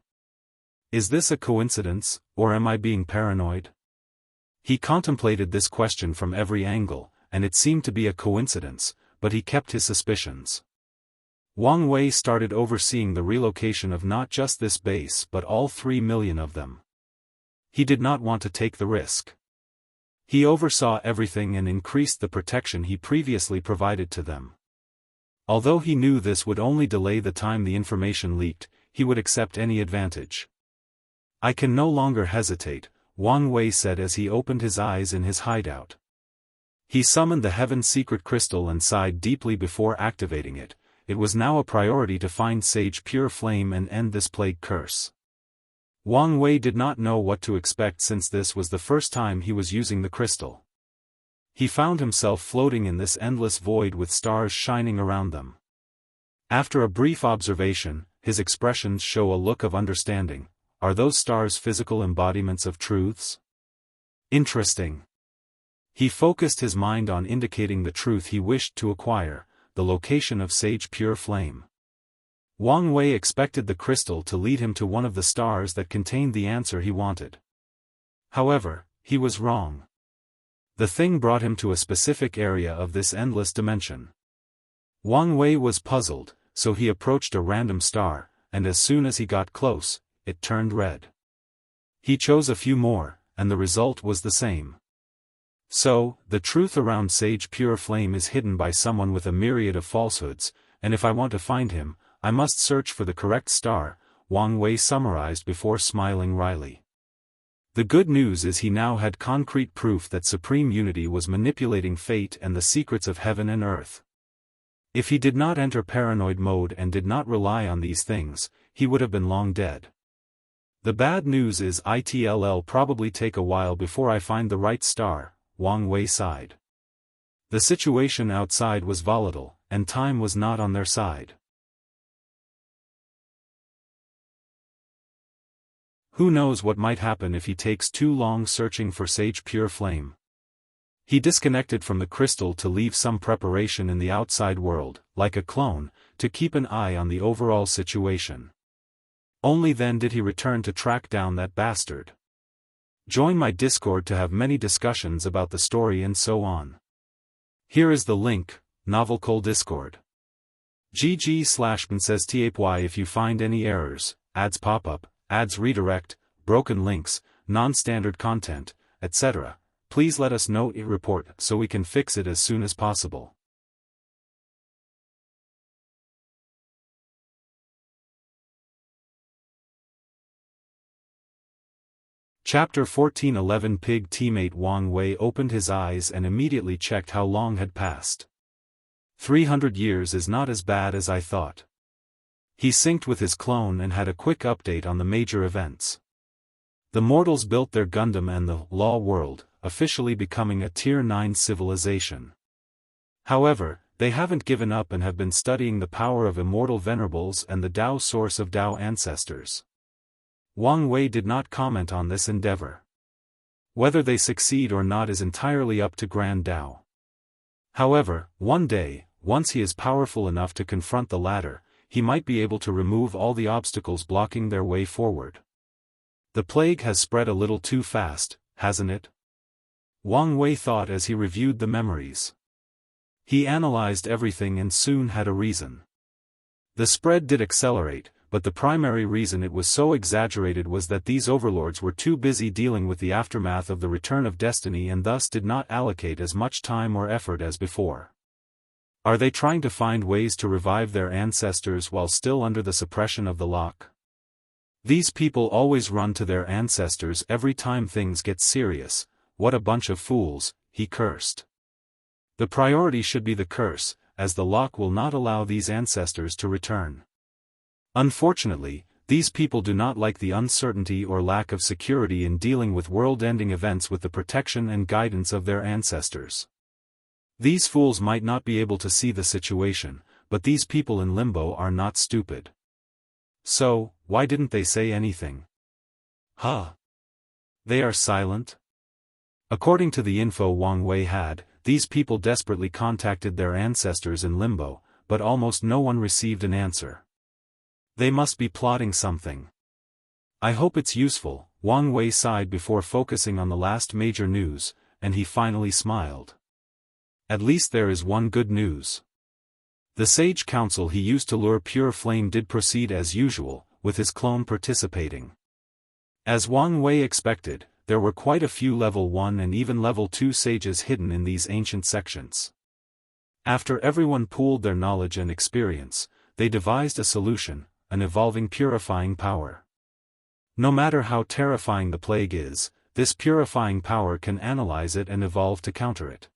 Is this a coincidence, or am I being paranoid? He contemplated this question from every angle, and it seemed to be a coincidence, but he kept his suspicions. Wang Wei started overseeing the relocation of not just this base but all 3 million of them. He did not want to take the risk. He oversaw everything and increased the protection he previously provided to them. Although he knew this would only delay the time the information leaked, he would accept any advantage. I can no longer hesitate, Wang Wei said as he opened his eyes in his hideout. He summoned the Heaven Secret Crystal and sighed deeply before activating it. It was now a priority to find Sage Pure Flame and end this plague curse. Wang Wei did not know what to expect since this was the first time he was using the crystal. He found himself floating in this endless void with stars shining around them. After a brief observation, his expressions show a look of understanding. Are those stars physical embodiments of truths? Interesting. He focused his mind on indicating the truth he wished to acquire, the location of Sage Pure Flame. Wang Wei expected the crystal to lead him to one of the stars that contained the answer he wanted. However, he was wrong. The thing brought him to a specific area of this endless dimension. Wang Wei was puzzled, so he approached a random star, and as soon as he got close, it turned red. He chose a few more, and the result was the same. So, the truth around Sage Pure Flame is hidden by someone with a myriad of falsehoods, and if I want to find him, I must search for the correct star, Wang Wei summarized before smiling wryly. The good news is he now had concrete proof that Supreme Unity was manipulating fate and the secrets of heaven and earth. If he did not enter paranoid mode and did not rely on these things, he would have been long dead. The bad news is it'll probably take a while before I find the right star, Wang Wei sighed. The situation outside was volatile, and time was not on their side. Who knows what might happen if he takes too long searching for Sage Pure Flame. He disconnected from the crystal to leave some preparation in the outside world, like a clone, to keep an eye on the overall situation. Only then did he return to track down that bastard. Join my Discord to have many discussions about the story and so on. Here is the link, Novelcole Discord. GG/m says TAPY if you find any errors, ads pop up, ads redirect, broken links, non-standard content, etc., please let us know it report so we can fix it as soon as possible. Chapter 1411 Pig Teamate Wang Wei opened his eyes and immediately checked how long had passed. 300 years is not as bad as I thought. He synced with his clone and had a quick update on the major events. The mortals built their Gundam and the Law World, officially becoming a Tier 9 civilization. However, they haven't given up and have been studying the power of immortal venerables and the Tao source of Tao ancestors. Wang Wei did not comment on this endeavor. Whether they succeed or not is entirely up to Grand Tao. However, one day, once he is powerful enough to confront the latter, he might be able to remove all the obstacles blocking their way forward. The plague has spread a little too fast, hasn't it? Wang Wei thought as he reviewed the memories. He analyzed everything and soon had a reason. The spread did accelerate, but the primary reason it was so exaggerated was that these overlords were too busy dealing with the aftermath of the return of destiny and thus did not allocate as much time or effort as before. Are they trying to find ways to revive their ancestors while still under the suppression of the lock? These people always run to their ancestors every time things get serious. What a bunch of fools, he cursed. The priority should be the curse, as the lock will not allow these ancestors to return. Unfortunately, these people do not like the uncertainty or lack of security in dealing with world-ending events with the protection and guidance of their ancestors. These fools might not be able to see the situation, but these people in limbo are not stupid. So, why didn't they say anything? They are silent? According to the info Wang Wei had, these people desperately contacted their ancestors in limbo, but almost no one received an answer. They must be plotting something. I hope it's useful, Wang Wei sighed before focusing on the last major news, and he finally smiled. At least there is one good news. The sage council he used to lure pure flame did proceed as usual, with his clone participating. As Wang Wei expected, there were quite a few level 1 and even level 2 sages hidden in these ancient sections. After everyone pooled their knowledge and experience, they devised a solution, an evolving purifying power. No matter how terrifying the plague is, this purifying power can analyze it and evolve to counter it.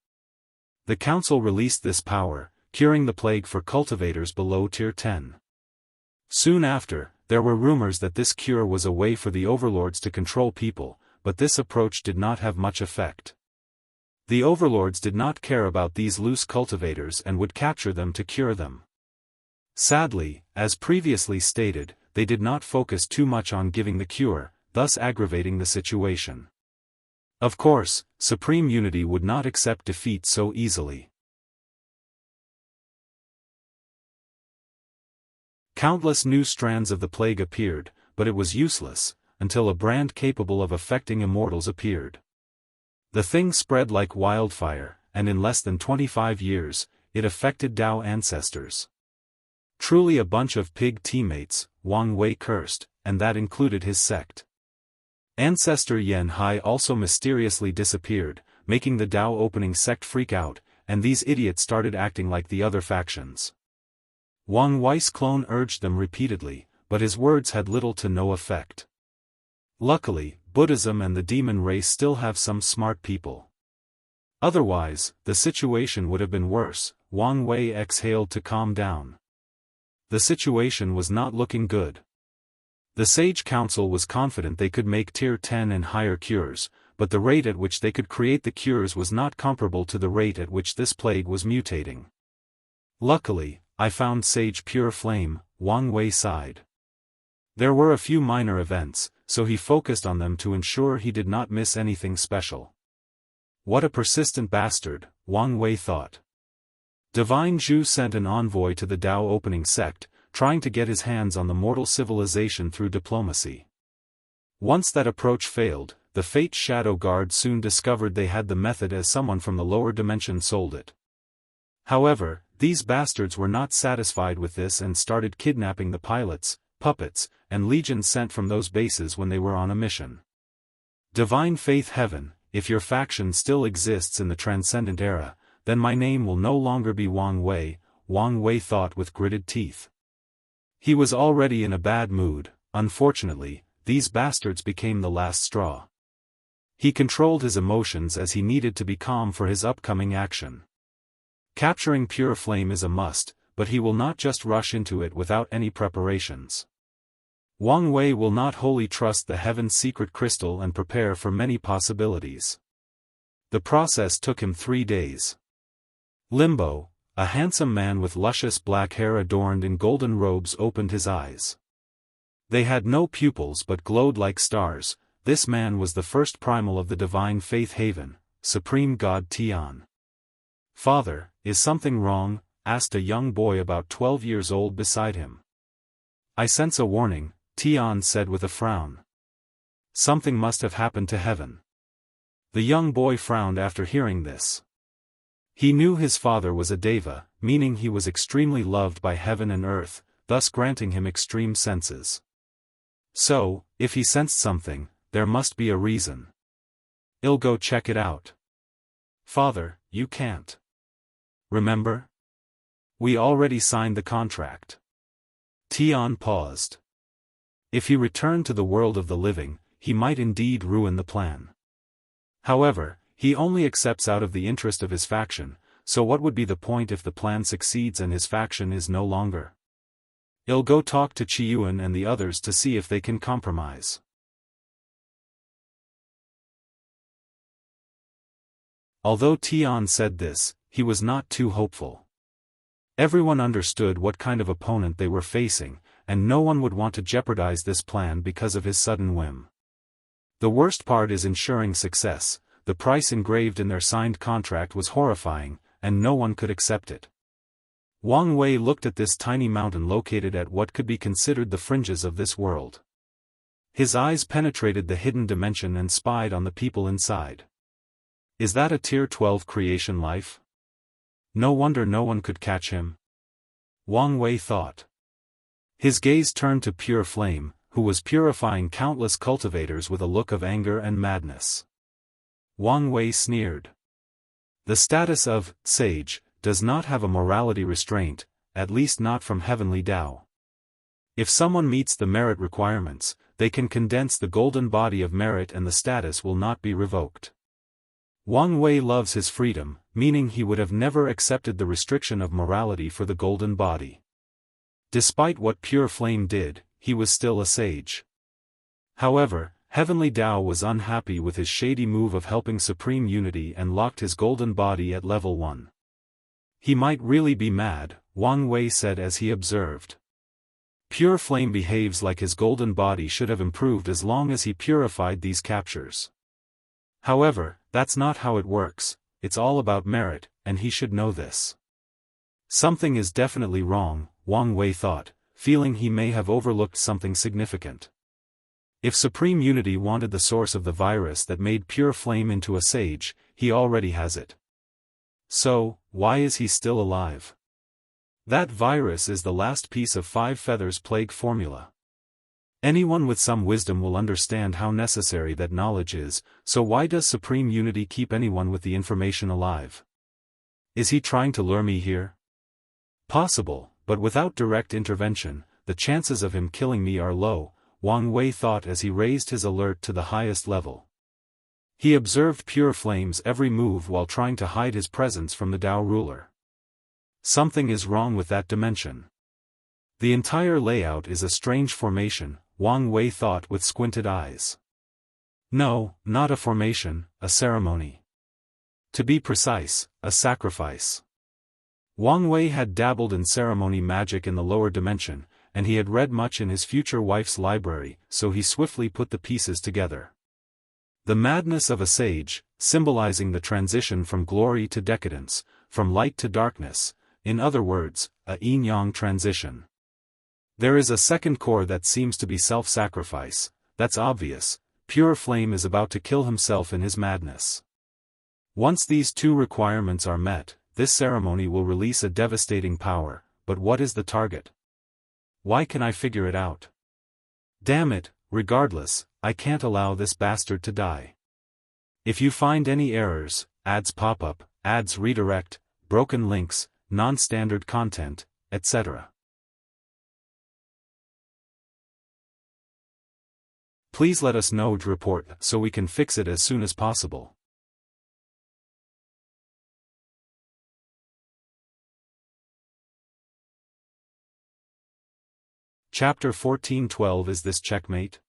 The council released this power, curing the plague for cultivators below Tier 10. Soon after, there were rumors that this cure was a way for the overlords to control people, but this approach did not have much effect. The overlords did not care about these loose cultivators and would capture them to cure them. Sadly, as previously stated, they did not focus too much on giving the cure, thus aggravating the situation. Of course, Supreme Unity would not accept defeat so easily. Countless new strands of the plague appeared, but it was useless, until a brand capable of affecting immortals appeared. The thing spread like wildfire, and in less than 25 years, it affected Tao ancestors. Truly a bunch of pig teammates, Wang Wei cursed, and that included his sect. Ancestor Xianxia also mysteriously disappeared, making the Tao opening sect freak out, and these idiots started acting like the other factions. Wang Wei's clone urged them repeatedly, but his words had little to no effect. Luckily, Buddhism and the demon race still have some smart people. Otherwise, the situation would have been worse. Wang Wei exhaled to calm down. The situation was not looking good. The Sage Council was confident they could make Tier 10 and higher cures, but the rate at which they could create the cures was not comparable to the rate at which this plague was mutating. Luckily, I found Sage Pure Flame, Wang Wei sighed. There were a few minor events, so he focused on them to ensure he did not miss anything special. What a persistent bastard, Wang Wei thought. Divine Zhu sent an envoy to the Tao opening sect, trying to get his hands on the mortal civilization through diplomacy. Once that approach failed, the Fate Shadow Guard soon discovered they had the method as someone from the lower dimension sold it. However, these bastards were not satisfied with this and started kidnapping the pilots, puppets, and legions sent from those bases when they were on a mission. Divine Faith Heaven, if your faction still exists in the Transcendent era, then my name will no longer be Wang Wei thought with gritted teeth. He was already in a bad mood. Unfortunately, these bastards became the last straw. He controlled his emotions as he needed to be calm for his upcoming action. Capturing pure flame is a must, but he will not just rush into it without any preparations. Wang Wei will not wholly trust the heaven's secret crystal and prepare for many possibilities. The process took him 3 days. Limbo, a handsome man with luscious black hair adorned in golden robes, opened his eyes. They had no pupils but glowed like stars. This man was the first primal of the divine faith haven, Supreme God Tian. "Father, is something wrong?" asked a young boy about 12 years old beside him. "I sense a warning," Tian said with a frown. "Something must have happened to heaven." The young boy frowned after hearing this. He knew his father was a deva, meaning he was extremely loved by heaven and earth, thus granting him extreme senses. So, if he sensed something, there must be a reason. "I'll go check it out." "Father, you can't. Remember? We already signed the contract." Tian paused. If he returned to the world of the living, he might indeed ruin the plan. However, he only accepts out of the interest of his faction, so what would be the point if the plan succeeds and his faction is no longer? "I'll go talk to Qiyuan and the others to see if they can compromise." Although Tian said this, he was not too hopeful. Everyone understood what kind of opponent they were facing, and no one would want to jeopardize this plan because of his sudden whim. The worst part is ensuring success. The price engraved in their signed contract was horrifying, and no one could accept it. Wang Wei looked at this tiny mountain located at what could be considered the fringes of this world. His eyes penetrated the hidden dimension and spied on the people inside. Is that a Tier 12 creation life? No wonder no one could catch him. Wang Wei thought. His gaze turned to Pure Flame, who was purifying countless cultivators with a look of anger and madness. Wang Wei sneered. The status of sage does not have a morality restraint, at least not from heavenly Tao. If someone meets the merit requirements, they can condense the golden body of merit and the status will not be revoked. Wang Wei loves his freedom, meaning he would have never accepted the restriction of morality for the golden body. Despite what Pure Flame did, he was still a sage. However, Heavenly Tao was unhappy with his shady move of helping Supreme Unity and locked his golden body at level 1. He might really be mad, Wang Wei said as he observed. Pure Flame behaves like his golden body should have improved as long as he purified these captures. However, that's not how it works. It's all about merit, and he should know this. Something is definitely wrong, Wang Wei thought, feeling he may have overlooked something significant. If Supreme Unity wanted the source of the virus that made Pure Flame into a sage, he already has it. So, why is he still alive? That virus is the last piece of 5 feathers plague formula. Anyone with some wisdom will understand how necessary that knowledge is, so why does Supreme Unity keep anyone with the information alive? Is he trying to lure me here? Possible, but without direct intervention, the chances of him killing me are low, Wang Wei thought as he raised his alert to the highest level. He observed Pure Flame's every move while trying to hide his presence from the Tao ruler. Something is wrong with that dimension. The entire layout is a strange formation, Wang Wei thought with squinted eyes. No, not a formation, a ceremony. To be precise, a sacrifice. Wang Wei had dabbled in ceremony magic in the lower dimension, and he had read much in his future wife's library, so he swiftly put the pieces together. The madness of a sage, symbolizing the transition from glory to decadence, from light to darkness, in other words, a yin-yang transition. There is a second core that seems to be self-sacrifice, that's obvious. Pure Flame is about to kill himself in his madness. Once these 2 requirements are met, this ceremony will release a devastating power, but what is the target? Why can I figure it out? Damn it, regardless, I can't allow this bastard to die. If you find any errors, ads pop up, ads redirect, broken links, non-standard content, etc. Please let us know to report so we can fix it as soon as possible. Chapter 1412. Is this checkmate?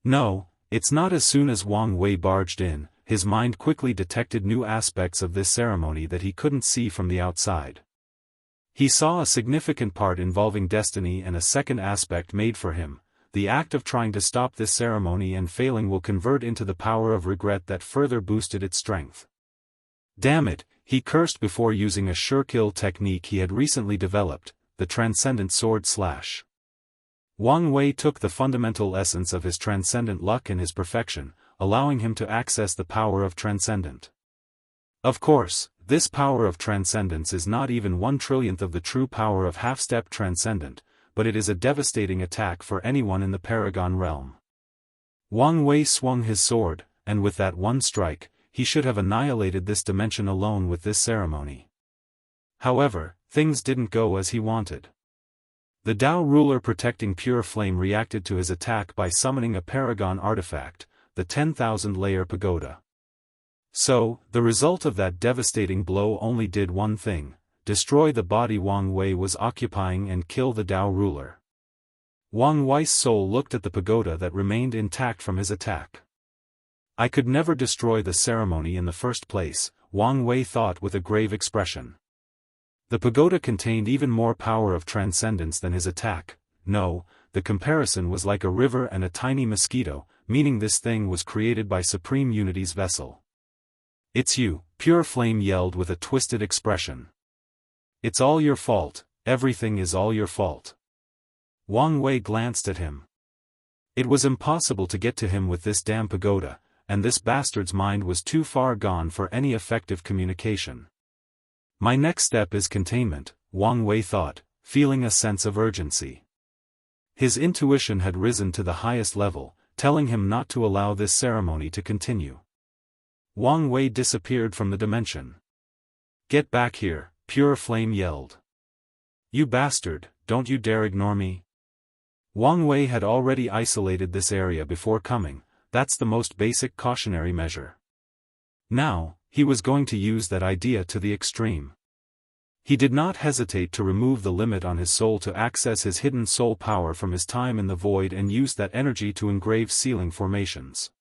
No, it's not. As soon as Wang Wei barged in, his mind quickly detected new aspects of this ceremony that he couldn't see from the outside. He saw a significant part involving destiny and a second aspect made for him. The act of trying to stop this ceremony and failing will convert into the power of regret that further boosted its strength. Damn it, he cursed before using a sure-kill technique he had recently developed, the Transcendent Sword Slash. Wang Wei took the fundamental essence of his transcendent luck and his perfection, allowing him to access the power of Transcendent. Of course, this power of Transcendence is not even 1/1,000,000th of the true power of half-step Transcendent, but it is a devastating attack for anyone in the Paragon realm. Wang Wei swung his sword, and with that one strike, he should have annihilated this dimension alone with this ceremony. However, things didn't go as he wanted. The Tao ruler protecting pure flame reacted to his attack by summoning a Paragon artifact, the 10,000-layer pagoda. So, the result of that devastating blow only did one thing: destroy the body Wang Wei was occupying and kill the Tao ruler. Wang Wei's soul looked at the pagoda that remained intact from his attack. I could never destroy the ceremony in the first place, Wang Wei thought with a grave expression. The pagoda contained even more power of transcendence than his attack. No, the comparison was like a river and a tiny mosquito, meaning this thing was created by Supreme Unity's vessel. It's you, Pure Flame yelled with a twisted expression. It's all your fault, everything is all your fault. Wang Wei glanced at him. It was impossible to get to him with this damn pagoda, and this bastard's mind was too far gone for any effective communication. My next step is containment, Wang Wei thought, feeling a sense of urgency. His intuition had risen to the highest level, telling him not to allow this ceremony to continue. Wang Wei disappeared from the dimension. Get back here, Pure Flame yelled. You bastard, don't you dare ignore me. Wang Wei had already isolated this area before coming, that's the most basic cautionary measure. Now, he was going to use that idea to the extreme. He did not hesitate to remove the limit on his soul to access his hidden soul power from his time in the void and use that energy to engrave ceiling formations.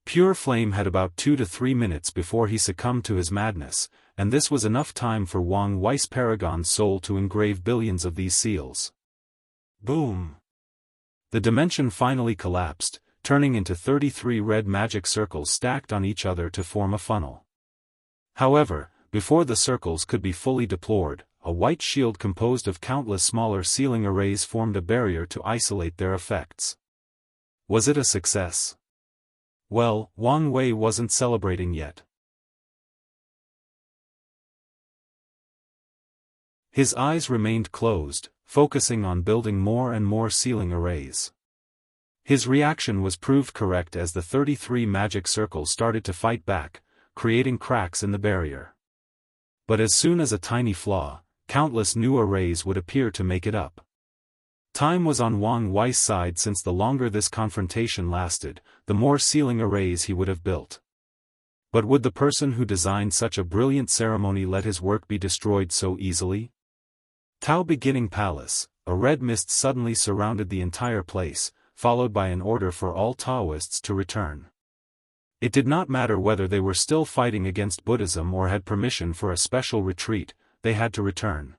Pure Flame had about 2 to 3 minutes before he succumbed to his madness, and this was enough time for Wang Wei's Paragon soul to engrave billions of these seals. Boom! The dimension finally collapsed, turning into 33 red magic circles stacked on each other to form a funnel. However, before the circles could be fully deployed, a white shield composed of countless smaller sealing arrays formed a barrier to isolate their effects. Was it a success? Well, Wang Wei wasn't celebrating yet. His eyes remained closed, focusing on building more and more sealing arrays. His reaction was proved correct as the 33 magic circles started to fight back, creating cracks in the barrier. But as soon as a tiny flaw, countless new arrays would appear to make it up. Time was on Wang Wei's side, since the longer this confrontation lasted, the more sealing arrays he would have built. But would the person who designed such a brilliant ceremony let his work be destroyed so easily? Tao Beginning Palace, a red mist suddenly surrounded the entire place, followed by an order for all Taoists to return. It did not matter whether they were still fighting against Buddhism or had permission for a special retreat, they had to return.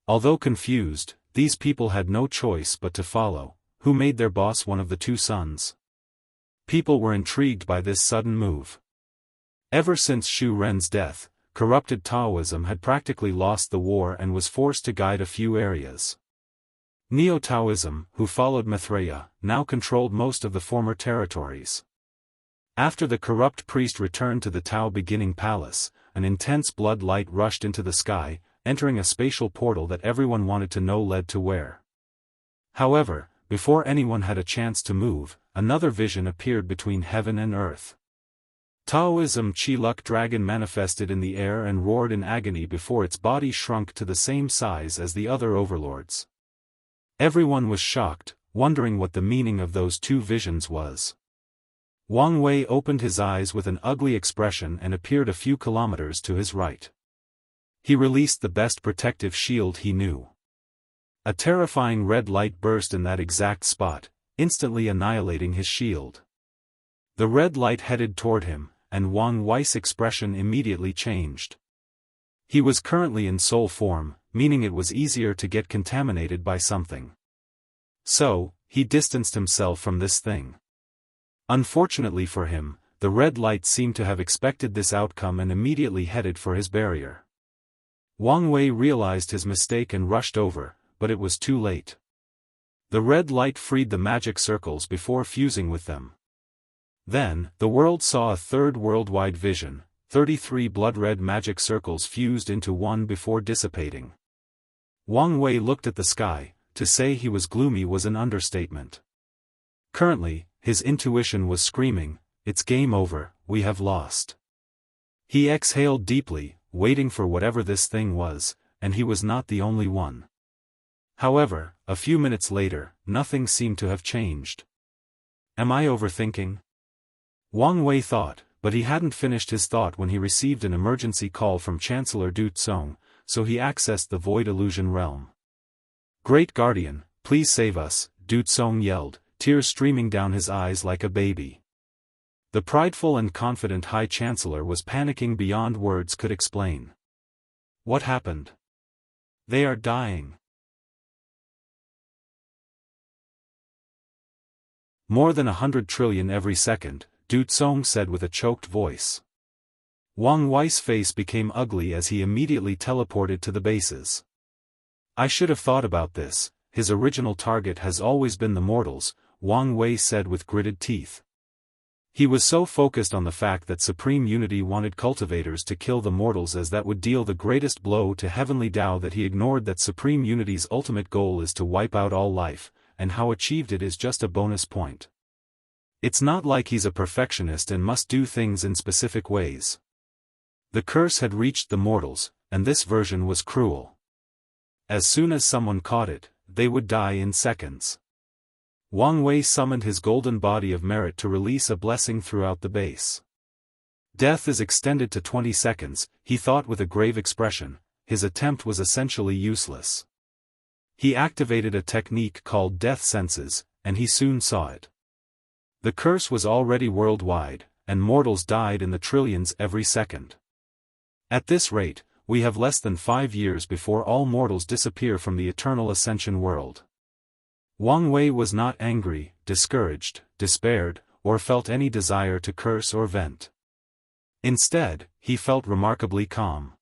Although confused, these people had no choice but to follow. Who made their boss one of the two sons? People were intrigued by this sudden move. Ever since Shu Ren's death, corrupted Taoism had practically lost the war and was forced to guide a few areas. Neo-Taoism, who followed Maitreya, now controlled most of the former territories. After the corrupt priest returned to the Tao Beginning Palace, an intense blood light rushed into the sky, entering a spatial portal that everyone wanted to know led to where. However, before anyone had a chance to move, another vision appeared between heaven and earth. Taoism Chi Luck Dragon manifested in the air and roared in agony before its body shrunk to the same size as the other overlords. Everyone was shocked. wondering what the meaning of those two visions was. Wang Wei opened his eyes with an ugly expression and appeared a few kilometers to his right. He released the best protective shield he knew. A terrifying red light burst in that exact spot, instantly annihilating his shield. The red light headed toward him, and Wang Wei's expression immediately changed. He was currently in soul form, meaning it was easier to get contaminated by something. So, he distanced himself from this thing. Unfortunately for him, the red light seemed to have expected this outcome and immediately headed for his barrier. Wang Wei realized his mistake and rushed over, but it was too late. The red light freed the magic circles before fusing with them. Then, the world saw a third worldwide vision, 33 blood-red magic circles fused into one before dissipating. Wang Wei looked at the sky. To say he was gloomy was an understatement. Currently, his intuition was screaming, "It's game over, we have lost." He exhaled deeply, waiting for whatever this thing was, and he was not the only one. However, a few minutes later, nothing seemed to have changed. Am I overthinking? Wang Wei thought, but he hadn't finished his thought when he received an emergency call from Chancellor Du Tsong, so he accessed the Void Illusion realm. "Great Guardian, please save us," Du Tsong yelled, tears streaming down his eyes like a baby. The prideful and confident High Chancellor was panicking beyond words could explain. What happened? They are dying. More than 100 trillion every second, Du Tsong said with a choked voice. Wang Wei's face became ugly as he immediately teleported to the bases. "I should have thought about this, his original target has always been the mortals," Wang Wei said with gritted teeth. He was so focused on the fact that Supreme Unity wanted cultivators to kill the mortals as that would deal the greatest blow to Heavenly Tao that he ignored that Supreme Unity's ultimate goal is to wipe out all life, and how achieved it is just a bonus point. It's not like he's a perfectionist and must do things in specific ways. The curse had reached the mortals, and this version was cruel. As soon as someone caught it, they would die in seconds. Wang Wei summoned his golden body of merit to release a blessing throughout the base. Death is extended to 20 seconds, he thought with a grave expression. His attempt was essentially useless. He activated a technique called Death Senses, and he soon saw it. The curse was already worldwide, and mortals died in the trillions every second. At this rate, we have less than 5 years before all mortals disappear from the eternal ascension world. Wang Wei was not angry, discouraged, despaired, or felt any desire to curse or vent. Instead, he felt remarkably calm.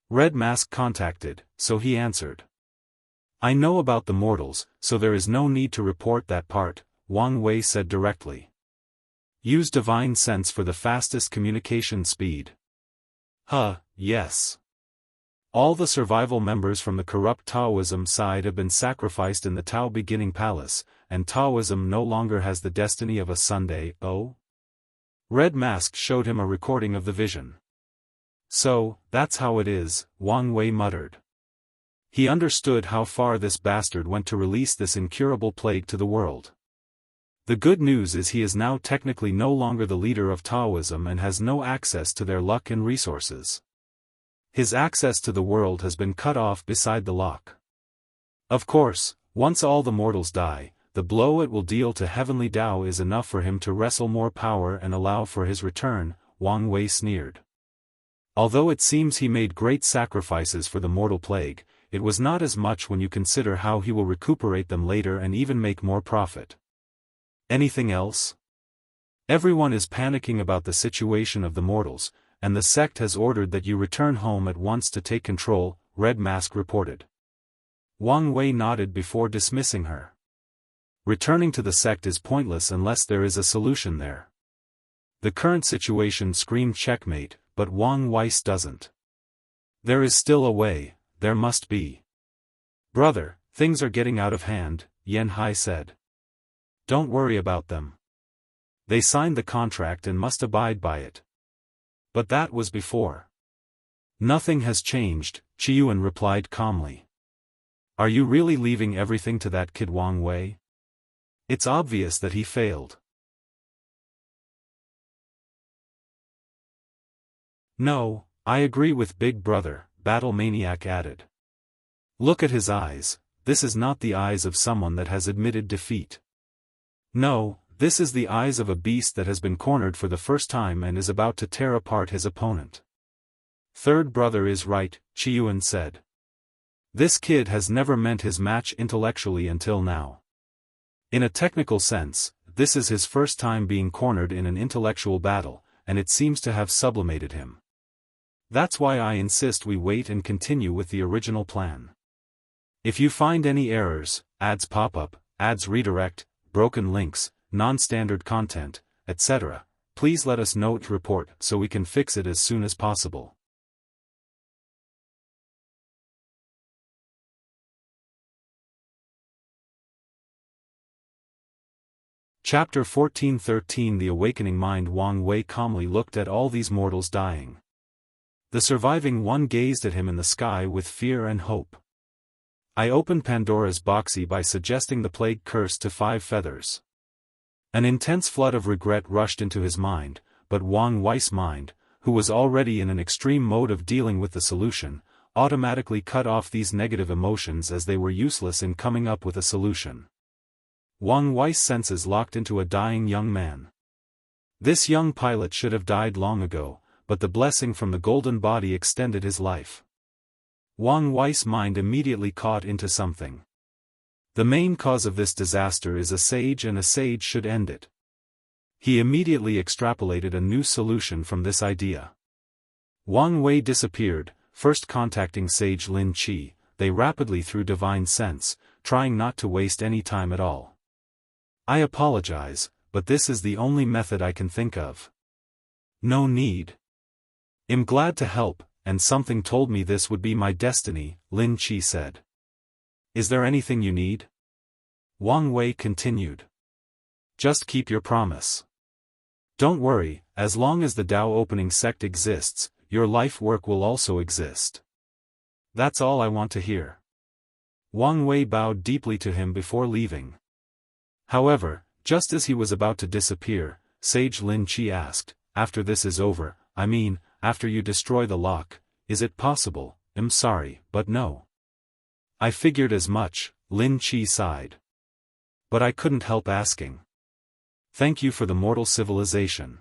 Red Mask contacted, so he answered. "I know about the mortals, so there is no need to report that part," Wang Wei said directly. "Use divine sense for the fastest communication speed." Yes. All the survival members from the corrupt Taoism side have been sacrificed in the Tao Beginning Palace, and Taoism no longer has the destiny of a Sunday. Oh? Red Mask showed him a recording of the vision. "So, that's how it is," Wang Wei muttered. He understood how far this bastard went to release this incurable plague to the world. The good news is he is now technically no longer the leader of Taoism and has no access to their luck and resources. His access to the world has been cut off beside the lock. Of course, once all the mortals die, the blow it will deal to Heavenly Tao is enough for him to wrestle more power and allow for his return, Wang Wei sneered. Although it seems he made great sacrifices for the mortal plague, it was not as much when you consider how he will recuperate them later and even make more profit. Anything else? Everyone is panicking about the situation of the mortals, and the sect has ordered that you return home at once to take control, Red Mask reported. Wang Wei nodded before dismissing her. Returning to the sect is pointless unless there is a solution there. The current situation screamed checkmate, but Wang Weiss doesn't. There is still a way, there must be. "Brother, things are getting out of hand," Xianxia said. "Don't worry about them. They signed the contract and must abide by it." "But that was before." "Nothing has changed," Qiyuan replied calmly. "Are you really leaving everything to that kid Wang Wei?" It's obvious that he failed. No, I agree with Big Brother, Battle Maniac added. Look at his eyes, this is not the eyes of someone that has admitted defeat. No, this is the eyes of a beast that has been cornered for the first time and is about to tear apart his opponent. Third brother is right, Chiyuan said. This kid has never meant his match intellectually until now. In a technical sense, this is his first time being cornered in an intellectual battle, and it seems to have sublimated him. That's why I insist we wait and continue with the original plan. If you find any errors, ads pop up, ads redirect, broken links, non-standard content, etc., please let us know to report so we can fix it as soon as possible. Chapter 14:13 The Awakening Mind. Wang Wei calmly looked at all these mortals dying. The surviving one gazed at him in the sky with fear and hope. I opened Pandora's boxy by suggesting the plague curse to 5 feathers. An intense flood of regret rushed into his mind, but Wang Wei's mind, who was already in an extreme mode of dealing with the solution, automatically cut off these negative emotions as they were useless in coming up with a solution. Wang Wei's senses locked into a dying young man. This young pilot should have died long ago, but the blessing from the golden body extended his life. Wang Wei's mind immediately caught into something. The main cause of this disaster is a sage, and a sage should end it. He immediately extrapolated a new solution from this idea. Wang Wei disappeared, first contacting Sage Lin Qi. They rapidly through divine sense, trying not to waste any time at all. I apologize, but this is the only method I can think of. No need. I'm glad to help, and something told me this would be my destiny, Lin Qi said. Is there anything you need? Wang Wei continued. Just keep your promise. Don't worry, as long as the Dao opening sect exists, your life work will also exist. That's all I want to hear. Wang Wei bowed deeply to him before leaving. However, just as he was about to disappear, Sage Lin Qi asked, after this is over, I mean, after you destroy the lock, is it possible? I'm sorry, but no. I figured as much, Lin Qi sighed. But I couldn't help asking. Thank you for the mortal civilization.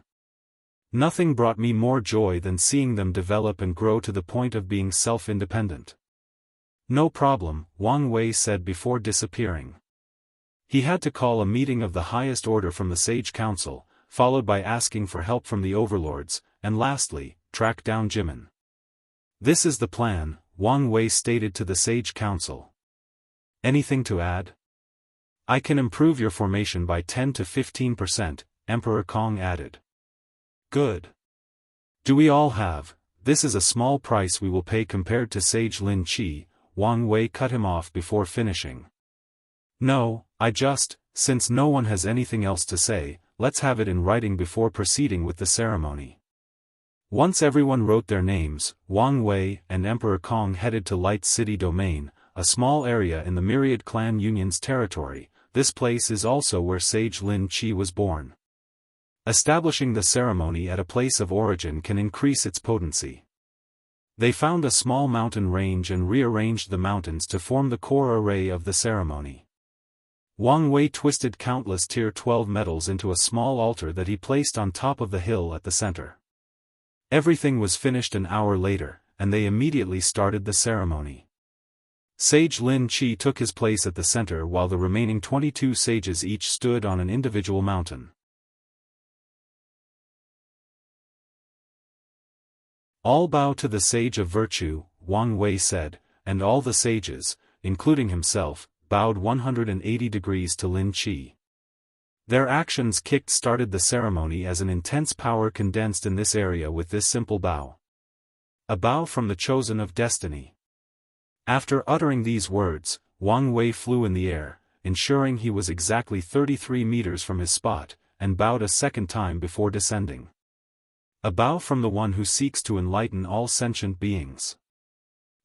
Nothing brought me more joy than seeing them develop and grow to the point of being self-independent. No problem, Wang Wei said before disappearing. He had to call a meeting of the highest order from the Sage Council, followed by asking for help from the overlords, and lastly, track down Jimin. This is the plan, Wang Wei stated to the Sage Council. Anything to add? I can improve your formation by 10 to 15%, Emperor Kong added. Good. Do we all have? This is a small price we will pay compared to Sage Lin Qi, Wang Wei cut him off before finishing. No, since no one has anything else to say, let's have it in writing before proceeding with the ceremony. Once everyone wrote their names, Wang Wei and Emperor Kong headed to Light City Domain, a small area in the Myriad Clan Union's territory. This place is also where Sage Lin Qi was born. Establishing the ceremony at a place of origin can increase its potency. They found a small mountain range and rearranged the mountains to form the core array of the ceremony. Wang Wei twisted countless Tier 12 metals into a small altar that he placed on top of the hill at the center. Everything was finished an hour later, and they immediately started the ceremony. Sage Lin Qi took his place at the center while the remaining 22 sages each stood on an individual mountain. All bow to the Sage of Virtue, Wang Wei said, and all the sages, including himself, bowed 180 degrees to Lin Qi. Their actions kick-started the ceremony as an intense power condensed in this area with this simple bow. A bow from the chosen of destiny. After uttering these words, Wang Wei flew in the air, ensuring he was exactly 33 meters from his spot, and bowed a second time before descending. A bow from the one who seeks to enlighten all sentient beings.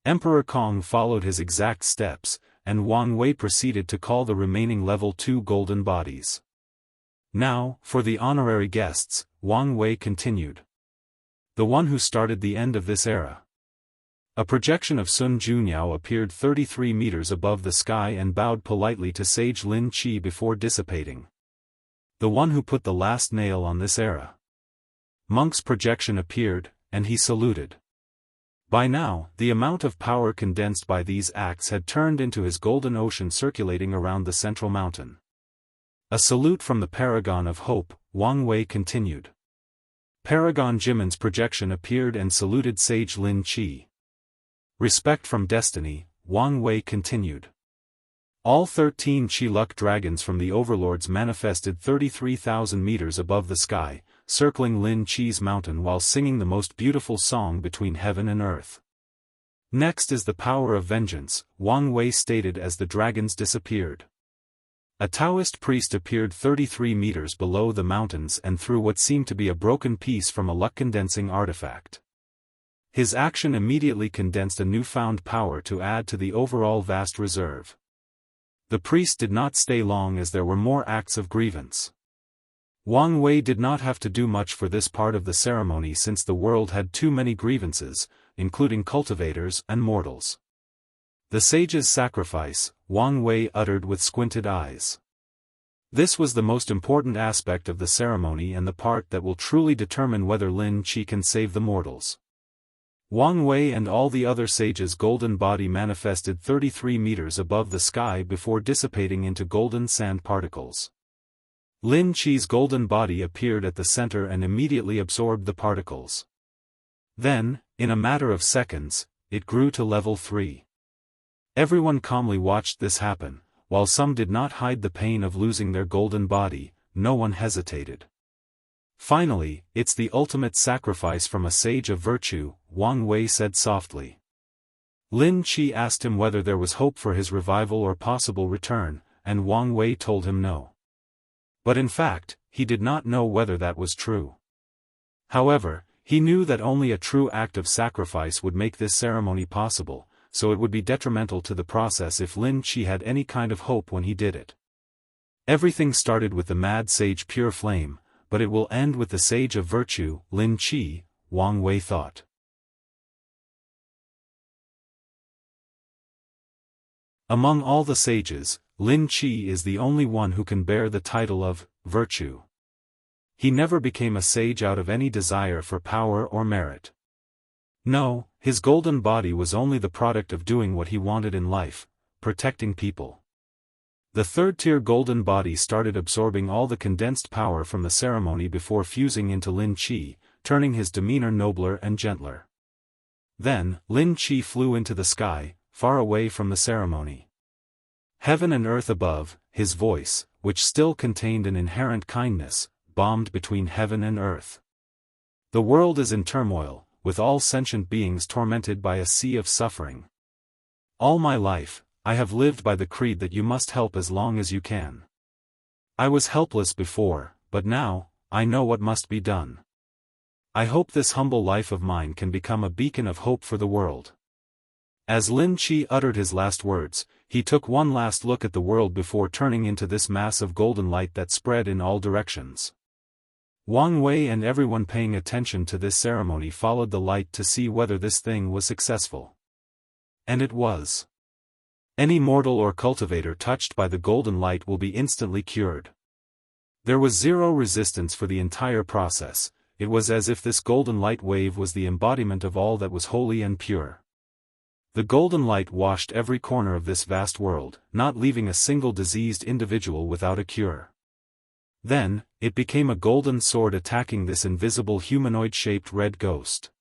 Emperor Kong followed his exact steps, and Wang Wei proceeded to call the remaining level 2 golden bodies. Now, for the honorary guests, Wang Wei continued. The one who started the end of this era. A projection of Sun Junyao appeared 33 meters above the sky and bowed politely to Sage Lin Qi before dissipating. The one who put the last nail on this era. Monk's projection appeared, and he saluted. By now, the amount of power condensed by these acts had turned into his golden ocean circulating around the central mountain. A salute from the Paragon of Hope, Wang Wei continued. Paragon Jimin's projection appeared and saluted Sage Lin Qi. Respect from Destiny, Wang Wei continued. All 13 Qi-Luck dragons from the overlords manifested 33,000 meters above the sky, circling Lin Qi's mountain while singing the most beautiful song between heaven and earth. Next is the power of vengeance, Wang Wei stated as the dragons disappeared. A Daoist priest appeared 33 meters below the mountains and threw what seemed to be a broken piece from a luck-condensing artifact. His action immediately condensed a newfound power to add to the overall vast reserve. The priest did not stay long as there were more acts of grievance. Wang Wei did not have to do much for this part of the ceremony since the world had too many grievances, including cultivators and mortals. The sage's sacrifice, Wang Wei uttered with squinted eyes. This was the most important aspect of the ceremony and the part that will truly determine whether Lin Qi can save the mortals. Wang Wei and all the other sages' golden body manifested 33 meters above the sky before dissipating into golden sand particles. Lin Qi's golden body appeared at the center and immediately absorbed the particles. Then, in a matter of seconds, it grew to level 3. Everyone calmly watched this happen, while some did not hide the pain of losing their golden body, no one hesitated. Finally, it's the ultimate sacrifice from a sage of virtue, Wang Wei said softly. Lin Qi asked him whether there was hope for his revival or possible return, and Wang Wei told him no. But in fact, he did not know whether that was true. However, he knew that only a true act of sacrifice would make this ceremony possible, so it would be detrimental to the process if Lin Qi had any kind of hope when he did it. Everything started with the mad sage Pure Flame, but it will end with the sage of virtue, Lin Qi, Wang Wei thought. Among all the sages, Lin Qi is the only one who can bear the title of virtue. He never became a sage out of any desire for power or merit. No, his golden body was only the product of doing what he wanted in life, protecting people. The third-tier golden body started absorbing all the condensed power from the ceremony before fusing into Lin Qi, turning his demeanor nobler and gentler. Then, Lin Qi flew into the sky, far away from the ceremony. Heaven and earth above, his voice, which still contained an inherent kindness, bombed between heaven and earth. The world is in turmoil, with all sentient beings tormented by a sea of suffering. All my life, I have lived by the creed that you must help as long as you can. I was helpless before, but now, I know what must be done. I hope this humble life of mine can become a beacon of hope for the world. As Lin Qi uttered his last words, he took one last look at the world before turning into this mass of golden light that spread in all directions. Wang Wei and everyone paying attention to this ceremony followed the light to see whether this thing was successful. And it was. Any mortal or cultivator touched by the golden light will be instantly cured. There was zero resistance for the entire process. It was as if this golden light wave was the embodiment of all that was holy and pure. The golden light washed every corner of this vast world, not leaving a single diseased individual without a cure. Then, it became a golden sword attacking this invisible humanoid-shaped red ghost.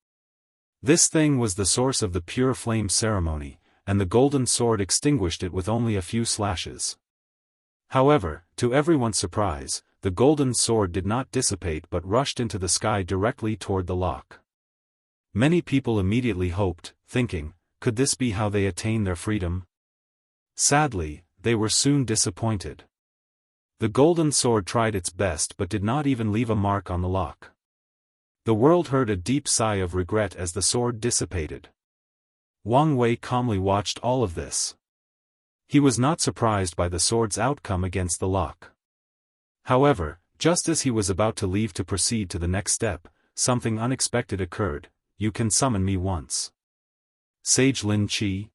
This thing was the source of the pure flame ceremony, and the golden sword extinguished it with only a few slashes. However, to everyone's surprise, the golden sword did not dissipate but rushed into the sky directly toward the lock. Many people immediately hoped, thinking, could this be how they attain their freedom? Sadly, they were soon disappointed. The golden sword tried its best but did not even leave a mark on the lock. The world heard a deep sigh of regret as the sword dissipated. Wang Wei calmly watched all of this. He was not surprised by the sword's outcome against the lock. However, just as he was about to leave to proceed to the next step, something unexpected occurred. You can summon me once. Sage Lin Qi?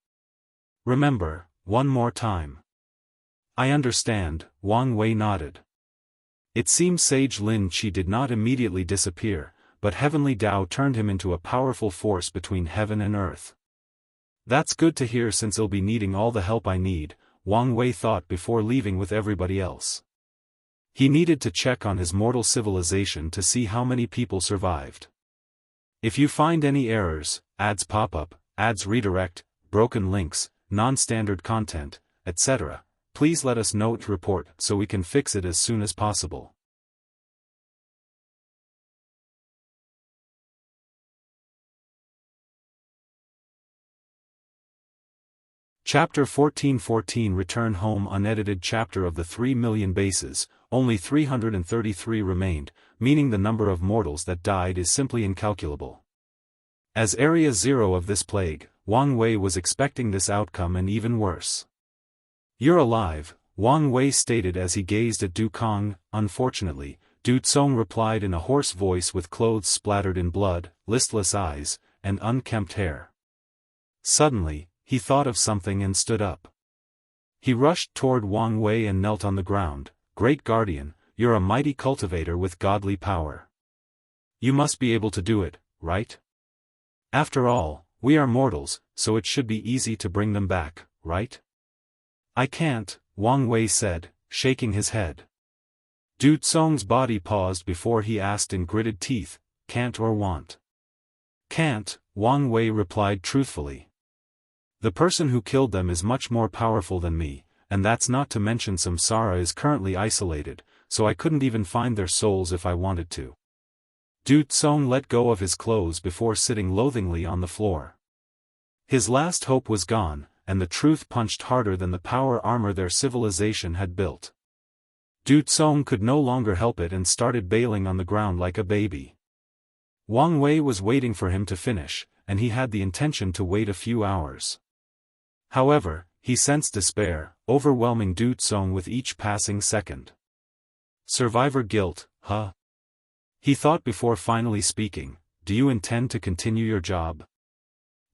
Remember, one more time. I understand, Wang Wei nodded. It seems Sage Lin Qi did not immediately disappear, but Heavenly Tao turned him into a powerful force between heaven and earth. That's good to hear since I'll be needing all the help I need, Wang Wei thought before leaving with everybody else. He needed to check on his mortal civilization to see how many people survived. If you find any errors, ads pop up, ads redirect, broken links, non-standard content, etc., please let us know to report so we can fix it as soon as possible. Chapter 1414 Return Home Unedited Chapter of the 3 million bases, only 333 remained, meaning the number of mortals that died is simply incalculable. As Area 0 of this plague, Wang Wei was expecting this outcome and even worse. You're alive, Wang Wei stated as he gazed at Du Kong. Unfortunately, Du Tsong replied in a hoarse voice with clothes splattered in blood, listless eyes, and unkempt hair. Suddenly, he thought of something and stood up. He rushed toward Wang Wei and knelt on the ground. Great Guardian, you're a mighty cultivator with godly power. You must be able to do it, right? After all, we are mortals, so it should be easy to bring them back, right? I can't, Wang Wei said, shaking his head. Du Tsong's body paused before he asked in gritted teeth, can't or want? Can't, Wang Wei replied truthfully. The person who killed them is much more powerful than me, and that's not to mention Samsara is currently isolated, so I couldn't even find their souls if I wanted to. Du Tsong let go of his clothes before sitting loathingly on the floor. His last hope was gone, and the truth punched harder than the power armor their civilization had built. Du Tsong could no longer help it and started bailing on the ground like a baby. Wang Wei was waiting for him to finish, and he had the intention to wait a few hours. However, he sensed despair, overwhelming Du Tsong with each passing second. Survivor guilt, huh? He thought before finally speaking, do you intend to continue your job?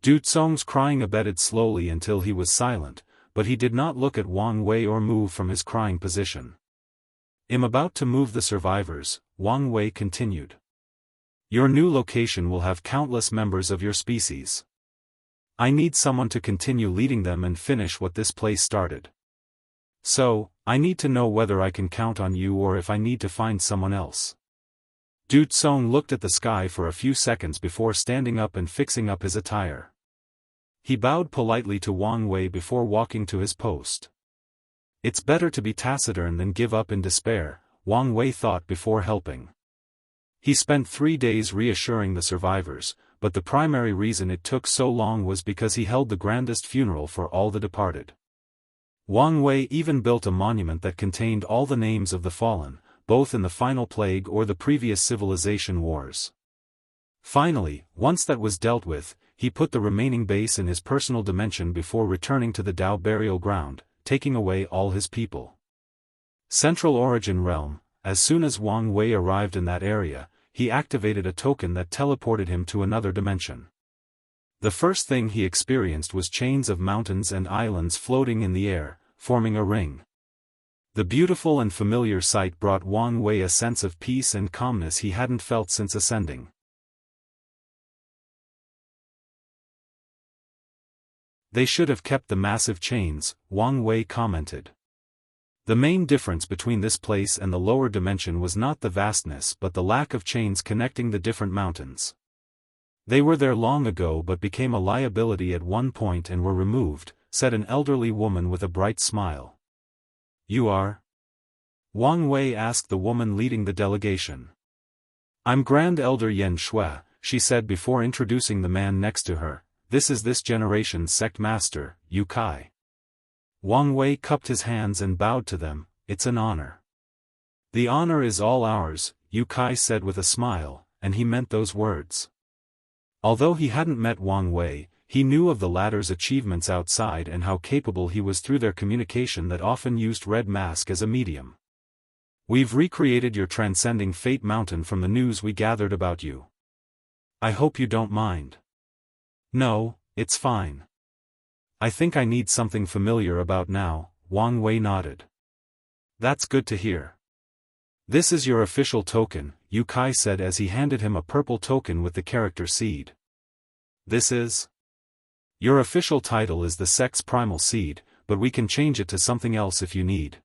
Du Tsong's crying abated slowly until he was silent, but he did not look at Wang Wei or move from his crying position. I'm about to move the survivors, Wang Wei continued. Your new location will have countless members of your species. I need someone to continue leading them and finish what this place started. So, I need to know whether I can count on you or if I need to find someone else. Du Tsong looked at the sky for a few seconds before standing up and fixing up his attire. He bowed politely to Wang Wei before walking to his post. It's better to be taciturn than give up in despair, Wang Wei thought before helping. He spent 3 days reassuring the survivors, but the primary reason it took so long was because he held the grandest funeral for all the departed. Wang Wei even built a monument that contained all the names of the fallen, both in the final plague or the previous civilization wars. Finally, once that was dealt with, he put the remaining base in his personal dimension before returning to the Dao burial ground, taking away all his people. Central Origin Realm. As soon as Wang Wei arrived in that area, he activated a token that teleported him to another dimension. The first thing he experienced was chains of mountains and islands floating in the air, forming a ring. The beautiful and familiar sight brought Wang Wei a sense of peace and calmness he hadn't felt since ascending. They should have kept the massive chains, Wang Wei commented. The main difference between this place and the lower dimension was not the vastness but the lack of chains connecting the different mountains. They were there long ago but became a liability at one point and were removed, said an elderly woman with a bright smile. You are? Wang Wei asked the woman leading the delegation. I'm Grand Elder Yan Shui, she said before introducing the man next to her. This is this generation's sect master, Yu Kai. Wang Wei cupped his hands and bowed to them. It's an honor. The honor is all ours, Yu Kai said with a smile, and he meant those words. Although he hadn't met Wang Wei, he knew of the latter's achievements outside and how capable he was through their communication that often used Red Mask as a medium. "We've recreated your transcending fate mountain from the news we gathered about you. I hope you don't mind." "No, it's fine. I think I need something familiar about now," Wang Wei nodded. "That's good to hear. This is your official token," Yu Kai said as he handed him a purple token with the character seed. "This is? Your official title is the sect's primal seed, but we can change it to something else if you need."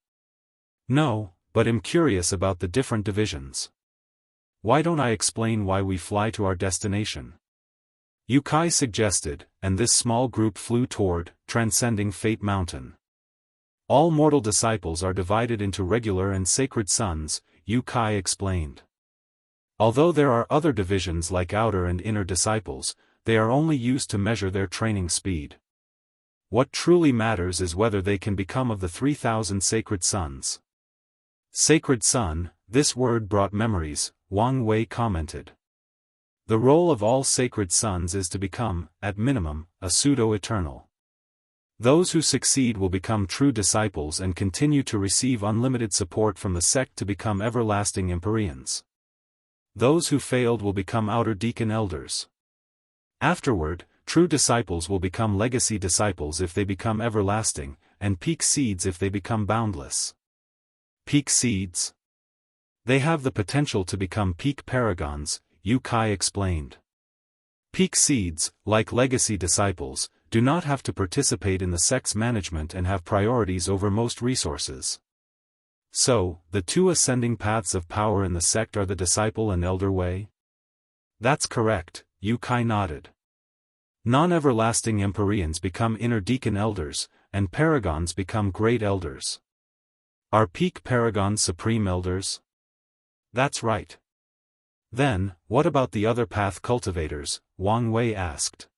"No, but I'm curious about the different divisions. Why don't I explain why we fly to our destination?" Yu Kai suggested, and this small group flew toward Transcending Fate Mountain. "All mortal disciples are divided into regular and sacred sons," Yu Kai explained. "Although there are other divisions like outer and inner disciples, they are only used to measure their training speed. What truly matters is whether they can become of the 3,000 sacred sons." "Sacred son," this word brought memories, Wang Wei commented. "The role of all sacred sons is to become, at minimum, a pseudo-eternal. Those who succeed will become true disciples and continue to receive unlimited support from the sect to become everlasting Empyreans. Those who failed will become outer deacon elders. Afterward, true disciples will become legacy disciples if they become everlasting, and peak seeds if they become boundless." "Peak seeds? They have the potential to become peak paragons," Yu Kai explained. "Peak seeds, like legacy disciples, do not have to participate in the sect's management and have priorities over most resources. So, the two ascending paths of power in the sect are the disciple and elder way?" "That's correct," Yu Kai nodded. "Non-everlasting Empyreans become inner deacon elders, and paragons become great elders." "Are peak paragons supreme elders?" "That's right." "Then, what about the other path cultivators?" Wang Wei asked.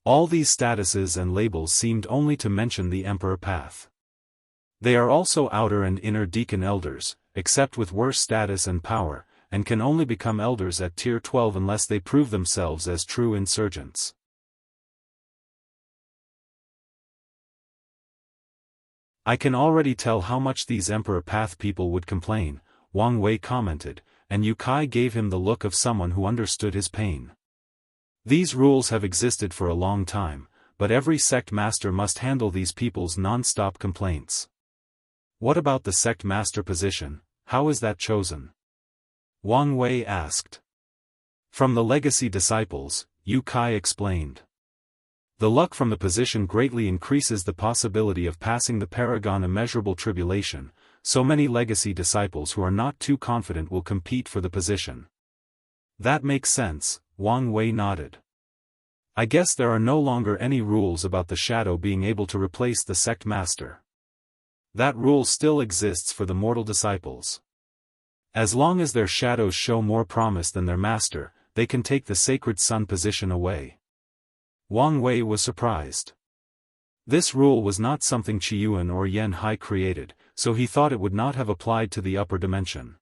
All these statuses and labels seemed only to mention the Emperor path. "They are also outer and inner deacon elders, except with worse status and power, and can only become elders at tier 12 unless they prove themselves as true insurgents." "I can already tell how much these Emperor path people would complain," Wang Wei commented, and Yu Kai gave him the look of someone who understood his pain. "These rules have existed for a long time, but every sect master must handle these people's non-stop complaints." "What about the sect master position, how is that chosen?" Wang Wei asked. "From the legacy disciples," Yu Kai explained. "The luck from the position greatly increases the possibility of passing the paragon immeasurable tribulation, so many legacy disciples who are not too confident will compete for the position." "That makes sense," Wang Wei nodded. "I guess there are no longer any rules about the shadow being able to replace the sect master. That rule still exists for the mortal disciples. As long as their shadows show more promise than their master, they can take the sacred son position away." Wang Wei was surprised. This rule was not something Qiyuan or Yan Hai created, so he thought it would not have applied to the upper dimension.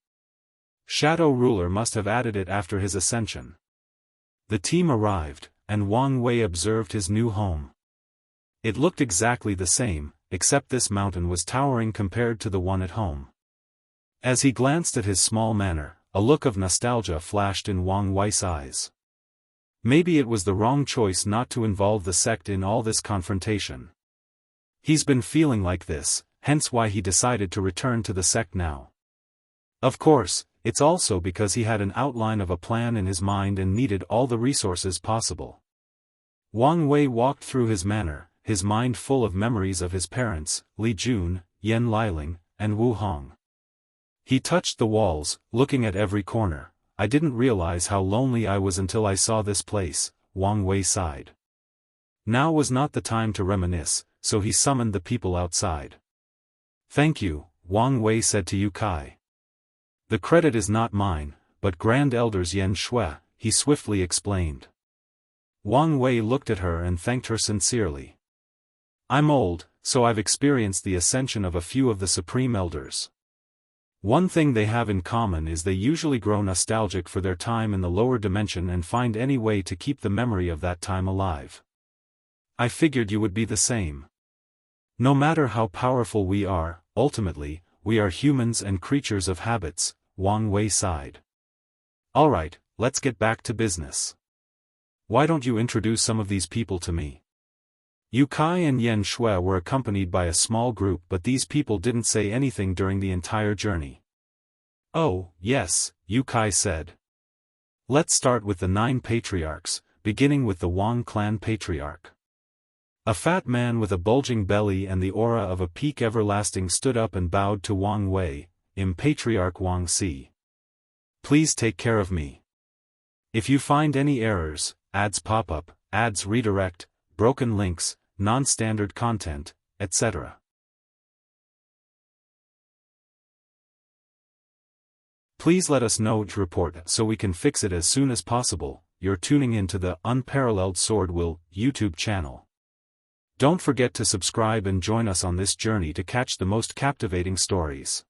Shadow Ruler must have added it after his ascension. The team arrived, and Wang Wei observed his new home. It looked exactly the same, except this mountain was towering compared to the one at home. As he glanced at his small manor, a look of nostalgia flashed in Wang Wei's eyes. Maybe it was the wrong choice not to involve the sect in all this confrontation. He's been feeling like this, hence why he decided to return to the sect now. Of course, it's also because he had an outline of a plan in his mind and needed all the resources possible. Wang Wei walked through his manor, his mind full of memories of his parents, Li Jun, Yan Liling, and Wu Hong. He touched the walls, looking at every corner. "I didn't realize how lonely I was until I saw this place," Wang Wei sighed. Now was not the time to reminisce, so he summoned the people outside. "Thank you," Wang Wei said to Yu Kai. "The credit is not mine, but Grand Elder's Yan Shui," he swiftly explained. Wang Wei looked at her and thanked her sincerely. "I'm old, so I've experienced the ascension of a few of the Supreme Elders. One thing they have in common is they usually grow nostalgic for their time in the lower dimension and find any way to keep the memory of that time alive. I figured you would be the same. No matter how powerful we are, ultimately, we are humans and creatures of habits, Wang Wei sighed. Alright, let's get back to business. Why don't you introduce some of these people to me? Yu Kai and Yen Shui were accompanied by a small group, but these people didn't say anything during the entire journey. Oh, yes, Yu Kai said. Let's start with the 9 patriarchs, beginning with the Wang clan patriarch. A fat man with a bulging belly and the aura of a peak everlasting stood up and bowed to Wang Wei, Patriarch Wang Si. Please take care of me. If you find any errors, ads pop up, ads redirect, broken links, non-standard content, etc. Please let us know to report so we can fix it as soon as possible. You're tuning into the Unparalleled Sword Will YouTube channel. Don't forget to subscribe and join us on this journey to catch the most captivating stories.